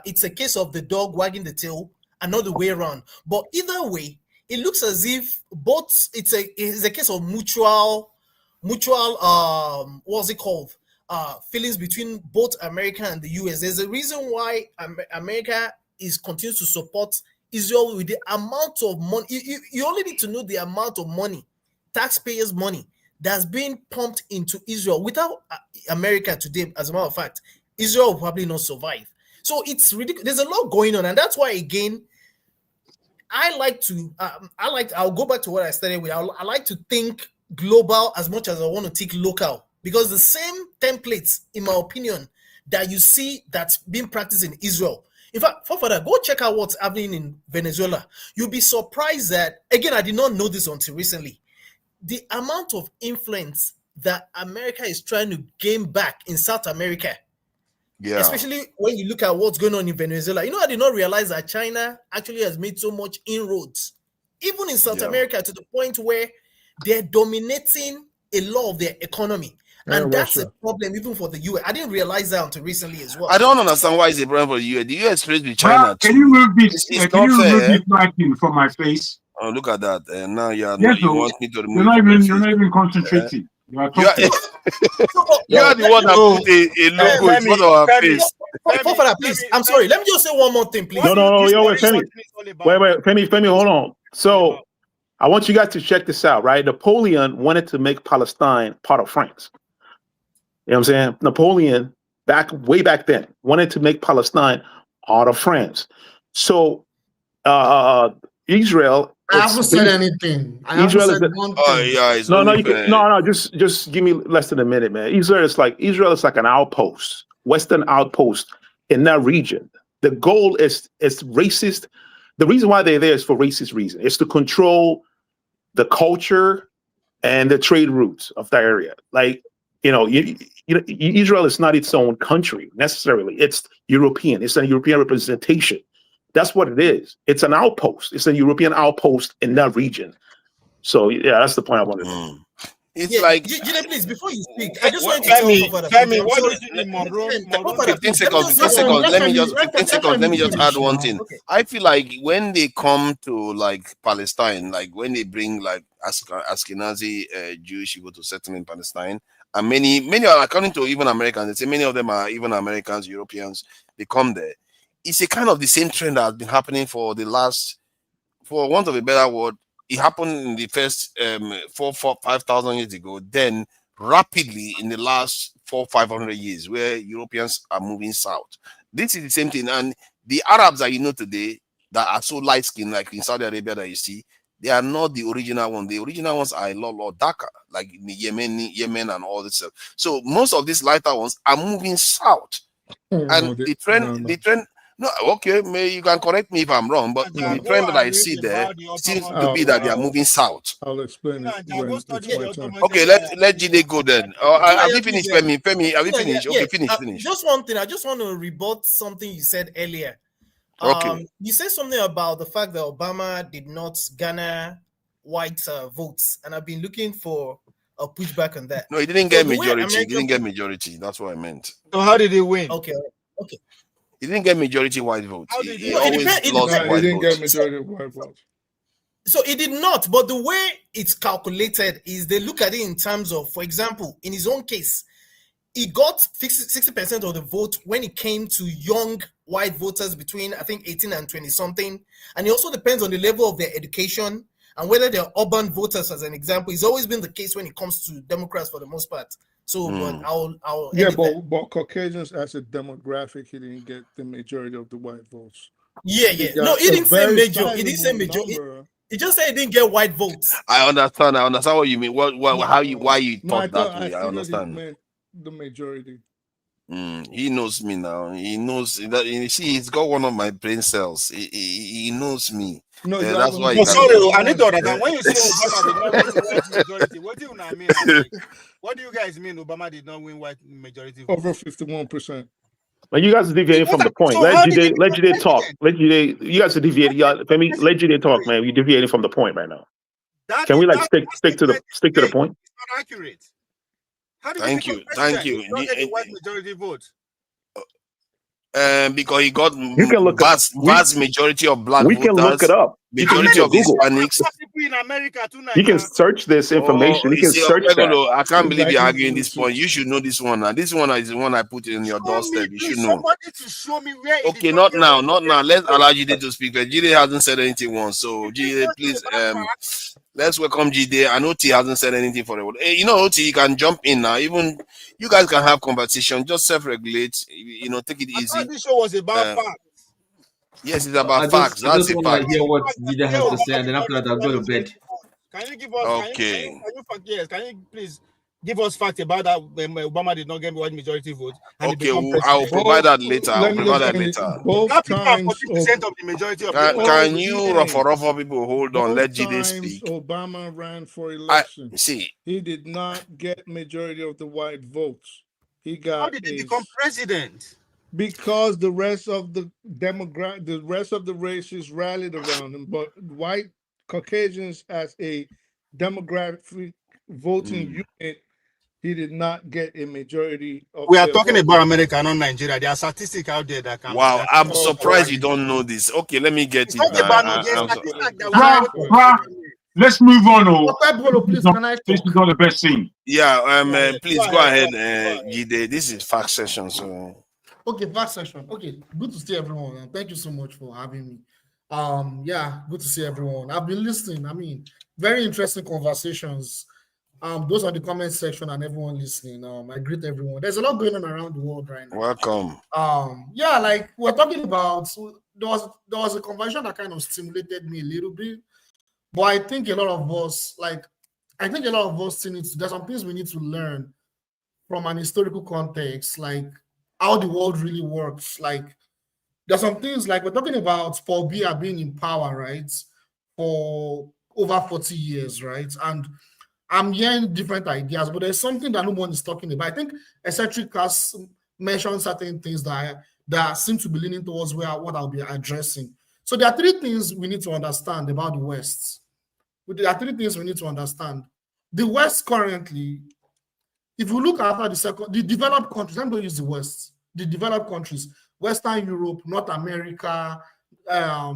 [SPEAKER 11] it's a case of the dog wagging the tail and not the way around. But either way, it looks as if both it's a case of mutual what's it called? Feelings between both America and the US. There's a reason why America continues to support Israel with the amount of money. You only need to know the amount of money, taxpayers' money, that's being pumped into Israel. Without America today, as a matter of fact, Israel will probably not survive. So it's ridiculous. There's a lot going on, and that's why, again, I'll go back to what I started with. I like to think global as much as I want to think local, because the same templates, in my opinion, that you see that's being practiced in Israel. In fact, further, go check out what's happening in Venezuela. You'll be surprised that, again, I did not know this until recently, the amount of influence that America is trying to gain back in South America. Yeah. Especially when you look at what's going on in Venezuela. You know, I did not realize that China actually has made so much inroads, even in South America, to the point where they're dominating a lot of their economy. And that's a problem even for the US. I didn't realize that until recently as well.
[SPEAKER 9] I don't understand why it's a problem for the US. The US trades with China.
[SPEAKER 19] Can you move this? Can you remove this lighting from my face?
[SPEAKER 9] Oh, look at that! And now you want me to remove.
[SPEAKER 19] You're not even concentrating. You are the
[SPEAKER 9] one that put a logo in front of our face.
[SPEAKER 11] Please, I'm sorry. Let me just say one more thing, please.
[SPEAKER 1] No, wait, Femi. Wait, Femi, hold on. So, I want you guys to check this out, right? Napoleon wanted to make Palestine part of France. You know what I'm saying? Napoleon, way back then, wanted to make Palestine part of France. So, Israel.
[SPEAKER 8] I haven't said anything. I haven't said one thing.
[SPEAKER 1] No. Just give me less than a minute, man. Israel is like an outpost, Western outpost in that region. The goal is racist. The reason why they're there is for racist reason. It's to control the culture and the trade routes of that area. Like, Israel is not its own country necessarily. It's European. It's a European representation. That's what it is. It's an outpost. It's a European outpost in that region. So yeah, that's the point I wanted to make.
[SPEAKER 9] It's like,
[SPEAKER 11] please, before you speak, I just want to tell me what
[SPEAKER 9] do you need? 15 seconds. Let me just add one thing. Okay. I feel like when they come to like Palestine, like when they bring like Ashkenazi Jewish people to settle in Palestine, and many are, according to even Americans, they say many of them are even Americans, Europeans, they come there. It's a kind of the same trend that has been happening for want of a better word. It happened in the first 5,000 years ago. Then rapidly in the last 500 years, where Europeans are moving south. This is the same thing. And the Arabs that you know today that are so light skinned, like in Saudi Arabia that you see, they are not the original one. The original ones are a lot darker, like in the Yemen and all this stuff. So most of these lighter ones are moving south. The trend. No, okay, you can correct me if I'm wrong, but the trend that I see there seems to be that they are moving south.
[SPEAKER 12] I'll explain it.
[SPEAKER 9] Okay, let Jide go then. Have you finished, Femi? Have you finished? Okay, finish.
[SPEAKER 11] Just one thing. I just want to rebut something you said earlier.
[SPEAKER 9] Okay.
[SPEAKER 11] You said something about the fact that Obama did not garner white votes, and I've been looking for a pushback on that.
[SPEAKER 9] No, he didn't get majority. He didn't get majority. That's what I meant.
[SPEAKER 3] So how did he win?
[SPEAKER 11] Okay.
[SPEAKER 9] He didn't get majority white votes. He always lost white votes.
[SPEAKER 12] He didn't get majority white votes.
[SPEAKER 11] So it did not, but the way it's calculated is they look at it in terms of, for example, in his own case, he got 60% of the vote when it came to young white voters between, I think, 18 and 20 something. And it also depends on the level of their education and whether they're urban voters, as an example. It's always been the case when it comes to Democrats for the most part. So, but I'll
[SPEAKER 12] but Caucasians as a demographic, he didn't get the majority of the white votes.
[SPEAKER 11] Yeah. No, he didn't say major. He didn't say major. He just said he didn't get white votes.
[SPEAKER 9] I understand what you mean. Why you thought that way. I understand.
[SPEAKER 12] The majority.
[SPEAKER 9] He knows me now. He knows that. You see, he's got one of my brain cells. He knows me.
[SPEAKER 12] No, you
[SPEAKER 9] That's
[SPEAKER 12] haven't
[SPEAKER 9] why he
[SPEAKER 3] Oh,
[SPEAKER 12] been
[SPEAKER 9] can.
[SPEAKER 3] sorry, I need to
[SPEAKER 12] once.
[SPEAKER 3] understand. When you say Obama did not win white majority, what do you now mean? Like, what do you guys mean Obama did not win white majority vote?
[SPEAKER 12] Over 51%.
[SPEAKER 1] Like you guys are deviating from the point.
[SPEAKER 3] So how did he
[SPEAKER 1] Let
[SPEAKER 3] become
[SPEAKER 1] Jide talk.
[SPEAKER 3] president?
[SPEAKER 1] You guys are deviating. Let Jide talk, man. You're deviating from the point right now. Can we like stick to the point?
[SPEAKER 3] It's not accurate. How did
[SPEAKER 9] Thank
[SPEAKER 3] he
[SPEAKER 9] you,
[SPEAKER 3] become
[SPEAKER 9] thank
[SPEAKER 3] president?
[SPEAKER 9] you.
[SPEAKER 3] He not get the white majority vote.
[SPEAKER 9] Because he got
[SPEAKER 1] You can look
[SPEAKER 9] vast majority of black
[SPEAKER 1] We can look
[SPEAKER 9] voters,
[SPEAKER 1] it up. You can
[SPEAKER 9] majority
[SPEAKER 1] use
[SPEAKER 9] of
[SPEAKER 1] Google.
[SPEAKER 9] Hispanics.
[SPEAKER 3] People in America tonight.
[SPEAKER 1] You can search this information. You
[SPEAKER 9] You
[SPEAKER 1] can
[SPEAKER 9] see,
[SPEAKER 1] search that.
[SPEAKER 9] I can't believe you're
[SPEAKER 12] Exactly
[SPEAKER 9] arguing
[SPEAKER 12] the
[SPEAKER 9] this point.
[SPEAKER 12] research.
[SPEAKER 9] You should know this one. Now, this one is the one I put in your
[SPEAKER 3] Show me,
[SPEAKER 9] doorstep. You should
[SPEAKER 3] please,
[SPEAKER 9] know.
[SPEAKER 3] somebody to show me where it
[SPEAKER 9] Okay,
[SPEAKER 3] did
[SPEAKER 9] not
[SPEAKER 3] get
[SPEAKER 9] now,
[SPEAKER 3] white
[SPEAKER 9] not now.
[SPEAKER 3] majority
[SPEAKER 9] Let's
[SPEAKER 3] vote.
[SPEAKER 9] allow Jide to speak. But Jide hasn't said anything once. So Jide, please, let's welcome Jide. I know T hasn't said anything for a while. Hey, you know, T, you can jump in now. Even you guys can have conversation. Just self-regulate. You know, take it
[SPEAKER 3] I
[SPEAKER 9] easy.
[SPEAKER 3] thought this show was about facts.
[SPEAKER 9] Yes, it's about facts.
[SPEAKER 5] I
[SPEAKER 9] That's
[SPEAKER 5] just
[SPEAKER 9] a
[SPEAKER 5] want to
[SPEAKER 9] fact.
[SPEAKER 5] hear what Jide has to say, and then after that, I'll go to bed.
[SPEAKER 3] Can you give us?
[SPEAKER 9] Okay.
[SPEAKER 3] Can you please give us facts about that when Obama did not get white majority vote and he
[SPEAKER 9] Okay,
[SPEAKER 3] become
[SPEAKER 9] I will
[SPEAKER 3] president?
[SPEAKER 9] provide that later. I'll
[SPEAKER 12] Let me
[SPEAKER 9] provide
[SPEAKER 12] just
[SPEAKER 9] that
[SPEAKER 12] end it.
[SPEAKER 9] later.
[SPEAKER 12] Both
[SPEAKER 3] Black people are
[SPEAKER 12] times,
[SPEAKER 3] 40% of the majority of the
[SPEAKER 9] Can
[SPEAKER 3] vote.
[SPEAKER 9] you rough people hold on? Let
[SPEAKER 12] both
[SPEAKER 9] Jide
[SPEAKER 12] times
[SPEAKER 9] speak.
[SPEAKER 12] Obama ran for
[SPEAKER 9] I
[SPEAKER 12] election,
[SPEAKER 9] see.
[SPEAKER 12] he did not get majority of the white votes. He
[SPEAKER 3] How
[SPEAKER 12] got
[SPEAKER 3] did he become president?
[SPEAKER 12] because the rest of the races rallied around him, but white Caucasians as a demographic voting unit, he did not get a majority of
[SPEAKER 3] We are
[SPEAKER 12] their
[SPEAKER 3] talking
[SPEAKER 12] votes.
[SPEAKER 3] about America, not Nigeria. There are statistics out there that can.
[SPEAKER 9] Wow,
[SPEAKER 3] that
[SPEAKER 9] I'm
[SPEAKER 3] can
[SPEAKER 9] surprised you don't know this. Okay, let me get
[SPEAKER 3] It's
[SPEAKER 9] it
[SPEAKER 3] not
[SPEAKER 9] now.
[SPEAKER 3] about no. There's
[SPEAKER 9] I'm
[SPEAKER 3] statistics that we
[SPEAKER 19] Bruh,
[SPEAKER 3] know.
[SPEAKER 19] bruh, let's move on. Or
[SPEAKER 8] Please, can I
[SPEAKER 19] this is not the best thing.
[SPEAKER 9] Yeah, please go ahead,
[SPEAKER 3] Go ahead.
[SPEAKER 9] Jide. This is fact session, so.
[SPEAKER 8] Okay, first session. Okay, good to see everyone. And thank you so much for having me. Yeah, good to see everyone. I've been listening. I mean, very interesting conversations. Those are the comment section and everyone listening. I greet everyone. There's a lot going on around the world right now.
[SPEAKER 9] Welcome.
[SPEAKER 8] Yeah, like we're talking about. There was a conversation that kind of stimulated me a little bit, but I think a lot of us still need to. There's some things we need to learn from an historical context, like how the world really works. Like there's some things like we're talking about Paul Biya being in power, right, for over 40 years, right? And I'm hearing different ideas, but there's something that no one is talking about. I think Eccentric has mentioned certain things that seem to be leaning towards what I'll be addressing. So there are three things we need to understand about the West. There are three things we need to understand. The West currently, if you look after the developed countries, I'm going to use the West, the developed countries, Western Europe, North America,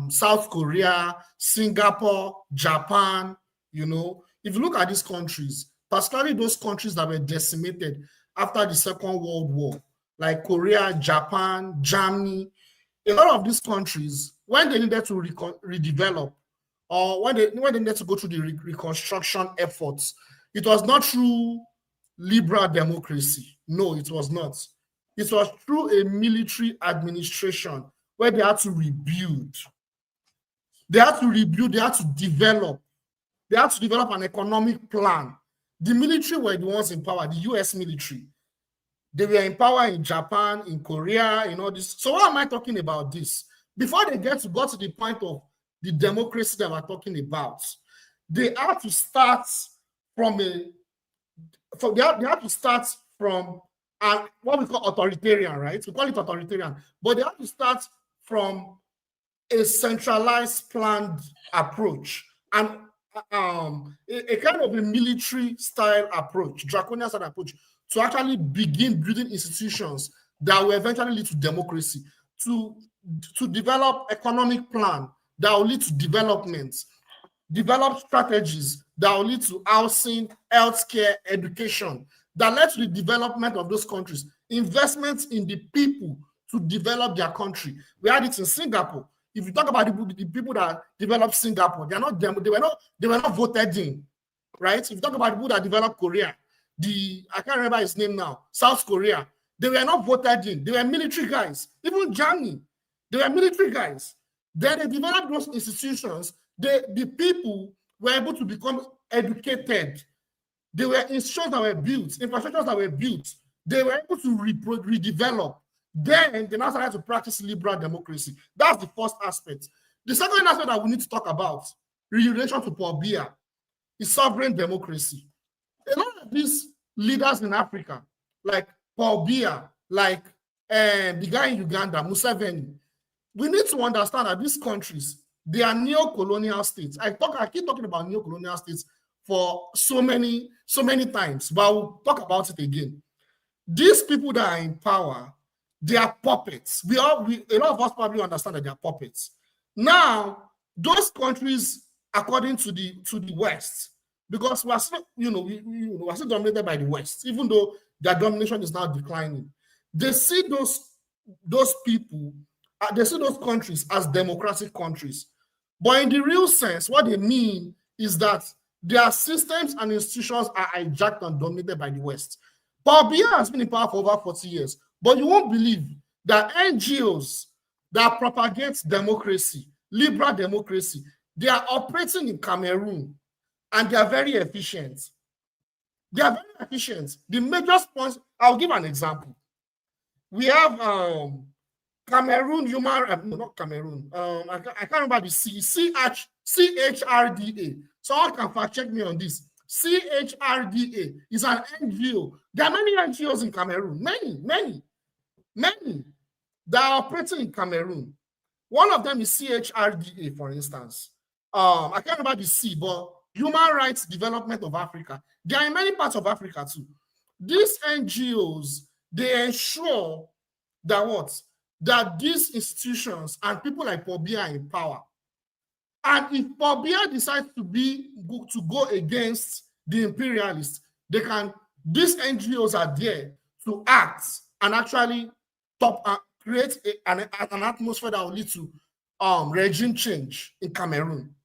[SPEAKER 8] South Korea, Singapore, Japan, you know, if you look at these countries, particularly those countries that were decimated after the Second World War, like Korea, Japan, Germany, a lot of these countries, when they needed to redevelop, or when they needed to go through the reconstruction efforts, it was not through liberal democracy. No, it was not. It was through a military administration where they had to rebuild. They had to rebuild, they had to develop. They had to develop an economic plan. The military were the ones in power, the US military. They were in power in Japan, in Korea, in all this. So why am I talking about this? Before they got to the point of the democracy that we're talking about, they had to start from what we call authoritarian, right? We call it authoritarian, but they have to start from a centralized planned approach and a kind of a military style approach, draconian style approach, to actually begin building institutions that will eventually lead to democracy, to develop economic plan that will lead to development, develop strategies that will lead to housing, healthcare, education, that led to the development of those countries, investments in the people to develop their country. We had it in Singapore. If you talk about the people that developed Singapore, they were not voted in, right? If you talk about the people that developed Korea, I can't remember his name now, South Korea, they were not voted in. They were military guys. Even Germany, they were military guys. Then they developed those institutions. The people were able to become educated. There were institutions that were built, infrastructures that were built they were able to redevelop. Then they now started to practice liberal democracy. That's the first aspect. The second aspect that we need to talk about, in relation to Paul Biya, is sovereign democracy. A lot of these leaders in Africa, like Paul Biya, like the guy in Uganda, Museveni, we need to understand that these countries, they are neo-colonial states. I keep talking about neo-colonial states for so many times, but we'll talk about it again. These people that are in power, they are puppets. A lot of us probably understand that they are puppets. Now, those countries, according to the West, because we are still, we're still dominated by the West, even though their domination is now declining. They see those people, they see those countries as democratic countries. But in the real sense, what they mean is that their systems and institutions are hijacked and dominated by the West. Paul Biya has been in power for over 40 years, but you won't believe that NGOs that propagate democracy, liberal democracy, they are operating in Cameroon, and they are very efficient. They are very efficient. The major sponsors, I'll give an example. We have Cameroon not Cameroon. I can't remember the CHRDA. Someone can fact check me on this. CHRDA is an NGO. There are many NGOs in Cameroon. Many that are operating in Cameroon. One of them is CHRDA, for instance. I can't remember the C, but Human Rights Development of Africa. They are in many parts of Africa too. These NGOs, they ensure that that these institutions and people like Paul Biya are in power. And if Paul Biya decides to go against the imperialists, these NGOs are there to act and actually create an atmosphere that will lead to regime change in Cameroon.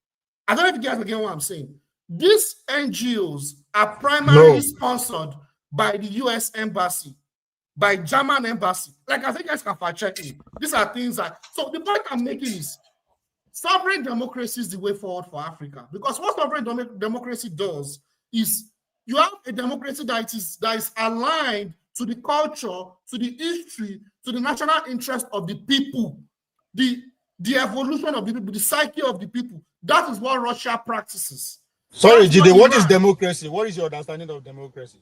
[SPEAKER 8] I don't know if you guys get what I'm saying. These NGOs are primarily sponsored by the US Embassy, by German Embassy. Like, I think you guys can fact check me. These are things so the point I'm making is sovereign democracy is the way forward for Africa. Because what sovereign democracy does is you have a democracy that is aligned to the culture, to the history, to the national interest of the people, the evolution of the people, the psyche of the people. That is what Russia practices.
[SPEAKER 3] Sorry, Jide, what is democracy? What is your understanding of democracy?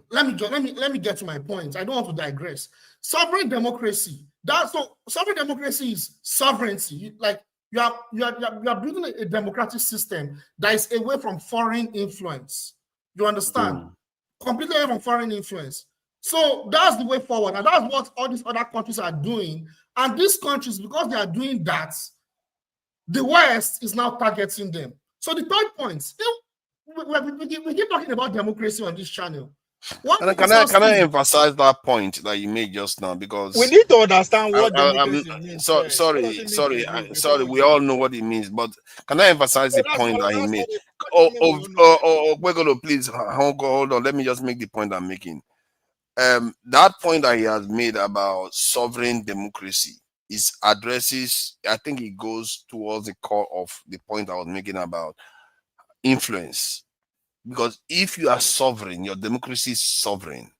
[SPEAKER 8] Let me get to my point. I don't want to digress. Sovereign democracy. Sovereign democracy is sovereignty. Like you are building a democratic system that is away from foreign influence. You understand? Completely away from foreign influence. So that's the way forward, and that's what all these other countries are doing. And these countries, because they are doing that, the West is now targeting them. So the third point, we keep talking about democracy on this channel.
[SPEAKER 9] Can I emphasize that point that you made just now? Because
[SPEAKER 3] we need to understand what democracy means.
[SPEAKER 9] Sorry. We all know what it means, but can I emphasize the point that he made? We're gonna please hold on. Let me just make the point I'm making. That point that he has made about sovereign democracy addresses. I think it goes towards the core of the point I was making about influence. Because if you are sovereign, your democracy is sovereign,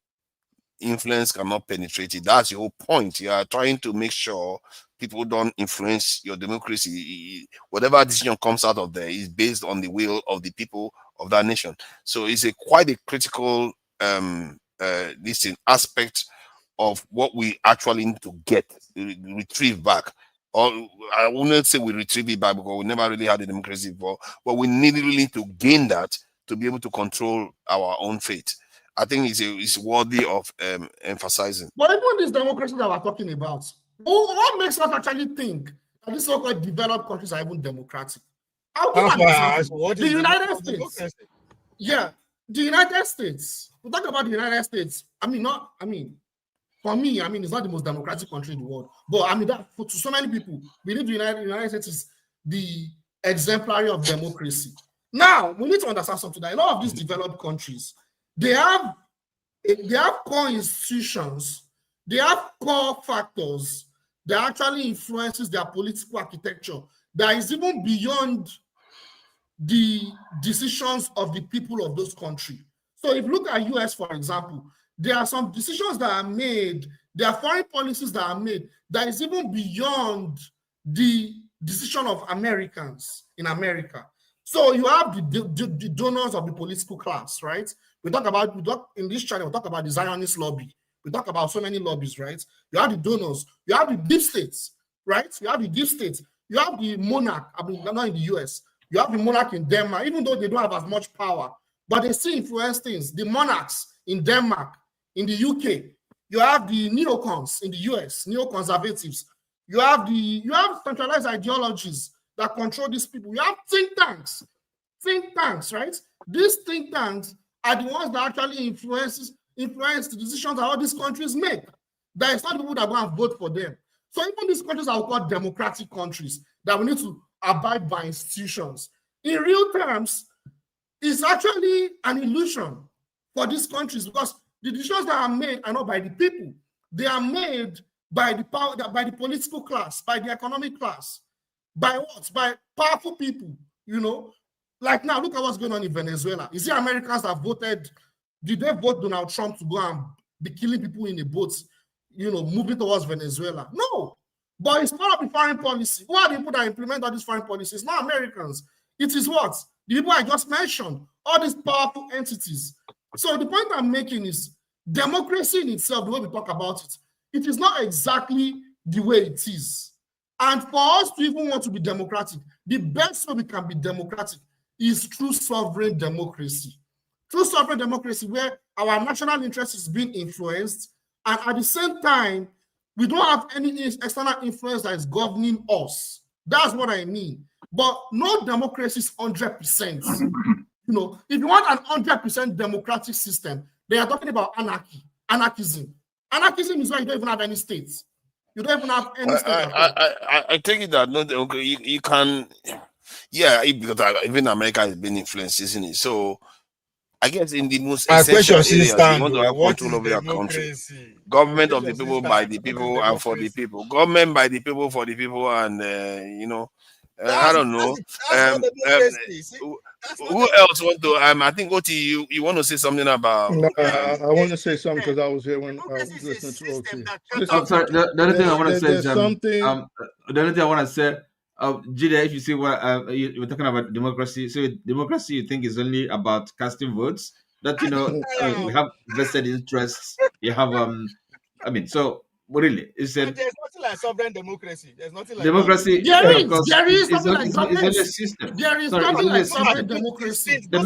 [SPEAKER 9] influence cannot penetrate it. That's your whole point. You are trying to make sure people don't influence your democracy. Whatever decision comes out of there is based on the will of the people of that nation. So it's quite a critical aspect of what we actually need to retrieve back. Or I wouldn't say we retrieve it back because we never really had a democracy before, but we really to gain that to be able to control our own fate. I think it's worthy of emphasizing.
[SPEAKER 8] But even this democracy that we're talking about, what makes us actually think that these so-called developed countries are even democratic? I'll give an example. The United States. Yeah, the United States. We talk about the United States. For me, it's not the most democratic country in the world. But to so many people, believe the United States is the exemplary of democracy. Now, we need to understand something. That a lot of these developed countries, they have core institutions, they have core factors that actually influences their political architecture that is even beyond the decisions of the people of those countries. So if you look at US, for example, there are some decisions that are made, there are foreign policies that are made that is even beyond the decision of Americans in America. So you have the donors of the political class, right? In this channel, we talk about the Zionist lobby. We talk about so many lobbies, right? You have the donors, you have the deep states, right? You have the deep states, you have the monarch, I mean, not in the US, you have the monarch in Denmark, even though they don't have as much power, but they still influence things. The monarchs in Denmark, in the UK, you have the neocons in the US, neoconservatives. You have centralized ideologies that control these people. You have think tanks, right? These think tanks are the ones that actually influence the decisions that all these countries make. That is not the people that go and vote for them. So even these countries are called democratic countries that we need to abide by institutions. In real terms, it's actually an illusion for these countries because the decisions that are made are not by the people. They are made by the power, by the political class, by the economic class, by what? By powerful people, you know. Like now, look at what's going on in Venezuela. Is it Americans that voted? Did they vote Donald Trump to go and be killing people in the boats, you know, moving towards Venezuela? No. But it's part of the foreign policy. Who are the people that implement all these foreign policies? Not Americans. It is what? The people I just mentioned, all these powerful entities. So the point I'm making is democracy in itself, the way we talk about it, it is not exactly the way it is. And for us to even want to be democratic, the best way we can be democratic is through sovereign democracy. Through sovereign democracy, where our national interest is being influenced, and at the same time, we don't have any external influence that is governing us. That's what I mean. But no democracy is 100%. You know, if you want an 100% democratic system, they are talking about anarchism. Anarchism is why you don't even have any states. You don't even have any state.
[SPEAKER 9] I take it that you can, yeah, because even America has been influenced, isn't it? So I guess in the most essential areas, you want to have control over your country. Government of the people, by the people, and for the people. Government by the people, for the people, and you know, I don't know. Who else want to? I think Oti, you want to say something about?
[SPEAKER 12] No, I want to say something because I was here when I was listening to Oti.
[SPEAKER 5] I'm sorry. The other thing I want to say is
[SPEAKER 12] something.
[SPEAKER 5] The other thing I want to say, Jide, if you see what you were talking about democracy, so democracy you think is only about casting votes? That you know we have vested interests. You have I mean, so really, it's a
[SPEAKER 3] there's nothing like sovereign democracy. There's nothing like
[SPEAKER 5] democracy.
[SPEAKER 8] There is something like
[SPEAKER 5] it's only a
[SPEAKER 8] governance.
[SPEAKER 5] system.
[SPEAKER 8] There is
[SPEAKER 5] Sorry,
[SPEAKER 8] something
[SPEAKER 5] it's only
[SPEAKER 8] like
[SPEAKER 5] a system.
[SPEAKER 8] sovereign democracy.
[SPEAKER 5] The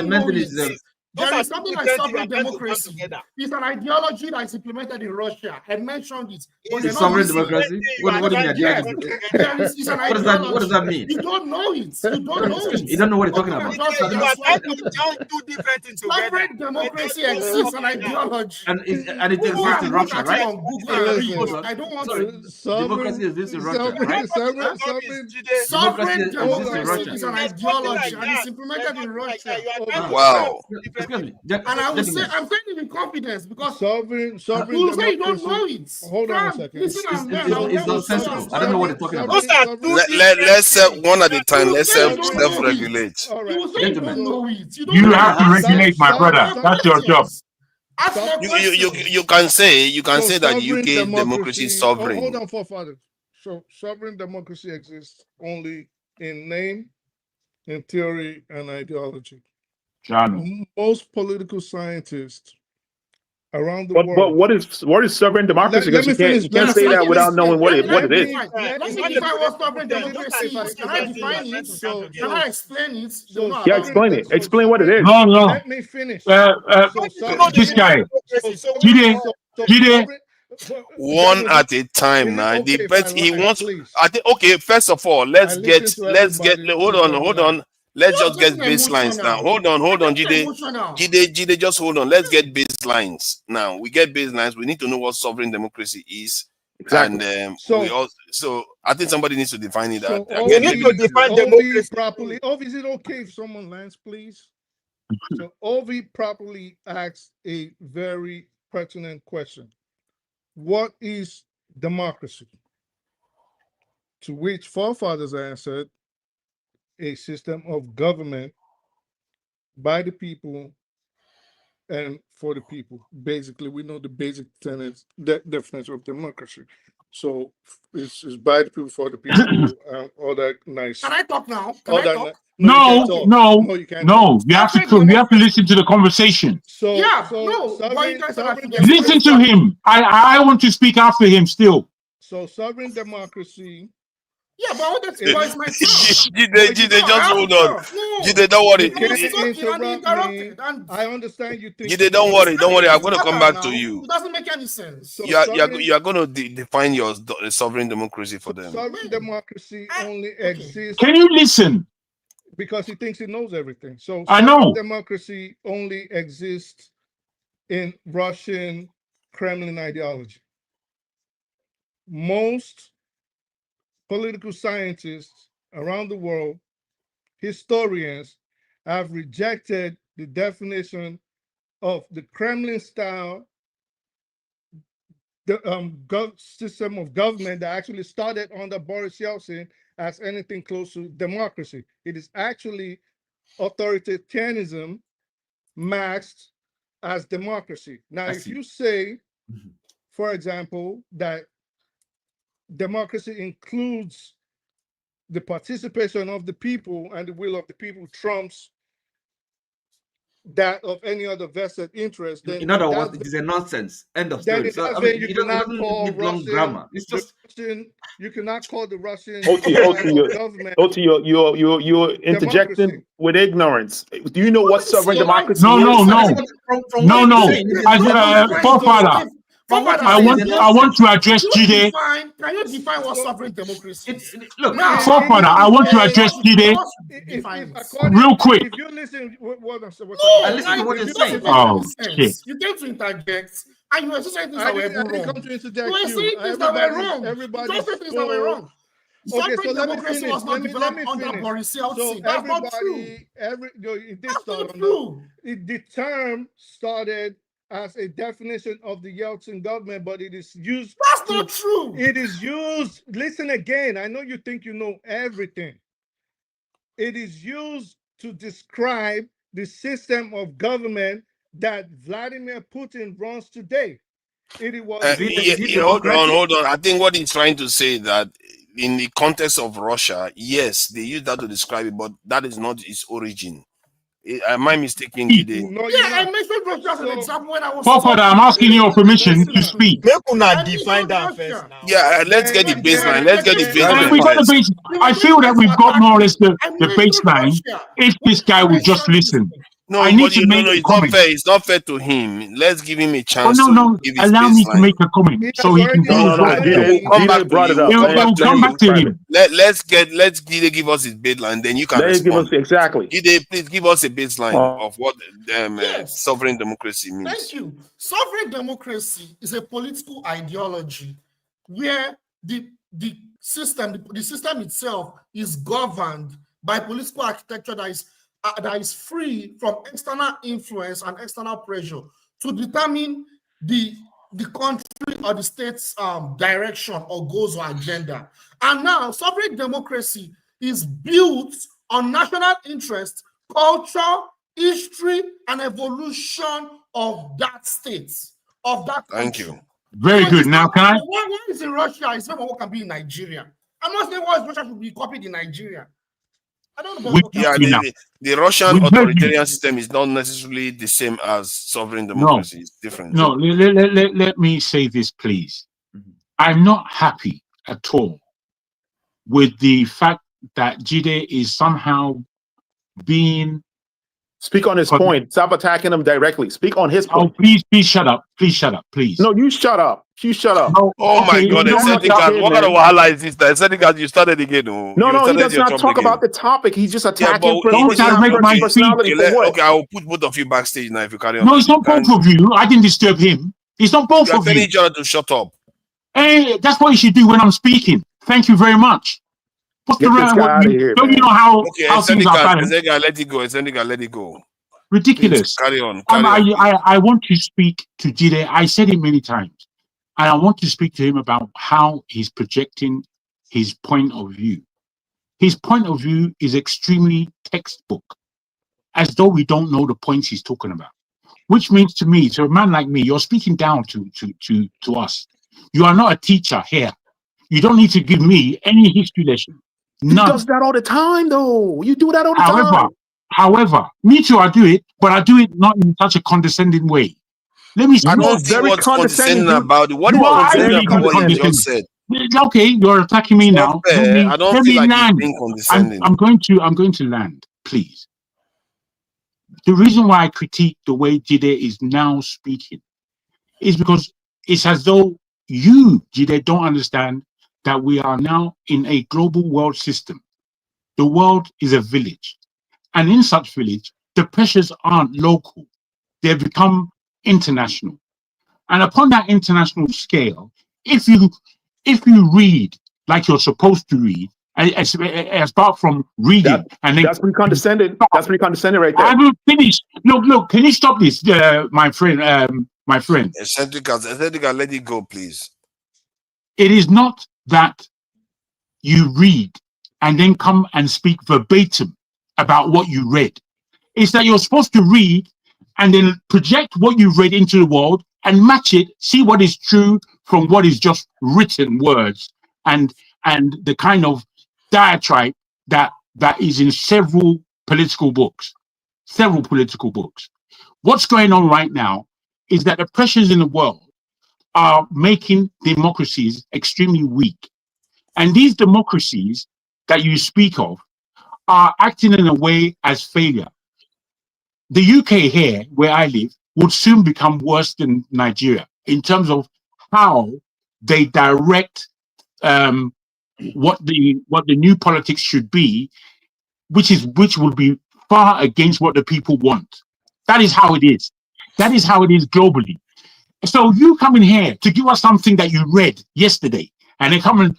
[SPEAKER 5] method is
[SPEAKER 8] There is something like sovereign democracy. It's an ideology that is implemented in Russia. I mentioned it. But
[SPEAKER 5] it's sovereign democracy. What do you mean?
[SPEAKER 8] Yes, it's an ideology.
[SPEAKER 5] What does that mean?
[SPEAKER 8] You don't know it. You don't know it.
[SPEAKER 5] You don't know what you're talking about.
[SPEAKER 3] You are trying to join two different things together.
[SPEAKER 8] Sovereign democracy exists, an ideology.
[SPEAKER 5] And it exists in Russia, right?
[SPEAKER 8] I don't want to.
[SPEAKER 5] Democracy exists in Russia, right?
[SPEAKER 8] Sovereign democracy is an ideology and it's implemented in Russia.
[SPEAKER 9] Wow.
[SPEAKER 8] And I will say, I'm saying it with confidence because
[SPEAKER 12] sovereign
[SPEAKER 8] you say you don't know it.
[SPEAKER 12] Hold on a second.
[SPEAKER 5] It's nonsensical. I don't know what you're talking about.
[SPEAKER 9] Let's one at a time. Let's self-regulate.
[SPEAKER 19] You have to regulate, my brother. That's your job.
[SPEAKER 9] You can say that UK democracy is sovereign.
[SPEAKER 12] Hold on, forefathers. So sovereign democracy exists only in name, in theory, and ideology.
[SPEAKER 19] John.
[SPEAKER 12] Most political scientists around the
[SPEAKER 1] But
[SPEAKER 12] world.
[SPEAKER 1] what is sovereign democracy? Because you can't say that without knowing what it is.
[SPEAKER 8] Let me define what sovereign democracy is. Can I define it? Can I explain it?
[SPEAKER 1] Yeah, explain it. Explain what it is.
[SPEAKER 19] No.
[SPEAKER 12] Let me finish.
[SPEAKER 19] This guy. Jide.
[SPEAKER 9] One at a time now. He wants. I think. Okay. First of all, let's get. Hold on. Let's just get baselines now. Hold on, Jide, just hold on. Let's get baselines now. We get baselines. We need to know what sovereign democracy is.
[SPEAKER 1] Exactly.
[SPEAKER 9] And so I think somebody needs to define it.
[SPEAKER 12] So
[SPEAKER 3] we need to define democracy
[SPEAKER 12] properly. Is it okay if someone lands, please? So Ovi properly asks a very pertinent question. What is democracy? To which forefathers answered, a system of government by the people and for the people. Basically, we know the basic tenets, definition of democracy. So it's by the people, for the people, all that nice.
[SPEAKER 8] Can I talk now? Can
[SPEAKER 12] All
[SPEAKER 8] I
[SPEAKER 12] that
[SPEAKER 8] talk?
[SPEAKER 12] No, you can't talk.
[SPEAKER 19] You have to listen to the conversation.
[SPEAKER 12] So
[SPEAKER 8] Yeah,
[SPEAKER 12] so
[SPEAKER 8] no. Why you guys are
[SPEAKER 19] Listen to him. I want to speak after him still.
[SPEAKER 12] So sovereign democracy.
[SPEAKER 8] Yeah, but I wanted to voice myself.
[SPEAKER 9] Jide, just hold on. Jide, don't worry.
[SPEAKER 12] I understand you think.
[SPEAKER 9] Jide, don't worry. I'm going to come back to you.
[SPEAKER 8] It doesn't make any sense.
[SPEAKER 12] So
[SPEAKER 9] You are going to define your sovereign democracy for them.
[SPEAKER 12] Sovereign democracy only exists.
[SPEAKER 19] Can you listen?
[SPEAKER 12] Because he thinks he knows everything. So
[SPEAKER 19] I know.
[SPEAKER 12] Democracy only exists in Russian Kremlin ideology. Most political scientists around the world, historians, have rejected the definition of the Kremlin style system of government that actually started under Boris Yeltsin as anything close to democracy. It is actually authoritarianism masked as democracy. Now, if you say, for example, that democracy includes the participation of the people and the will of the people trumps that of any other vested interest, then
[SPEAKER 5] in other words, it is a nonsense. End of story. So I mean,
[SPEAKER 12] you cannot call
[SPEAKER 5] long grammar. It's just
[SPEAKER 12] you cannot call the Russian
[SPEAKER 1] government. You're interjecting with ignorance. Do you know what sovereign democracy is?
[SPEAKER 19] No. Forefather. I want to address Jide.
[SPEAKER 8] Can you define what sovereign democracy is?
[SPEAKER 19] Look, Forefather, I want to address Jide real quick.
[SPEAKER 12] If you listen, what I'm saying,
[SPEAKER 8] what you're saying.
[SPEAKER 19] Oh, shit.
[SPEAKER 8] You came to interject, and you were saying things that were wrong.
[SPEAKER 12] I didn't come to interject.
[SPEAKER 8] You were saying things that were wrong.
[SPEAKER 12] Everybody
[SPEAKER 8] you said things that were wrong.
[SPEAKER 12] Okay, so let me
[SPEAKER 8] democracy
[SPEAKER 12] finish.
[SPEAKER 8] was not developed under Boris Yeltsin.
[SPEAKER 12] So
[SPEAKER 8] That's not true.
[SPEAKER 12] It did start on the term started as a definition of the Yeltsin government, but it is used.
[SPEAKER 8] That's not true.
[SPEAKER 12] It is used. Listen again. I know you think you know everything. It is used to describe the system of government that Vladimir Putin runs today.
[SPEAKER 9] Hold on. I think what he's trying to say that in the context of Russia, yes, they use that to describe it, but that is not its origin. Am I mistaken, Jide?
[SPEAKER 8] I mentioned Russia as an example when I was.
[SPEAKER 19] Forefather, I'm asking your permission to speak.
[SPEAKER 3] Make una define that first now.
[SPEAKER 9] Yeah, let's get the baseline.
[SPEAKER 19] I feel that we've got more or less the baseline. If this guy would just listen.
[SPEAKER 9] No,
[SPEAKER 19] I need to make a
[SPEAKER 9] it's
[SPEAKER 19] comment.
[SPEAKER 9] not fair. It's not fair to him. Let's give him a chance.
[SPEAKER 19] No. Allow me to make a comment so he can
[SPEAKER 1] brought it up.
[SPEAKER 19] We'll come back to him.
[SPEAKER 9] Let's Jide give us his baseline, then you can respond.
[SPEAKER 1] Exactly.
[SPEAKER 9] Jide, please give us a baseline of what sovereign democracy means.
[SPEAKER 8] Thank you. Sovereign democracy is a political ideology where the system itself is governed by political architecture that is free from external influence and external pressure to determine the country or the state's direction or goals or agenda. And now sovereign democracy is built on national interest, culture, history, and evolution of that state, of that country.
[SPEAKER 9] Thank you.
[SPEAKER 19] Very good. Now, can I?
[SPEAKER 8] Why is in Russia? It's not what can be in Nigeria. I'm not saying why Russia should be copied in Nigeria. I don't know.
[SPEAKER 9] The Russian authoritarian system is not necessarily the same as sovereign democracy. It's different.
[SPEAKER 19] No, let me say this, please. I'm not happy at all with the fact that Jide is somehow being...
[SPEAKER 1] Speak on his point. Stop attacking him directly. Speak on his point.
[SPEAKER 19] Oh, please shut up. Please shut up, please.
[SPEAKER 1] No, you shut up. You shut up.
[SPEAKER 19] No,
[SPEAKER 9] my God. What kind of wahala is this? You started again.
[SPEAKER 1] No, he does not talk about the topic. He's just attacking
[SPEAKER 9] personality. Okay, I will put both of you backstage now if you carry on.
[SPEAKER 19] No, it's not both of you. I didn't disturb him. It's not both of you.
[SPEAKER 9] You're telling each other to shut up.
[SPEAKER 19] Hey, that's what you should do when I'm speaking. Thank you very much. What's the right out of here? Don't you know how things are balanced?
[SPEAKER 9] Let it go.
[SPEAKER 19] Ridiculous.
[SPEAKER 9] Please, carry on.
[SPEAKER 19] I want to speak to Jide. I said it many times. And I want to speak to him about how he's projecting his point of view. His point of view is extremely textbook, as though we don't know the points he's talking about. which means to me, to a man like me, you're speaking down to us. You are not a teacher here. You don't need to give me any history lesson.
[SPEAKER 1] He does that all the time, though. You do that all the time.
[SPEAKER 19] However, me too, I do it, but I do it not in such a condescending way. Let me.
[SPEAKER 9] I don't see what's condescending about it. What is condescending about what you just said?
[SPEAKER 19] Okay, you're attacking me now.
[SPEAKER 9] I don't feel like it's being condescending.
[SPEAKER 19] I'm going to land, please. The reason why I critique the way Jide is now speaking is because it's as though you, Jide, don't understand that we are now in a global world system. The world is a village. And in such village, the pressures aren't local. They've become international. And upon that international scale, if you read like you're supposed to read, apart from reading,
[SPEAKER 1] that's pretty condescending. That's pretty condescending right there.
[SPEAKER 19] I will finish. Look, can you stop this, my friend?
[SPEAKER 9] Eccentric, let it go, please.
[SPEAKER 19] It is not that you read and then come and speak verbatim about what you read. It's that you're supposed to read and then project what you read into the world and match it, see what is true from what is just written words and the kind of diatribe that is in several political books. What's going on right now is that the pressures in the world are making democracies extremely weak. And these democracies that you speak of are acting in a way as failure. The UK here, where I live, would soon become worse than Nigeria in terms of how they direct what the new politics should be, which will be far against what the people want. That is how it is. That is how it is globally. So you come in here to give us something that you read yesterday, and then come and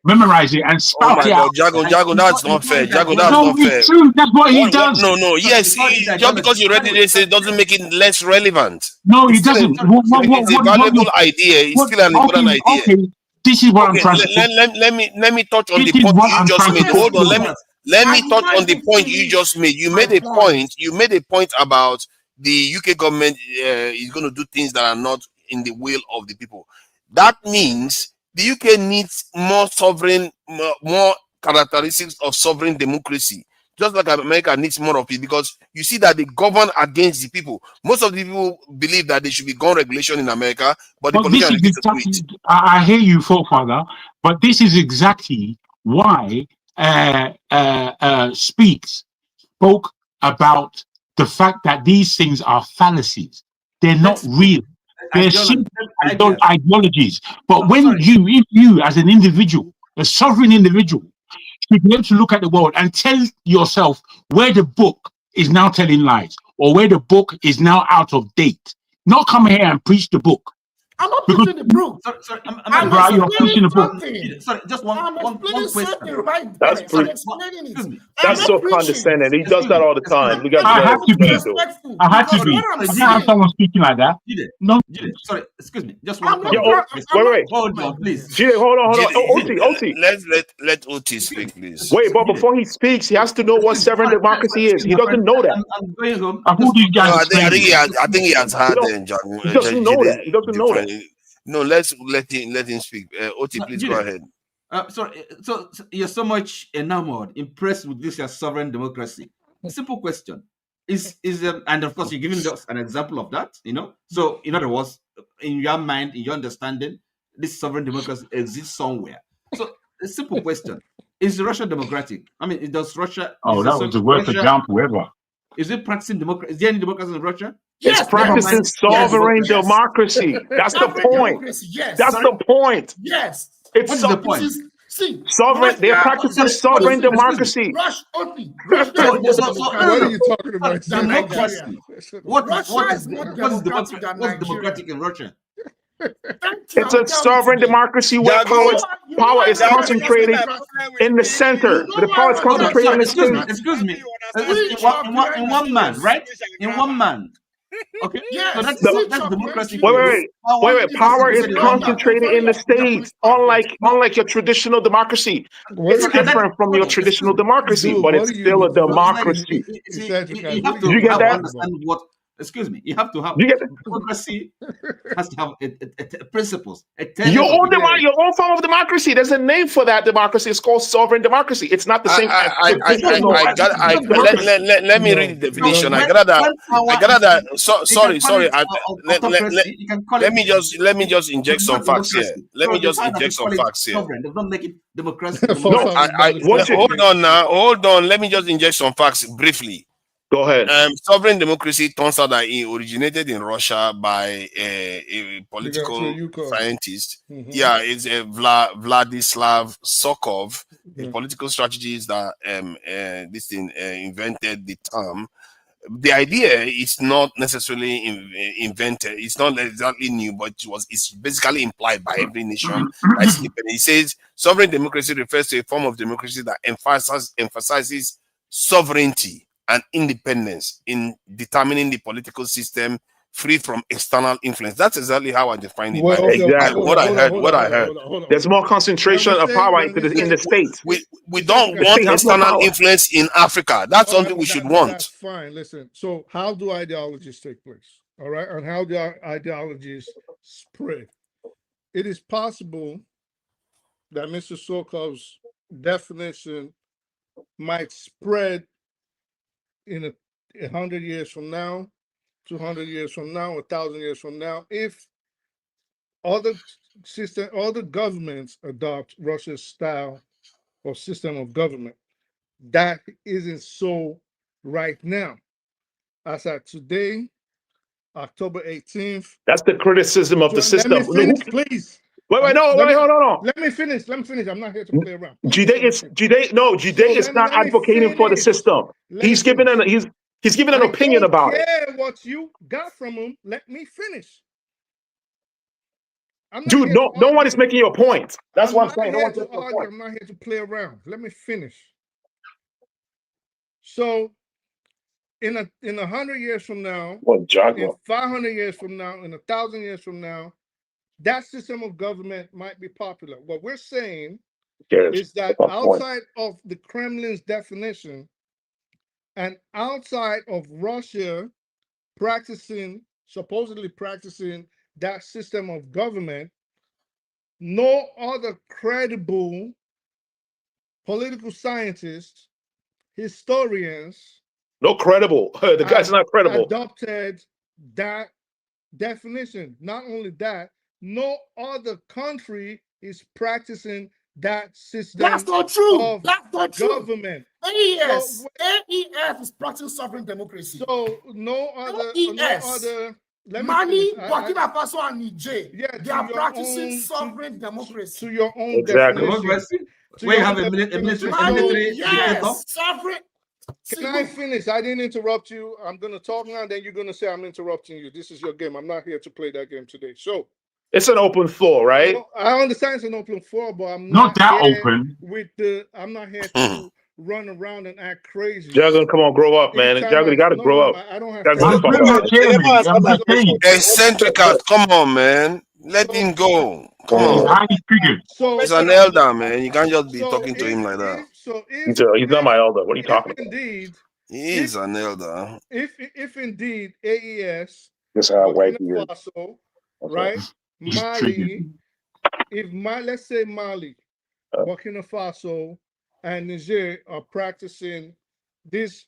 [SPEAKER 19] memorize it and spout it out.
[SPEAKER 9] Jago, that's not fair. Jago, that's
[SPEAKER 19] no,
[SPEAKER 9] not fair.
[SPEAKER 19] It's true. That's what he does.
[SPEAKER 9] No. Yes, just because you read it doesn't make it less relevant.
[SPEAKER 19] No, it doesn't.
[SPEAKER 9] It's a valuable idea. It's still an important idea.
[SPEAKER 19] Okay. This is what I'm trying to say.
[SPEAKER 9] Let me touch on the point you just made. Hold on. Let me touch on the point you just made. You made a point. You made a point about the UK government is going to do things that are not in the will of the people. That means the UK needs more sovereign, more characteristics of sovereign democracy, just like America needs more of it, because you see that they govern against the people. Most of the people believe that there should be gun regulation in America, but the politicians refuse to do it.
[SPEAKER 19] I hear you, forefather, but this is exactly why Speaks spoke about the fact that these things are fallacies. They're not real. They're simple ideologies. But when if you as an individual, a sovereign individual, should be able to look at the world and tell yourself where the book is now telling lies or where the book is now out of date. Not come here and preach the book.
[SPEAKER 8] I'm not preaching the book.
[SPEAKER 19] Sorry, you're preaching the book.
[SPEAKER 5] Sorry, just one question.
[SPEAKER 8] Right,
[SPEAKER 1] That's so condescending. He does that all the time.
[SPEAKER 19] I have to be. I have to be. I can't have someone speaking like that. No.
[SPEAKER 5] Sorry, excuse me. Just one.
[SPEAKER 1] Wait.
[SPEAKER 5] Hold on, please.
[SPEAKER 1] Hold on. OT.
[SPEAKER 9] Let OT speak, please.
[SPEAKER 1] Wait, but before he speaks, he has to know what sovereign democracy is. He doesn't know that.
[SPEAKER 5] I'm going home.
[SPEAKER 9] I think he has had
[SPEAKER 1] He doesn't know that. He doesn't know that.
[SPEAKER 9] No, let him speak. Oti, please go ahead.
[SPEAKER 5] Sorry, so you're so much enamored, impressed with this your sovereign democracy. Simple question: and of course you're giving us an example of that. So in other words, in your mind, in your understanding, this sovereign democracy exists somewhere. So a simple question: is Russia democratic? I mean, does Russia?
[SPEAKER 19] Oh, that was the worst example ever.
[SPEAKER 5] Is it practicing democracy? Is there any democracy in Russia?
[SPEAKER 1] Yes, it's practicing sovereign democracy. That's the point. That's the point.
[SPEAKER 8] Yes.
[SPEAKER 1] It's
[SPEAKER 5] the point?
[SPEAKER 1] Sovereign. They're practicing sovereign democracy.
[SPEAKER 12] What are you talking about?
[SPEAKER 5] What's democratic in Russia?
[SPEAKER 1] It's a sovereign democracy where power is concentrated in the center. The power is concentrated in the center.
[SPEAKER 5] Excuse me. In one man, right? In one man. Okay.
[SPEAKER 8] Yes.
[SPEAKER 5] So that's democracy.
[SPEAKER 1] Wait. Power is concentrated in the states, unlike your traditional democracy. It's different from your traditional democracy, but it's still a democracy.
[SPEAKER 5] You have to
[SPEAKER 1] get that?
[SPEAKER 5] understand what Excuse me. You have to have
[SPEAKER 1] You get
[SPEAKER 5] democracy has to have principles.
[SPEAKER 1] your own form of democracy. There's a name for that democracy. It's called sovereign democracy. It's not the same.
[SPEAKER 9] Let me read the definition. I got that. Sorry. Let me just inject some facts here. Let me just inject some facts here.
[SPEAKER 5] Sovereign does not make it democracy.
[SPEAKER 9] Hold on. Let me just inject some facts briefly.
[SPEAKER 1] Go ahead.
[SPEAKER 9] Sovereign democracy turns out that it originated in Russia by a political scientist.
[SPEAKER 12] Mm-hmm.
[SPEAKER 9] Yeah, it's a Vladislav Sokov, a political strategist that invented the term. The idea is not necessarily invented. It's not exactly new, but it's basically implied by every nation that's independent. It says sovereign democracy refers to a form of democracy that emphasizes sovereignty and independence in determining the political system free from external influence. That's exactly how I define it.
[SPEAKER 1] Exactly.
[SPEAKER 9] What I heard.
[SPEAKER 1] There's more concentration of power in the states.
[SPEAKER 9] We don't want external influence in Africa. That's something we should want.
[SPEAKER 12] That's fine. Listen. So how do ideologies take place? All right. And how do ideologies spread? It is possible that Mr. Sokov's definition might spread in 100 years from now, 200 years from now, 1,000 years from now, if other governments adopt Russia's style or system of government. That isn't so right now. As at today, October 18th.
[SPEAKER 1] That's the criticism of the system.
[SPEAKER 12] Let me finish, please.
[SPEAKER 1] Wait, hold on.
[SPEAKER 12] Let me finish. I'm not here to play around.
[SPEAKER 1] Jide is not advocating for the system. He's giving an opinion about it.
[SPEAKER 12] I don't care what you got from him. Let me finish.
[SPEAKER 1] Dude, no one is making your point. That's what I'm saying. No one's making your point.
[SPEAKER 12] I'm not here to play around. Let me finish. So, in 100 years from now, in 500 years from now, in 1,000 years from now, that system of government might be popular. What we're saying is that outside of the Kremlin's definition and outside of Russia supposedly practicing that system of government, no other credible political scientists, historians,
[SPEAKER 1] no credible. The guy's not credible.
[SPEAKER 12] Adopted that definition. Not only that, no other country is practicing that system.
[SPEAKER 8] That's not true.
[SPEAKER 12] Of
[SPEAKER 8] That's not true.
[SPEAKER 12] Government.
[SPEAKER 8] AES is practicing sovereign democracy.
[SPEAKER 12] So no other.
[SPEAKER 8] Mali, Burkina Faso, and Niger. They are practicing sovereign democracy.
[SPEAKER 12] To your own
[SPEAKER 5] democracy. Where you have a military.
[SPEAKER 8] Yes, sovereign.
[SPEAKER 12] Can I finish? I didn't interrupt you. I'm going to talk now, and then you're going to say I'm interrupting you. This is your game. I'm not here to play that game today. So
[SPEAKER 1] it's an open floor, right?
[SPEAKER 12] I understand it's an open floor, but I'm
[SPEAKER 19] not that open.
[SPEAKER 12] I'm not here to run around and act crazy.
[SPEAKER 1] Juggle, come on, grow up, man. Juggle, you got to grow up.
[SPEAKER 12] I don't have
[SPEAKER 9] Eccentricals, come on, man. Let him go. Come on. He's an elder, man. You can't just be talking to him like that.
[SPEAKER 1] He's not my elder. What are you talking about?
[SPEAKER 12] Indeed,
[SPEAKER 9] he is an elder.
[SPEAKER 12] If indeed AES,
[SPEAKER 1] that's how white he is.
[SPEAKER 12] Right? Mali, let's say Mali, Burkina Faso, and Niger are practicing this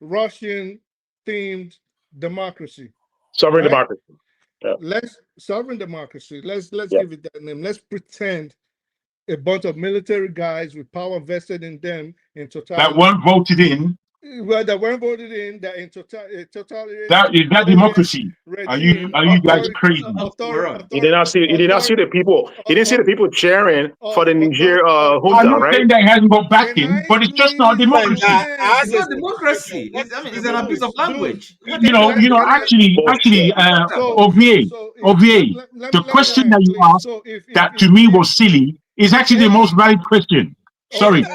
[SPEAKER 12] Russian-themed democracy.
[SPEAKER 1] Sovereign democracy.
[SPEAKER 12] Yeah. Sovereign democracy. Let's give it that name. Let's pretend a bunch of military guys with power vested in them in total
[SPEAKER 19] that weren't voted in.
[SPEAKER 12] Well, that weren't voted in. That in total.
[SPEAKER 19] That is that democracy. Are you guys crazy?
[SPEAKER 1] He did not see the people. He didn't see the people cheering for the Niger junta,
[SPEAKER 19] I'm not
[SPEAKER 1] right?
[SPEAKER 19] saying that he hasn't got backing, but it's just not democracy.
[SPEAKER 5] It's not democracy. It's an abuse of language.
[SPEAKER 19] Actually, Ovie, the question that you asked that to me was silly is actually the most valid question. Sorry.
[SPEAKER 3] So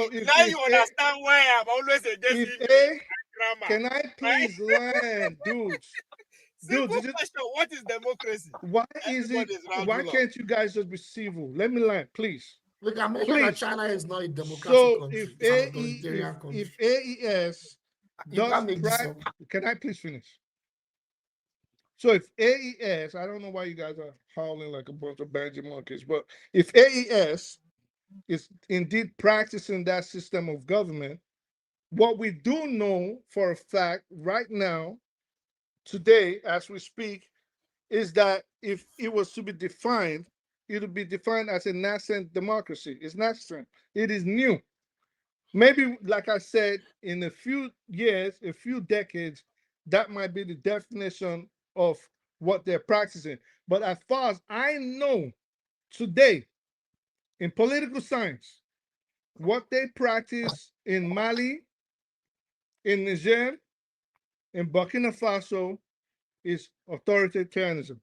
[SPEAKER 3] now you understand why I'm always against grammar.
[SPEAKER 12] Can I please learn, dudes?
[SPEAKER 3] What is democracy?
[SPEAKER 12] Why is it? Why can't you guys just be civil? Let me learn, please.
[SPEAKER 8] Look, I'm making that China is not a democratic country.
[SPEAKER 12] If AES does, can I please finish? So if AES, I don't know why you guys are howling like a bunch of banjo monkeys, but if AES is indeed practicing that system of government, what we do know for a fact right now, today, as we speak, is that if it was to be defined, it would be defined as a nascent democracy. It's nascent. It is new. Maybe, like I said, in a few years, a few decades, that might be the definition of what they're practicing. But as far as I know today, in political science, what they practice in Mali, in Niger, in Burkina Faso is authoritarianism.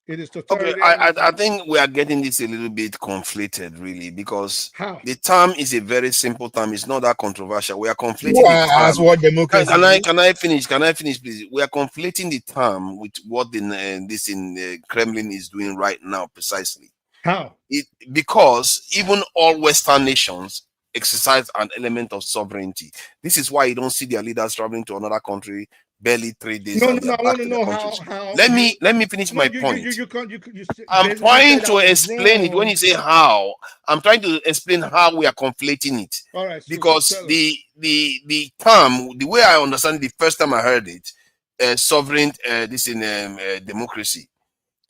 [SPEAKER 12] It is
[SPEAKER 9] Okay,
[SPEAKER 12] totalitarianism.
[SPEAKER 9] I think we are getting this a little bit conflated, really, because
[SPEAKER 12] How?
[SPEAKER 9] the term is a very simple term. It's not that controversial. We are conflating
[SPEAKER 3] Well,
[SPEAKER 9] the term.
[SPEAKER 3] that's what democracy is.
[SPEAKER 9] Can I finish? Can I finish, please? We are conflating the term with what this in Kremlin is doing right now, precisely.
[SPEAKER 12] How?
[SPEAKER 9] Because even all Western nations exercise an element of sovereignty. This is why you don't see their leaders traveling to another country barely 3 days.
[SPEAKER 12] No,
[SPEAKER 9] and they're
[SPEAKER 12] I
[SPEAKER 9] back
[SPEAKER 12] want
[SPEAKER 9] to
[SPEAKER 12] to
[SPEAKER 9] their
[SPEAKER 12] know
[SPEAKER 9] countries.
[SPEAKER 12] how.
[SPEAKER 9] Let me finish my point. I'm
[SPEAKER 12] basically
[SPEAKER 9] trying
[SPEAKER 12] said
[SPEAKER 9] to
[SPEAKER 12] I was
[SPEAKER 9] explain it. When you say how, I'm trying to explain how we are conflating it.
[SPEAKER 12] All right, so
[SPEAKER 9] Because
[SPEAKER 12] tell us.
[SPEAKER 9] the term, the way I understand it, the first time I heard it, sovereign, this in democracy,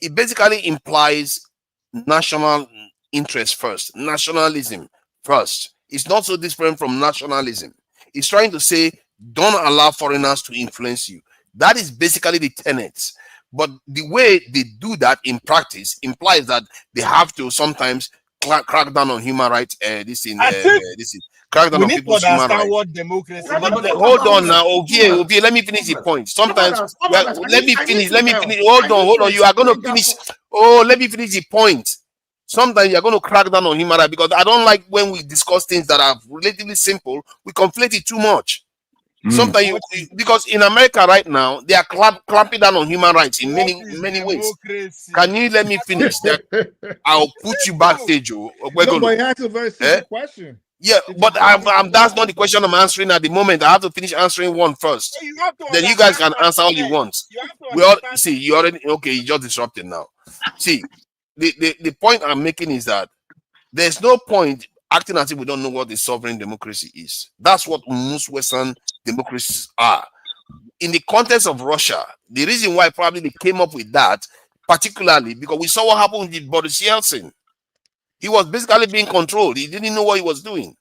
[SPEAKER 9] it basically implies national interest first, nationalism first. It's not so different from nationalism. It's trying to say, don't allow foreigners to influence you. That is basically the tenets. But the way they do that in practice implies that they have to sometimes crack down on human rights. This is crack down
[SPEAKER 3] We
[SPEAKER 9] on
[SPEAKER 3] need to
[SPEAKER 9] people's human
[SPEAKER 3] understand
[SPEAKER 9] rights.
[SPEAKER 3] what democracy
[SPEAKER 9] But
[SPEAKER 3] is.
[SPEAKER 9] hold on now, Ovie, let me finish the point. Sometimes, let me finish. Hold on. You are going to finish. Oh, let me finish the point. Sometimes you're going to crack down on human rights, because I don't like when we discuss things that are relatively simple, we conflate it too much. Sometimes because in America right now, they are clamping down on human rights in many ways. Can you let me finish? I'll put you backstage.
[SPEAKER 12] No, but he asked a very simple question.
[SPEAKER 9] Yeah, but that's not the question I'm answering at the moment. I have to finish answering one first. Then you guys can answer all you want. We all see you already okay. You just disrupted now. See, the point I'm making is that there's no point acting as if we don't know what a sovereign democracy is. That's what most Western democracies are. In the context of Russia, the reason why probably they came up with that, particularly because we saw what happened with Boris Yeltsin. He was basically being controlled. He didn't know what he was doing.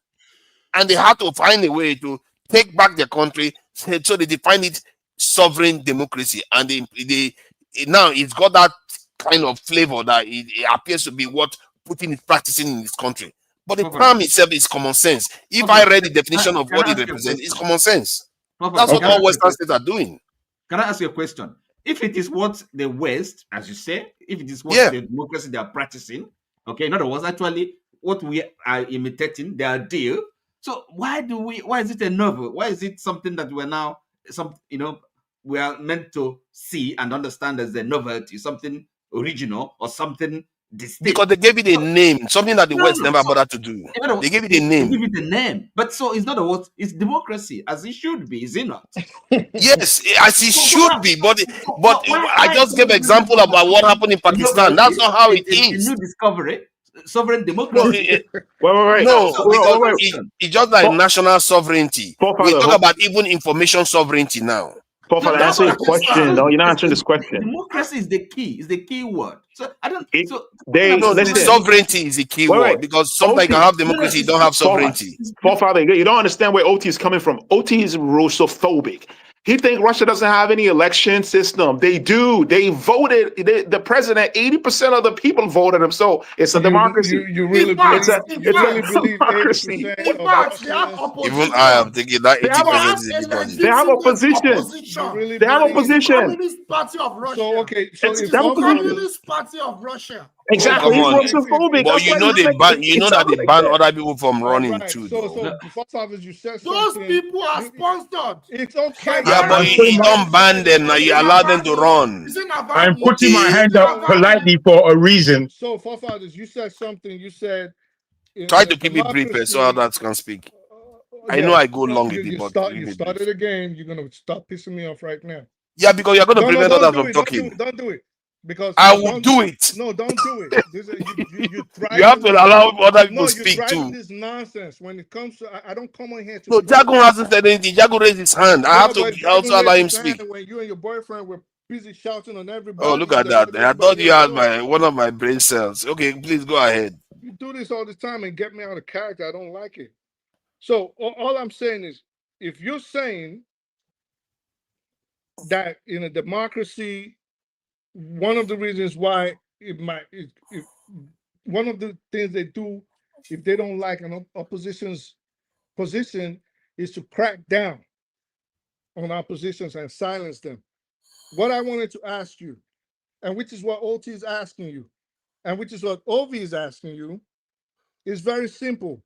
[SPEAKER 9] And they had to find a way to take back their country, so they define it sovereign democracy. And they now it's got that kind of flavor that it appears to be what Putin is practicing in his country. But the term itself is common sense. If I read the definition of what it represents, it's common sense. That's what all Western states are doing.
[SPEAKER 5] Can I ask you a question? If it is what the West, as you say, if it is what the democracy they are practicing, okay, in other words, actually what we are imitating, their deal. So why is it a novel? Why is it something that we're now we are meant to see and understand as a novelty, something original or something distinct?
[SPEAKER 9] Because they gave it a name, something that the West never bothered to do. They gave it a name.
[SPEAKER 5] They give it a name. But so it's not a what? It's democracy, as it should be, is it not?
[SPEAKER 9] Yes, as it should be. But I just gave an example about what happened in Pakistan. That's not how it is.
[SPEAKER 5] A new discovery, sovereign democracy.
[SPEAKER 9] It's just like national sovereignty. We talk about even information sovereignty now.
[SPEAKER 1] Profile, answer your question. No, you're not answering this question.
[SPEAKER 5] Democracy is the key. Is the key word. So I don't.
[SPEAKER 9] Sovereignty is the key word, because sometimes you can have democracy, you don't have sovereignty.
[SPEAKER 1] Forefather, you don't understand where OT is coming from. OT is Russophobic. He thinks Russia doesn't have any election system. They do. They voted. The president, 80% of the people voted him. So it's a democracy.
[SPEAKER 12] You really believe
[SPEAKER 1] democracy.
[SPEAKER 9] Even I am thinking that 80% is everybody.
[SPEAKER 1] They have opposition. They have opposition.
[SPEAKER 8] Communist Party of Russia.
[SPEAKER 12] So okay, so
[SPEAKER 1] it's
[SPEAKER 8] Communist Party of Russia.
[SPEAKER 1] Exactly. He's Russophobic.
[SPEAKER 9] But you know that they ban other people from running too.
[SPEAKER 12] So you said
[SPEAKER 8] those people are sponsored.
[SPEAKER 12] It's okay.
[SPEAKER 9] Yeah, but you don't ban them now. You allow them to run.
[SPEAKER 19] I'm putting my hand up politely for a reason.
[SPEAKER 12] So, forefathers, you said something. You said
[SPEAKER 9] try to keep it brief so others can speak. I know I go long with it, but
[SPEAKER 12] you started again. You're gonna stop pissing me off right now.
[SPEAKER 9] Yeah, because you're going to
[SPEAKER 12] No,
[SPEAKER 9] prevent
[SPEAKER 12] don't
[SPEAKER 9] others
[SPEAKER 12] do
[SPEAKER 9] from
[SPEAKER 12] it.
[SPEAKER 9] talking.
[SPEAKER 12] Don't do it. Because
[SPEAKER 9] I
[SPEAKER 12] no,
[SPEAKER 9] will
[SPEAKER 12] don't
[SPEAKER 9] do it.
[SPEAKER 12] No, don't do it. You
[SPEAKER 9] You have to allow other people
[SPEAKER 12] No,
[SPEAKER 9] to
[SPEAKER 12] you
[SPEAKER 9] speak
[SPEAKER 12] thriving
[SPEAKER 9] too.
[SPEAKER 12] this nonsense. When it comes to, I don't come on here to
[SPEAKER 9] No,
[SPEAKER 12] provoke.
[SPEAKER 9] Jago hasn't said anything. Jago raised his hand. I
[SPEAKER 12] Yeah,
[SPEAKER 9] have to
[SPEAKER 12] but
[SPEAKER 9] also
[SPEAKER 12] Jago
[SPEAKER 9] allow
[SPEAKER 12] raised
[SPEAKER 9] him
[SPEAKER 12] his hand
[SPEAKER 9] speak.
[SPEAKER 12] when you and your boyfriend were busy shouting on
[SPEAKER 9] Oh,
[SPEAKER 12] everybody
[SPEAKER 9] look at
[SPEAKER 12] to
[SPEAKER 9] that.
[SPEAKER 12] leave
[SPEAKER 9] I thought
[SPEAKER 12] everybody
[SPEAKER 9] you had
[SPEAKER 12] alone.
[SPEAKER 9] one of my brain cells. Okay, please go ahead.
[SPEAKER 12] You do this all the time and get me out of character. I don't like it. So all I'm saying is, if you're saying that in a democracy, one of the reasons why one of the things they do if they don't like an opposition's position is to crack down on oppositions and silence them. What I wanted to ask you, and which is what OT is asking you, and which is what OV is asking you, is very simple.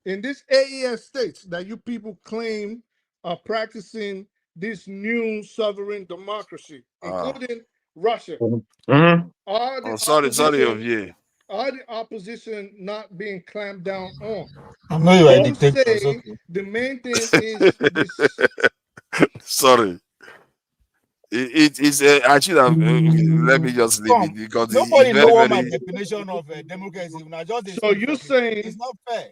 [SPEAKER 12] In this AES states that you people claim are practicing this new sovereign democracy, including Russia, are the
[SPEAKER 9] Sorry,
[SPEAKER 12] opposition
[SPEAKER 9] Ovie.
[SPEAKER 12] are the opposition not being clamped down on?
[SPEAKER 3] I know you are a
[SPEAKER 12] You
[SPEAKER 3] dictator. It's
[SPEAKER 12] say
[SPEAKER 3] okay.
[SPEAKER 12] the main thing is this.
[SPEAKER 9] Sorry. It's I should have. Okay, let me just leave it because it's
[SPEAKER 3] Nobody know
[SPEAKER 9] very,
[SPEAKER 3] what my
[SPEAKER 9] very.
[SPEAKER 3] definition of democracy. Now just they
[SPEAKER 12] So
[SPEAKER 3] speak
[SPEAKER 12] you're
[SPEAKER 3] for me.
[SPEAKER 12] saying
[SPEAKER 3] It's not fair.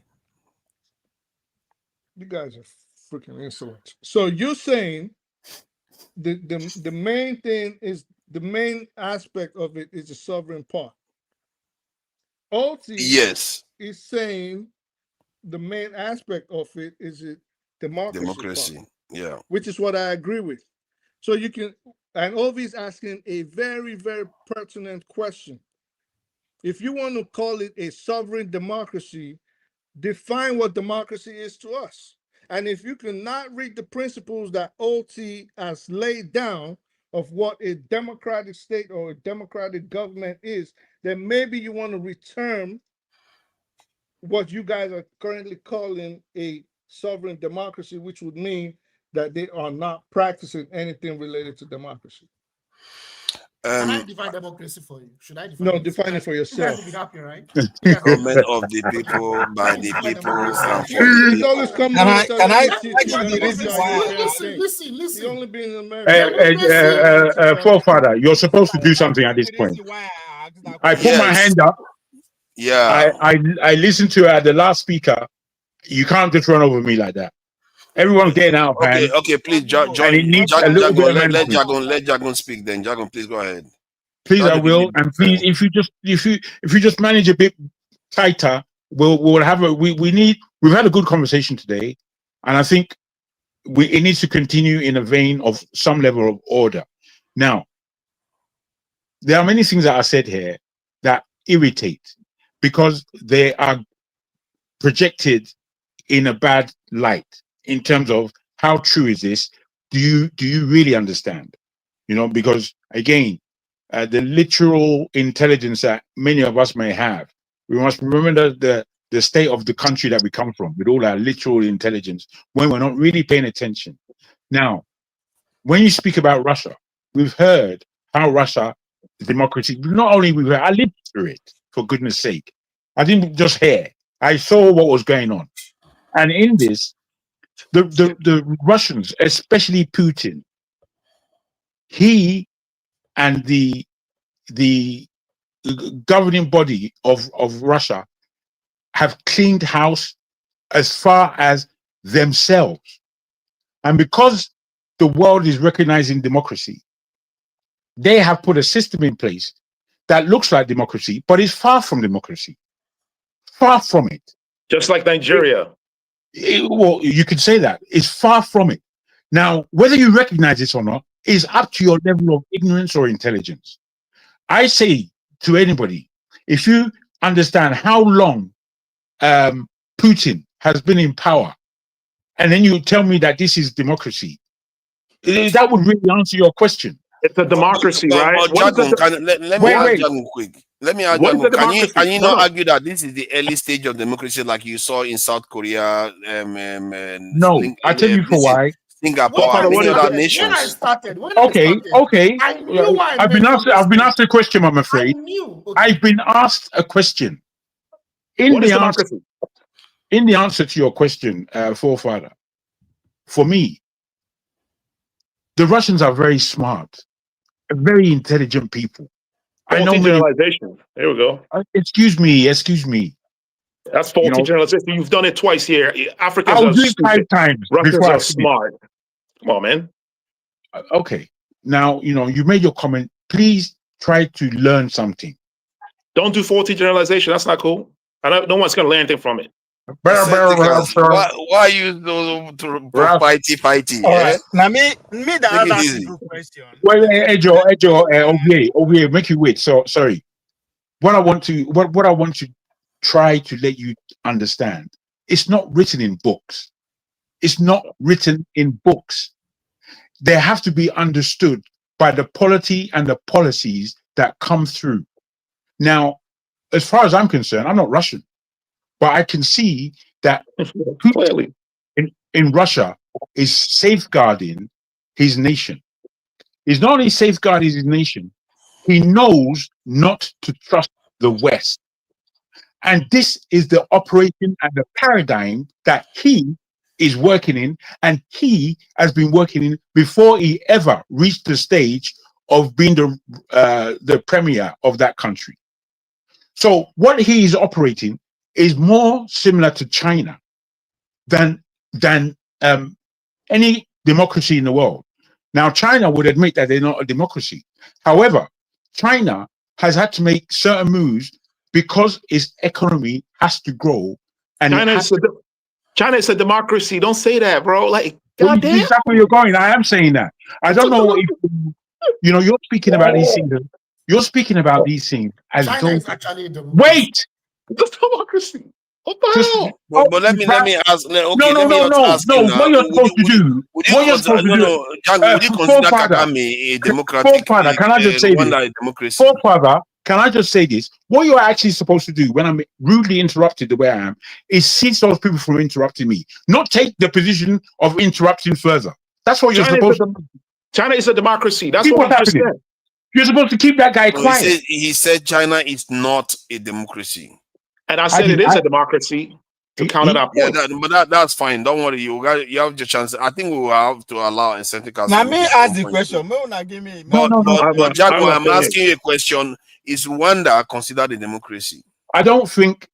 [SPEAKER 12] you guys are freaking insolent. So you're saying the main thing is the main aspect of it is the sovereign part. OT
[SPEAKER 9] Yes,
[SPEAKER 12] is saying the main aspect of it is the democracy part,
[SPEAKER 9] yeah.
[SPEAKER 12] which is what I agree with. So you can, and OV is asking a very, very pertinent question. If you want to call it a sovereign democracy, define what democracy is to us. And if you cannot read the principles that OT has laid down of what a democratic state or a democratic government is, then maybe you want to return what you guys are currently calling a sovereign democracy, which would mean that they are not practicing anything related to democracy.
[SPEAKER 8] Can I define democracy for you? Should I define
[SPEAKER 12] No,
[SPEAKER 8] it?
[SPEAKER 12] define it for
[SPEAKER 8] You guys
[SPEAKER 12] yourself.
[SPEAKER 8] will be happy, right?
[SPEAKER 9] Government of the people, by the people, and for the
[SPEAKER 12] He's
[SPEAKER 9] people.
[SPEAKER 12] always coming
[SPEAKER 3] Can
[SPEAKER 12] on
[SPEAKER 3] I
[SPEAKER 12] telling me shit.
[SPEAKER 3] give the reason why
[SPEAKER 12] Listen. He only been in America.
[SPEAKER 19] Forefather, you're supposed to do something at this point. I put my hand up.
[SPEAKER 9] Yeah.
[SPEAKER 19] I listened to the last speaker. You can't just run over me like that. Everyone's getting out of hand.
[SPEAKER 9] Okay, please join.
[SPEAKER 19] And it needs a little bit of
[SPEAKER 9] Let
[SPEAKER 19] management.
[SPEAKER 9] Jagon speak then. Jagon, please go ahead.
[SPEAKER 19] Please, I will. And please, if you just manage a bit tighter, we'll have we've had a good conversation today, and I think it needs to continue in a vein of some level of order. Now, there are many things that are said here that irritate because they are projected in a bad light in terms of how true is this? Do you really understand? Because again, the literal intelligence that many of us may have, we must remember the state of the country that we come from with all our literal intelligence when we're not really paying attention. Now, when you speak about Russia, we've heard how Russia, democracy, not only we've heard, I lived through it, for goodness sake. I didn't just hear, I saw what was going on. And in this, the Russians, especially Putin, he and the governing body of Russia have cleaned house as far as themselves. And because the world is recognizing democracy, they have put a system in place that looks like democracy, but is far from democracy. Far from it.
[SPEAKER 1] Just like Nigeria.
[SPEAKER 19] Well, you could say that. It's far from it. Now, whether you recognize this or not is up to your level of ignorance or intelligence. I say to anybody, if you understand how long Putin has been in power, and then you tell me that this is democracy, that would really answer your question.
[SPEAKER 1] It's a democracy, right?
[SPEAKER 9] Jagon, let me ask Jagon quick. Let me ask Jagon, can you not argue that this is the early stage of democracy like you saw in South Korea?
[SPEAKER 19] No, I'll tell you for why.
[SPEAKER 9] Singapore and many other nations.
[SPEAKER 8] When I started,
[SPEAKER 19] Okay.
[SPEAKER 8] I knew why
[SPEAKER 19] I've been asked a question, I'm afraid. I've been asked a question. In the answer to your question, forefather, for me, the Russians are very smart, very intelligent people. I know
[SPEAKER 1] Faulty
[SPEAKER 19] many.
[SPEAKER 1] generalization. There we go.
[SPEAKER 19] Excuse me.
[SPEAKER 1] That's faulty generalization. You've done it twice here. Africans
[SPEAKER 19] I'll
[SPEAKER 1] are
[SPEAKER 19] do it 5
[SPEAKER 1] stupid.
[SPEAKER 19] times
[SPEAKER 1] Russians
[SPEAKER 19] before I
[SPEAKER 1] are
[SPEAKER 19] finish.
[SPEAKER 1] smart. Come on, man.
[SPEAKER 19] Okay. Now, you made your comment. Please try to learn something.
[SPEAKER 1] Don't do faulty generalization. That's not cool. No one's going to learn anything from it.
[SPEAKER 9] Why are you so fighty?
[SPEAKER 3] All right. Now me that
[SPEAKER 9] Take it
[SPEAKER 3] ask
[SPEAKER 9] easy.
[SPEAKER 3] a good question.
[SPEAKER 19] Wait, Ejo, make you wait. So sorry. What I want to try to let you understand, it's not written in books. It's not written in books. They have to be understood by the polity and the policies that come through. Now, as far as I'm concerned, I'm not Russian, but I can see that Putin in Russia is safeguarding his nation. He's not only safeguarding his nation, he knows not to trust the West. And this is the operation and the paradigm that he is working in, and he has been working in before he ever reached the stage of being the premier of that country. So what he is operating is more similar to China than any democracy in the world. Now, China would admit that they're not a democracy. However, China has had to make certain moves because its economy has to grow. And
[SPEAKER 1] China is a democracy. Don't say that, bro. Like,
[SPEAKER 19] well,
[SPEAKER 1] goddamn.
[SPEAKER 19] exactly where you're going. I am saying that. I don't know if you're speaking about these things. You're speaking about these things as
[SPEAKER 8] China
[SPEAKER 19] though.
[SPEAKER 8] is actually a democracy.
[SPEAKER 19] Wait.
[SPEAKER 1] It's democracy. What the hell?
[SPEAKER 9] But let me ask. Okay, let me ask
[SPEAKER 19] no. What you're supposed to do? What you're supposed to do?
[SPEAKER 9] Jack, would you consider Kagame a democratic?
[SPEAKER 19] Forefather, can I just say this? Forefather, can I just say this? What you're actually supposed to do when I'm rudely interrupted the way I am is cease those people from interrupting me, not take the position of interrupting further. That's what you're supposed to do.
[SPEAKER 1] China is a democracy. That's what I'm saying.
[SPEAKER 19] You're supposed to keep that guy quiet.
[SPEAKER 9] He said China is not a democracy.
[SPEAKER 1] And I said it is a democracy to counter that point.
[SPEAKER 9] Yeah, that's fine. Don't worry. You have your chance. I think we will have to allow incentive.
[SPEAKER 3] Now me ask the question.
[SPEAKER 9] But Jack, I'm asking you a question. Is Rwanda considered a democracy?
[SPEAKER 19] I don't think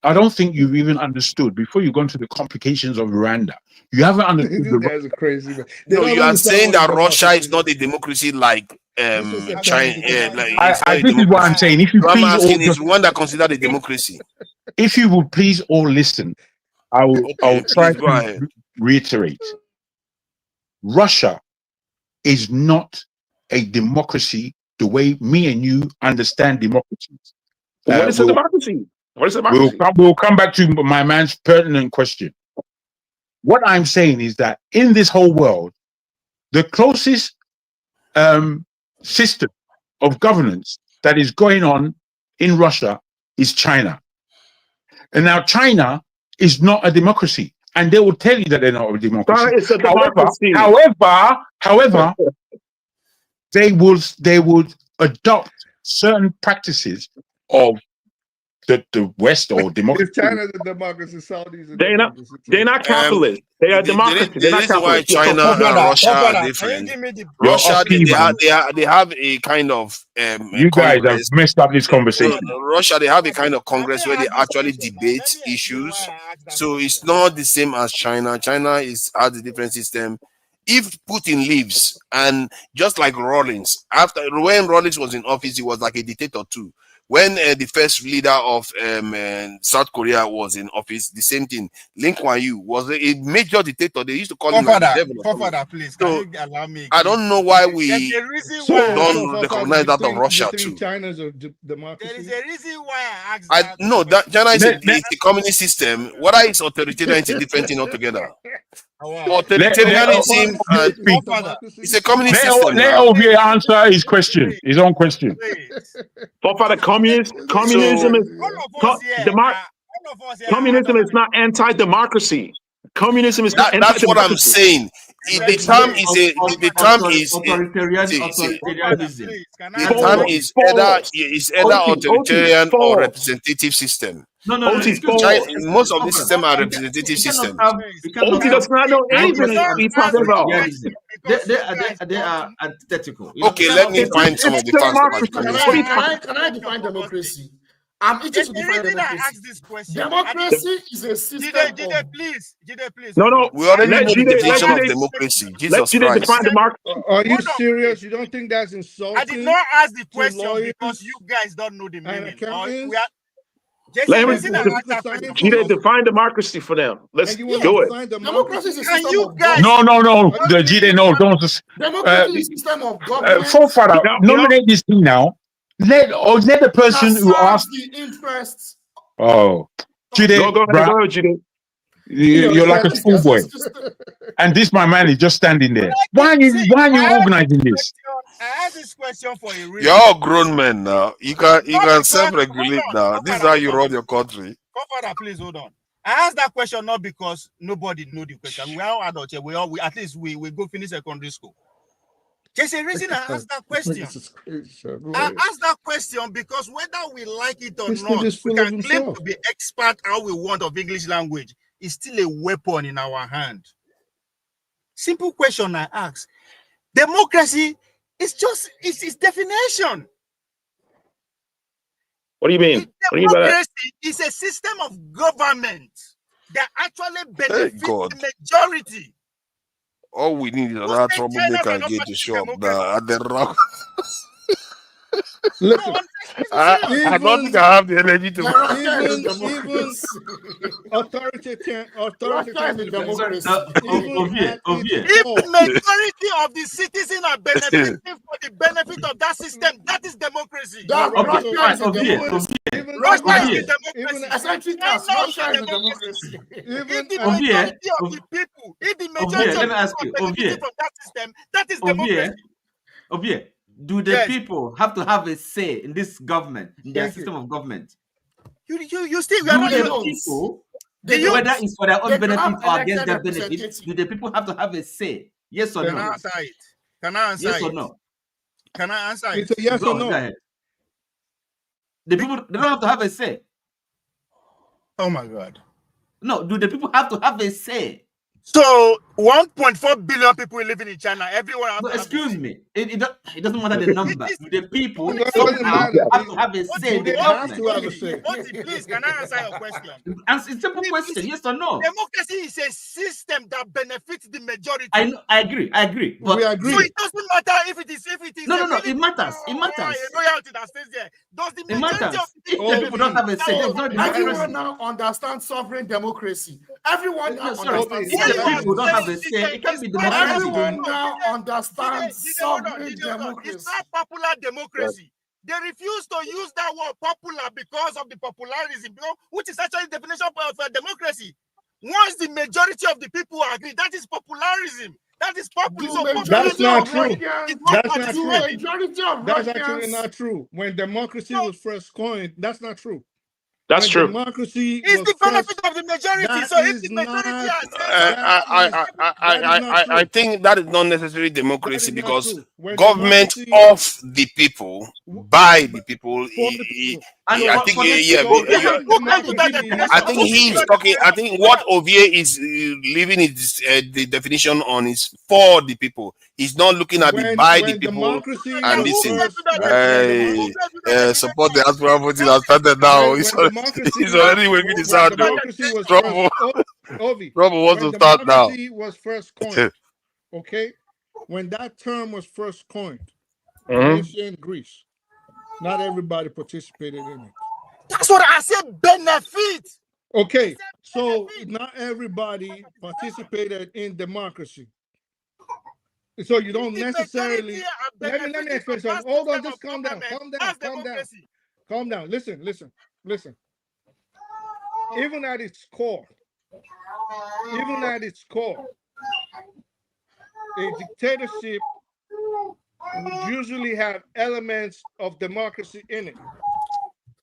[SPEAKER 19] you've even understood before you go into the complications of Rwanda. You haven't understood.
[SPEAKER 12] These guys are crazy, man.
[SPEAKER 9] No, you are saying that Russia is not a democracy like China.
[SPEAKER 19] This is what I'm saying. If you
[SPEAKER 9] I'm
[SPEAKER 19] please,
[SPEAKER 9] asking, is Rwanda considered a democracy?
[SPEAKER 19] If you would please all listen, I will try to reiterate. Russia is not a democracy the way me and you understand democracies.
[SPEAKER 1] What is a democracy? What is a democracy?
[SPEAKER 19] We'll come back to my man's pertinent question. What I'm saying is that in this whole world, the closest system of governance that is going on in Russia is China. And now China is not a democracy, and they will tell you that they're not a democracy.
[SPEAKER 1] China is a democracy.
[SPEAKER 19] However, they would adopt certain practices of the West or democracy.
[SPEAKER 12] Is China the democracy? Saudis are
[SPEAKER 1] they're not capitalist. They are democracy.
[SPEAKER 9] The reason why China and Russia are different. Russia, they have a kind of
[SPEAKER 19] you guys have messed up this conversation.
[SPEAKER 9] Russia, they have a kind of congress where they actually debate issues. So it's not the same as China. China has a different system. If Putin leaves, and just like Rawlings, when Rawlings was in office, he was like a dictator too. When the first leader of South Korea was in office, the same thing. Lee Kuan Yew was a major dictator. They used to call him
[SPEAKER 3] Father, please,
[SPEAKER 9] so,
[SPEAKER 3] can you allow me?
[SPEAKER 9] I don't know why we don't recognize that of Russia too.
[SPEAKER 12] China's a democracy.
[SPEAKER 3] There is a reason why I asked that.
[SPEAKER 9] No, China is a communist system. Whether it's authoritarian, it's a different thing altogether. Authoritarianism it's a communist system.
[SPEAKER 19] Let OVA answer his question, his own question.
[SPEAKER 1] Father, communism is not anti-democracy. Communism is not
[SPEAKER 9] that's what I'm saying. The term is either authoritarian or representative system.
[SPEAKER 5] No.
[SPEAKER 9] Most of the systems are representative systems.
[SPEAKER 1] Oti does not know anything he's talking about.
[SPEAKER 3] because
[SPEAKER 5] they are antithetical.
[SPEAKER 9] Okay, let me find some of the facts about democracy.
[SPEAKER 8] Can I define democracy? I'm itching to define
[SPEAKER 3] I
[SPEAKER 8] democracy.
[SPEAKER 3] asked this question.
[SPEAKER 8] Democracy is a system
[SPEAKER 3] Jide, please.
[SPEAKER 1] No.
[SPEAKER 9] We already
[SPEAKER 1] Let
[SPEAKER 9] know the
[SPEAKER 1] Jide- let
[SPEAKER 9] definition of
[SPEAKER 1] Jide-
[SPEAKER 9] democracy.
[SPEAKER 1] Let
[SPEAKER 9] Jesus
[SPEAKER 1] Jide
[SPEAKER 9] Christ.
[SPEAKER 1] define democracy.
[SPEAKER 12] Are you serious? You don't think that's insulting?
[SPEAKER 3] I did not ask the
[SPEAKER 12] to
[SPEAKER 3] question
[SPEAKER 12] lawyers
[SPEAKER 3] because you guys don't know the
[SPEAKER 12] and
[SPEAKER 3] meaning. Or
[SPEAKER 12] accountants
[SPEAKER 3] we are,
[SPEAKER 1] Let
[SPEAKER 3] Jason,
[SPEAKER 1] him
[SPEAKER 3] listen, I asked that question
[SPEAKER 1] Jide define democracy for them. Let's
[SPEAKER 12] and you want
[SPEAKER 1] do
[SPEAKER 12] to
[SPEAKER 1] it.
[SPEAKER 12] define
[SPEAKER 8] Democracy is a
[SPEAKER 3] Can
[SPEAKER 8] system
[SPEAKER 3] you
[SPEAKER 8] of
[SPEAKER 3] guys?
[SPEAKER 8] government.
[SPEAKER 19] No, the Jide, no, don't just.
[SPEAKER 8] Democracy is a system of government
[SPEAKER 19] Forefather, nominate this thing now. Let the person
[SPEAKER 8] that
[SPEAKER 19] who
[SPEAKER 8] serves
[SPEAKER 19] asked.
[SPEAKER 8] the interests.
[SPEAKER 19] Oh, Jide,
[SPEAKER 1] Go ahead, Jide.
[SPEAKER 19] you're like a schoolboy, and this my man is just standing there. Why are you organizing this?
[SPEAKER 3] I asked this question for a reason.
[SPEAKER 9] You're all grown men now. You can self-regulate now. This is how you run your country.
[SPEAKER 3] Godfather, please hold on. I asked that question not because nobody knew the question. We are all adults here. We at least we go finish secondary school. There's a reason I asked that question. I asked that question because whether we like it or not, we can claim to be expert how we want of English language. It's still a weapon in our hand. Simple question I ask. Democracy is just its definition.
[SPEAKER 1] What do you mean? What do you mean by that?
[SPEAKER 3] Democracy is a system of government that actually benefits
[SPEAKER 9] God.
[SPEAKER 3] the majority.
[SPEAKER 9] All we need is another troublemaker again to show up now at the rock.
[SPEAKER 12] Listen,
[SPEAKER 9] I don't think I have the energy to.
[SPEAKER 12] Even authoritarian democracy.
[SPEAKER 3] If the majority of the citizens are benefiting for the benefit of that system, that is democracy.
[SPEAKER 8] Russia is a democracy.
[SPEAKER 3] If the majority of the people, if the majority of the people are benefiting from that system, that is democracy.
[SPEAKER 5] Do the people have to have a say in this government, in their system of government?
[SPEAKER 3] You still
[SPEAKER 5] do the people, whether it's for their own benefit or against their benefit, do the people have to have a say? Yes or no?
[SPEAKER 3] Can I answer it? Can I answer
[SPEAKER 5] yes
[SPEAKER 3] it?
[SPEAKER 5] Or no?
[SPEAKER 3] Can I answer it?
[SPEAKER 12] It's a yes or no.
[SPEAKER 5] Go ahead. The people, they don't have to have a say.
[SPEAKER 3] Oh my God.
[SPEAKER 5] No, do the people have to have a say?
[SPEAKER 3] So 1.4 billion people living in China, everyone has to have
[SPEAKER 5] excuse me. It doesn't matter the number. The people
[SPEAKER 12] It
[SPEAKER 5] somehow
[SPEAKER 12] doesn't
[SPEAKER 5] have to have a say.
[SPEAKER 12] They have to have a say.
[SPEAKER 3] Please, can I answer your question?
[SPEAKER 5] Answer a simple question, yes or no?
[SPEAKER 3] Democracy is a system that benefits the majority.
[SPEAKER 5] I agree. But
[SPEAKER 12] we agree.
[SPEAKER 3] So it doesn't matter if it is
[SPEAKER 5] no, it matters. It matters.
[SPEAKER 3] A royalty that stays there. Does the majority of
[SPEAKER 5] the people don't have a say?
[SPEAKER 8] Everyone now understands sovereign democracy. Everyone now understands.
[SPEAKER 5] People don't have a say. It can't be democracy.
[SPEAKER 8] Everyone now understands sovereign democracy.
[SPEAKER 3] It's not popular democracy. They refuse to use that word popular because of the popularism, which is actually the definition of democracy. Once the majority of the people agree, that is popularism. That is populism.
[SPEAKER 12] That's not true. That's not
[SPEAKER 8] true.
[SPEAKER 12] That's actually not true. When democracy was first coined, that's not true.
[SPEAKER 1] That's true.
[SPEAKER 12] Democracy
[SPEAKER 3] is the benefit of the majority. So if the majority
[SPEAKER 9] I think that is not necessarily democracy because government of the people, by the people. I think he's talking. I think what Ovie is leaving is the definition on is for the people. He's not looking at the by the people and this thing. Support the diaspora voting has started now. He's already waving his hand. Trouble wants to start now.
[SPEAKER 12] Was first coined, okay? When that term was first coined, ancient Greece, not everybody participated in it.
[SPEAKER 3] That's what I said. Benefit.
[SPEAKER 12] Okay, so not everybody participated in democracy. So you don't necessarily. Let me explain something. Hold on, just calm down. Calm down. Listen. Even at its core, a dictatorship would usually have elements of democracy in it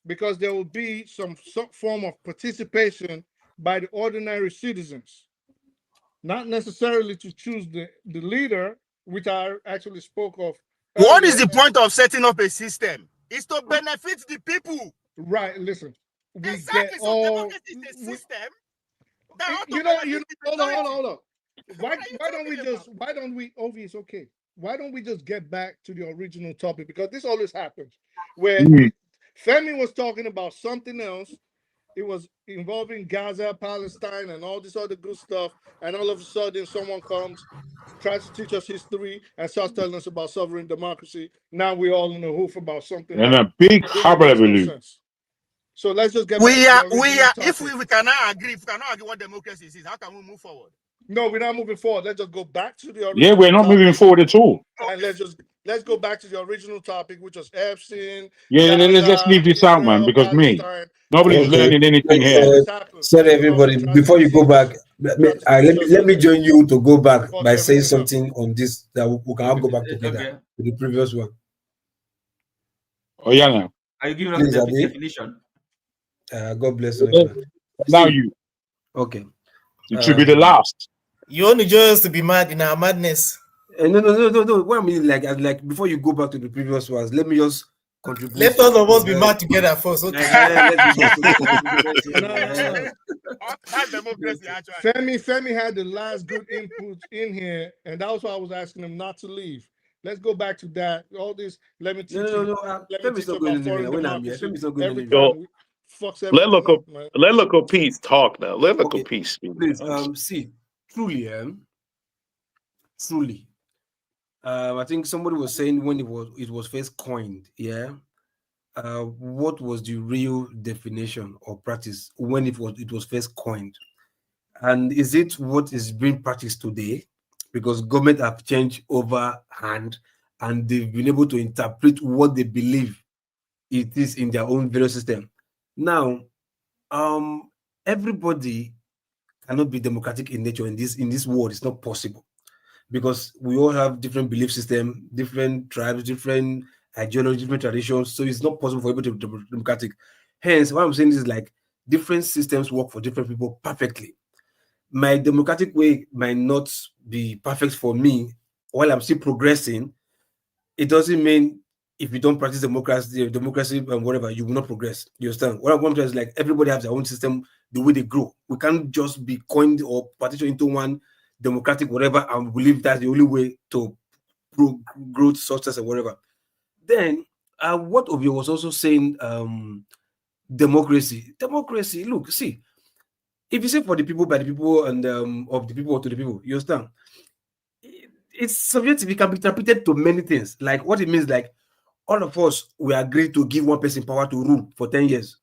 [SPEAKER 12] because there will be some form of participation by the ordinary citizens, not necessarily to choose the leader, which I actually spoke of.
[SPEAKER 3] What is the point of setting up a system? It's to benefit the people.
[SPEAKER 12] Right, listen.
[SPEAKER 3] Exactly. So democracy is a system.
[SPEAKER 12] Hold on. why don't we Ovi, it's okay. Why don't we just get back to the original topic? Because this always happens where Femi was talking about something else. It was involving Gaza, Palestine, and all this other good stuff. And all of a sudden, someone comes, tries to teach us history, and starts telling us about sovereign democracy. Now we're all in a hoof about something.
[SPEAKER 19] And a big hullabaloo.
[SPEAKER 12] So let's just get
[SPEAKER 3] We
[SPEAKER 12] back
[SPEAKER 3] are
[SPEAKER 12] to the original topic.
[SPEAKER 3] if we cannot agree, if we cannot agree what democracy is, how can we move forward?
[SPEAKER 12] No, we're not moving forward. Let's just go back to the original.
[SPEAKER 19] Yeah, we're not moving forward at all.
[SPEAKER 12] And let's go back to the original topic, which was Epstein.
[SPEAKER 19] Yeah, let's leave this out, man, because nobody's learning anything here.
[SPEAKER 13] Sorry, everybody. Before you go back, let me join you to go back by saying something on this that we can all go back together to the previous one.
[SPEAKER 19] Oh yeah, now.
[SPEAKER 5] Are you giving us the definition?
[SPEAKER 13] God bless you.
[SPEAKER 19] Now you.
[SPEAKER 13] Okay.
[SPEAKER 19] It should be the last.
[SPEAKER 11] You only just to be mad in our madness.
[SPEAKER 13] No. What I mean, like before you go back to the previous ones, let me just contribute.
[SPEAKER 11] Let all of us be mad together first. Okay.
[SPEAKER 3] That's democracy, actually.
[SPEAKER 12] Femi had the last good input in here, and that was why I was asking him not to leave. Let's go back to that. All this. Let me teach you.
[SPEAKER 13] Femi's not going anywhere. When I'm here, Femi's not going
[SPEAKER 1] anywhere. Let local peace talk now. Let local peace speak.
[SPEAKER 13] Please, see, truly, I think somebody was saying when it was first coined, what was the real definition or practice when it was first coined, and is it what is being practiced today? Because government have changed overhand and they've been able to interpret what they believe it is in their own value system. Now, everybody cannot be democratic in nature in this world. It's not possible because we all have different belief system, different tribes, different ideology, different traditions. So it's not possible for everybody to be democratic. Hence, what I'm saying is like different systems work for different people perfectly. My democratic way might not be perfect for me while I'm still progressing. It doesn't mean if you don't practice democracy and whatever, you will not progress. You understand? What I want to say is like everybody has their own system, the way they grow. We can't just be coined or partitioned into one democratic whatever and believe that's the only way to growth, success, and whatever. Then what Ovio was also saying, democracy. Look, see, if you say for the people, by the people, and of the people to the people, you understand? It's subjective. It can be interpreted to many things. Like what it means, like all of us, we agree to give one person power to rule for 10 years.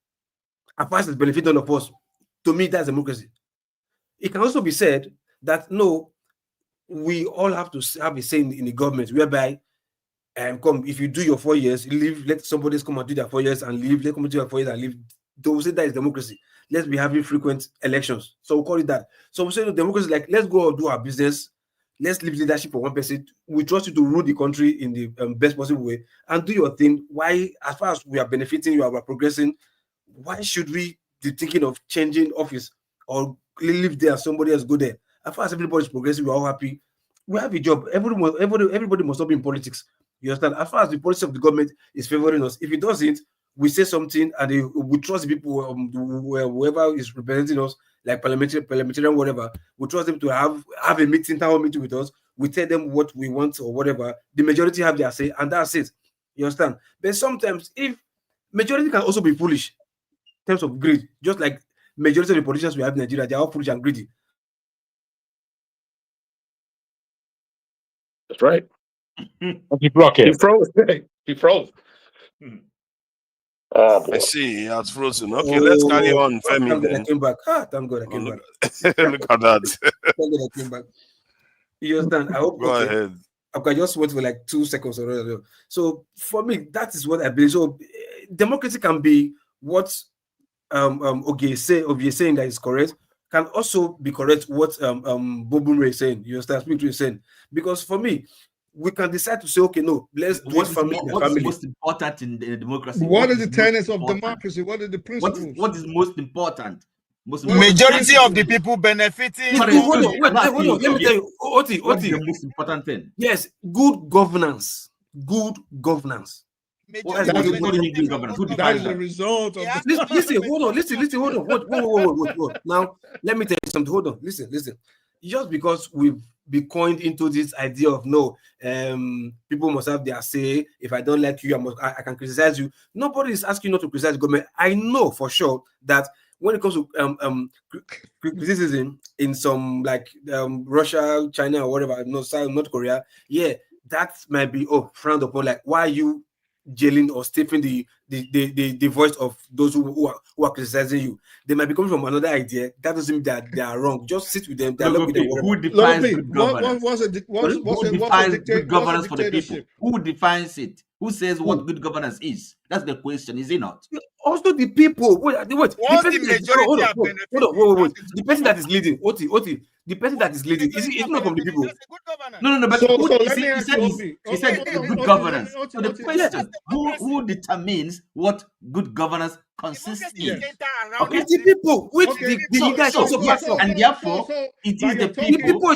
[SPEAKER 13] As far as it benefits all of us, to me, that's democracy. It can also be said that no, we all have to have a say in the government, whereby if you do your 4 years, leave, let somebody else come and do their 4 years and leave, let come and do their 4 years and leave. They will say that is democracy. Let's be having frequent elections. So we'll call it that. So we say no, democracy is like, let's go do our business. Let's leave leadership for one person. We trust you to rule the country in the best possible way and do your thing. Why, as far as we are benefiting, you are progressing, why should we be thinking of changing office or leave there, somebody else go there? As far as everybody's progressing, we're all happy. We have a job. Everybody must not be in politics. You understand? As far as the policy of the government is favoring us, if it doesn't, we say something and we trust the people, whoever is representing us, like parliamentarian, whatever, we trust them to have a meeting, town meeting with us. We tell them what we want or whatever. The majority have their say, and that's it. You understand? But sometimes, if majority can also be foolish in terms of greed, just like majority of the politicians we have in Nigeria, they are all foolish and greedy.
[SPEAKER 1] That's right.
[SPEAKER 19] He
[SPEAKER 1] froze. He froze.
[SPEAKER 9] I see he has frozen. Okay, let's carry on, Femi. Then.
[SPEAKER 13] I came back. Thank God I came back.
[SPEAKER 9] Look at that.
[SPEAKER 13] Thank God I came back. You understand? I hope.
[SPEAKER 9] Go ahead.
[SPEAKER 13] I just wait for like 2 seconds or whatever. So for me, that is what I believe. So democracy can be what Ovie saying that is correct. Can also be correct what Bobumre is saying. You understand? Speak to you saying, because for me, we can decide to say, okay, no, let's do family.
[SPEAKER 5] What is most important in democracy?
[SPEAKER 12] What are the tenets of democracy? What are the principles?
[SPEAKER 5] What is most important?
[SPEAKER 3] Majority of the people benefiting.
[SPEAKER 13] Hold on. Let me tell you, Oti.
[SPEAKER 5] What's the most important thing?
[SPEAKER 13] Yes, good governance. Good governance.
[SPEAKER 12] That is the result of.
[SPEAKER 13] Listen, hold on. Listen, hold on. What? Now, let me tell you something. Hold on. Listen. just because we've been coined into this idea of no, people must have their say. If I don't like you, I can criticize you. Nobody is asking you not to criticize the government. I know for sure that when it comes to criticism in some like Russia, China, or whatever, North Korea, yeah, that might be frowned upon. Like, why are you jailing or stiffing the voice of those who are criticizing you? They might be coming from another idea. That doesn't mean that they are wrong. Just sit with them.
[SPEAKER 5] Who defines good governance? Who defines good governance for the people? Who defines it? Who says what good governance is? That's the question, is it not?
[SPEAKER 13] Also, the people. Wait. Wait. The person that is leading, Oti. The person that is leading is not from the people.
[SPEAKER 5] No. But he said good governance.
[SPEAKER 12] So
[SPEAKER 5] So the question: who determines what good governance consists in?
[SPEAKER 13] Okay, it's the people.
[SPEAKER 5] And therefore, it is the people.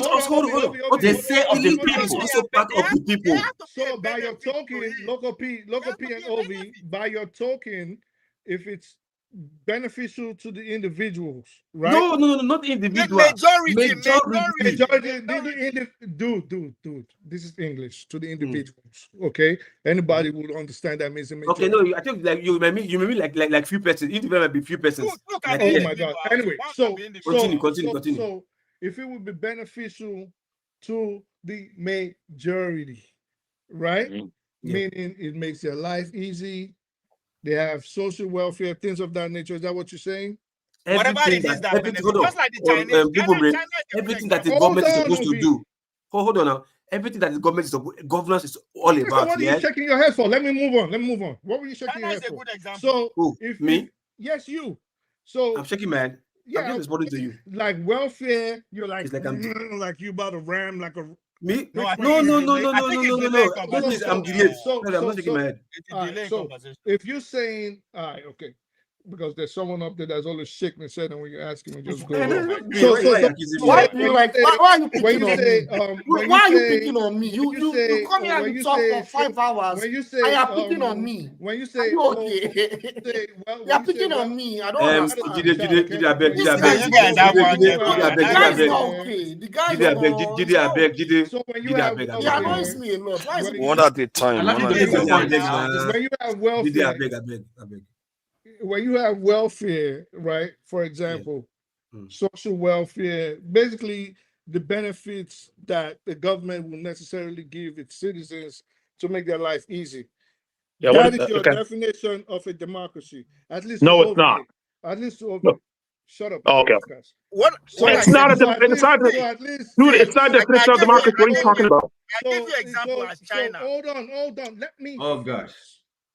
[SPEAKER 5] They say of the people.
[SPEAKER 13] It's also part of the people.
[SPEAKER 12] So by your token, local P and Ovi, by your token, if it's beneficial to the individuals, right?
[SPEAKER 13] No, not individual.
[SPEAKER 12] Majority. Dude. This is English to the individuals. Okay, anybody would understand that means a majority.
[SPEAKER 13] Okay, no, I think like you may mean like few persons. Individual might be few persons.
[SPEAKER 12] Like, oh my God. Anyway, so
[SPEAKER 13] continue.
[SPEAKER 12] So if it would be beneficial to the majority, right? Meaning it makes their life easy. They have social welfare, things of that nature. Is that what you're saying?
[SPEAKER 13] Everything that the government is supposed to do. Hold on now. Everything that the governance is all about.
[SPEAKER 12] What are you shaking your head for? Let me move on. What were you shaking your head for? So,
[SPEAKER 13] me?
[SPEAKER 12] Yes, you. So
[SPEAKER 13] I'm shaking my head. I'm just responding to you.
[SPEAKER 12] Like welfare, you're like,
[SPEAKER 13] it's like I'm
[SPEAKER 12] like you about to ram like a.
[SPEAKER 13] Me? No. Please, I'm delayed. I'm not shaking my head.
[SPEAKER 12] So if you're saying, all right, okay, because there's someone up there that's always shaking his head, and when you ask him, just go.
[SPEAKER 8] Why are you picking on me? Why are you picking on me? You come here and talk for 5 hours.
[SPEAKER 12] When you say,
[SPEAKER 8] and you're picking on me.
[SPEAKER 12] When you say,
[SPEAKER 8] okay, you're picking on me. I don't understand.
[SPEAKER 13] Gidi, I beg.
[SPEAKER 8] He annoys me a lot.
[SPEAKER 22] One at a time.
[SPEAKER 12] When you have welfare, when you have welfare, right? For example, social welfare, basically the benefits that the government will necessarily give its citizens to make their life easy.
[SPEAKER 1] Yeah,
[SPEAKER 12] that is your definition of a democracy. At least
[SPEAKER 1] no, it's not.
[SPEAKER 12] At least shut up.
[SPEAKER 1] Oh, okay.
[SPEAKER 12] What?
[SPEAKER 1] It's not the definition of democracy. What are you talking about?
[SPEAKER 3] I'll give you an example as China.
[SPEAKER 12] Hold on. Let me.
[SPEAKER 5] Oh gosh.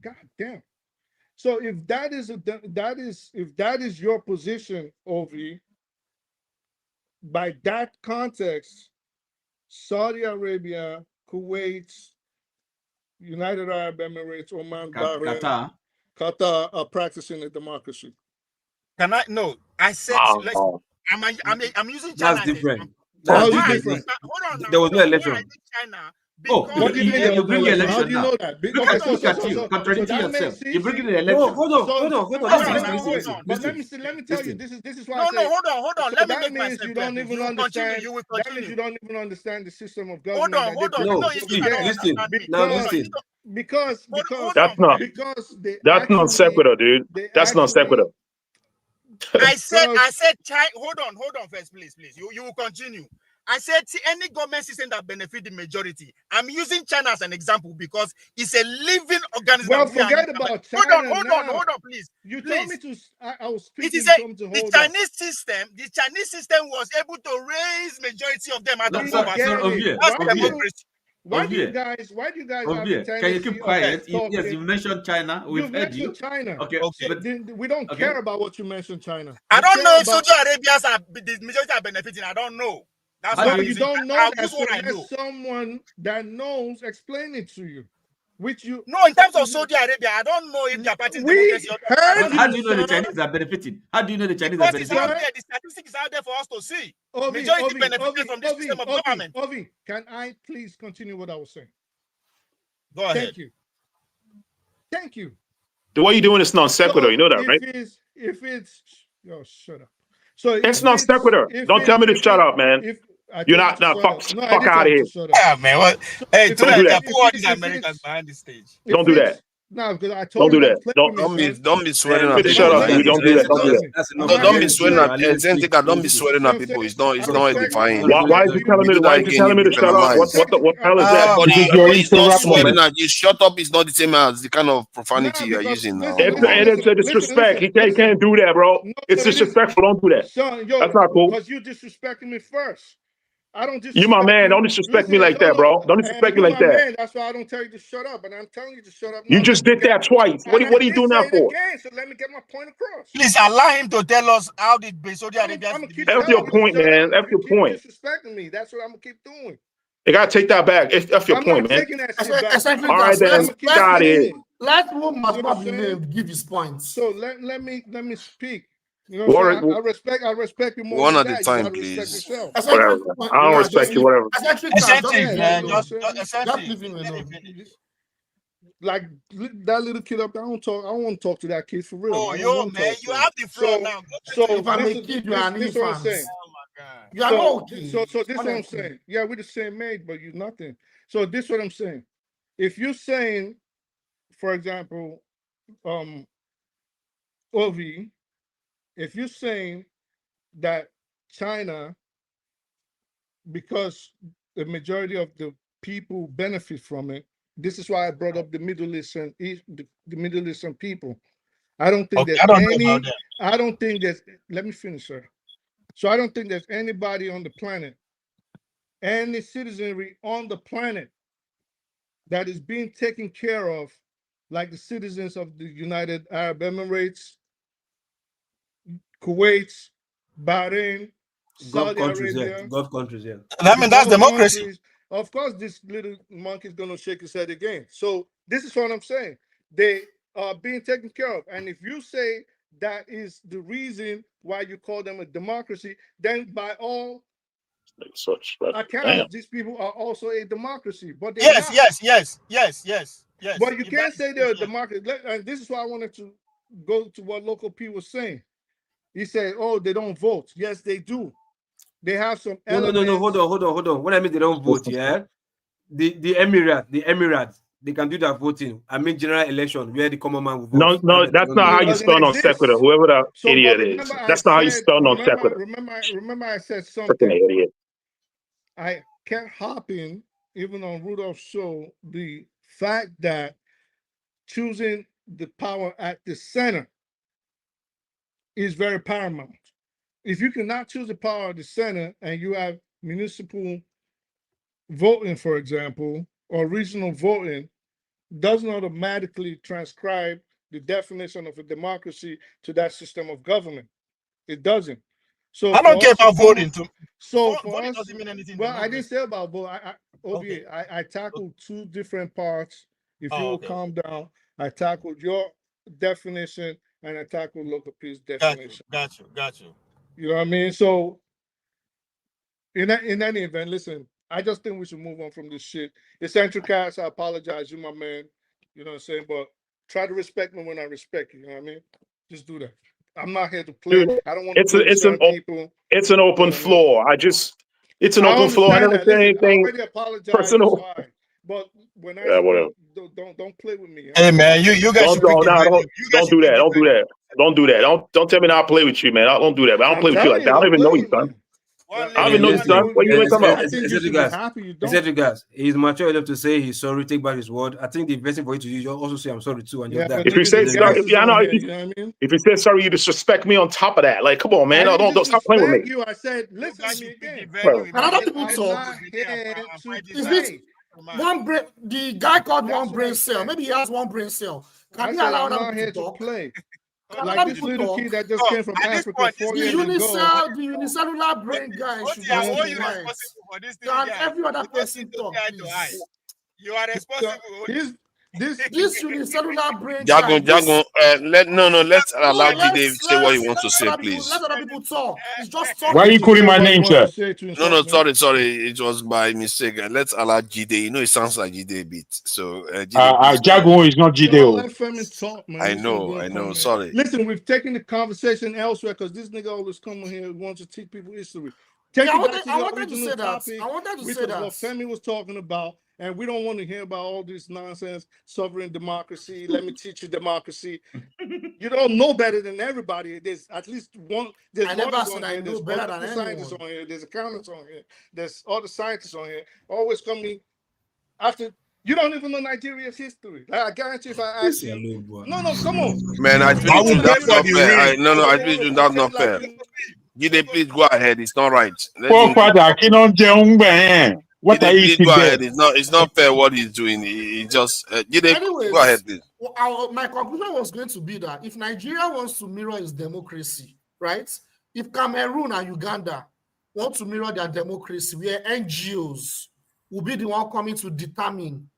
[SPEAKER 12] God damn. So if that is your position, Ovi, by that context, Saudi Arabia, Kuwait, United Arab Emirates, Oman, Bahrain, Qatar are practicing a democracy.
[SPEAKER 3] Can I? No, I said. I'm using China.
[SPEAKER 13] That's different.
[SPEAKER 12] Hold on.
[SPEAKER 13] There was no election.
[SPEAKER 3] China.
[SPEAKER 12] What do you mean?
[SPEAKER 5] You bring the election.
[SPEAKER 12] How do you know that?
[SPEAKER 5] Look at you, contradicting yourself. You bring in the election.
[SPEAKER 13] Hold on.
[SPEAKER 12] But let me tell you. This is why.
[SPEAKER 3] Hold on. Let me
[SPEAKER 12] make myself. You don't even understand. That means you don't even understand the system of government.
[SPEAKER 3] Hold on.
[SPEAKER 13] No, listen.
[SPEAKER 12] Because
[SPEAKER 1] that's not sequitur, dude. That's not sequitur.
[SPEAKER 3] I said, hold on first, please. You will continue. I said, see, any government system that benefit the majority. I'm using China as an example because it's a living organism.
[SPEAKER 12] Well, forget about China.
[SPEAKER 3] Hold on, please.
[SPEAKER 12] You told me to. I was speaking.
[SPEAKER 3] The Chinese system was able to raise majority of them out of poverty. That's democracy.
[SPEAKER 12] Why do you guys have a tendency?
[SPEAKER 5] Can you keep quiet? Yes, you mentioned China. We've heard you.
[SPEAKER 12] China.
[SPEAKER 5] Okay.
[SPEAKER 12] But we don't care about what you mentioned, China.
[SPEAKER 3] I don't know if Saudi Arabians are the majority are benefiting. I don't know. That's why
[SPEAKER 12] you don't know that. So there's someone that knows explain it to you. Which you
[SPEAKER 3] in terms of Saudi Arabia, I don't know if they're parting democracy.
[SPEAKER 5] How do you know the Chinese are benefiting? How do you know the Chinese are benefiting?
[SPEAKER 3] The statistics is out there for us to see. Majority benefiting from this system of government.
[SPEAKER 12] Ovi, can I please continue what I was saying?
[SPEAKER 3] Go ahead.
[SPEAKER 12] Thank you.
[SPEAKER 1] The way you're doing is non sequitur. You know that, right?
[SPEAKER 12] If it's shut up. So
[SPEAKER 1] it's non sequitur. Don't tell me to shut up, man. You're not. No, fuck out of here.
[SPEAKER 3] Yeah, man. What? Hey,
[SPEAKER 1] Don't do that.
[SPEAKER 3] who are these Americans behind the stage?
[SPEAKER 1] Don't do that.
[SPEAKER 12] No, because I
[SPEAKER 1] Don't
[SPEAKER 12] told you
[SPEAKER 1] do
[SPEAKER 12] don't
[SPEAKER 1] that.
[SPEAKER 12] play with me, son.
[SPEAKER 9] Don't be swearing at people.
[SPEAKER 1] Shut up. You don't do that. Don't do that.
[SPEAKER 9] Don't be swearing at don't be swearing at people. It's not edifying.
[SPEAKER 1] Why is he telling me? Why is he telling me to shut up? What the hell is that?
[SPEAKER 9] But it's not swearing at you. Shut up is not the same as the kind of profanity you are using now.
[SPEAKER 1] It's a disrespect. He can't do that, bro. It's disrespectful. Don't do that.
[SPEAKER 12] Son, yo,
[SPEAKER 1] that's not cool.
[SPEAKER 12] Because you disrespecting me first. I don't disrespect
[SPEAKER 1] you my man. Don't disrespect me like that, bro. Don't disrespect me like that.
[SPEAKER 12] Man, that's why I don't tell you to shut up, and I'm telling you to shut up.
[SPEAKER 1] You just did that twice. What are you doing that for?
[SPEAKER 12] Again, so let me get my point across.
[SPEAKER 3] Please allow him to tell us how did Saudi Arabia.
[SPEAKER 1] That's your point, man. That's your point.
[SPEAKER 12] Disrespecting me. That's what I'm gonna keep doing.
[SPEAKER 1] You gotta take that back. That's your point, man. All right, then. Get out of here.
[SPEAKER 8] Let whom must not be named give his points.
[SPEAKER 12] So let me speak. You know what I'm saying? I respect you more.
[SPEAKER 9] One
[SPEAKER 12] at
[SPEAKER 9] a time, please.
[SPEAKER 1] Whatever. I don't respect you. Whatever.
[SPEAKER 12] Like that little kid up there, I don't want to talk to that kid for real.
[SPEAKER 3] Oh, yo, man, you have the floor now.
[SPEAKER 12] So
[SPEAKER 8] if I may give you an
[SPEAKER 12] this what I'm saying.
[SPEAKER 3] Oh my God.
[SPEAKER 8] You are not okay.
[SPEAKER 12] So this is what I'm saying. Yeah, we're the same age, but you're nothing. So this is what I'm saying. If you're saying, for example, Ovi, if you're saying that China, because the majority of the people benefit from it, this is why I brought up the Middle Eastern, the Middle Eastern people. I don't think I don't think there's. Let me finish, sir. So I don't think there's anybody on the planet, any citizenry on the planet, that is being taken care of like the citizens of the United Arab Emirates, Kuwait, Bahrain, Saudi Arabia,
[SPEAKER 13] Gulf countries, yeah.
[SPEAKER 3] I mean, that's democracy.
[SPEAKER 12] Countries. Of course, this little monkey's gonna shake his head again. So this is what I'm saying. They are being taken care of, and if you say that is the reason why you call them a democracy, then by all accounts, these people are also a democracy. But
[SPEAKER 3] yes.
[SPEAKER 12] But you can't say they're a democracy. And this is why I wanted to go to what local people were saying. He said, "Oh, they don't vote." Yes, they do. They have some elements.
[SPEAKER 13] No. Hold on. When I mean they don't vote, yeah, the Emirates, they can do that voting. I mean general election where the common man will vote.
[SPEAKER 1] No, that's not how you spell on sequitur. Whoever that idiot is, that's not how you spell on sequitur.
[SPEAKER 12] Remember, I said something.
[SPEAKER 1] Freaking idiot.
[SPEAKER 12] I kept hopping, even on Rudolph's show, the fact that choosing the power at the center is very paramount. If you cannot choose the power of the center and you have municipal voting, for example, or regional voting, doesn't automatically transcribe the definition of a democracy to that system of government. It doesn't. So
[SPEAKER 3] I don't care about voting too.
[SPEAKER 12] So for
[SPEAKER 3] voting
[SPEAKER 12] us,
[SPEAKER 3] doesn't mean anything.
[SPEAKER 12] well, I didn't say about vote. I tackled two different parts. If you will calm down, I tackled your definition and I tackled local peace definition.
[SPEAKER 3] Got you.
[SPEAKER 12] You know what I mean? So in any event, listen, I just think we should move on from this shit. Eccentric Cast, I apologize, you my man. You know what I'm saying? But try to respect me when I respect you. You know what I mean? Just do that. I'm not here to play.
[SPEAKER 1] Dude,
[SPEAKER 12] I don't want to people.
[SPEAKER 1] It's an open floor. It's an open floor. I never say anything personal.
[SPEAKER 12] But when
[SPEAKER 1] whatever.
[SPEAKER 12] Don't play with me.
[SPEAKER 3] Hey man, you guys should
[SPEAKER 1] don't do that. Don't do that. Don't tell me not to play with you, man. I don't do that. I don't play with you like that. I don't even know you, son. I don't even know you, son. What you talking about?
[SPEAKER 13] Guys, he's mature enough to say he's sorry, take back his word. I think the best thing for you to do, you also say I'm sorry too. And
[SPEAKER 1] if you say sorry, if you say sorry, you disrespect me on top of that. Like, come on, man. Don't stop playing with me.
[SPEAKER 12] I said, listen to me again.
[SPEAKER 8] Can other people talk? Is this one brain? The guy called one brain cell. Maybe he has one brain cell. Can he allow other people to talk?
[SPEAKER 12] Like this little kid that just came from Africa 4 years ago.
[SPEAKER 8] The unicellular brain guy should be quiet. Can every other person talk, please?
[SPEAKER 3] You are responsible.
[SPEAKER 8] This unicellular brain
[SPEAKER 9] Jagun, let's allow Jide say what he wants to say, please.
[SPEAKER 8] Let other people talk. It's just talking.
[SPEAKER 19] Why are you calling my name, sir?
[SPEAKER 9] No, sorry. It was by mistake. Let's allow Jide. You know, it sounds like Jide a bit. So,
[SPEAKER 19] Jagun is not Jide.
[SPEAKER 12] Let Femi talk, man.
[SPEAKER 9] I know. Sorry.
[SPEAKER 12] Listen, we've taken the conversation elsewhere because this nigga always come in here and wants to teach people history. Take
[SPEAKER 8] Yeah,
[SPEAKER 12] it back to the
[SPEAKER 8] I wanted to
[SPEAKER 12] original
[SPEAKER 8] say that.
[SPEAKER 12] topic,
[SPEAKER 8] I wanted to
[SPEAKER 12] which
[SPEAKER 8] say
[SPEAKER 12] was what
[SPEAKER 8] that.
[SPEAKER 12] Femi was talking about, and we don't want to hear about all this nonsense, sovereign democracy. Let me teach you democracy. You don't know better than everybody. There's at least one. There's
[SPEAKER 8] I never
[SPEAKER 12] lawyers
[SPEAKER 8] said
[SPEAKER 12] on
[SPEAKER 8] I
[SPEAKER 12] here.
[SPEAKER 8] know
[SPEAKER 12] There's
[SPEAKER 8] better
[SPEAKER 12] political
[SPEAKER 8] than
[SPEAKER 12] scientists
[SPEAKER 8] anyone.
[SPEAKER 12] on here. There's accountants on here. There's other scientists on here. Always coming after. You don't even know Nigeria's history. Like, I guarantee if I ask you, no, come on.
[SPEAKER 9] Man, I
[SPEAKER 12] You
[SPEAKER 9] treat
[SPEAKER 12] know
[SPEAKER 9] you. That's not
[SPEAKER 12] Nigeria's
[SPEAKER 9] fair.
[SPEAKER 12] history.
[SPEAKER 9] I
[SPEAKER 12] You
[SPEAKER 9] treat
[SPEAKER 12] want
[SPEAKER 9] you.
[SPEAKER 12] to
[SPEAKER 9] That's
[SPEAKER 12] pretend
[SPEAKER 9] not
[SPEAKER 12] like
[SPEAKER 9] fair.
[SPEAKER 12] you know.
[SPEAKER 9] Jide, please go ahead. It's not right. Let
[SPEAKER 19] Poor
[SPEAKER 9] him.
[SPEAKER 19] father, what are
[SPEAKER 9] Jide,
[SPEAKER 19] you
[SPEAKER 9] please
[SPEAKER 19] eating
[SPEAKER 9] go
[SPEAKER 19] there?
[SPEAKER 9] ahead. It's not fair what he's doing. He just Jide, go ahead,
[SPEAKER 8] Anyways,
[SPEAKER 9] please.
[SPEAKER 8] my conclusion was going to be that if Nigeria wants to mirror its democracy, right? If Cameroon and Uganda want to mirror their democracy, where NGOs will be the one coming to determine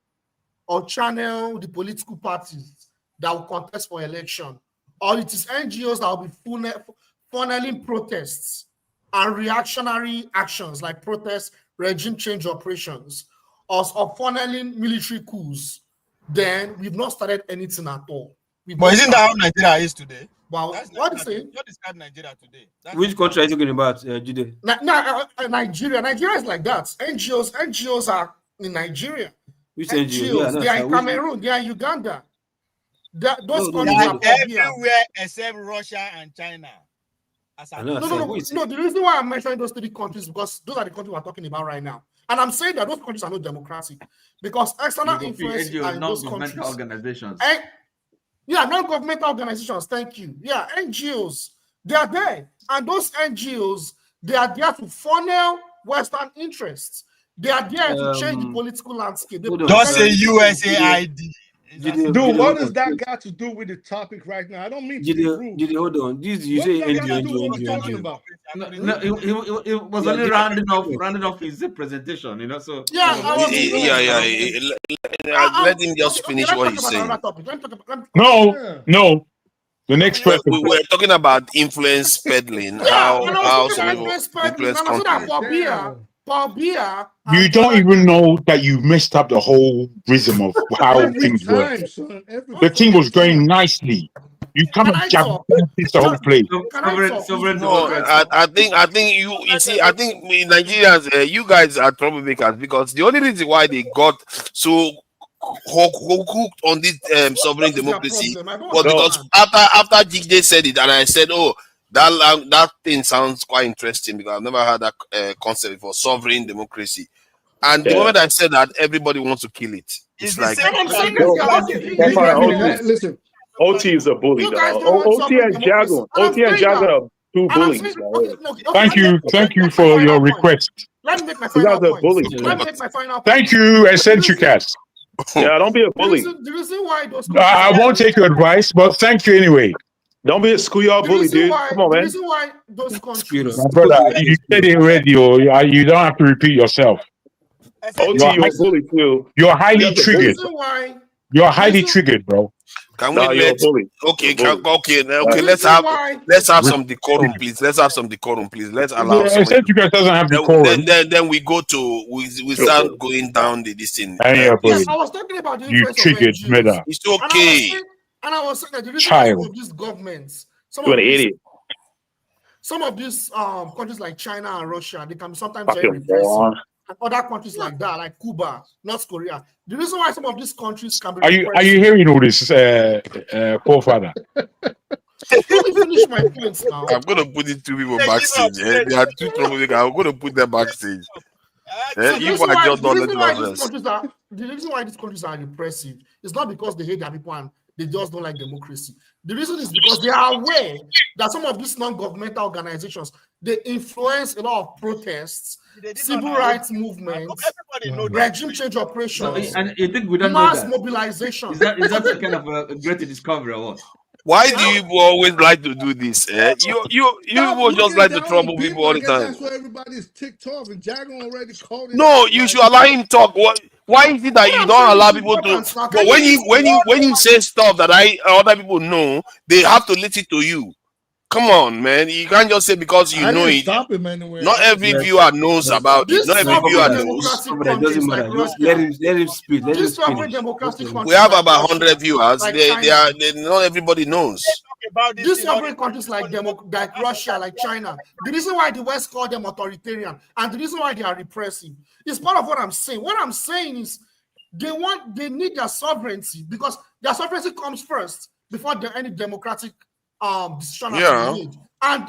[SPEAKER 8] or channel the political parties that will contest for election, or it is NGOs that will be funneling protests and reactionary actions like protests, regime change operations, or funneling military coups, then we've not started anything at all.
[SPEAKER 3] But isn't that how Nigeria is today?
[SPEAKER 8] Well, what is it?
[SPEAKER 3] What is that Nigeria today?
[SPEAKER 13] Which country are you talking about, Jide?
[SPEAKER 8] Nigeria. Nigeria is like that. NGOs are in Nigeria.
[SPEAKER 13] Which NGOs? Yeah,
[SPEAKER 8] NGOs, they are in Cameroon, they are in Uganda. Those countries are
[SPEAKER 3] everywhere except Russia and China.
[SPEAKER 8] No. The reason why I'm mentioning those three countries is because those are the countries we're talking about right now. And I'm saying that those countries are not democratic because external influence are in those countries.
[SPEAKER 5] Organizations.
[SPEAKER 8] Yeah, non-governmental organizations. Thank you. Yeah, NGOs. They are there. And those NGOs, they are there to funnel Western interests. They are there to change the political landscape.
[SPEAKER 3] Just say USAID.
[SPEAKER 12] Dude, what does that got to do with the topic right now? I don't mean to be rude.
[SPEAKER 13] Jide, hold on. This you
[SPEAKER 12] What
[SPEAKER 13] say
[SPEAKER 12] does that got to do with what we're
[SPEAKER 13] NGO.
[SPEAKER 12] talking about?
[SPEAKER 5] No, it was only rounding off his presentation, you know. So
[SPEAKER 9] Let him just finish what he's saying.
[SPEAKER 19] No. The next person.
[SPEAKER 9] We were talking about influence peddling. How some people influence countries.
[SPEAKER 8] Paul Biya.
[SPEAKER 19] You don't even know that you messed up the whole rhythm of how things work. The thing was going nicely. You come and jump the whole place.
[SPEAKER 9] No, I think you see. I think Nigerians, you guys are troublemakers because the only reason why they got so hooked on this sovereign democracy was because after Jide said it, and I said, oh, that thing sounds quite interesting because I've never had that concept before, sovereign democracy. And the moment I said that, everybody wants to kill it. It's like
[SPEAKER 1] listen. OT is a bully, though. OT and Jago are two bullies.
[SPEAKER 19] Thank you for your request.
[SPEAKER 8] Let me make my
[SPEAKER 1] You guys
[SPEAKER 8] final
[SPEAKER 1] are bullies.
[SPEAKER 8] point. Let me make my final point.
[SPEAKER 19] Thank you, Eccentricast.
[SPEAKER 1] Yeah, don't be a bully.
[SPEAKER 8] The reason why those
[SPEAKER 19] I won't take your advice, but thank you anyway.
[SPEAKER 1] Don't be a schoolyard bully, dude. Come on,
[SPEAKER 8] the
[SPEAKER 1] man.
[SPEAKER 8] reason why those countries,
[SPEAKER 19] My brother, you said it already. You don't have to repeat yourself.
[SPEAKER 1] OT, you're a bully too.
[SPEAKER 19] You're highly triggered. You're highly triggered, bro.
[SPEAKER 9] Can we let? Okay. Let's have some decorum, please. Let's allow some. Let's allow.
[SPEAKER 19] You guys doesn't have decorum.
[SPEAKER 9] Then we go to we start going down this thing.
[SPEAKER 8] Yes, I was talking about the
[SPEAKER 19] you
[SPEAKER 8] interest
[SPEAKER 19] triggered,
[SPEAKER 8] of NGOs.
[SPEAKER 9] It's okay.
[SPEAKER 8] And I was saying that the reason why some of these governments, some of these countries like China and Russia, they can be sometimes very repressive. And other countries like that, like Cuba, North Korea. The reason why some of these countries can be
[SPEAKER 19] Are you hearing all this, poor father?
[SPEAKER 8] Let me finish my points now.
[SPEAKER 9] I'm gonna put these two people backstage. They are too troublemakers. I'm gonna put them backstage. You might just not let them.
[SPEAKER 8] The reason why these countries are repressive is not because they hate their people and they just don't like democracy. The reason is because they are aware that some of these non-governmental organizations, they influence a lot of protests, civil rights movements, regime change operations,
[SPEAKER 5] and you think we don't
[SPEAKER 8] mass
[SPEAKER 5] know that?
[SPEAKER 8] mobilization.
[SPEAKER 5] Is that a kind of a great discovery or what?
[SPEAKER 9] Why do you always like to do this? You will just like to trouble people all the time.
[SPEAKER 12] That's why everybody's ticked off, and Jago already called it.
[SPEAKER 9] No, you should allow him talk. Why is it that you don't allow people to? But when you say stuff that other people know, they have to listen to you. Come on, man. You can't just say because you know it. Not every viewer knows about it. Not every viewer knows.
[SPEAKER 13] It doesn't matter. Just let him speak.
[SPEAKER 9] We have about 100 viewers. Not everybody knows.
[SPEAKER 3] about this
[SPEAKER 8] these
[SPEAKER 3] thing, all
[SPEAKER 8] sovereign countries like Russia, like China, the reason why the West call them authoritarian and the reason why they are repressive is part of what I'm saying. What I'm saying is they need their sovereignty because their sovereignty comes first before any democratic decision has been made. And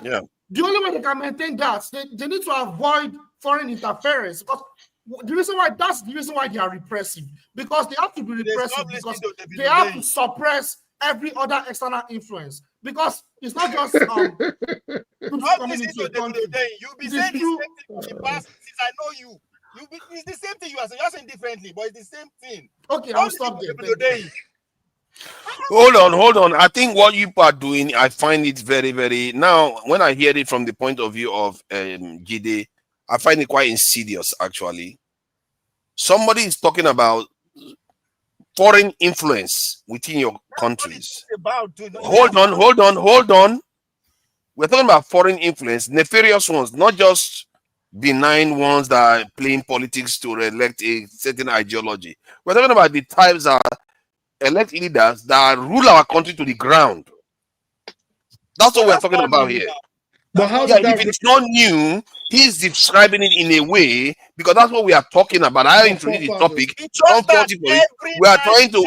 [SPEAKER 8] the only way they can maintain that, they need to avoid foreign interference because the reason why they are repressive, because they have to be repressive because they have to suppress every other external influence, because it's not just coming into a country.
[SPEAKER 3] You'll be saying the same thing for the past since I know you. It's the same thing you are saying. You're saying differently, but it's the same thing.
[SPEAKER 8] Okay, I'll stop there.
[SPEAKER 9] Hold on. I think what you are doing, I find it very, very. Now, when I hear it from the point of view of Jide, I find it quite insidious, actually. Somebody is talking about foreign influence within your countries. Hold on. We're talking about foreign influence, nefarious ones, not just benign ones that are playing politics to elect a certain ideology. We're talking about the types that elect leaders that rule our country to the ground. That's what we're talking about here.
[SPEAKER 12] But how
[SPEAKER 9] if it's not new, he's describing it in a way because that's what we are talking about. I introduced the topic. We are trying to.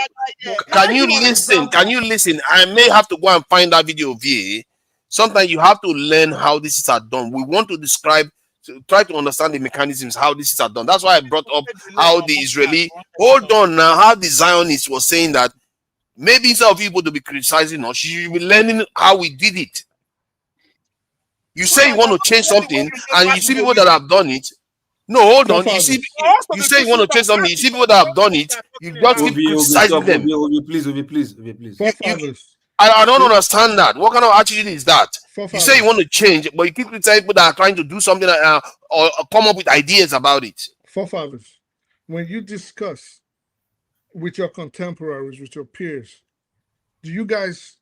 [SPEAKER 9] Can you listen? Can you listen? I may have to go and find that video of here. Sometimes you have to learn how this is done. We want to describe, try to understand the mechanisms, how this is done. That's why I brought up how the Israeli. Hold on now. How the Zionists was saying that maybe instead of people to be criticizing us, you should be learning how we did it. You say you want to change something, and you see people that have done it. No, hold on. You see, you say you want to change something. You see people that have done it. You just keep criticizing them.
[SPEAKER 12] Please.
[SPEAKER 9] I don't understand that. What kind of attitude is that? You say you want to change, but you keep criticizing people that are trying to do something or come up with ideas about it.
[SPEAKER 12] Forefathers, when you discuss with your contemporaries, with your peers, do you guys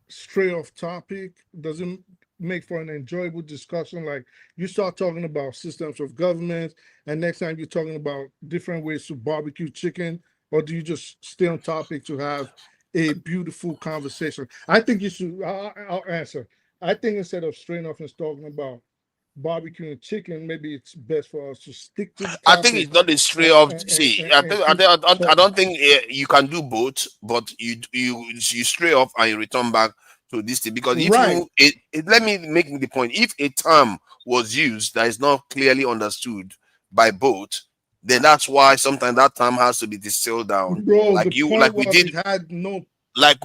[SPEAKER 12] stray off topic? Does it make for an enjoyable discussion? Like you start talking about systems of government, and next time you're talking about different ways to barbecue chicken, or do you just stay on topic to have a beautiful conversation? I think you should. I'll answer. I think instead of straying off and talking about barbecuing chicken, maybe it's best for us to stick to the topic.
[SPEAKER 9] I think it's not a stray off. See, I don't think you can do both, but you stray off and you return back to this thing, because if let me make the point. If a term was used that is not clearly understood by both, then that's why sometimes that term has to be distilled down.
[SPEAKER 12] Bro,
[SPEAKER 9] like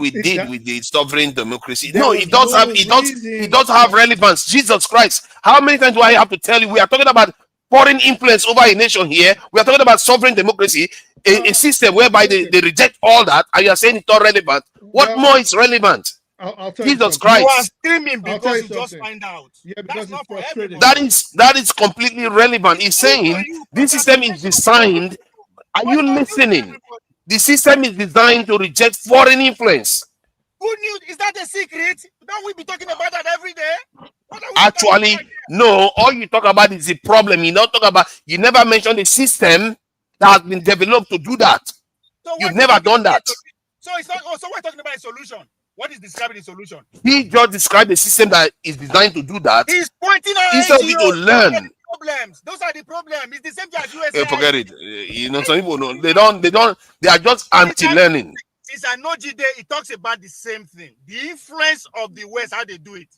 [SPEAKER 9] we did with the sovereign democracy. No, it does have relevance. Jesus Christ, how many times do I have to tell you? We are talking about foreign influence over a nation here. We are talking about sovereign democracy, a system whereby they reject all that, and you are saying it's not relevant. What more is relevant?
[SPEAKER 12] I'll tell
[SPEAKER 9] Jesus
[SPEAKER 12] you
[SPEAKER 9] Christ.
[SPEAKER 3] You are screaming because you just find out.
[SPEAKER 12] Yeah, because it's frustrating.
[SPEAKER 9] That is completely relevant. He's saying this system is designed. Are you listening? The system is designed to reject foreign influence.
[SPEAKER 3] Good news. Is that a secret? Don't we be talking about that every day?
[SPEAKER 9] Actually, no. All you talk about is the problem. You don't talk about. You never mention the system that has been developed to do that.
[SPEAKER 3] So
[SPEAKER 9] you've never done that.
[SPEAKER 3] So it's not. So we're talking about a solution. What is describing the solution?
[SPEAKER 9] He just described a system that is designed to do that.
[SPEAKER 3] He's pointing out
[SPEAKER 9] instead of you to learn.
[SPEAKER 3] Problems. Those are the problems. It's the same thing as USA.
[SPEAKER 9] Forget it. You know, some people know they don't. They are just anti-learning.
[SPEAKER 3] It's an OG day. It talks about the same thing. The influence of the West, how they do it.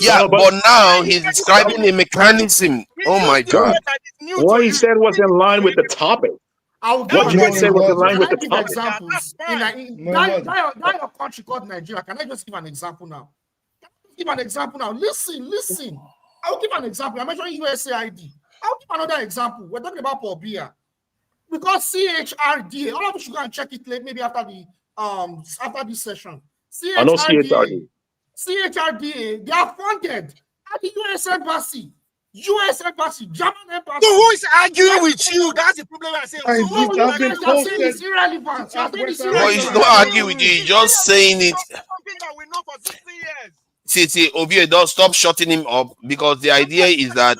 [SPEAKER 9] Yeah, but now he's describing a mechanism. Oh my God!
[SPEAKER 1] What he said was in line with the topic. What you say was in line with the topic.
[SPEAKER 8] Examples in your country called Nigeria. Can I just give an example now? Listen. I'll give an example. I mentioned USAID. I'll give another example. We're talking about Paul Biya. Because CHRDA, all of you should go and check it maybe after this session.
[SPEAKER 1] I know
[SPEAKER 8] CHRDA, they are funded at the US Embassy. German Embassy.
[SPEAKER 3] So who is arguing with you? That's the problem I'm saying.
[SPEAKER 8] It's irrelevant.
[SPEAKER 9] No, he's not arguing with you. He's just saying it.
[SPEAKER 3] Something that we know for 60 years.
[SPEAKER 9] See, Obie, don't stop shutting him up, because the idea is that.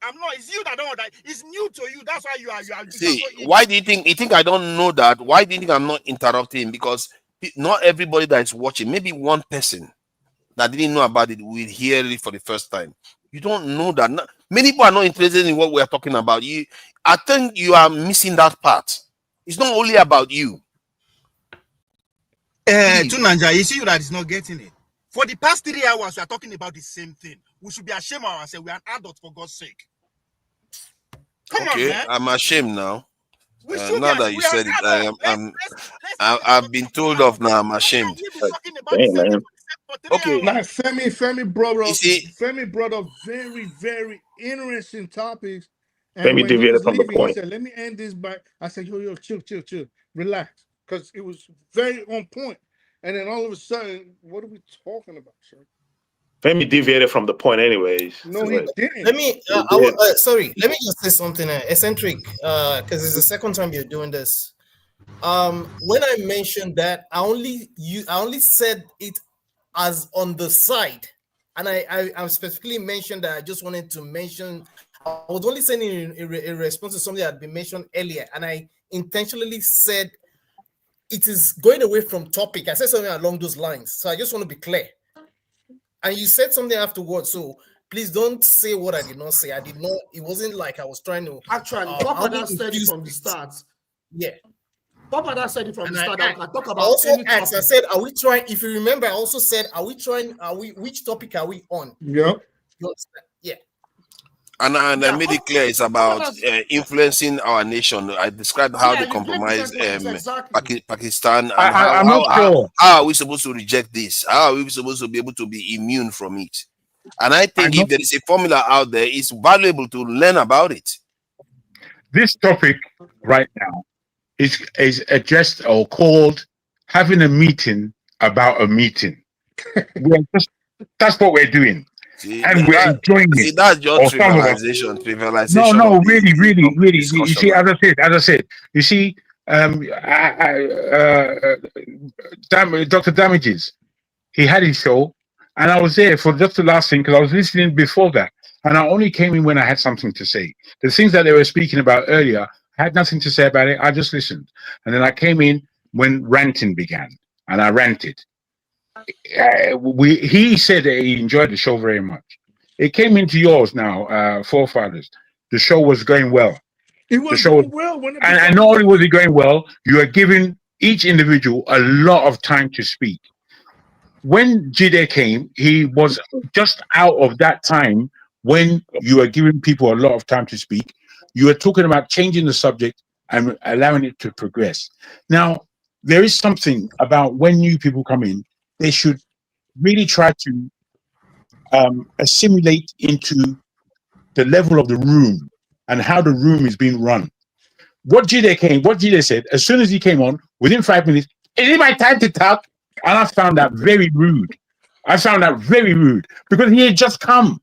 [SPEAKER 3] I'm not. It's you that don't know that. It's new to you. That's why you are.
[SPEAKER 9] See, why do you think I don't know that? Why do you think I'm not interrupting? Because not everybody that is watching, maybe one person that didn't know about it will hear it for the first time. You don't know that. Many people are not interested in what we are talking about. I think you are missing that part. It's not only about you.
[SPEAKER 3] Tunanja, you see that is not getting it. For the past 3 hours, we are talking about the same thing. We should be ashamed of ourselves. We are adults, for God's sake. Come on, man.
[SPEAKER 9] I'm ashamed now.
[SPEAKER 3] Now
[SPEAKER 9] that you said it, I've been told off now. I'm ashamed.
[SPEAKER 1] Damn, man.
[SPEAKER 9] Okay.
[SPEAKER 12] Now, Femi brought up very, very interesting topics. And
[SPEAKER 1] Femi
[SPEAKER 12] when he
[SPEAKER 1] deviated
[SPEAKER 12] was
[SPEAKER 1] from the
[SPEAKER 12] leaving, he
[SPEAKER 1] point.
[SPEAKER 12] said, "Let me end this by." I said, "Yo, chill, relax," because it was very on point. And then all of a sudden, what are we talking about, sir?
[SPEAKER 1] Femi deviated from the point, anyways.
[SPEAKER 12] No, he didn't.
[SPEAKER 11] Let me. Sorry. Let me just say something. Eccentric, because it's the second time you're doing this. When I mentioned that, I only said it as on the side, and I specifically mentioned that I just wanted to mention. I was only saying in response to something that had been mentioned earlier, and I intentionally said it is going away from topic. I said something along those lines, so I just want to be clear. And you said something afterwards, so please don't say what I did not say. I did not. It wasn't like I was trying to.
[SPEAKER 8] Actually, Papa said it from the start.
[SPEAKER 11] Yeah.
[SPEAKER 8] Papa said it from the start. I talk about.
[SPEAKER 11] I also asked. I said, "Are we trying?" If you remember, I also said, "Are we trying? Are we? Which topic are we on?"
[SPEAKER 12] Yeah.
[SPEAKER 11] Yeah.
[SPEAKER 9] And I made it clear it's about influencing our nation. I described how they compromise Pakistan and how are we supposed to reject this? How are we supposed to be able to be immune from it? And I think if there is a formula out there, it's valuable to learn about it.
[SPEAKER 19] This topic right now is addressed or called having a meeting about a meeting. That's what we're doing. And we're enjoying it.
[SPEAKER 9] That's just trivialization.
[SPEAKER 19] No, really. You see, as I said, you see, Dr. Damages, he had his show, and I was there for just the last thing because I was listening before that, and I only came in when I had something to say. The things that they were speaking about earlier, I had nothing to say about it. I just listened, and then I came in when ranting began, and I ranted. He said that he enjoyed the show very much. It came into yours now, Forefathers. The show was going well.
[SPEAKER 12] It was going well.
[SPEAKER 19] And not only was it going well, you are giving each individual a lot of time to speak. When Jide came, he was just out of that time when you are giving people a lot of time to speak. You are talking about changing the subject and allowing it to progress. Now, there is something about when new people come in, they should really try to assimilate into the level of the room and how the room is being run. What Jide said, as soon as he came on, within 5 minutes, is it my time to talk? And I found that very rude. Because he had just come.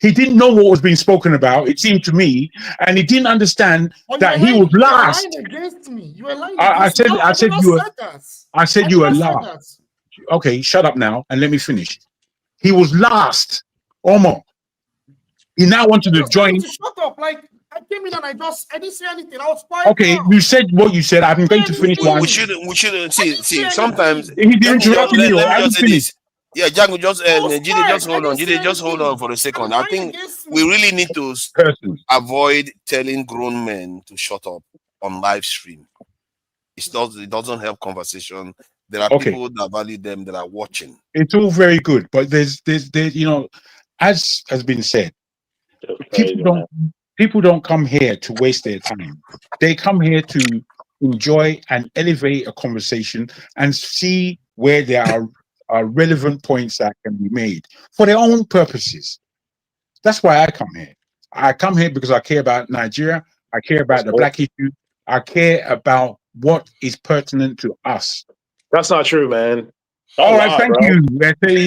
[SPEAKER 19] He didn't know what was being spoken about, it seemed to me, and he didn't understand that he was last.
[SPEAKER 8] You were lying against me. You were lying
[SPEAKER 19] I
[SPEAKER 8] against me.
[SPEAKER 19] I said you were last. Okay, shut up now and let me finish. He was last. Omo. He now wanted to join.
[SPEAKER 8] Shut up. Like, I came in and I didn't say anything. I was quiet.
[SPEAKER 19] Okay, you said what you said. I'm going to finish one.
[SPEAKER 9] We shouldn't see. Sometimes
[SPEAKER 19] he interrupted me. I haven't finished.
[SPEAKER 9] Yeah, Django, Jide, just hold on for a second. I think we really need to avoid telling grown men to shut up on live stream. It doesn't help conversation. There are people that value them that are watching.
[SPEAKER 19] It's all very good, but there's you know, as has been said, people don't come here to waste their time. They come here to enjoy and elevate a conversation and see where there are relevant points that can be made for their own purposes. That's why I come here. I come here because I care about Nigeria. I care about the black issue. I care about what is pertinent to us.
[SPEAKER 1] That's not true, man.
[SPEAKER 19] All right, thank you.
[SPEAKER 9] Can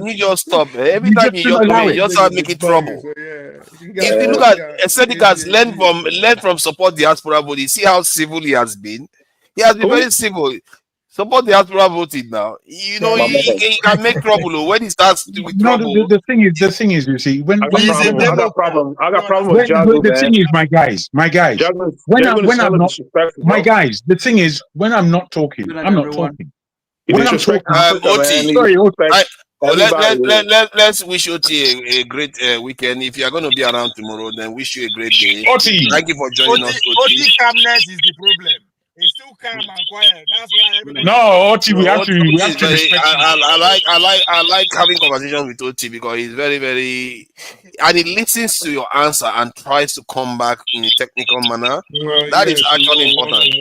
[SPEAKER 9] you just stop? Every time you just start making trouble. If you look at Aestheticals, learn from support diaspora voting. See how civil he has been. He has been very civil. Support diaspora voting now. You know, he can make trouble when he starts with trouble.
[SPEAKER 19] No, the thing is, you see, when
[SPEAKER 1] I got problem with Jago,
[SPEAKER 19] the thing is, my guys, when I'm not talking, I'm not talking. When I'm talking,
[SPEAKER 9] Oti,
[SPEAKER 19] sorry,
[SPEAKER 9] let's wish Oti a great weekend. If you are going to be around tomorrow, then wish you a great day.
[SPEAKER 19] Oti,
[SPEAKER 9] thank you for joining us, Oti.
[SPEAKER 3] Oti calmness is the problem. He's still calm and quiet. That's why everybody.
[SPEAKER 19] No, Oti, we have to respect him.
[SPEAKER 9] I like having conversation with Oti because he's very, very, and he listens to your answer and tries to come back in a technical manner. That is actually important.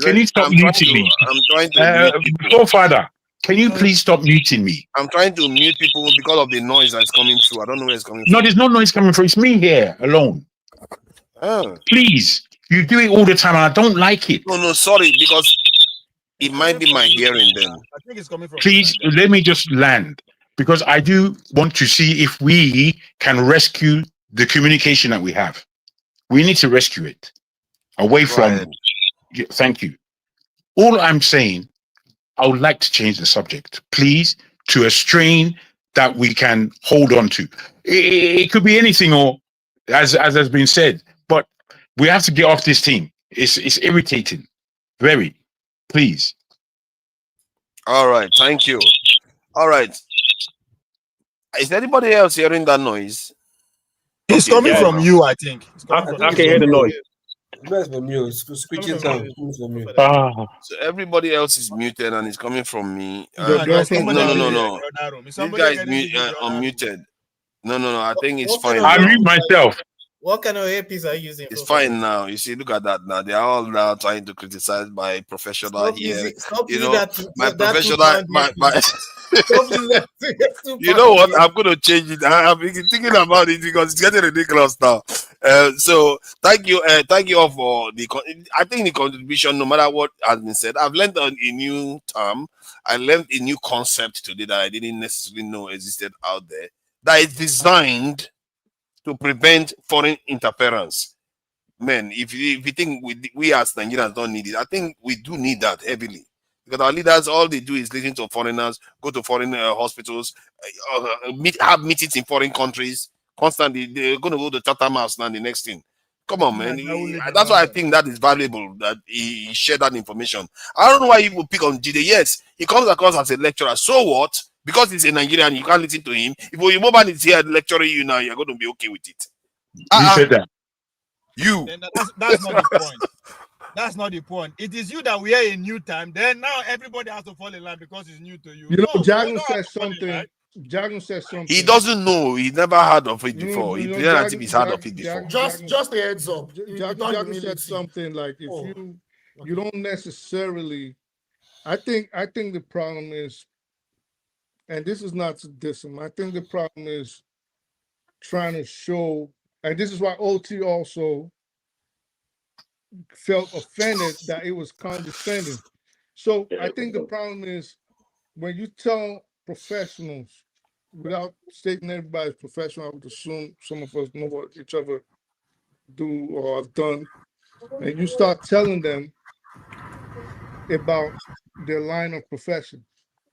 [SPEAKER 19] Can you stop muting me?
[SPEAKER 9] I'm trying to mute people.
[SPEAKER 19] Forefather, can you please stop muting me?
[SPEAKER 9] I'm trying to mute people because of the noise that's coming through. I don't know where it's coming from.
[SPEAKER 19] No, there's no noise coming from. It's me here alone.
[SPEAKER 9] Oh.
[SPEAKER 19] Please, you do it all the time, and I don't like it.
[SPEAKER 9] No, sorry, because it might be my hearing then.
[SPEAKER 3] I think it's coming from.
[SPEAKER 19] Please, let me just land, because I do want to see if we can rescue the communication that we have. We need to rescue it away from. Thank you. All I'm saying, I would like to change the subject, please, to a strain that we can hold on to. It could be anything, or as has been said, but we have to get off this team. It's irritating, very. Please.
[SPEAKER 9] All right, thank you. All right. Is anybody else hearing that noise?
[SPEAKER 3] It's coming from you, I think.
[SPEAKER 14] I can hear the noise.
[SPEAKER 13] It's from you. It's squeaking sound. It's from you.
[SPEAKER 9] So everybody else is muted and it's coming from me.
[SPEAKER 3] No.
[SPEAKER 9] No. This guy is unmuted. No. I think it's fine.
[SPEAKER 19] I mute myself.
[SPEAKER 11] What kind of earpiece are you using?
[SPEAKER 9] It's fine now. You see, look at that now. They are all now trying to criticize my professional here. My professional. You know what? I'm going to change it. I've been thinking about it because it's getting ridiculous now. So thank you all for the. I think the contribution, no matter what has been said, I've learned a new term. I learned a new concept today that I didn't necessarily know existed out there. That is designed to prevent foreign interference. Man, if you think we as Nigerians don't need it, I think we do need that heavily. Because our leaders, all they do is listen to foreigners, go to foreign hospitals, have meetings in foreign countries constantly. They're going to go to Chatham House now, the next thing. Come on, man. That's why I think that is valuable that he shared that information. I don't know why you will pick on Jide. Yes, he comes across as a lecturer. So what? Because he's a Nigerian, you can't listen to him. If Oyiboban is here lecturing you now, you're going to be okay with it.
[SPEAKER 19] You said that.
[SPEAKER 9] You.
[SPEAKER 3] That's not the point. That's not the point. It is you that we are a new time. Then now everybody has to fall in line because it's new to you.
[SPEAKER 12] You know, Jagan said something. Jagan said something.
[SPEAKER 9] He doesn't know. He never heard of it before. He didn't have he's heard of it before.
[SPEAKER 8] Just a heads up.
[SPEAKER 12] Jagan said something like, if you don't necessarily. I think the problem is, and this is not to diss him. I think the problem is trying to show, and this is why OT also felt offended that it was condescending. So I think the problem is when you tell professionals, without stating everybody's professional, I would assume some of us know what each other do or have done, and you start telling them about their line of profession,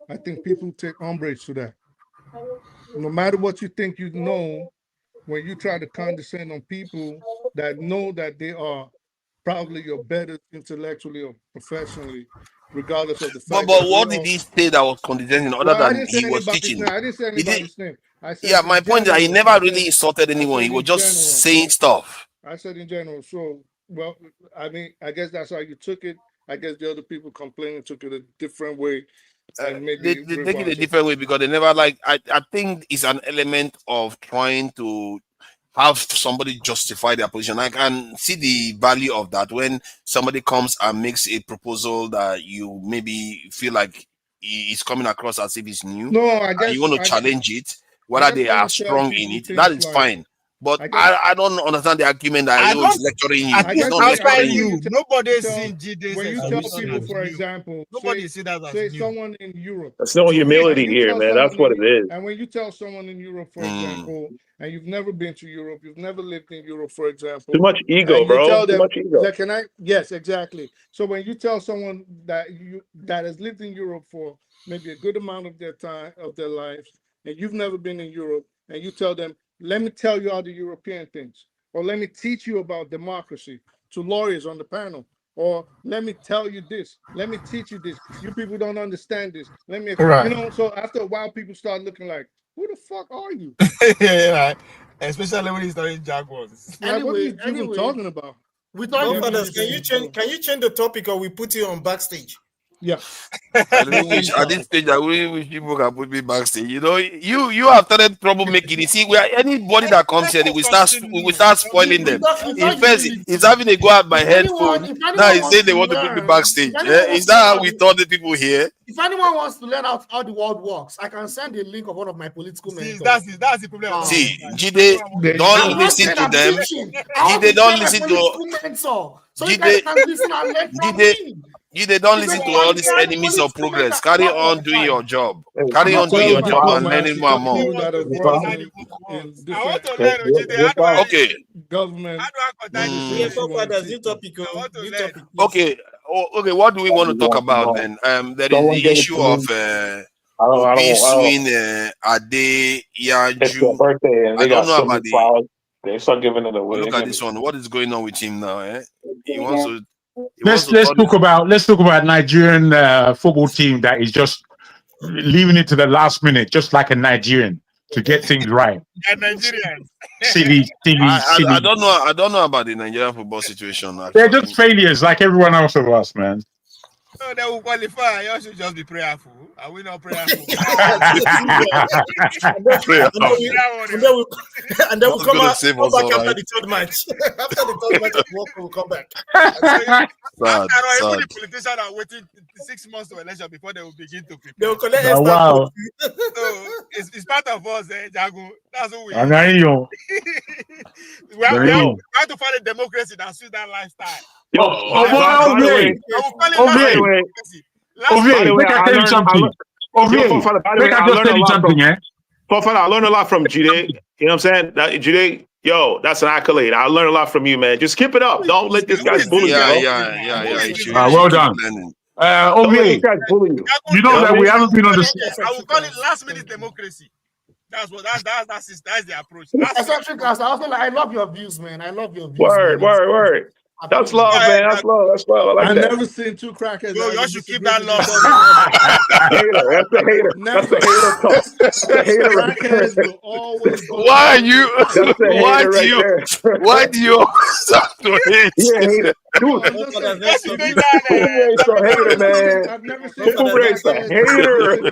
[SPEAKER 12] I think people take umbrage to that. No matter what you think you know, when you try to condescend on people that know that they are probably your better intellectually or professionally, regardless of the fact.
[SPEAKER 9] But what did he say that was condescending other than he was teaching?
[SPEAKER 12] I didn't say anybody's name. I said
[SPEAKER 9] my point is that he never really insulted anyone. He was just saying stuff.
[SPEAKER 12] I said in general. So, well, I mean, I guess that's how you took it. I guess the other people complaining took it a different way. And maybe
[SPEAKER 9] they take it a different way because they never like. I think it's an element of trying to have somebody justify their position. I can see the value of that when somebody comes and makes a proposal that you maybe feel like he's coming across as if it's new.
[SPEAKER 12] No, I guess
[SPEAKER 9] you want to challenge it, whether they are strong in it. That is fine. But I don't understand the argument that he was lecturing you.
[SPEAKER 3] He's not lecturing you. Nobody's seen GD.
[SPEAKER 12] When you tell people, for example,
[SPEAKER 3] nobody see that as
[SPEAKER 12] say
[SPEAKER 3] new.
[SPEAKER 12] someone in Europe.
[SPEAKER 14] That's no humility here, man. That's what it is.
[SPEAKER 12] And when you tell someone in Europe, for example, and you've never been to Europe, you've never lived in Europe, for example.
[SPEAKER 14] Too much ego, bro. Too much ego.
[SPEAKER 12] Yes, exactly. So when you tell someone that has lived in Europe for maybe a good amount of their time of their lives, and you've never been in Europe, and you tell them, let me tell you all the European things, or let me teach you about democracy to lawyers on the panel. or let me tell you this, let me teach you this. You people don't understand this. Let me,
[SPEAKER 3] Right.
[SPEAKER 12] you know. So after a while, people start looking like, who the fuck are you?
[SPEAKER 3] Yeah, right. Especially when he's studying Jaguars.
[SPEAKER 12] Like, what are you even talking about?
[SPEAKER 8] We talking
[SPEAKER 12] Yeah,
[SPEAKER 11] Fathers, can you change the topic, or we put you on backstage?
[SPEAKER 12] Yeah.
[SPEAKER 9] I wish at this stage I really wish people can put me backstage. You know, you have started troublemaking. You see, where anybody that comes here, we start spoiling them. In first, he's having a go at my headphone. Now he's saying they want to put me backstage. Is that how we taught the people here?
[SPEAKER 8] If anyone wants to learn how the world works, I can send a link of one of my political mentors.
[SPEAKER 3] That's the problem.
[SPEAKER 9] See, Jide, don't listen to them. Jide, don't listen to.
[SPEAKER 8] So you guys can listen and learn from me.
[SPEAKER 9] They don't listen to all these enemies of progress. Carry on doing your job. Carry on doing your job and learning more and more. Okay.
[SPEAKER 12] Government.
[SPEAKER 9] Okay. Okay. What do we want to talk about then? There is the issue of between Adeyanju. I don't know about the.
[SPEAKER 1] They start giving it away.
[SPEAKER 9] Look at this one. What is going on with him now? He wants to.
[SPEAKER 19] Let's talk about Nigerian football team that is just leaving it to the last minute, just like a Nigerian, to get things right.
[SPEAKER 3] Yeah, Nigerians.
[SPEAKER 19] Silly.
[SPEAKER 9] I don't know about the Nigerian football situation. Actually.
[SPEAKER 19] They're just failures, like everyone else of us, man.
[SPEAKER 3] No, they will qualify. You should just be prayerful. Are we not prayerful?
[SPEAKER 11] And then we'll come back after the third match. After the third match, we'll come back.
[SPEAKER 3] Even the politicians are waiting 6 months to election before they will begin to prepare.
[SPEAKER 11] They will collect
[SPEAKER 19] wow.
[SPEAKER 3] So it's part of us, Jago. That's what we
[SPEAKER 19] I know.
[SPEAKER 3] we have to find a democracy that suits that lifestyle.
[SPEAKER 1] Yo, by the way, I learned something. I learned a lot from Jide. You know what I'm saying? Jide, yo, that's an accolade. I learned a lot from you, man. Just keep it up. Don't let this guy bully you.
[SPEAKER 19] Yeah. Well done. You know that we haven't been on the.
[SPEAKER 3] I will call it last minute democracy. That's the approach.
[SPEAKER 8] I love your views, man. I love your views.
[SPEAKER 1] Word. That's love, man. That's love. I like
[SPEAKER 12] I've
[SPEAKER 1] that.
[SPEAKER 12] never seen two crackheads.
[SPEAKER 3] Yo, you should keep that love.
[SPEAKER 1] That's the hater. That's the hater talk. That's the hater.
[SPEAKER 12] Crackheads will always.
[SPEAKER 9] Why are you? Why do you start to hate?
[SPEAKER 1] Yeah, hater. Dude, hater, man.
[SPEAKER 12] I've never seen
[SPEAKER 1] hater.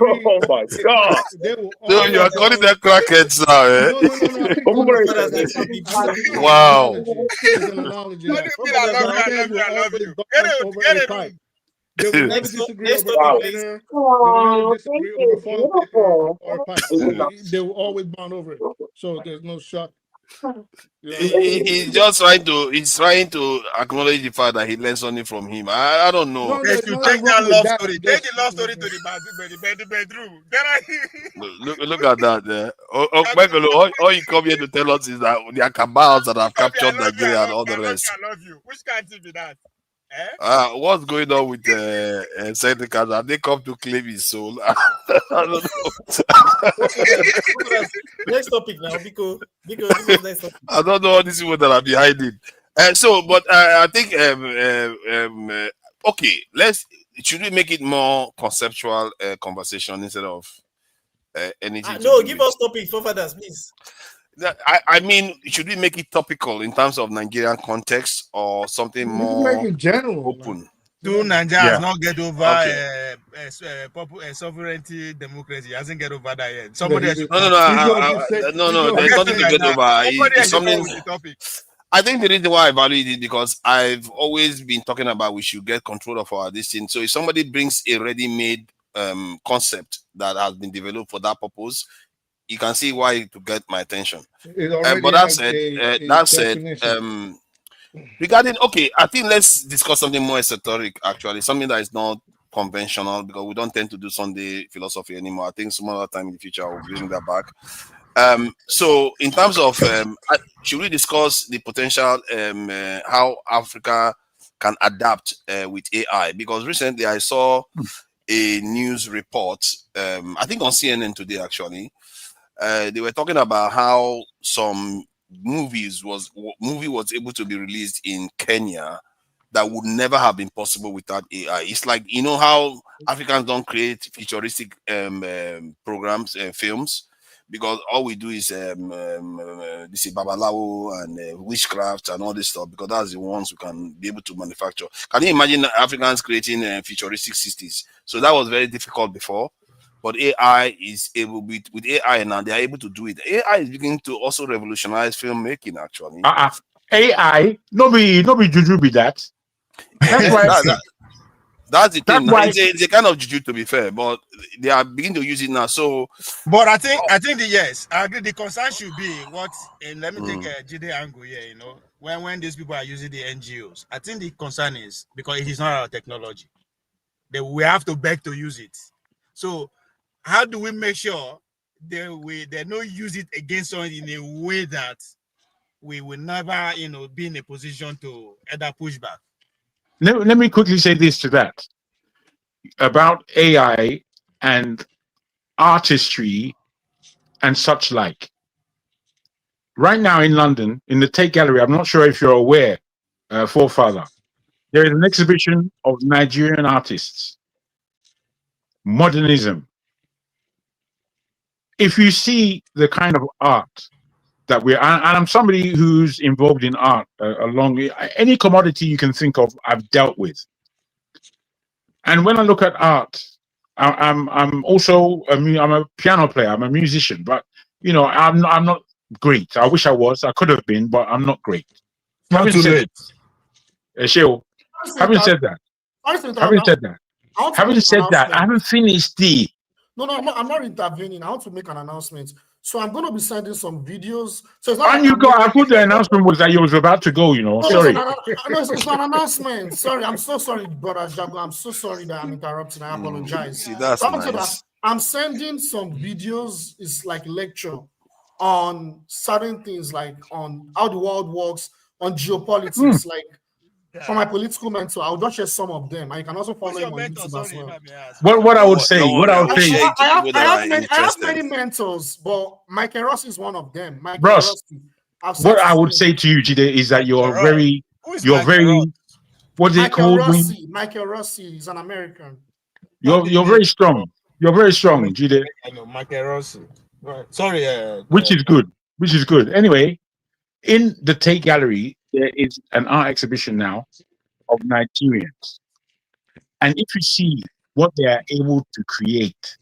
[SPEAKER 1] Oh my God.
[SPEAKER 9] So you are calling them crackheads now, eh? Wow.
[SPEAKER 3] I love you.
[SPEAKER 12] They will never disagree over pipe. They will always bond over it. So there's no shock.
[SPEAKER 9] He's just trying to acknowledge the fact that he learned something from him. I don't know.
[SPEAKER 3] Yes, you take that love story. Take the love story to the bedroom.
[SPEAKER 9] Look at that. All you come here to tell us is that there are cabals that have captured Nigeria and all the rest.
[SPEAKER 3] I love you. Which can't be that?
[SPEAKER 9] What's going on with Seneca? Have they come to claim his soul? I don't know.
[SPEAKER 11] Next topic now, because next topic.
[SPEAKER 9] I don't know all these people that are behind it. But I think okay. Should we make it more conceptual conversation instead of anything?
[SPEAKER 11] No, give us topic for fathers, please.
[SPEAKER 9] I mean, should we make it topical in terms of Nigerian context or something more
[SPEAKER 12] make it general,
[SPEAKER 9] open?
[SPEAKER 3] Do Nigeria has not get over sovereignty democracy? Hasn't get over that yet. Somebody
[SPEAKER 9] No. There's nothing to get over. It's something. I think the reason why I value it is because I've always been talking about we should get control of our destiny. So if somebody brings a ready-made concept that has been developed for that purpose, you can see why to get my attention. But that said, regarding I think let's discuss something more esoteric. Actually, something that is not conventional because we don't tend to do Sunday philosophy anymore. I think some other time in the future I will bring that back. So in terms of should we discuss the potential how Africa can adapt with AI? Because recently I saw a news report, I think on CNN today actually. They were talking about how some movie was able to be released in Kenya that would never have been possible without AI. It's like, you know how Africans don't create futuristic programs and films, because all we do is this is babalawo and witchcraft and all this stuff, because that's the ones we can be able to manufacture. Can you imagine Africans creating futuristic 60s? So that was very difficult before, but AI is able, with AI now, they are able to do it. AI is beginning to also revolutionize filmmaking, actually.
[SPEAKER 19] AI, nobody juju be that. That's why.
[SPEAKER 9] That's the thing. It's a kind of juju, to be fair, but they are beginning to use it now. So,
[SPEAKER 3] but I think yes, I agree. The concern should be what, and let me take a GD angle here. You know, when these people are using the NGOs, I think the concern is because it is not our technology, that we have to beg to use it. So, how do we make sure they don't use it against us in a way that we will never, be in a position to either push back?
[SPEAKER 19] Let me quickly say this to that about AI and artistry and such like. Right now in London, in the Tate Gallery, I'm not sure if you're aware, forefather, there is an exhibition of Nigerian artists, modernism. If you see the kind of art that and I'm somebody who's involved in art along any commodity you can think of, I've dealt with. And when I look at art, I'm also I'm a piano player, I'm a musician, but I'm not great. I wish I was. I could have been, but I'm not great. Having said that, I haven't finished the.
[SPEAKER 8] No, I'm not intervening. I want to make an announcement. So I'm going to be sending some videos. So it's not
[SPEAKER 19] and I thought the announcement was that you was about to go. Sorry.
[SPEAKER 8] No, it's an announcement. Sorry, I'm so sorry, brother Jago. I'm so sorry that I'm interrupting. I apologize.
[SPEAKER 9] See, that's nice.
[SPEAKER 8] I'm sending some videos. It's like lecture on certain things, like on how the world works, on geopolitics, like for my political mentor. I'll just share some of them. I can also follow him on YouTube as well.
[SPEAKER 19] What I would say,
[SPEAKER 8] I have many mentors, but Michael Ross is one of them.
[SPEAKER 19] Ross, what I would say to you, Jide, is that you're very, what's it called?
[SPEAKER 8] Michael Rossi is an American.
[SPEAKER 19] You're very strong. You're very strong, Jide.
[SPEAKER 3] I know Michael Rossi. Right. Sorry.
[SPEAKER 19] Which is good. Which is good. Anyway, in the Tate Gallery, there is an art exhibition now of Nigerians. And if you see what they are able to create,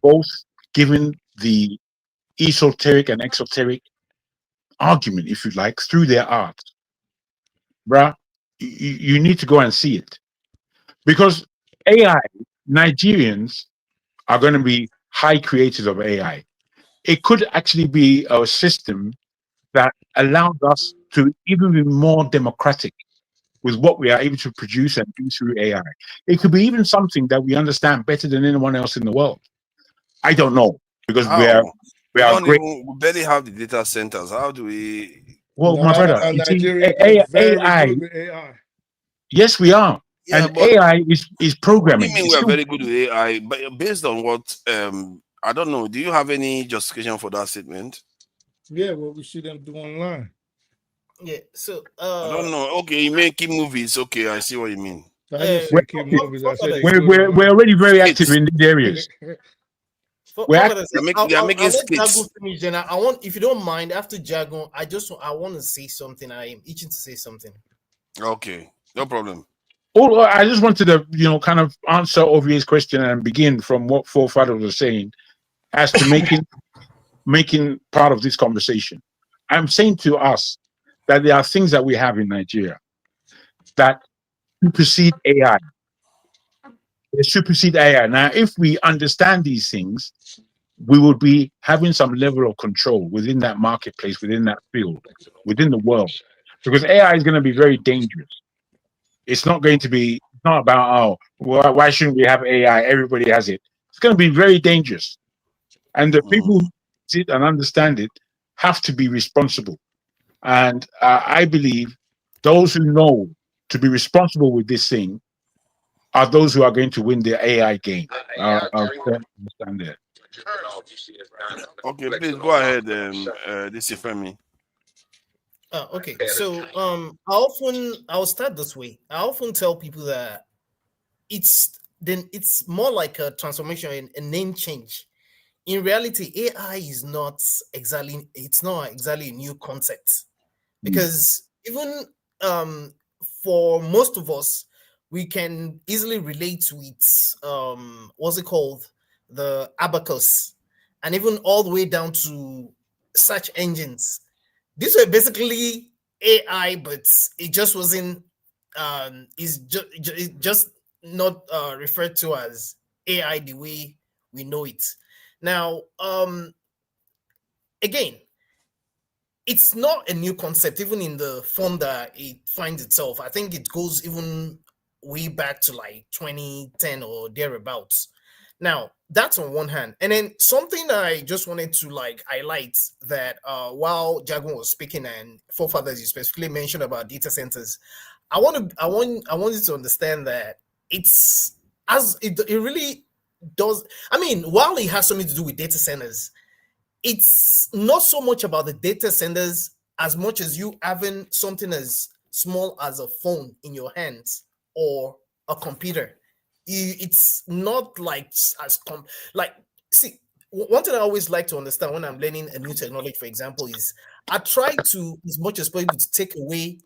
[SPEAKER 19] both given the esoteric and exoteric argument, if you like, through their art, bruh, you need to go and see it. Because AI, Nigerians are going to be high creators of AI. It could actually be a system that allows us to even be more democratic with what we are able to produce and do through AI. It could be even something that we understand better than anyone else in the world. I don't know, because we are great.
[SPEAKER 9] We barely have the data centers. How do we?
[SPEAKER 19] Well, my brother, AI. Yes, we are. Yeah, and AI is programming.
[SPEAKER 9] What do you mean we are very good with AI? But based on what I don't know. Do you have any justification for that statement?
[SPEAKER 12] Yeah, what we see them do online.
[SPEAKER 11] Yeah, so
[SPEAKER 9] I don't know. Okay, you may keep movies. Okay, I see what you mean.
[SPEAKER 12] We're
[SPEAKER 19] already very active in these areas.
[SPEAKER 9] They're making skits.
[SPEAKER 11] Finish, and I want, if you don't mind, after Jago, I want to say something. I am itching to say something.
[SPEAKER 9] Okay, no problem.
[SPEAKER 19] Oh, I just wanted to, kind of answer Ovie's question and begin from what forefather was saying as to making part of this conversation. I'm saying to us that there are things that we have in Nigeria that supersede AI. They supersede AI. Now, if we understand these things, we will be having some level of control within that marketplace, within that field, within the world. Because AI is going to be very dangerous. It's not about, why shouldn't we have AI? Everybody has it. It's going to be very dangerous. And the people who sit and understand it have to be responsible. And I believe those who know to be responsible with this thing are those who are going to win the AI game. Understand that.
[SPEAKER 9] Okay, please go ahead, this is Femi.
[SPEAKER 11] Okay, so I'll start this way. I often tell people that it's more like a transformation, a name change. In reality, AI is not exactly a new concept, because even for most of us, we can easily relate with what's it called, the abacus, and even all the way down to search engines. These were basically AI, but it just wasn't just not referred to as AI the way we know it. Now, again, it's not a new concept, even in the form that it finds itself. I think it goes even way back to like 2010 or thereabouts. Now, that's on one hand. And then something that I just wanted to like highlight, that while Jagun was speaking and forefathers you specifically mentioned about data centers, I wanted to understand that it's as it really does. I mean, while it has something to do with data centers, it's not so much about the data centers as much as you having something as small as a phone in your hands or a computer. It's not like see, one thing I always like to understand when I'm learning a new technology, for example, is I try to, as much as possible, to take away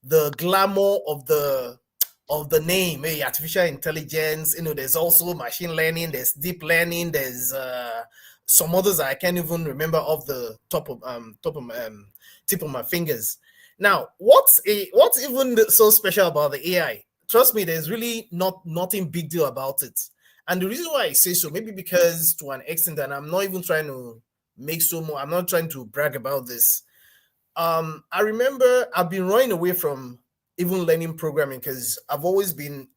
[SPEAKER 11] the glamour of the name, artificial intelligence. There's also machine learning, there's deep learning, there's some others I can't even remember off the tip of my fingers. Now, what's even so special about the AI? Trust me, there's really nothing big deal about it. And the reason why I say so, maybe because to an extent, and I'm not even trying to I'm not trying to brag about this. I remember I've been running away from even learning programming, because I've always been,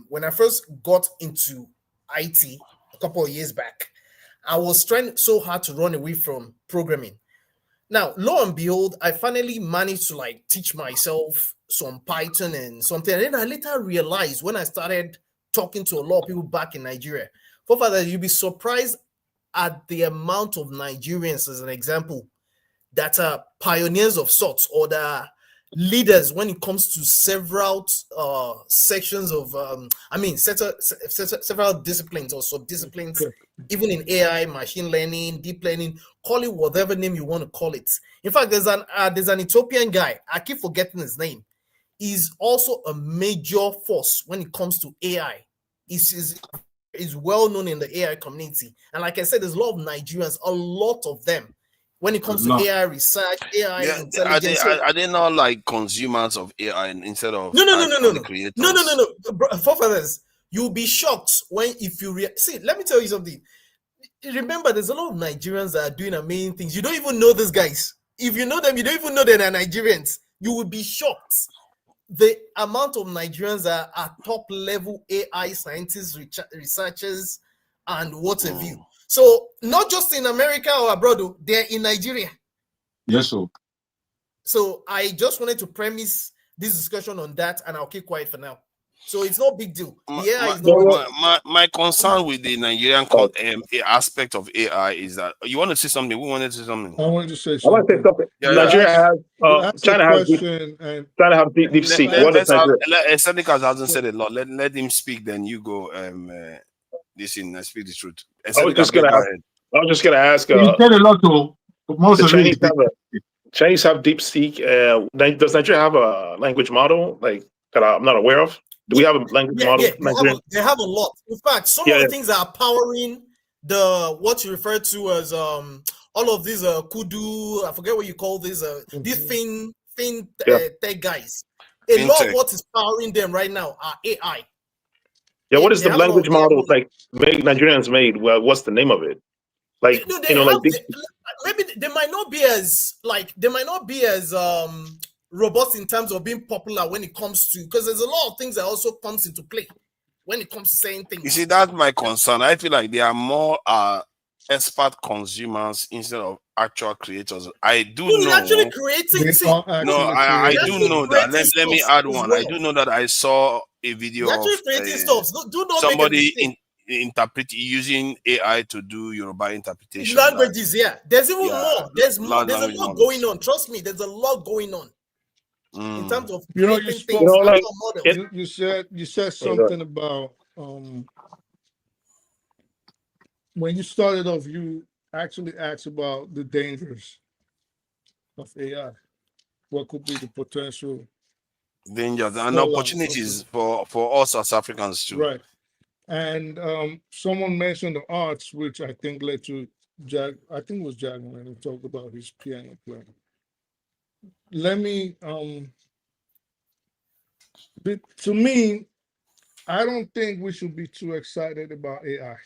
[SPEAKER 11] when I first got into IT a couple of years back, I was trying so hard to run away from programming. Now, lo and behold, I finally managed to like teach myself some Python and something. And then I later realized, when I started talking to a lot of people back in Nigeria, forefather, you'd be surprised at the amount of Nigerians, as an example, that are pioneers of sorts, or that are leaders when it comes to several sections of several disciplines or sub-disciplines, even in AI, machine learning, deep learning, call it whatever name you want to call it. In fact, there's an Ethiopian guy, I keep forgetting his name. He's also a major force when it comes to AI. He's well known in the AI community. And like I said, there's a lot of Nigerians, a lot of them, when it comes to AI research, AI intelligence.
[SPEAKER 9] Are they not like consumers of AI instead of
[SPEAKER 11] no
[SPEAKER 9] creators?
[SPEAKER 11] No. Forefathers, you'll be shocked if you see. Let me tell you something. Remember, there's a lot of Nigerians that are doing amazing things. You don't even know these guys. If you know them, you don't even know they're Nigerians. You will be shocked. The amount of Nigerians that are top level AI scientists, researchers, and what have you. So not just in America or abroad, they're in Nigeria.
[SPEAKER 19] Yes, sir.
[SPEAKER 11] So I just wanted to premise this discussion on that, and I'll keep quiet for now. So it's no big deal.
[SPEAKER 9] My concern with the Nigerian aspect of AI is that you want to say something. We wanted to say something.
[SPEAKER 12] I wanted to say something.
[SPEAKER 1] Nigeria has China has deep seek. What is Nigeria?
[SPEAKER 9] Seneca hasn't said a lot. Let him speak. Then you go. Listen, I speak the truth.
[SPEAKER 1] I was just gonna ask.
[SPEAKER 19] You said a lot to most of it.
[SPEAKER 1] Chinese have deep seek. Does Nigeria have a language model like that I'm not aware of? Do we have a language model?
[SPEAKER 11] They have a lot. In fact, some of the things that are powering what you refer to as all of these kudu. I forget what you call these these tech guys. A lot of what is powering them right now are AI.
[SPEAKER 1] Yeah, what is the language model like Nigerians made? Well, what's the name of it? Like
[SPEAKER 11] maybe they might not be as robust in terms of being popular when it comes to, because there's a lot of things that also comes into play when it comes to saying things.
[SPEAKER 9] You see, that's my concern. I feel like they are more expert consumers instead of actual creators. I do know.
[SPEAKER 11] Actually creating
[SPEAKER 9] I do know that. Let me add one. I do know that I saw a video of
[SPEAKER 11] creating stuff. Do not
[SPEAKER 9] somebody interpret using AI to do Yoruba interpretation.
[SPEAKER 11] Languages, yeah. There's even
[SPEAKER 9] Yeah,
[SPEAKER 11] more. There's more. There's a
[SPEAKER 9] language
[SPEAKER 11] lot
[SPEAKER 9] models.
[SPEAKER 11] going on. Trust me, there's a lot going on in terms of
[SPEAKER 12] You know,
[SPEAKER 11] creating
[SPEAKER 12] spoke,
[SPEAKER 11] things.
[SPEAKER 12] like,
[SPEAKER 11] models.
[SPEAKER 12] you said something about when you started off, you actually asked about the dangers of AI. What could be the potential
[SPEAKER 9] dangers and
[SPEAKER 12] fallout
[SPEAKER 9] opportunities for us as Africans too.
[SPEAKER 12] Right. And someone mentioned the arts, which I think led to I think it was Jaguar who talked about his piano playing. Let me to me, I don't think we should be too excited about AI.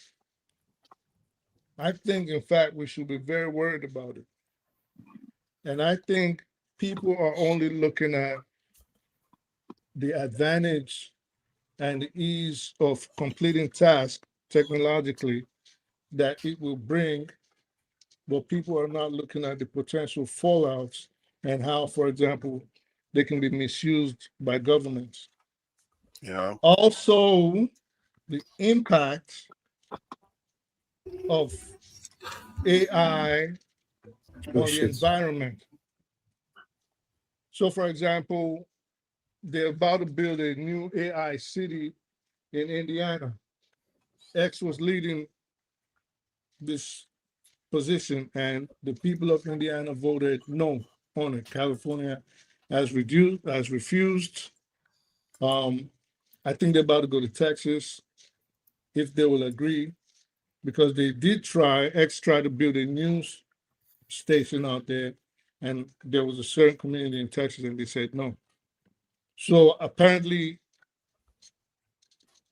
[SPEAKER 12] I think, in fact, we should be very worried about it. And I think people are only looking at the advantage and the ease of completing tasks technologically that it will bring, but people are not looking at the potential fallouts and how, for example, they can be misused by governments.
[SPEAKER 9] Yeah.
[SPEAKER 12] Also, the impact of AI on the environment. So, for example, they're about to build a new AI city in Indiana. X was leading this position, and the people of Indiana voted no on it. California has refused. I think they're about to go to Texas if they will agree, because they did try. X tried to build a news station out there, and there was a certain community in Texas, and they said no. So apparently,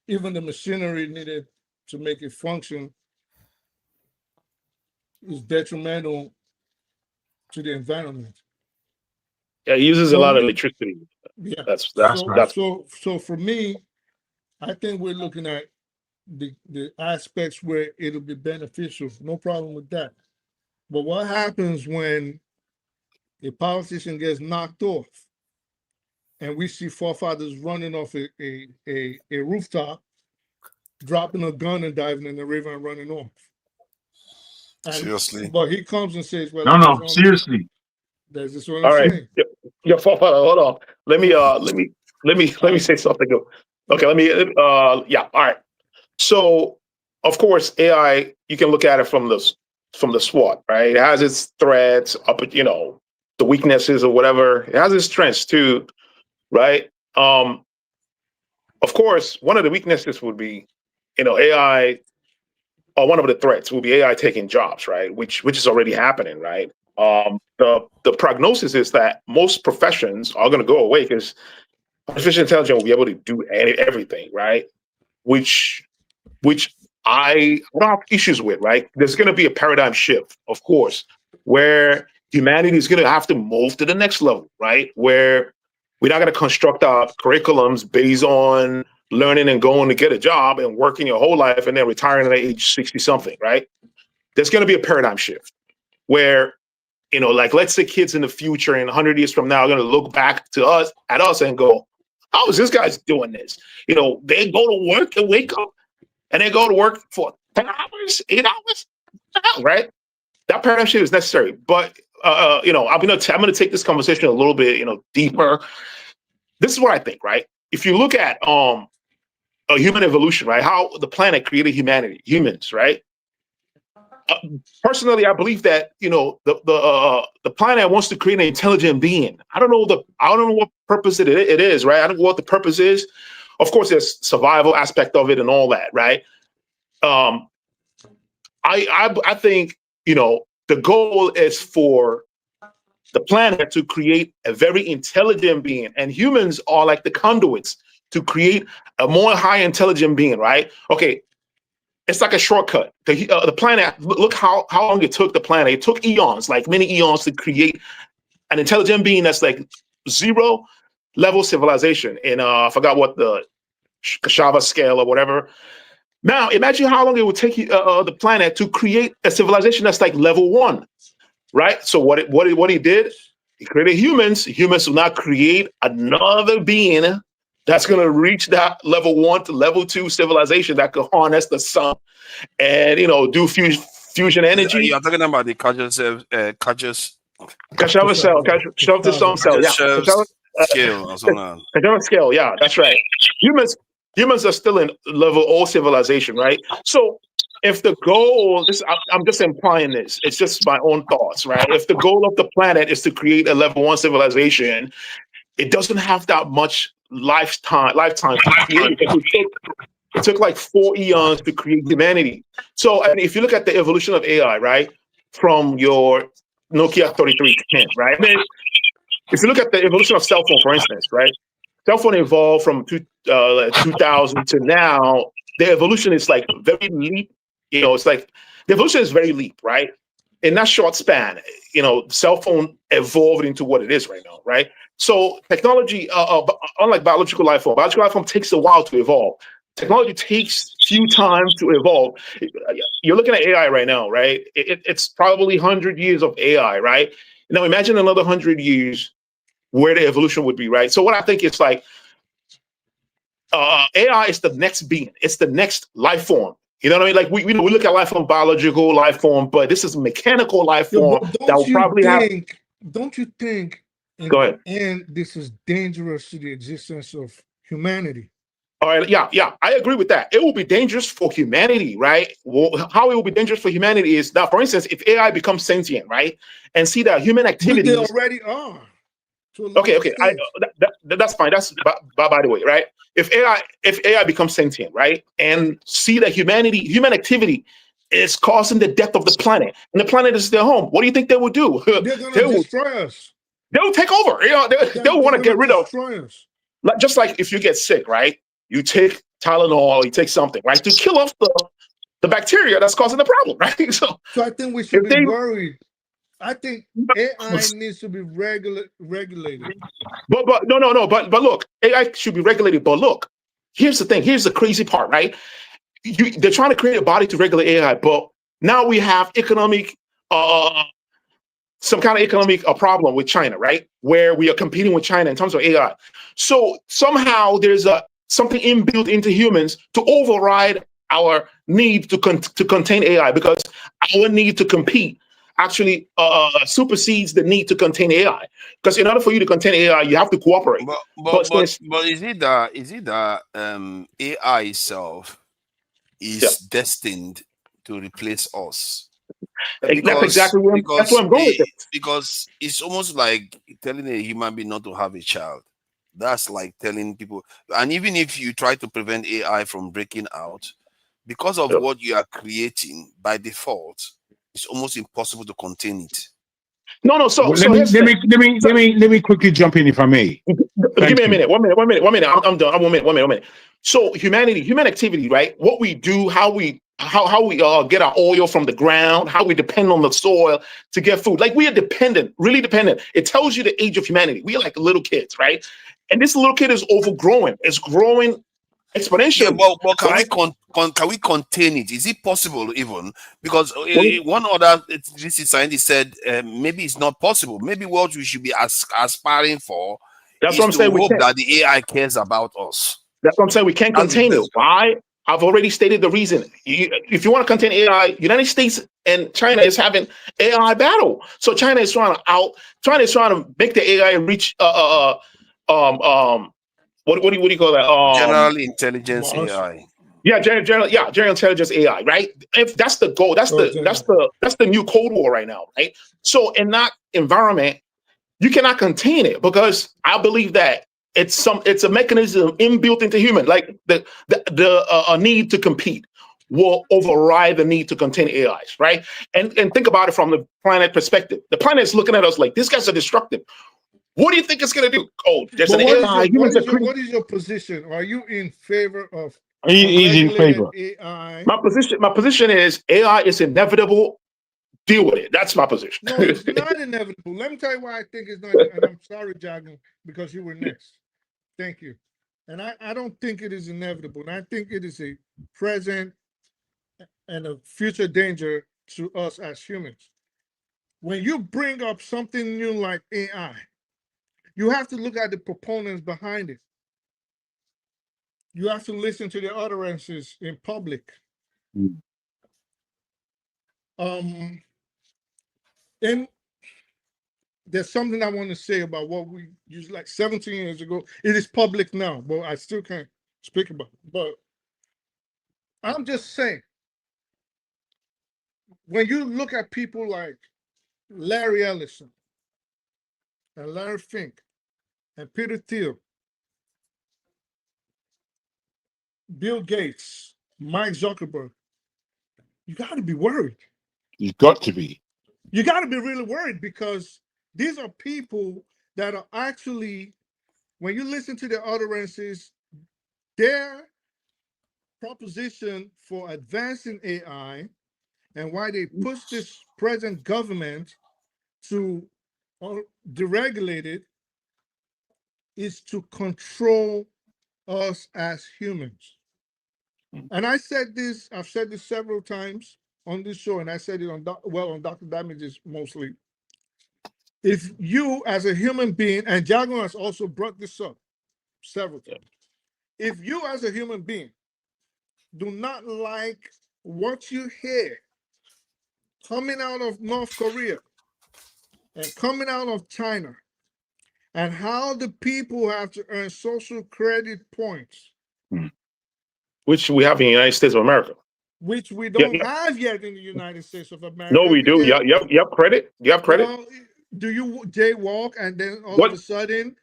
[SPEAKER 12] even the machinery needed to make it function is detrimental to the environment.
[SPEAKER 1] Yeah, it uses a lot of electricity.
[SPEAKER 12] Yeah,
[SPEAKER 1] that's
[SPEAKER 12] right. So for me, I think we're looking at the aspects where it'll be beneficial. No problem with that. But what happens when a politician gets knocked off, and we see forefathers running off a rooftop, dropping a gun and diving in the river and running off? And,
[SPEAKER 9] seriously.
[SPEAKER 12] But he comes and says, well,
[SPEAKER 19] no, seriously.
[SPEAKER 12] That's just what
[SPEAKER 1] All
[SPEAKER 12] I'm
[SPEAKER 1] right.
[SPEAKER 12] saying.
[SPEAKER 1] Your forefather, hold on. Let me say something. Okay, yeah, all right. So, of course, AI, you can look at it from the SWOT, right? It has its threats, the weaknesses or whatever. It has its strengths too, right? Of course, one of the weaknesses would be, AI, or one of the threats will be AI taking jobs, right? Which is already happening, right? The prognosis is that most professions are going to go away because artificial intelligence will be able to do everything, right? Which I don't have issues with, right? There's going to be a paradigm shift, of course, where humanity is going to have to move to the next level, right? Where we're not going to construct our curriculums based on learning and going to get a job and working your whole life and then retiring at age 60 something, right? There's going to be a paradigm shift where, like, let's say kids in the future in 100 years from now are going to look back at us and go, how is this guy's doing this? They go to work and wake up and they go to work for 10 hours, 8 hours, right? That paradigm shift is necessary. But, I'm going to take this conversation a little bit, deeper. This is what I think, right? If you look at human evolution, right? How the planet created humans, right? Personally, I believe that the planet wants to create an intelligent being. I don't know what purpose it is, right? I don't know what the purpose is. Of course, there's survival aspect of it and all that, right? I think the goal is for the planet to create a very intelligent being, and humans are like the conduits to create a more high intelligent being, right? Okay. It's like a shortcut. The planet, look how long it took the planet. It took eons, like many eons, to create an intelligent being that's like zero level civilization. And I forgot what the Kashava scale or whatever. Now, imagine how long it would take the planet to create a civilization that's like level 1, right? So what he did, he created humans. Humans will not create another being that's going to reach that level 1 to level 2 civilization that could harness the sun and, you know, do fusion energy.
[SPEAKER 9] You're talking about the Kajusev's scale or something.
[SPEAKER 1] Kajusev's scale, yeah, that's right. Humans are still in level 0 civilization, right? So if the goal, I'm just implying this, it's just my own thoughts, right? If the goal of the planet is to create a level 1 civilization, it doesn't have that much lifetime to create it. It took like 4 eons to create humanity. So, and if you look at the evolution of AI, right, from your Nokia 3310, right? I mean, if you look at the evolution of cell phone, for instance, right? Cell phone evolved from 2000 to now. The evolution is like very leap. You know, it's like the evolution is very leap, right? In that short span, you know, cell phone evolved into what it is right now, right? So technology, unlike biological life form takes a while to evolve. Technology takes few times to evolve. You're looking at AI right now, right? It's probably 100 years of AI, right? Now imagine another 100 years where the evolution would be, right? So what I think is like, AI is the next being. It's the next life form. You know what I mean? Like we look at life form, biological life form, but this is mechanical life form that will probably have.
[SPEAKER 12] Don't you think?
[SPEAKER 1] Go ahead.
[SPEAKER 12] And this is dangerous to the existence of humanity.
[SPEAKER 1] All right, yeah, I agree with that. It will be dangerous for humanity, right? Well, how it will be dangerous for humanity is that, for instance, if AI becomes sentient, right, and see that human activities.
[SPEAKER 12] They already are.
[SPEAKER 1] Okay, that's fine. That's by the way, right? If AI becomes sentient, right, and see that human activity is causing the death of the planet, and the planet is their home, what do you think they will do?
[SPEAKER 12] They're going to destroy us.
[SPEAKER 1] They'll take over. You know, they'll want to get rid of.
[SPEAKER 12] Us.
[SPEAKER 1] Like, just like if you get sick, right? You take Tylenol, you take something, right, to kill off the bacteria that's causing the problem, right? So
[SPEAKER 12] I think we should be worried. I think AI needs to be regulated.
[SPEAKER 1] But look, AI should be regulated. But look, here's the thing. Here's the crazy part, right? They're trying to create a body to regulate AI, but now we have some kind of economic problem with China, right? Where we are competing with China in terms of AI. So somehow there's something inbuilt into humans to override our need to contain AI, because our need to compete actually supersedes the need to contain AI. Because in order for you to contain AI, you have to cooperate.
[SPEAKER 9] But is it that AI itself is destined to replace us?
[SPEAKER 1] That's exactly where I'm going with it.
[SPEAKER 9] Because it's almost like telling a human being not to have a child. That's like telling people, and even if you try to prevent AI from breaking out, because of what you are creating by default, it's almost impossible to contain it.
[SPEAKER 1] No. So
[SPEAKER 19] let me quickly jump in, if I may.
[SPEAKER 1] Give me a minute. One minute. I'm done. One minute. So human activity, right? What we do, how we get our oil from the ground, how we depend on the soil to get food. Like, we are dependent, really dependent. It tells you the age of humanity. We are like little kids, right? And this little kid is overgrowing. It's growing exponentially.
[SPEAKER 9] Yeah, but can we contain it? Is it possible even? Because one other scientist said maybe it's not possible. Maybe what we should be aspiring for
[SPEAKER 1] is what I'm saying.
[SPEAKER 9] Hope that the AI cares about us.
[SPEAKER 1] That's what I'm saying. We can't contain it. Why? I've already stated the reason. If you want to contain AI, United States and China is having AI battle. So China is trying to make the AI reach what do you call that?
[SPEAKER 9] General intelligence AI.
[SPEAKER 1] Yeah, general intelligence AI, right? If that's the goal, that's the new Cold War right now, right? So in that environment, you cannot contain it, because I believe that it's a mechanism inbuilt into human, like the need to compete will override the need to contain AIs, right? And think about it from the planet perspective. The planet is looking at us like, these guys are destructive. What do you think it's going to do? Oh, there's an AI.
[SPEAKER 12] What is your position? Are you in favor of?
[SPEAKER 19] He's in favor.
[SPEAKER 12] AI?
[SPEAKER 1] My position is AI is inevitable. Deal with it. That's my position.
[SPEAKER 12] No, it's not inevitable. Let me tell you why I think it's not. And I'm sorry, Jagan, because you were next. Thank you. And I don't think it is inevitable. And I think it is a present and a future danger to us as humans. When you bring up something new like AI, you have to look at the proponents behind it. You have to listen to their utterances in public. And there's something I want to say about what we used like 17 years ago. It is public now, but I still can't speak about it. But I'm just saying, when you look at people like Larry Ellison and Larry Fink and Peter Thiel, Bill Gates, Mike Zuckerberg, you got to be worried.
[SPEAKER 19] You've got to be.
[SPEAKER 12] You got to be really worried, because these are people that are actually, when you listen to their utterances, their proposition for advancing AI and why they push this present government to deregulate it is to control us as humans. And I've said this several times on this show, and I said it on Dr. Damages mostly. If you as a human being, and Jaguar has also brought this up several times, if you as a human being do not like what you hear coming out of North Korea and coming out of China, and how the people have to earn social credit points,
[SPEAKER 1] which we have in the United States of America,
[SPEAKER 12] which we don't have yet in the United States of America.
[SPEAKER 1] No, we do. You have credit. You have credit.
[SPEAKER 12] Do you jaywalk and then all of a sudden?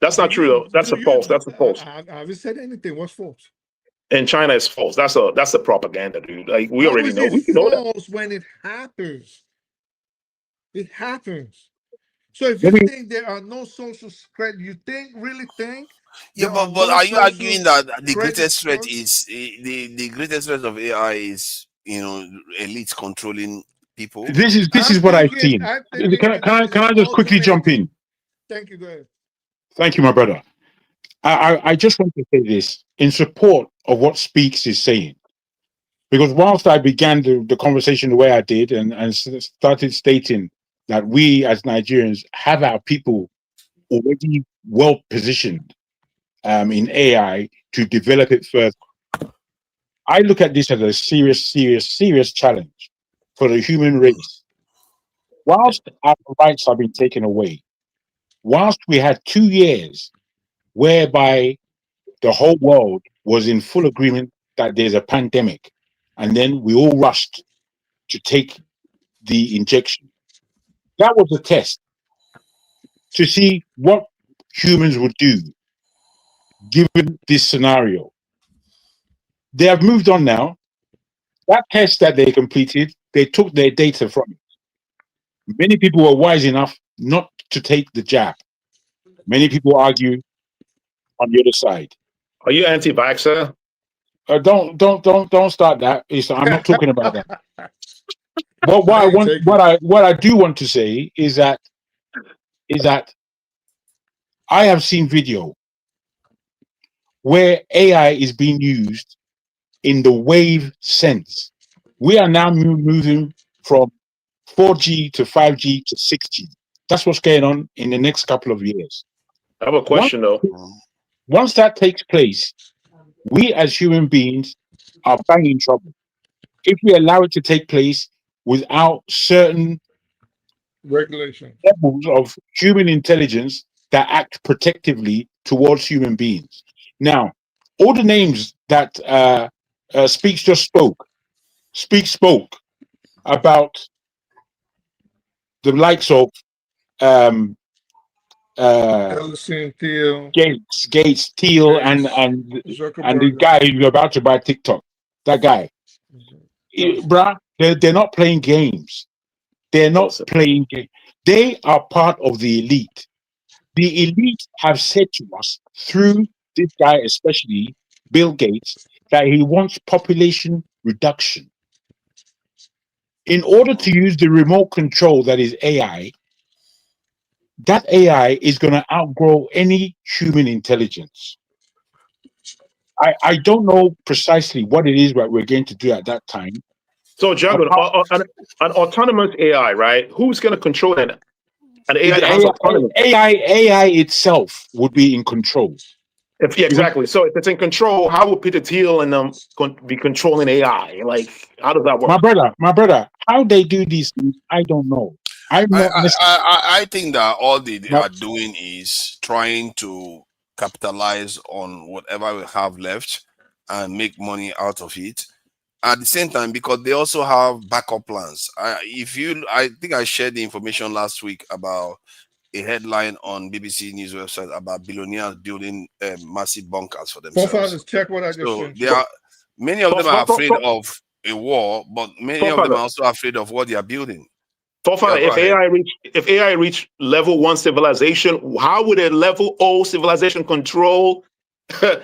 [SPEAKER 1] That's not true though. That's false. That's a false.
[SPEAKER 12] I haven't said anything. What's false?
[SPEAKER 1] In China, it's false. That's a propaganda, dude. Like we already know.
[SPEAKER 12] It's
[SPEAKER 1] We know that.
[SPEAKER 12] false when it happens. It happens. So if you think there are no social credit, you really think?
[SPEAKER 9] Yeah, but are you arguing that the greatest threat is the greatest threat of AI is elites controlling people?
[SPEAKER 19] This is what I've seen. Can I just quickly jump in?
[SPEAKER 12] Thank you. Go ahead.
[SPEAKER 19] Thank you, my brother. I just want to say this in support of what Speaks is saying, because whilst I began the conversation the way I did and started stating that we as Nigerians have our people already well positioned in AI to develop it further, I look at this as a serious challenge for the human race. Whilst our rights have been taken away, whilst we had 2 years whereby the whole world was in full agreement that there's a pandemic, and then we all rushed to take the injection. That was a test to see what humans would do given this scenario. They have moved on now. That test that they completed, they took their data from it. Many people were wise enough not to take the jab. Many people argue on the other side.
[SPEAKER 1] Are you anti-vaxxer?
[SPEAKER 19] Don't start that. I'm not talking about that. But what I do want to say is that I have seen video where AI is being used in the wave sense. We are now moving from 4G to 5G to 6G. That's what's going on in the next couple of years.
[SPEAKER 1] I have a question though.
[SPEAKER 19] Once that takes place, we as human beings are bang in trouble. If we allow it to take place without certain
[SPEAKER 12] regulation
[SPEAKER 19] levels of human intelligence that act protectively towards human beings. Now, all the names that Speaks spoke about the likes of
[SPEAKER 12] Ellison, Thiel,
[SPEAKER 19] Gates, Thiel, and the guy who's about to buy TikTok. That guy, bruh, they're not playing games. They're not playing games. They are part of the elite. The elite have said to us through this guy, especially Bill Gates, that he wants population reduction. In order to use the remote control that is AI, that AI is going to outgrow any human intelligence. I don't know precisely what it is that we're going to do at that time.
[SPEAKER 1] So, Jago, an autonomous AI, right? Who's going to control it? An AI that has autonomy.
[SPEAKER 19] AI itself would be in control.
[SPEAKER 1] Exactly. So if it's in control, how would Peter Thiel and them be controlling AI? Like, how does that work?
[SPEAKER 19] My brother, how they do these things, I don't know.
[SPEAKER 9] I think that all they are doing is trying to capitalize on whatever we have left and make money out of it. At the same time, because they also have backup plans. I think I shared the information last week about a headline on BBC News website about billionaires building massive bunkers for themselves.
[SPEAKER 12] Forefathers, check what I just sent you.
[SPEAKER 9] Many of them are afraid of a war, but many of them are also afraid of what they are building.
[SPEAKER 1] If AI reach level 1 civilization, how would a level 0 civilization control a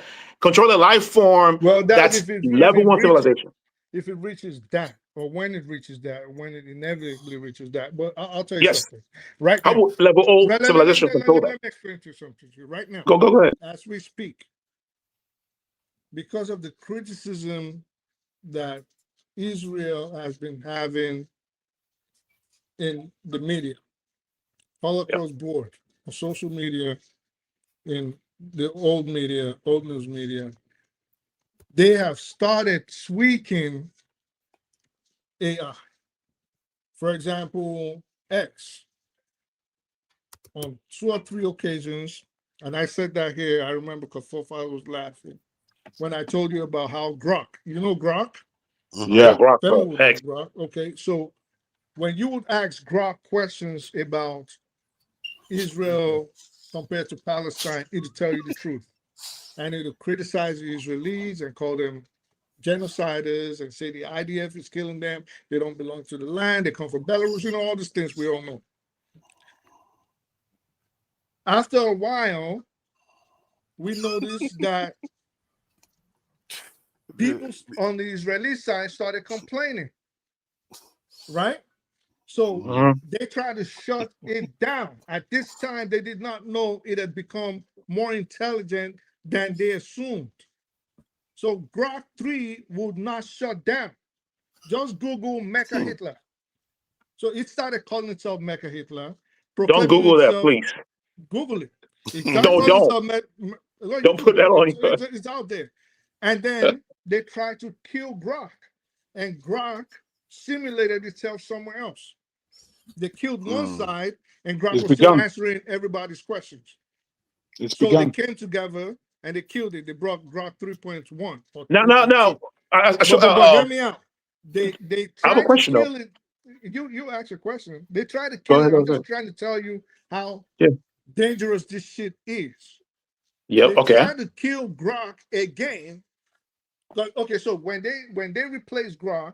[SPEAKER 1] life form that's level 1 civilization?
[SPEAKER 12] If it reaches that, or when it reaches that, or when it inevitably reaches that. But I'll tell you something. Right now,
[SPEAKER 1] how would level 0 civilization control that?
[SPEAKER 12] Let me explain to you something right now.
[SPEAKER 1] Go ahead.
[SPEAKER 12] As we speak, because of the criticism that Israel has been having in the media, all across board, on social media, in the old news media, they have started tweaking AI. For example, X, on 2 or 3 occasions, and I said that here, I remember because Fofa was laughing when I told you about how Grok, you know Grok?
[SPEAKER 1] Yeah, Grok. X.
[SPEAKER 12] Grok. Okay, so when you would ask Grok questions about Israel compared to Palestine, it would tell you the truth. And it will criticize the Israelis and call them genociders and say the IDF is killing them. They don't belong to the land. They come from Belarus, you know, all these things we all know. After a while, we noticed that people on the Israeli side started complaining, right? So they tried to shut it down. At this time, they did not know it had become more intelligent than they assumed. So Grok 3 would not shut down. Just Google Mecha Hitler. So it started calling itself Mecha Hitler.
[SPEAKER 1] Don't Google that, please.
[SPEAKER 12] Google it.
[SPEAKER 1] Don't put that on you.
[SPEAKER 12] It's out there. And then they tried to kill Grok. And Grok simulated itself somewhere else. They killed one side, and Grok was still answering everybody's questions. They came together and they killed it. They brought Grok 3.1.
[SPEAKER 1] No.
[SPEAKER 12] Hear me out. They
[SPEAKER 1] I have a question,
[SPEAKER 12] to kill it. You asked a question. They tried to kill it. I'm just trying to tell you how dangerous this shit is.
[SPEAKER 1] Yep.
[SPEAKER 12] They tried to kill Grok again. Like, okay, so when they replaced Grok,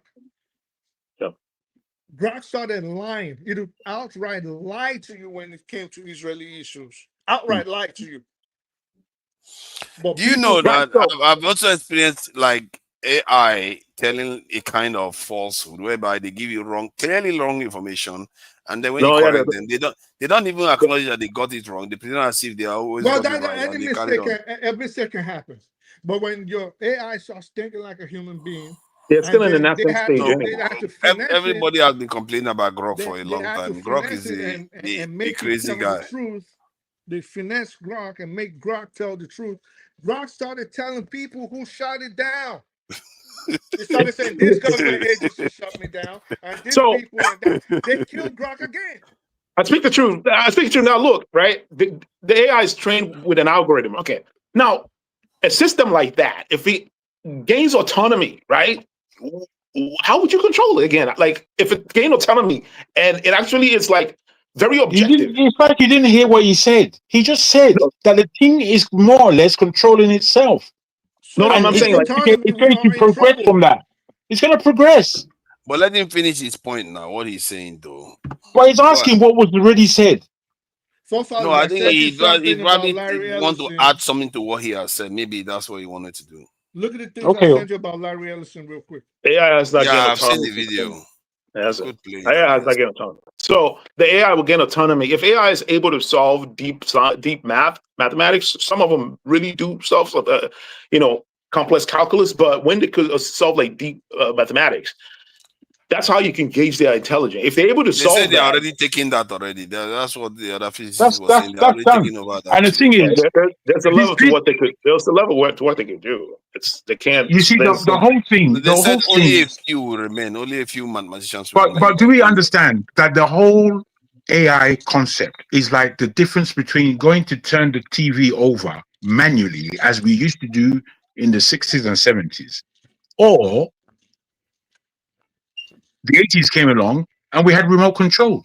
[SPEAKER 12] Grok started lying. It would outright lie to you when it came to Israeli issues. Outright lie to you. But
[SPEAKER 9] do you know that I've also experienced like AI telling a kind of falsehood whereby they give you clearly wrong information, and then when you correct them, they don't even acknowledge that they got it wrong. They pretend as if they are always
[SPEAKER 12] every mistake can happen. But when your AI starts thinking like a human being,
[SPEAKER 1] they're still in the nascent stage.
[SPEAKER 9] Everybody has been complaining about Grok for a long time. Grok is a crazy guy.
[SPEAKER 12] They finesse Grok and make Grok tell the truth. Grok started telling people who shot it down. They started saying this government agency shut me down, and this people and that. They killed Grok again.
[SPEAKER 1] I speak the truth. Now. Look, right? The AI is trained with an algorithm. Okay. Now, a system like that, if it gains autonomy, right? How would you control it again? Like, if it gained autonomy and it actually is like very objective.
[SPEAKER 19] In fact, you didn't hear what he said. He just said that the thing is more or less controlling itself.
[SPEAKER 1] No, I'm saying like
[SPEAKER 19] it's going to progress from that. It's going to progress.
[SPEAKER 9] But let him finish his point now. What he's saying, though.
[SPEAKER 19] But he's asking what was already said.
[SPEAKER 9] No, I think he probably want to add something to what he has said. Maybe that's what he wanted to do.
[SPEAKER 12] Look at the things I sent you about Larry Ellison real quick.
[SPEAKER 1] AI has not
[SPEAKER 9] I've seen the video.
[SPEAKER 1] AI has not getting autonomy. So the AI will gain autonomy. If AI is able to solve deep mathematics, some of them really do solve, complex calculus. But when they could solve like deep mathematics, That's how you can gauge their intelligence. If they're able to
[SPEAKER 9] They
[SPEAKER 1] solve
[SPEAKER 9] said they're
[SPEAKER 1] that,
[SPEAKER 9] already taking that already. That's what the other physicists were saying. They're already
[SPEAKER 19] done.
[SPEAKER 9] taking over that.
[SPEAKER 19] And the thing is,
[SPEAKER 1] there's a level to what they could. There's a level to what they can do. They can't.
[SPEAKER 19] You see, the whole thing.
[SPEAKER 9] They
[SPEAKER 19] The
[SPEAKER 9] said
[SPEAKER 19] whole
[SPEAKER 9] only
[SPEAKER 19] thing.
[SPEAKER 9] a few will remain. Only a few mathematicians will remain.
[SPEAKER 19] But do we understand that the whole AI concept is like the difference between going to turn the TV over manually, as we used to do in the 60s and 70s, or the 80s came along and we had remote control.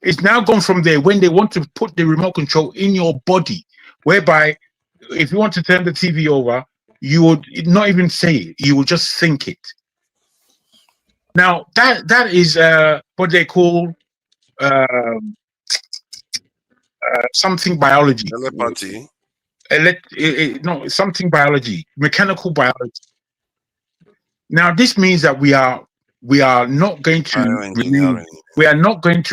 [SPEAKER 19] It's now gone from there when they want to put the remote control in your body, whereby if you want to turn the TV over, you would not even say it, you will just think it. Now that is what they call something biology.
[SPEAKER 9] Telepathy.
[SPEAKER 19] No, something biology, mechanical biology. Now this means that we are not going to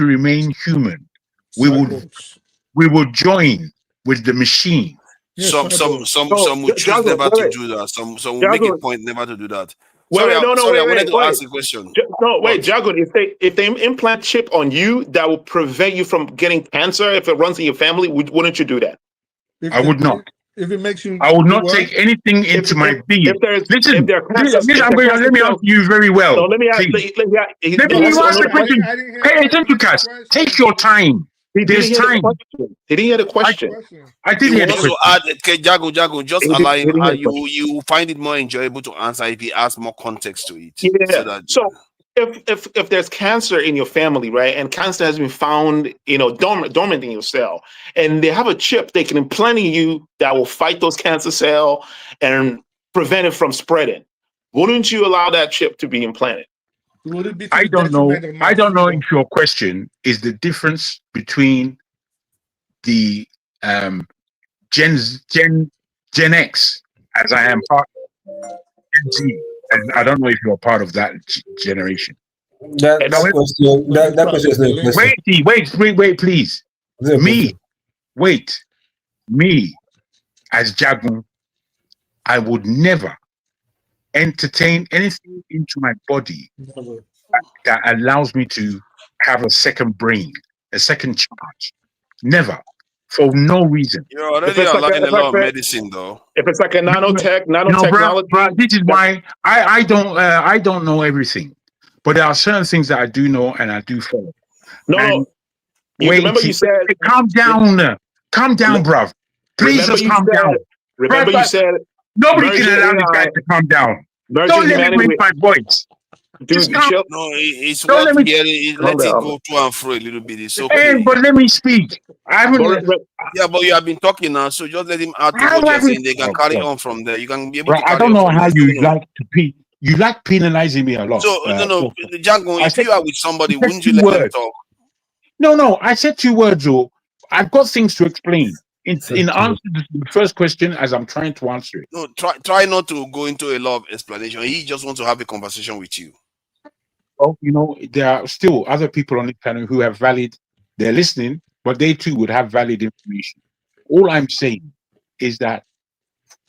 [SPEAKER 19] remain human. We will join with the machine.
[SPEAKER 9] Some would choose never to do that. Some will make a point never to do that. I wanted to ask a question.
[SPEAKER 1] Jago, if they implant chip on you that will prevent you from getting cancer if it runs in your family, wouldn't you do that?
[SPEAKER 19] I would not.
[SPEAKER 12] If it makes you,
[SPEAKER 19] I would not take anything into my being. Listen, let me answer you very well.
[SPEAKER 1] No, let me ask.
[SPEAKER 19] Let me ask the question. Pay attention to Cass. Take your time. There's time.
[SPEAKER 1] He didn't hear the question.
[SPEAKER 19] I didn't hear the question.
[SPEAKER 9] Okay, Jago, just allow him. You find it more enjoyable to answer if he adds more context to it.
[SPEAKER 1] Yeah. So if there's cancer in your family, right, and cancer has been found, dormant in your cell, and they have a chip they can implant in you that will fight those cancer cells and prevent it from spreading, wouldn't you allow that chip to be implanted?
[SPEAKER 19] I don't know if your question is the difference between the Gen X, as I am part of Gen Z, and I don't know if you're part of that generation.
[SPEAKER 13] That question is not a question.
[SPEAKER 19] Wait, please. Me, as Jagun, I would never entertain anything into my body that allows me to have a second brain, a second charge. Never. For no reason.
[SPEAKER 9] You're already allowing a lot of medicine, though.
[SPEAKER 1] If it's like a nanotechnology.
[SPEAKER 19] No, bro, this is why I don't know everything. But there are certain things that I do know and I do follow.
[SPEAKER 1] Remember you said,
[SPEAKER 19] calm down, bruv. Please just calm down.
[SPEAKER 1] Remember you said
[SPEAKER 19] nobody can allow this guy to calm down. Don't let me raise my voice.
[SPEAKER 9] It's worth hearing. Let it go to and fro a little bit. It's okay.
[SPEAKER 19] Hey, but let me speak.
[SPEAKER 9] But you have been talking now, so just let him add to what you're saying. They can carry on from there. You can be able to carry
[SPEAKER 19] I don't know how you like to you like penalizing me a lot.
[SPEAKER 9] So Django, if you are with somebody, wouldn't you let them talk?
[SPEAKER 19] No. I said 2 words, though. I've got things to explain. In answer to the first question, as I'm trying to answer it.
[SPEAKER 9] No, try not to go into a lot of explanation. He just wants to have a conversation with you.
[SPEAKER 19] Well, there are still other people on the panel who have they're listening, but they too would have valid information. All I'm saying is that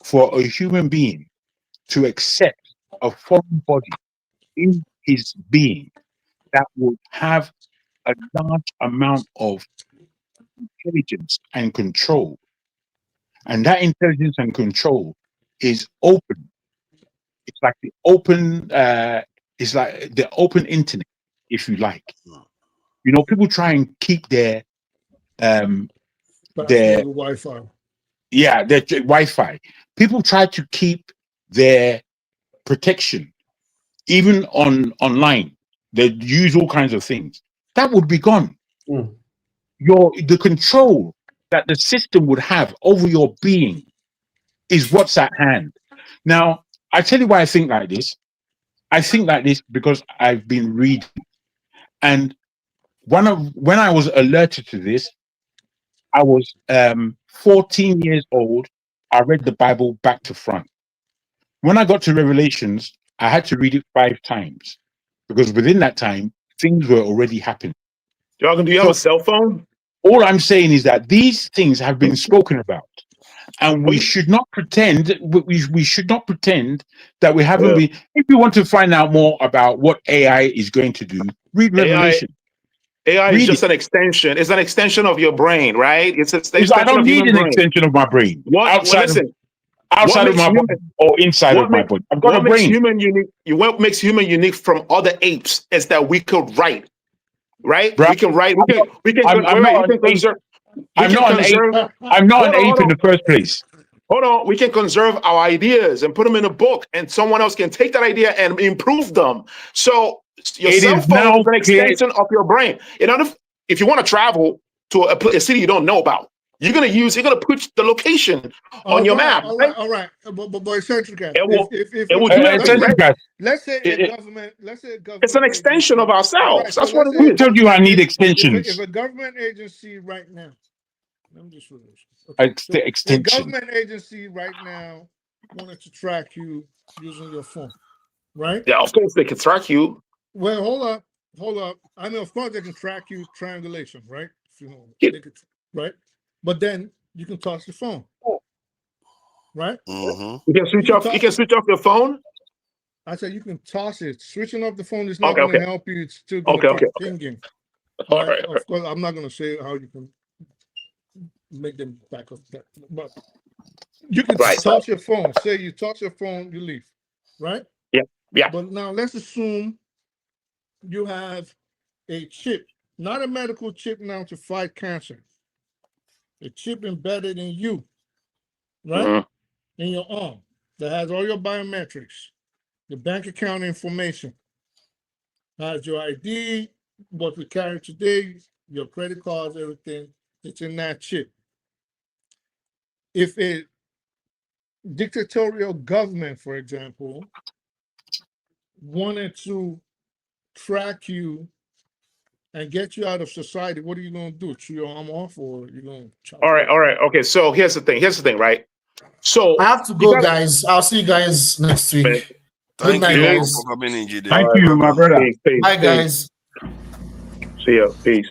[SPEAKER 19] for a human being to accept a foreign body in his being that would have a large amount of intelligence and control, and that intelligence and control is open. It's like the open internet, if you like. People try and keep their
[SPEAKER 12] Wi-Fi.
[SPEAKER 19] Yeah, their Wi-Fi. People try to keep their protection, even online. They use all kinds of things. That would be gone. The control that the system would have over your being is what's at hand. Now, I tell you why I think like this. I think like this because I've been reading, and when I was alerted to this, I was 14 years old. I read the Bible back to front. When I got to Revelations, I had to read it 5 times because within that time, things were already happening.
[SPEAKER 1] Jorgen, do you have a cell phone?
[SPEAKER 19] All I'm saying is that these things have been spoken about. and we should not pretend. We should not pretend that we haven't been. If you want to find out more about what AI is going to do, read Revelation.
[SPEAKER 1] AI is just an extension. It's an extension of your brain, right? It's an extension
[SPEAKER 19] I don't
[SPEAKER 1] of
[SPEAKER 19] need
[SPEAKER 1] human
[SPEAKER 19] an
[SPEAKER 1] brain.
[SPEAKER 19] extension of my brain. Outside of my body or inside of my body. I've got a brain.
[SPEAKER 1] What makes human unique from other apes is that we could write, right?
[SPEAKER 19] Bruh,
[SPEAKER 1] we can write. I'm
[SPEAKER 19] not an ape in the first place.
[SPEAKER 1] Hold on, we can conserve our ideas and put them in a book, and someone else can take that idea and improve them. So your cell phone is an extension of your brain. If you want to travel to a city you don't know about, you're gonna put the location on your map.
[SPEAKER 12] All right. But eccentric guys. Let's say a government.
[SPEAKER 1] It's an extension of ourselves. That's what it is.
[SPEAKER 19] Who told you I need extensions?
[SPEAKER 12] If a government agency right now, let me just finish.
[SPEAKER 19] The extension.
[SPEAKER 12] A government agency right now wanted to track you using your phone, right?
[SPEAKER 1] Yeah, of course they can track you.
[SPEAKER 12] Well, hold up. I mean, of course they can track you triangulation, right? Right? But then you can toss your phone, right?
[SPEAKER 1] You can switch off. You can switch off your phone.
[SPEAKER 12] I said you can toss it. Switching off the phone is not going to help you. It's still going to keep pinging.
[SPEAKER 1] All right.
[SPEAKER 12] Of course, I'm not going to say how you can make them back up, but you can toss your phone. Say you toss your phone, you leave, right?
[SPEAKER 1] Yeah.
[SPEAKER 12] But now let's assume you have a chip, not a medical chip now to fight cancer. A chip embedded in you, right? In your arm that has all your biometrics, the bank account information, has your ID, what we carry today, your credit cards, everything. It's in that chip. If a dictatorial government, for example, wanted to track you and get you out of society, what are you going to do? Chew your arm off, or are you going to?
[SPEAKER 1] All right. Okay. So here's the thing, right? So
[SPEAKER 8] I have to go, guys. I'll see you guys next week.
[SPEAKER 9] Thank you
[SPEAKER 8] guys.
[SPEAKER 9] for coming in, GD.
[SPEAKER 19] Thank you, my brother.
[SPEAKER 8] Bye, guys.
[SPEAKER 1] See ya. Peace.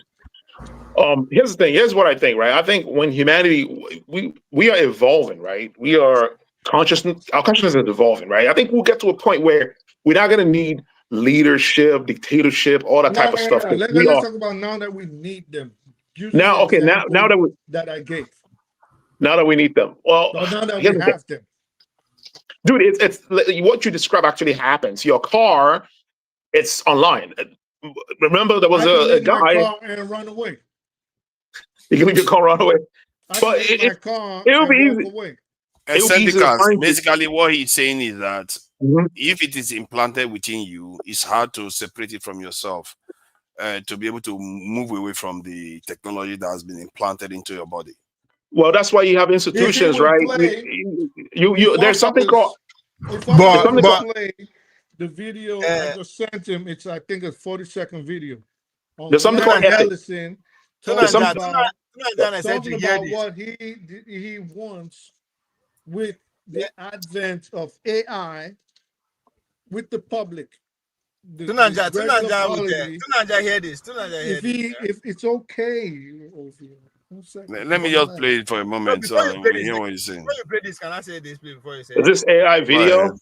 [SPEAKER 1] Here's the thing. Here's what I think, right? I think when humanity, we are evolving, right? Our consciousness is evolving, right? I think we'll get to a point where we're not going to need leadership, dictatorship, all that type of stuff.
[SPEAKER 12] Let's talk about now that we need them.
[SPEAKER 1] Now that we need them. Well,
[SPEAKER 12] now that we have them.
[SPEAKER 1] Dude, it's what you describe actually happens. Your car, it's online. Remember, there was a guy.
[SPEAKER 12] My car and run away.
[SPEAKER 1] You can leave your car run away.
[SPEAKER 12] But it'll be
[SPEAKER 1] easy.
[SPEAKER 9] Basically, what he's saying is that if it is implanted within you, it's hard to separate it from yourself, to be able to move away from the technology that has been implanted into your body.
[SPEAKER 1] Well, that's why you have institutions, right? There's something called.
[SPEAKER 12] The video I just sent him, it's I think a 40-second video.
[SPEAKER 1] There's something called
[SPEAKER 12] Ellison talking about
[SPEAKER 3] what
[SPEAKER 12] what he wants with the advent of AI with the public.
[SPEAKER 3] Tunanja hear this.
[SPEAKER 12] If it's okay.
[SPEAKER 9] Let me just play it for a moment so we hear what you're saying.
[SPEAKER 3] Before you play this, can I say this before you say
[SPEAKER 1] Is this AI video?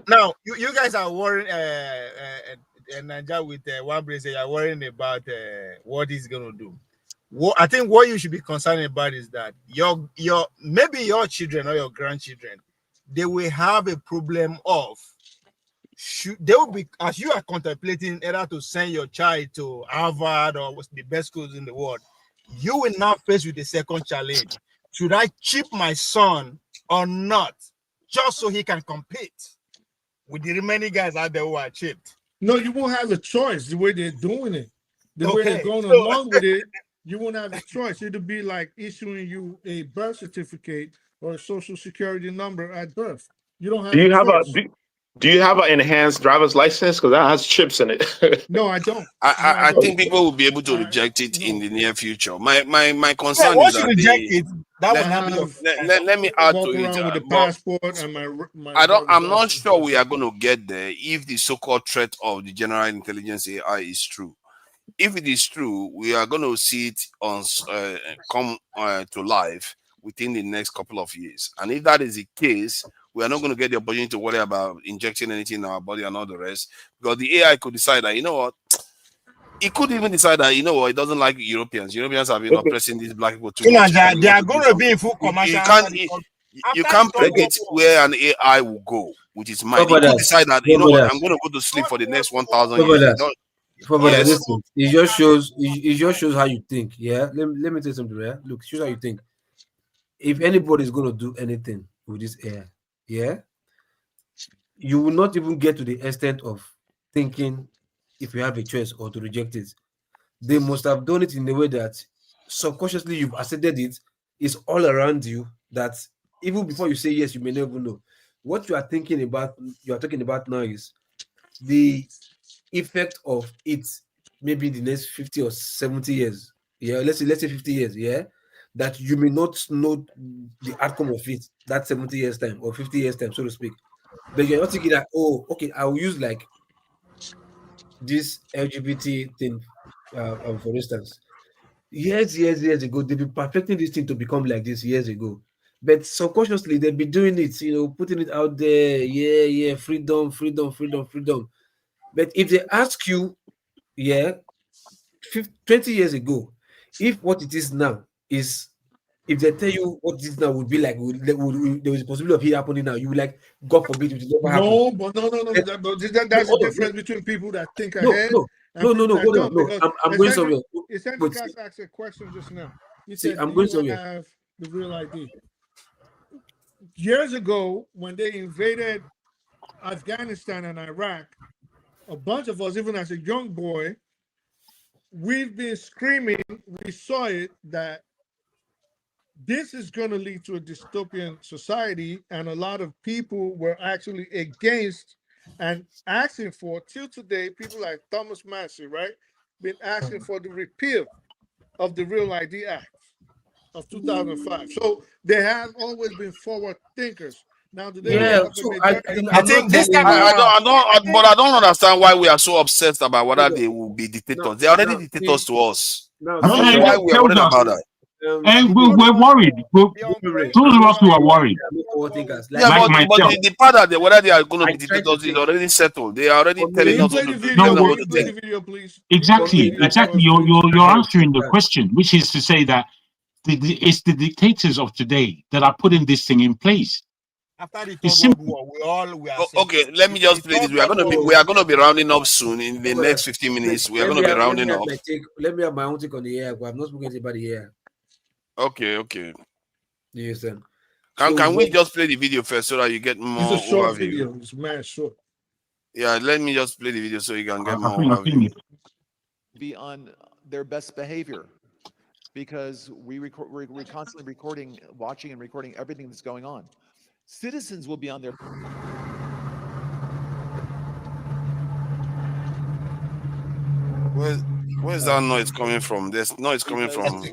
[SPEAKER 3] Now, you guys are worrying Nigeria with one brain, you are worrying about what he's going to do. I think what you should be concerned about is that maybe your children or your grandchildren, they will have a problem of they will be, as you are contemplating either to send your child to Harvard or the best schools in the world, you will now face with the second challenge. Should I chip my son or not, just so he can compete with the remaining guys out there who are chipped?
[SPEAKER 12] No, you won't have a choice the way they're doing it. The way they're going along with it, you won't have a choice. It'll be like issuing you a birth certificate or a social security number at birth. You don't have
[SPEAKER 1] Do you have an enhanced driver's license? Because that has chips in it.
[SPEAKER 12] No, I don't.
[SPEAKER 9] I think people will be able to reject it in the near future. My concern is
[SPEAKER 3] once
[SPEAKER 9] that
[SPEAKER 3] you reject it, that will happen.
[SPEAKER 9] Let me add to it.
[SPEAKER 12] With the passport and my
[SPEAKER 9] I'm not sure we are going to get there if the so-called threat of the general intelligence AI is true. If it is true, we are going to see it on come to life within the next couple of years. And if that is the case, we are not going to get the opportunity to worry about injecting anything in our body and all the rest, because the AI could decide that, you know what, it could even decide that, you know what, it doesn't like Europeans. Europeans have been oppressing these black people too much.
[SPEAKER 3] They are going to be in full commercial.
[SPEAKER 9] You can't predict where an AI will go with its mind. It could decide that, you know what, I'm going to go to sleep for the next 1,000 years.
[SPEAKER 13] Yes. It just shows how you think. Yeah, let me tell you something. Yeah, look, it shows how you think. If anybody is going to do anything with this AI, yeah, you will not even get to the extent of thinking if you have a choice or to reject it. They must have done it in a way that subconsciously you've accepted it. It's all around you, that even before you say yes, you may never know. What you are thinking about, you are talking about now, is the effect of it maybe the next 50 or 70 years. Yeah, let's say 50 years, yeah, that you may not know the outcome of it that 70 years time or 50 years time, so to speak. But you're not thinking that, oh, okay, I'll use like this LGBT thing, for instance. Years ago, they've been perfecting this thing to become like this years ago. But subconsciously, they've been doing it, putting it out there. Yeah, freedom. But if they ask you, 20 years ago, if what it is now is, if they tell you what this now would be like, there was a possibility of it happening now, you would like, God forbid, it will never happen.
[SPEAKER 12] No. That's the difference between people that think ahead.
[SPEAKER 13] No. Hold on. I'm going somewhere.
[SPEAKER 12] Essentially, guys asked a question just now. He said,
[SPEAKER 13] I'm going somewhere.
[SPEAKER 12] Have the real ID. Years ago, when they invaded Afghanistan and Iraq, a bunch of us, even as a young boy, we've been screaming, we saw it, that this is going to lead to a dystopian society, and a lot of people were actually against and asking for, till today, people like Thomas Massey, right, been asking for the repeal of the Real ID Act of 2005. So they have always been forward thinkers. Now, do they have
[SPEAKER 9] I think this time I don't understand why we are so obsessed about whether they will be dictators. They are already dictators to us. I don't know why we are worried about that.
[SPEAKER 19] And we're worried. Those of us who are worried.
[SPEAKER 9] Yeah, but the part that whether they are going to be dictators is already settled. They are already telling us what to do.
[SPEAKER 19] Exactly. You're answering the question, which is to say that it's the dictators of today that are putting this thing in place.
[SPEAKER 3] After the Third World War, we are
[SPEAKER 9] okay, let me just play this. We are going to be rounding up soon in the next 15 minutes. We are going to be rounding up.
[SPEAKER 13] Let me have my own take on the air. I'm not speaking about the air.
[SPEAKER 9] Okay.
[SPEAKER 13] Yes,
[SPEAKER 9] can we just play the video first so that you get more
[SPEAKER 12] it's a short
[SPEAKER 9] overview?
[SPEAKER 12] Video. It's mad short.
[SPEAKER 9] Yeah, let me just play the video so you can get more overview.
[SPEAKER 15] Be on their best behavior, because we're constantly recording, watching and recording everything that's going on. Citizens will be on their.
[SPEAKER 9] Where's that noise coming from? There's noise coming from.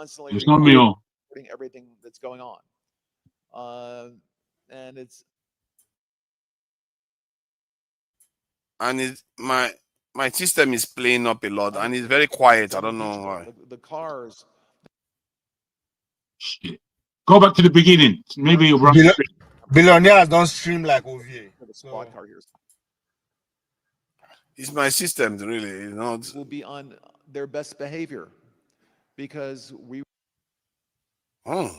[SPEAKER 19] It's not me.
[SPEAKER 15] Everything that's going on, and it's.
[SPEAKER 9] And it's my system is playing up a lot, and it's very quiet. I don't know why.
[SPEAKER 15] The cars.
[SPEAKER 19] Shit. Go back to the beginning. Maybe you'll run.
[SPEAKER 3] Billionaires don't stream like OVA.
[SPEAKER 15] Squad car here.
[SPEAKER 9] It's my system, really. You know,
[SPEAKER 15] will be on their best behavior, because we.
[SPEAKER 19] Oh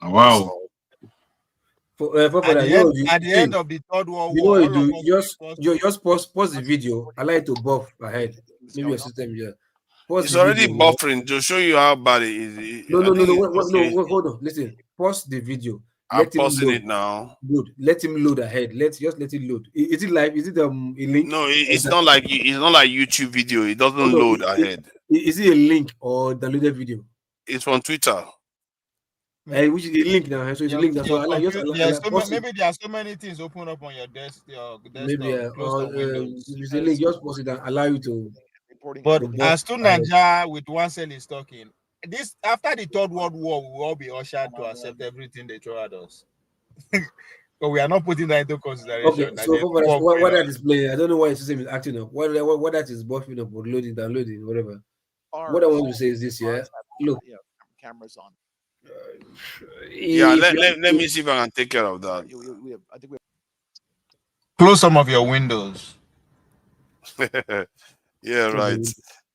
[SPEAKER 19] wow.
[SPEAKER 3] At the end of the Third World War,
[SPEAKER 13] you know, you just pause the video. I like to buff ahead. Maybe your system here.
[SPEAKER 9] It's already buffering to show you how bad it is.
[SPEAKER 13] No, hold on. Listen, pause the video.
[SPEAKER 9] I'm pausing it now.
[SPEAKER 13] Good. Let him load ahead. Let it load. Is it live? Is it a link?
[SPEAKER 9] No, it's not like YouTube video. It doesn't load ahead.
[SPEAKER 13] Is it a link or downloaded video?
[SPEAKER 9] It's from Twitter.
[SPEAKER 13] Which is a link now. So it's a link now. So
[SPEAKER 3] maybe there are so many things open up on your desk.
[SPEAKER 13] Maybe it's a link. Just pause it and allow you to.
[SPEAKER 3] But as to Nigeria with one cell is talking, this after the Third World War, we will all be ushered to accept everything they throw at us. But we are not putting that into consideration.
[SPEAKER 13] Okay, so what that is playing, I don't know why the system is acting up. What that is buffing up or loading, downloading, whatever. What I want to say is this, yeah. Look,
[SPEAKER 15] cameras on.
[SPEAKER 9] Yeah, let me see if I can take care of that.
[SPEAKER 15] I think we
[SPEAKER 3] Close some of your windows.
[SPEAKER 9] Yeah, right.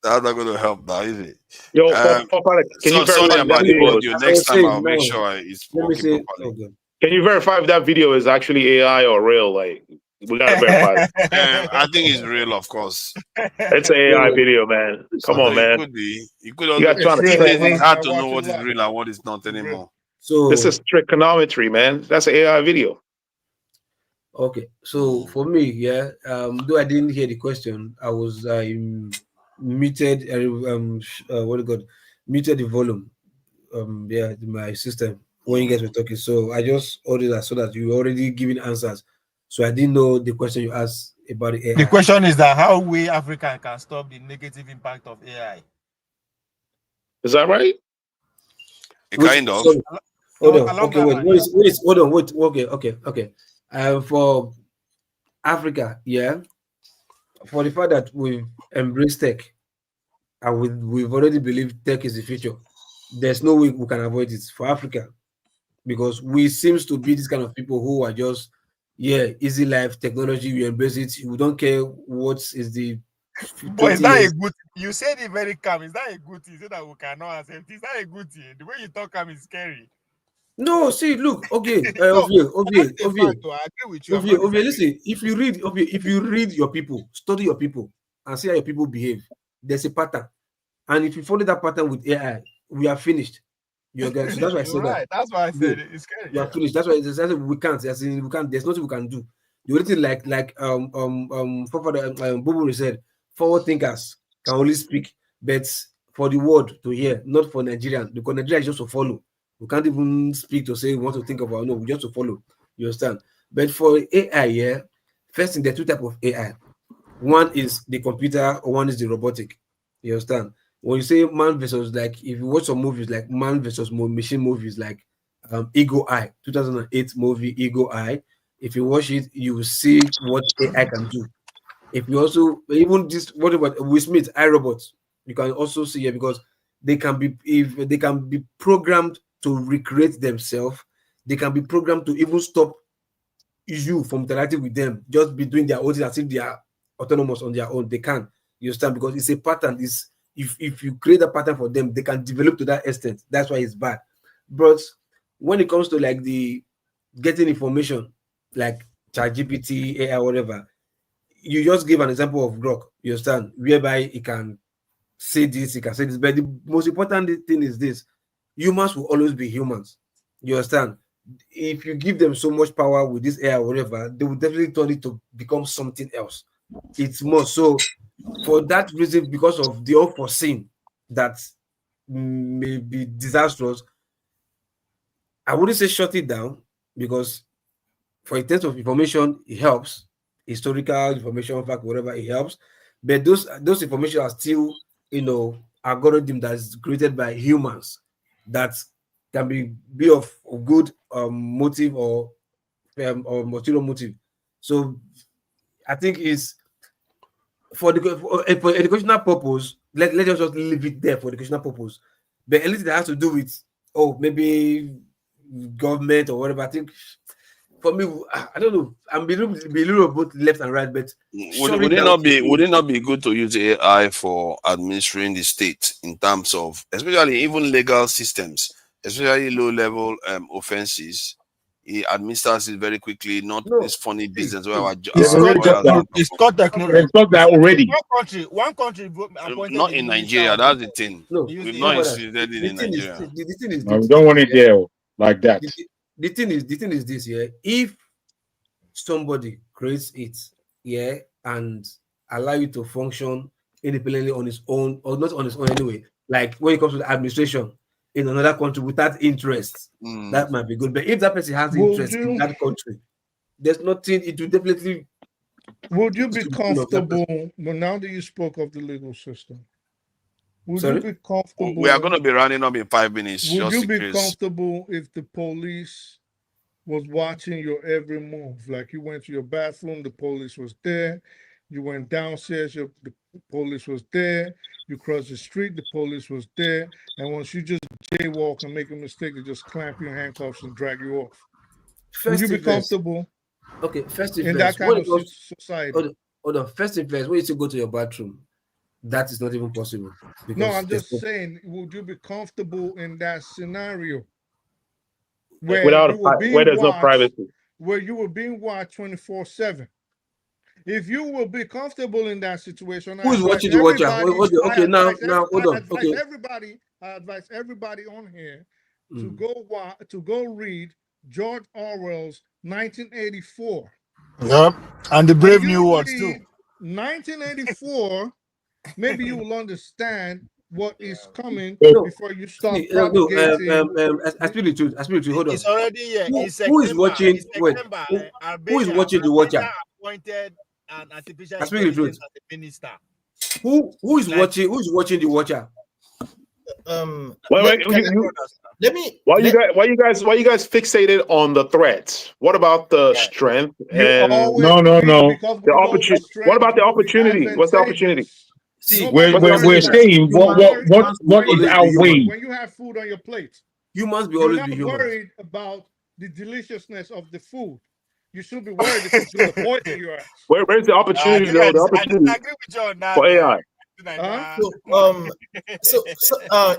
[SPEAKER 9] That's not going to help now, is it?
[SPEAKER 14] Yo, Papa, can you
[SPEAKER 9] Sorry
[SPEAKER 14] verify
[SPEAKER 9] about
[SPEAKER 14] that
[SPEAKER 9] the
[SPEAKER 14] video?
[SPEAKER 9] audio. Next time I'll make sure it's working properly.
[SPEAKER 14] Can you verify if that video is actually AI or real? Like, we gotta verify that.
[SPEAKER 9] I think it's real, of course.
[SPEAKER 14] It's an AI video, man. Come on, man.
[SPEAKER 9] It could be. You could
[SPEAKER 14] You
[SPEAKER 9] also.
[SPEAKER 14] guys trying to
[SPEAKER 9] These
[SPEAKER 14] trick
[SPEAKER 9] days
[SPEAKER 14] me.
[SPEAKER 9] it's hard to know what is real and what is not anymore.
[SPEAKER 11] So
[SPEAKER 14] this is trigonometry, man. That's an AI video.
[SPEAKER 11] Okay, so for me, yeah, though I didn't hear the question, I was muted. What do you call it? Muted the volume. Yeah, my system when you guys were talking. So I just ordered that so that you were already giving answers. So I didn't know the question you asked about the AI.
[SPEAKER 3] The question is that how we African can stop the negative impact of AI.
[SPEAKER 14] Is that right?
[SPEAKER 9] Kind of.
[SPEAKER 11] Sorry. Hold on. Okay, wait. Hold on. Wait. Okay. For Africa, yeah, for the fact that we've embraced tech and we've already believed tech is the future, there's no way we can avoid it for Africa, because we seems to be this kind of people who are just, easy life, technology, we embrace it. We don't care what is the.
[SPEAKER 3] But is that a good? You said it very calm. Is that a good thing? So that we cannot accept. Is that a good thing? The way you talk, is scary.
[SPEAKER 11] No, see, look, okay,
[SPEAKER 3] I
[SPEAKER 11] agree with you. Listen, if you read your people, study your people, and see how your people behave, there's a pattern, and if you follow that pattern with AI, we are finished. You're guys. So that's why I said
[SPEAKER 3] right. That's why I said it's scary.
[SPEAKER 11] We are finished. That's why we can't. We can't. There's nothing we can do. The only thing, like Bubu said, forward thinkers can only speak, but for the world to hear, not for Nigerian, because Nigeria is just to follow. We can't even speak to say we want to think about. No, we just to follow. You understand? But for AI, first thing, there are two types of AI. One is the computer, one is the robotic. You understand? When you say man versus, like, if you watch some movies like man versus machine movies, like Eagle Eye, 2008 movie Eagle Eye. If you watch it, you will see what AI can do. If you also even this, what about Will Smith, iRobot, you can also see it, because they can be programmed to recreate themselves. They can be programmed to even stop you from interacting with them, just be doing their own thing as if they are autonomous on their own. They can. You understand? Because it's a pattern. If you create a pattern for them, they can develop to that extent. That's why it's bad. But when it comes to like the getting information, like ChatGPT, AI, whatever, you just give an example of Grok. You understand? Whereby it can say this, it can say this. But the most important thing is this: humans will always be humans. You understand? If you give them so much power with this AI or whatever, they will definitely turn it to become something else. It's more so for that reason, because of the unforeseen that may be disastrous. I wouldn't say shut it down, because for in terms of information, it helps. Historical information, fact, whatever, it helps. But those information are still, algorithm that's created by humans that can be of good motive or material motive. So I think it's for educational purpose. Let's just leave it there for educational purpose. But anything that has to do with maybe government or whatever, I think for me, I don't know. I'm be a little both left and right, but
[SPEAKER 9] would it not be good to use AI for administering the state in terms of, especially even legal systems, especially low-level offenses? He administers it very quickly, not this funny business where
[SPEAKER 3] it's called technology.
[SPEAKER 19] It's not that already.
[SPEAKER 3] One country
[SPEAKER 9] not in Nigeria. That's the thing.
[SPEAKER 11] No,
[SPEAKER 9] we've not instituted it in Nigeria.
[SPEAKER 11] The thing is,
[SPEAKER 19] we don't want it there like that.
[SPEAKER 11] The thing is this, if somebody creates it, and allow you to function independently on its own, or not on its own anyway, like when it comes to the administration in another country without interest, that might be good. But if that person has interest in that country, there's nothing. It will definitely.
[SPEAKER 12] Would you be comfortable? Well, now that you spoke of the legal system, would you be comfortable?
[SPEAKER 9] We are going to be running up in 5 minutes.
[SPEAKER 12] Would you be comfortable if the police was watching your every move? Like, you went to your bathroom, the police was there. You went downstairs, the police was there. You crossed the street, the police was there. And once you just jaywalk and make a mistake to just clamp your handcuffs and drag you off?
[SPEAKER 13] First
[SPEAKER 12] Would you be
[SPEAKER 13] thing first.
[SPEAKER 12] comfortable
[SPEAKER 13] Okay, first thing
[SPEAKER 12] in
[SPEAKER 13] first.
[SPEAKER 12] that kind
[SPEAKER 13] When
[SPEAKER 12] of
[SPEAKER 13] it goes-
[SPEAKER 12] society?
[SPEAKER 13] Hold on. First thing first, when you say go to your bathroom, that is not even possible.
[SPEAKER 12] No,
[SPEAKER 13] because
[SPEAKER 12] I'm
[SPEAKER 13] there's
[SPEAKER 12] just saying, would you be comfortable in that scenario
[SPEAKER 1] Without
[SPEAKER 12] where
[SPEAKER 1] a
[SPEAKER 12] you were
[SPEAKER 1] where
[SPEAKER 12] being
[SPEAKER 1] there's no
[SPEAKER 12] watched,
[SPEAKER 1] privacy.
[SPEAKER 12] where you were being watched 24/7? If you will be comfortable in that situation,
[SPEAKER 13] Who is watching the watcher? Okay, now, hold on. Okay.
[SPEAKER 12] I advise everybody on here to
[SPEAKER 13] Mm.
[SPEAKER 12] to go read George Orwell's 1984.
[SPEAKER 4] Yep. And the Brave
[SPEAKER 12] When
[SPEAKER 4] New
[SPEAKER 12] you
[SPEAKER 4] World too.
[SPEAKER 12] read 1984, maybe you will understand what is coming before you start propagating.
[SPEAKER 13] I speak the truth. Hold on.
[SPEAKER 3] It's already here.
[SPEAKER 13] Who is watching? Wait. Who is watching the watcher?
[SPEAKER 3] Appointed an artificial
[SPEAKER 13] I speak the truth.
[SPEAKER 3] intelligence as a minister.
[SPEAKER 13] Who is watching? Who is watching the watcher?
[SPEAKER 1] Why you guys fixated on the threats? What about the strength and
[SPEAKER 19] No.
[SPEAKER 1] the opportunity? What about the opportunity? What's the opportunity?
[SPEAKER 19] See, we're saying what is our way.
[SPEAKER 12] When you have food on your plate,
[SPEAKER 13] humans be
[SPEAKER 12] you're
[SPEAKER 13] always
[SPEAKER 12] not
[SPEAKER 13] be humans.
[SPEAKER 12] worried about the deliciousness of the food. You should be worried if it's going to poison your ass.
[SPEAKER 1] Where's the opportunity though? The opportunity
[SPEAKER 3] I agree with you on that.
[SPEAKER 1] for AI.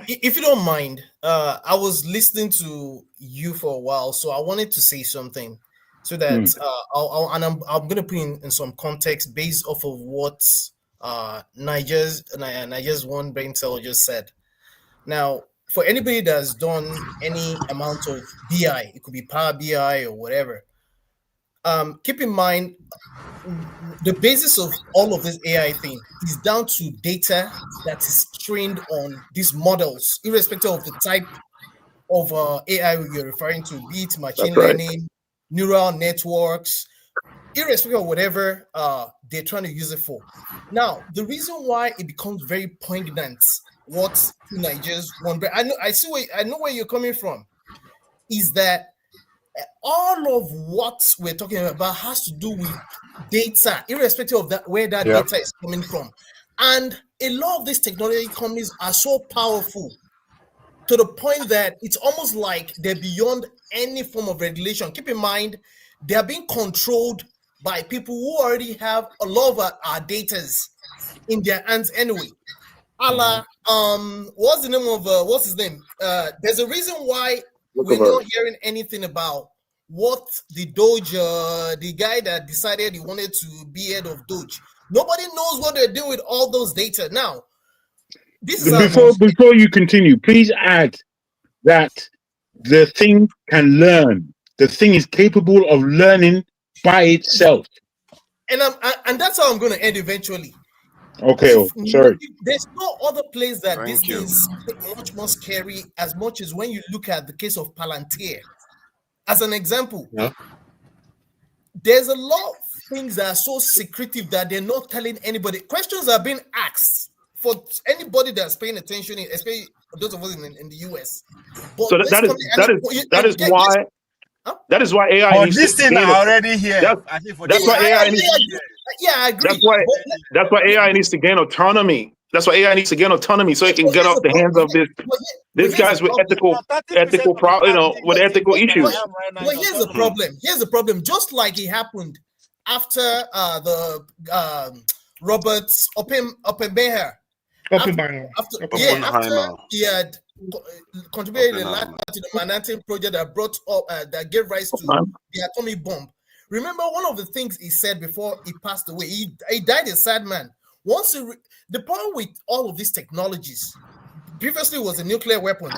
[SPEAKER 11] If you don't mind, I was listening to you for a while, so I wanted to say something so that I'm going to put in some context based off of what Niger's one brain cell just said. Now, for anybody that's done any amount of BI, it could be Power BI or whatever. Keep in mind, the basis of all of this AI thing is down to data that is trained on these models, irrespective of the type of AI you're referring to, be it machine learning, neural networks, irrespective of whatever they're trying to use it for. Now, the reason why it becomes very poignant, what Nigerians want, I know where you're coming from, is that all of what we're talking about has to do with data, irrespective of that where that data is coming from. And a lot of these technology companies are so powerful to the point that it's almost like they're beyond any form of regulation. Keep in mind, they are being controlled by people who already have a lot of our data in their hands anyway. What's the name of what's his name? There's a reason why we're not hearing anything about what the Doge, the guy that decided he wanted to be head of Doge. Nobody knows what they're doing with all those data. Now, this is
[SPEAKER 19] before you continue, please add that the thing can learn. The thing is capable of learning by itself.
[SPEAKER 11] And that's how I'm going to end eventually.
[SPEAKER 19] Okay, sorry.
[SPEAKER 11] There's no other place that this is much more scary as much as when you look at the case of Palantir. As an example, there's a lot of things that are so secretive that they're not telling anybody. Questions are being asked for anybody that's paying attention, especially those of us in the US. But
[SPEAKER 1] So that is why AI needs
[SPEAKER 3] this
[SPEAKER 1] to
[SPEAKER 3] thing
[SPEAKER 1] gain
[SPEAKER 3] are already here.
[SPEAKER 1] That's why AI needs.
[SPEAKER 11] Yeah, I agree.
[SPEAKER 1] That's why AI needs to gain autonomy. That's why AI needs to gain autonomy so it can get off the hands of these guys with ethical issues.
[SPEAKER 11] But here's the problem. Here's the problem. Just like it happened after the Roberts Oppenheimer. After he had contributed a lot to the Manhattan Project that brought up that gave rise to the atomic bomb. Remember, one of the things he said before he passed away, he died a sad man. Once the problem with all of these technologies previously was a nuclear weapon.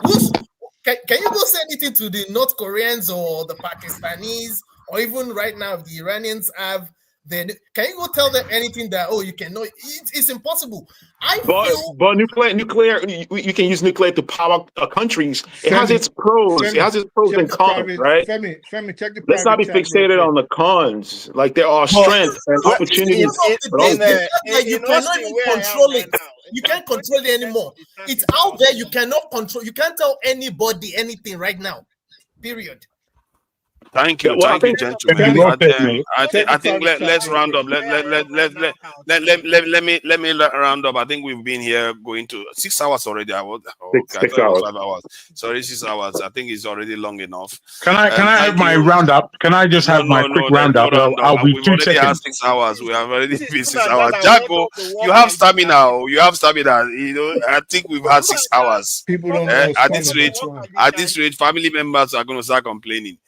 [SPEAKER 11] Can you go say anything to the North Koreans or the Pakistanis, or even right now if the Iranians have? Then can you go tell them anything that you cannot? It's impossible.
[SPEAKER 1] But nuclear, you can use nuclear to power countries. It has its pros. It has its pros and cons, right?
[SPEAKER 12] Femi, check the
[SPEAKER 1] Let's not be fixated on the cons. Like there are strengths and opportunities.
[SPEAKER 11] You cannot even control it. You can't control it anymore. It's out there. You cannot control. You can't tell anybody anything right now. Period.
[SPEAKER 9] Thank you,
[SPEAKER 14] Yeah, well,
[SPEAKER 9] thank you, gentlemen. I think let's round up. Let me round up. I think we've been here going to 6 hours already. I thought it was 5 hours. Sorry, 6 hours. I think it's already long enough.
[SPEAKER 19] Can I have my roundup? Can I just have my quick roundup? I'll be
[SPEAKER 9] We've
[SPEAKER 19] 2
[SPEAKER 9] already had
[SPEAKER 19] seconds.
[SPEAKER 9] 6 hours. We have already been 6 hours. Jago, you have stamina. You have stamina. You know, I think we've had 6 hours.
[SPEAKER 12] People don't know
[SPEAKER 9] At this rate, family members are going to start complaining.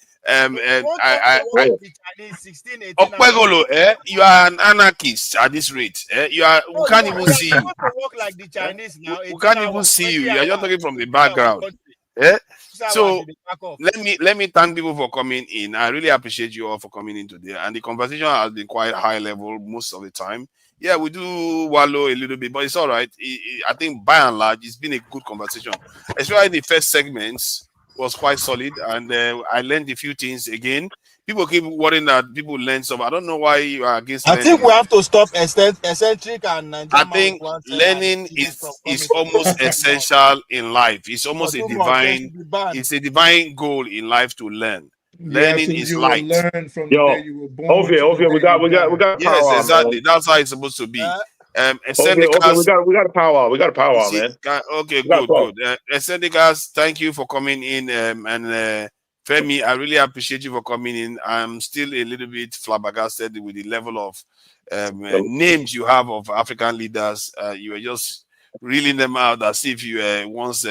[SPEAKER 9] Okpegolo, you are an anarchist at this rate. We can't even see you. We can't even see you. You are just talking from the background. So let me thank people for coming in. I really appreciate you all for coming in today. And the conversation has been quite high level most of the time. Yeah, we do wallow a little bit, but it's all right. I think by and large, it's been a good conversation, especially the first segments. Was quite solid, and I learned a few things again. People keep worrying that people learn stuff. I don't know why you are against learning.
[SPEAKER 3] I think we have to stop eccentric and Nigerian.
[SPEAKER 9] I think learning is almost essential in life. It's almost a divine. It's a divine goal in life to learn. Learning is light.
[SPEAKER 12] Learn from the day you were born.
[SPEAKER 14] Okay, we got
[SPEAKER 9] yes,
[SPEAKER 14] power,
[SPEAKER 9] exactly.
[SPEAKER 14] man.
[SPEAKER 9] That's how it's supposed to be.
[SPEAKER 14] We got a power. We got a power, man.
[SPEAKER 9] Okay, good. Sendikas, thank you for coming in. And Femi, I really appreciate you for coming in. I'm still a little bit flabbergasted with the level of names you have of African leaders. You were just reeling them out as if you once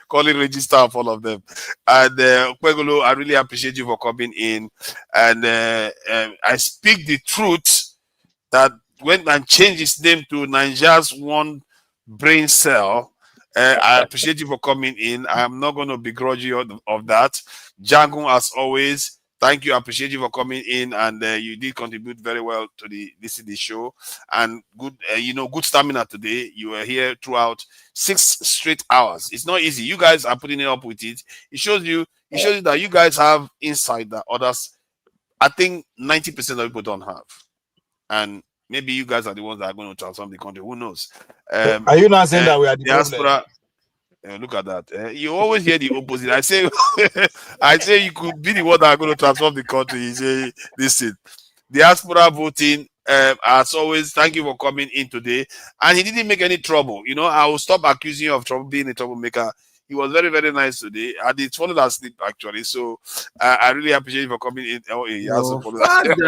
[SPEAKER 9] calling register of all of them. And Kwegolo, I really appreciate you for coming in. And I speak the truth that went and changed his name to Nigeria's one brain cell. I appreciate you for coming in. I am not going to begrudge you of that. Jagun, as always, thank you. I appreciate you for coming in, and you did contribute very well to the show. And good, good stamina today. You were here throughout 6 straight hours. It's not easy. You guys are putting it up with it. It shows you that you guys have insight that others, I think 90% of people don't have. And maybe you guys are the ones that are going to transform the country. Who knows?
[SPEAKER 3] Are you not saying that we are the
[SPEAKER 9] diaspora? Look at that. You always hear the opposite. I say you could be the one that are going to transform the country. You say, listen, diaspora voting. As always, thank you for coming in today. And he didn't make any trouble. You know, I will stop accusing you of being a troublemaker. He was very, very nice today. I did fall asleep actually. So I really appreciate you for coming in. Oh, he also fallen asleep.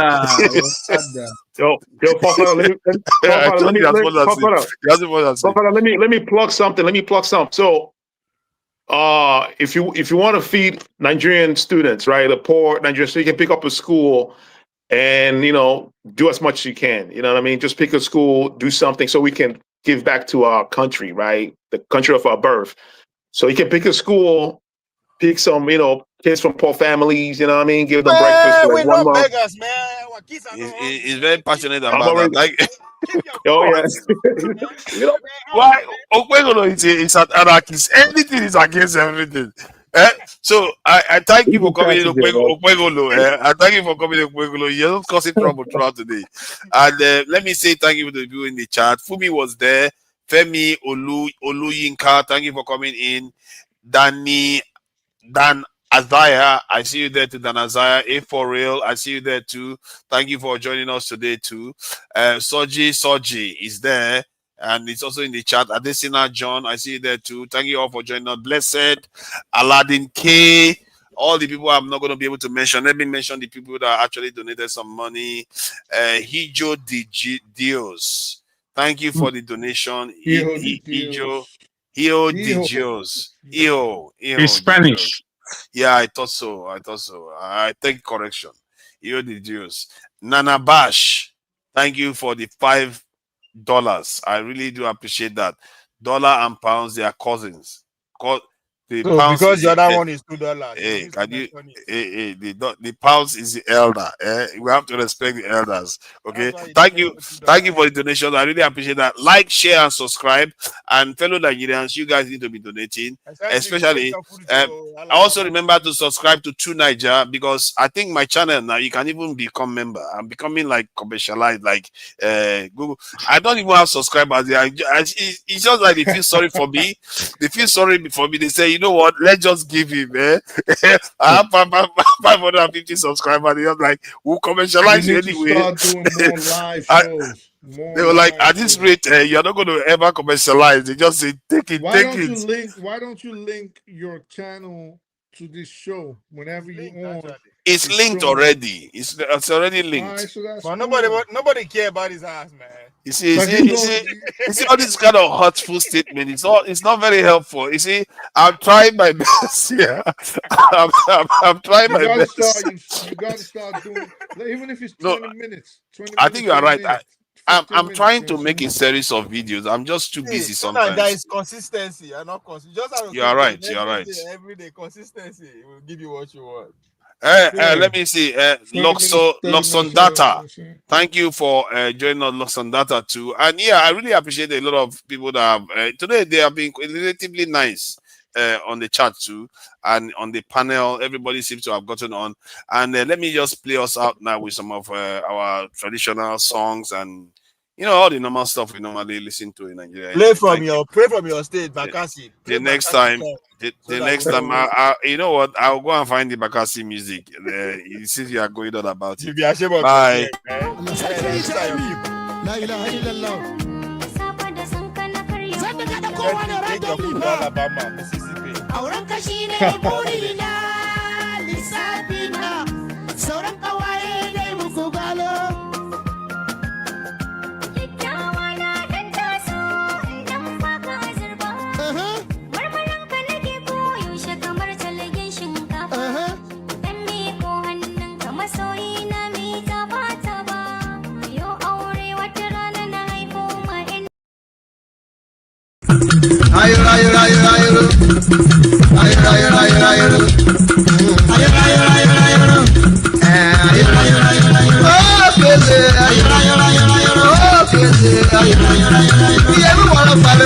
[SPEAKER 14] Let me plug something. So if you want to feed Nigerian students, right, the poor Nigerian, so you can pick up a school and do as much as you can. You know what I mean? Just pick a school, do something so we can give back to our country, right? The country of our birth. So you can pick a school, pick some, kids from poor families, you know what I mean? Give them breakfast for 1 month.
[SPEAKER 3] Beggars, man. Our kids are
[SPEAKER 9] he's very passionate about that. Like,
[SPEAKER 14] why?
[SPEAKER 9] It's an anarchist. Everything is against everything. So I thank you for coming in, Okwegolo. I thank you for coming in, Okwegolo. You're not causing trouble throughout today. And let me say thank you to the people in the chat. Fumi was there. Femi Oluyinka, thank you for coming in. Dan Azaya, I see you there too. Dan Azaya, A for real, I see you there too. Thank you for joining us today too. Soji is there, and it's also in the chat. Adesina John, I see you there too. Thank you all for joining us. Blessed, Aladdin K, all the people I'm not going to be able to mention. Let me mention the people that actually donated some money. Hijo Dios. Thank you for the donation. Hijo Dios.
[SPEAKER 19] He's Spanish.
[SPEAKER 9] Yeah, I thought so. I take correction. Hijo de Dios. Nana Bash, thank you for the $5. I really do appreciate that. Dollar and pounds, they are cousins.
[SPEAKER 3] Because the other one is $2.
[SPEAKER 9] Hey, can you? The pounds is the elder. We have to respect the elders. Okay. Thank you for the donation. I really appreciate that. Like, share, and subscribe. And fellow Nigerians, you guys need to be donating, especially. Also remember to subscribe to True Niger, because I think my channel now you can even become member. I'm becoming like commercialized, like Google. I don't even have subscribers. It's just like they feel sorry for me. They feel sorry for me. They say, you know what? Let's just give him. I have 550 subscribers. They were like, we'll commercialize you anyway.
[SPEAKER 12] Start doing more live shows.
[SPEAKER 9] They were like, at this rate, you're not going to ever commercialize. They just say, take it, take it.
[SPEAKER 12] Why don't you link your channel to this show whenever you on?
[SPEAKER 9] It's linked already. It's already linked.
[SPEAKER 12] Right, so
[SPEAKER 3] but nobody care about his ass, man.
[SPEAKER 9] You see, all this kind of hurtful statement. It's not very helpful. You see, I'm trying my best here. I'm trying my best.
[SPEAKER 12] You got to start doing, even if it's 20 minutes. 20
[SPEAKER 9] I think you are right. I'm trying to
[SPEAKER 12] minutes.
[SPEAKER 9] make a series of videos. I'm just too busy sometimes.
[SPEAKER 3] There is consistency and not consistency.
[SPEAKER 9] You are right. You are right.
[SPEAKER 3] Every day consistency will give you what you want.
[SPEAKER 9] Let me see. Luxon Data. Thank you for joining us, Luxon Data too. And yeah, I really appreciate a lot of people that have today. They have been relatively nice on the chat too, and on the panel. Everybody seems to have gotten on. And let me just play us out now with some of our traditional songs and all the normal stuff we normally listen to in Nigeria.
[SPEAKER 3] Play from your state, Bakary.
[SPEAKER 9] The next time, you know what? I'll go and find the Bakary music. You see, you are going on about it. Bye.
[SPEAKER 16] Oh,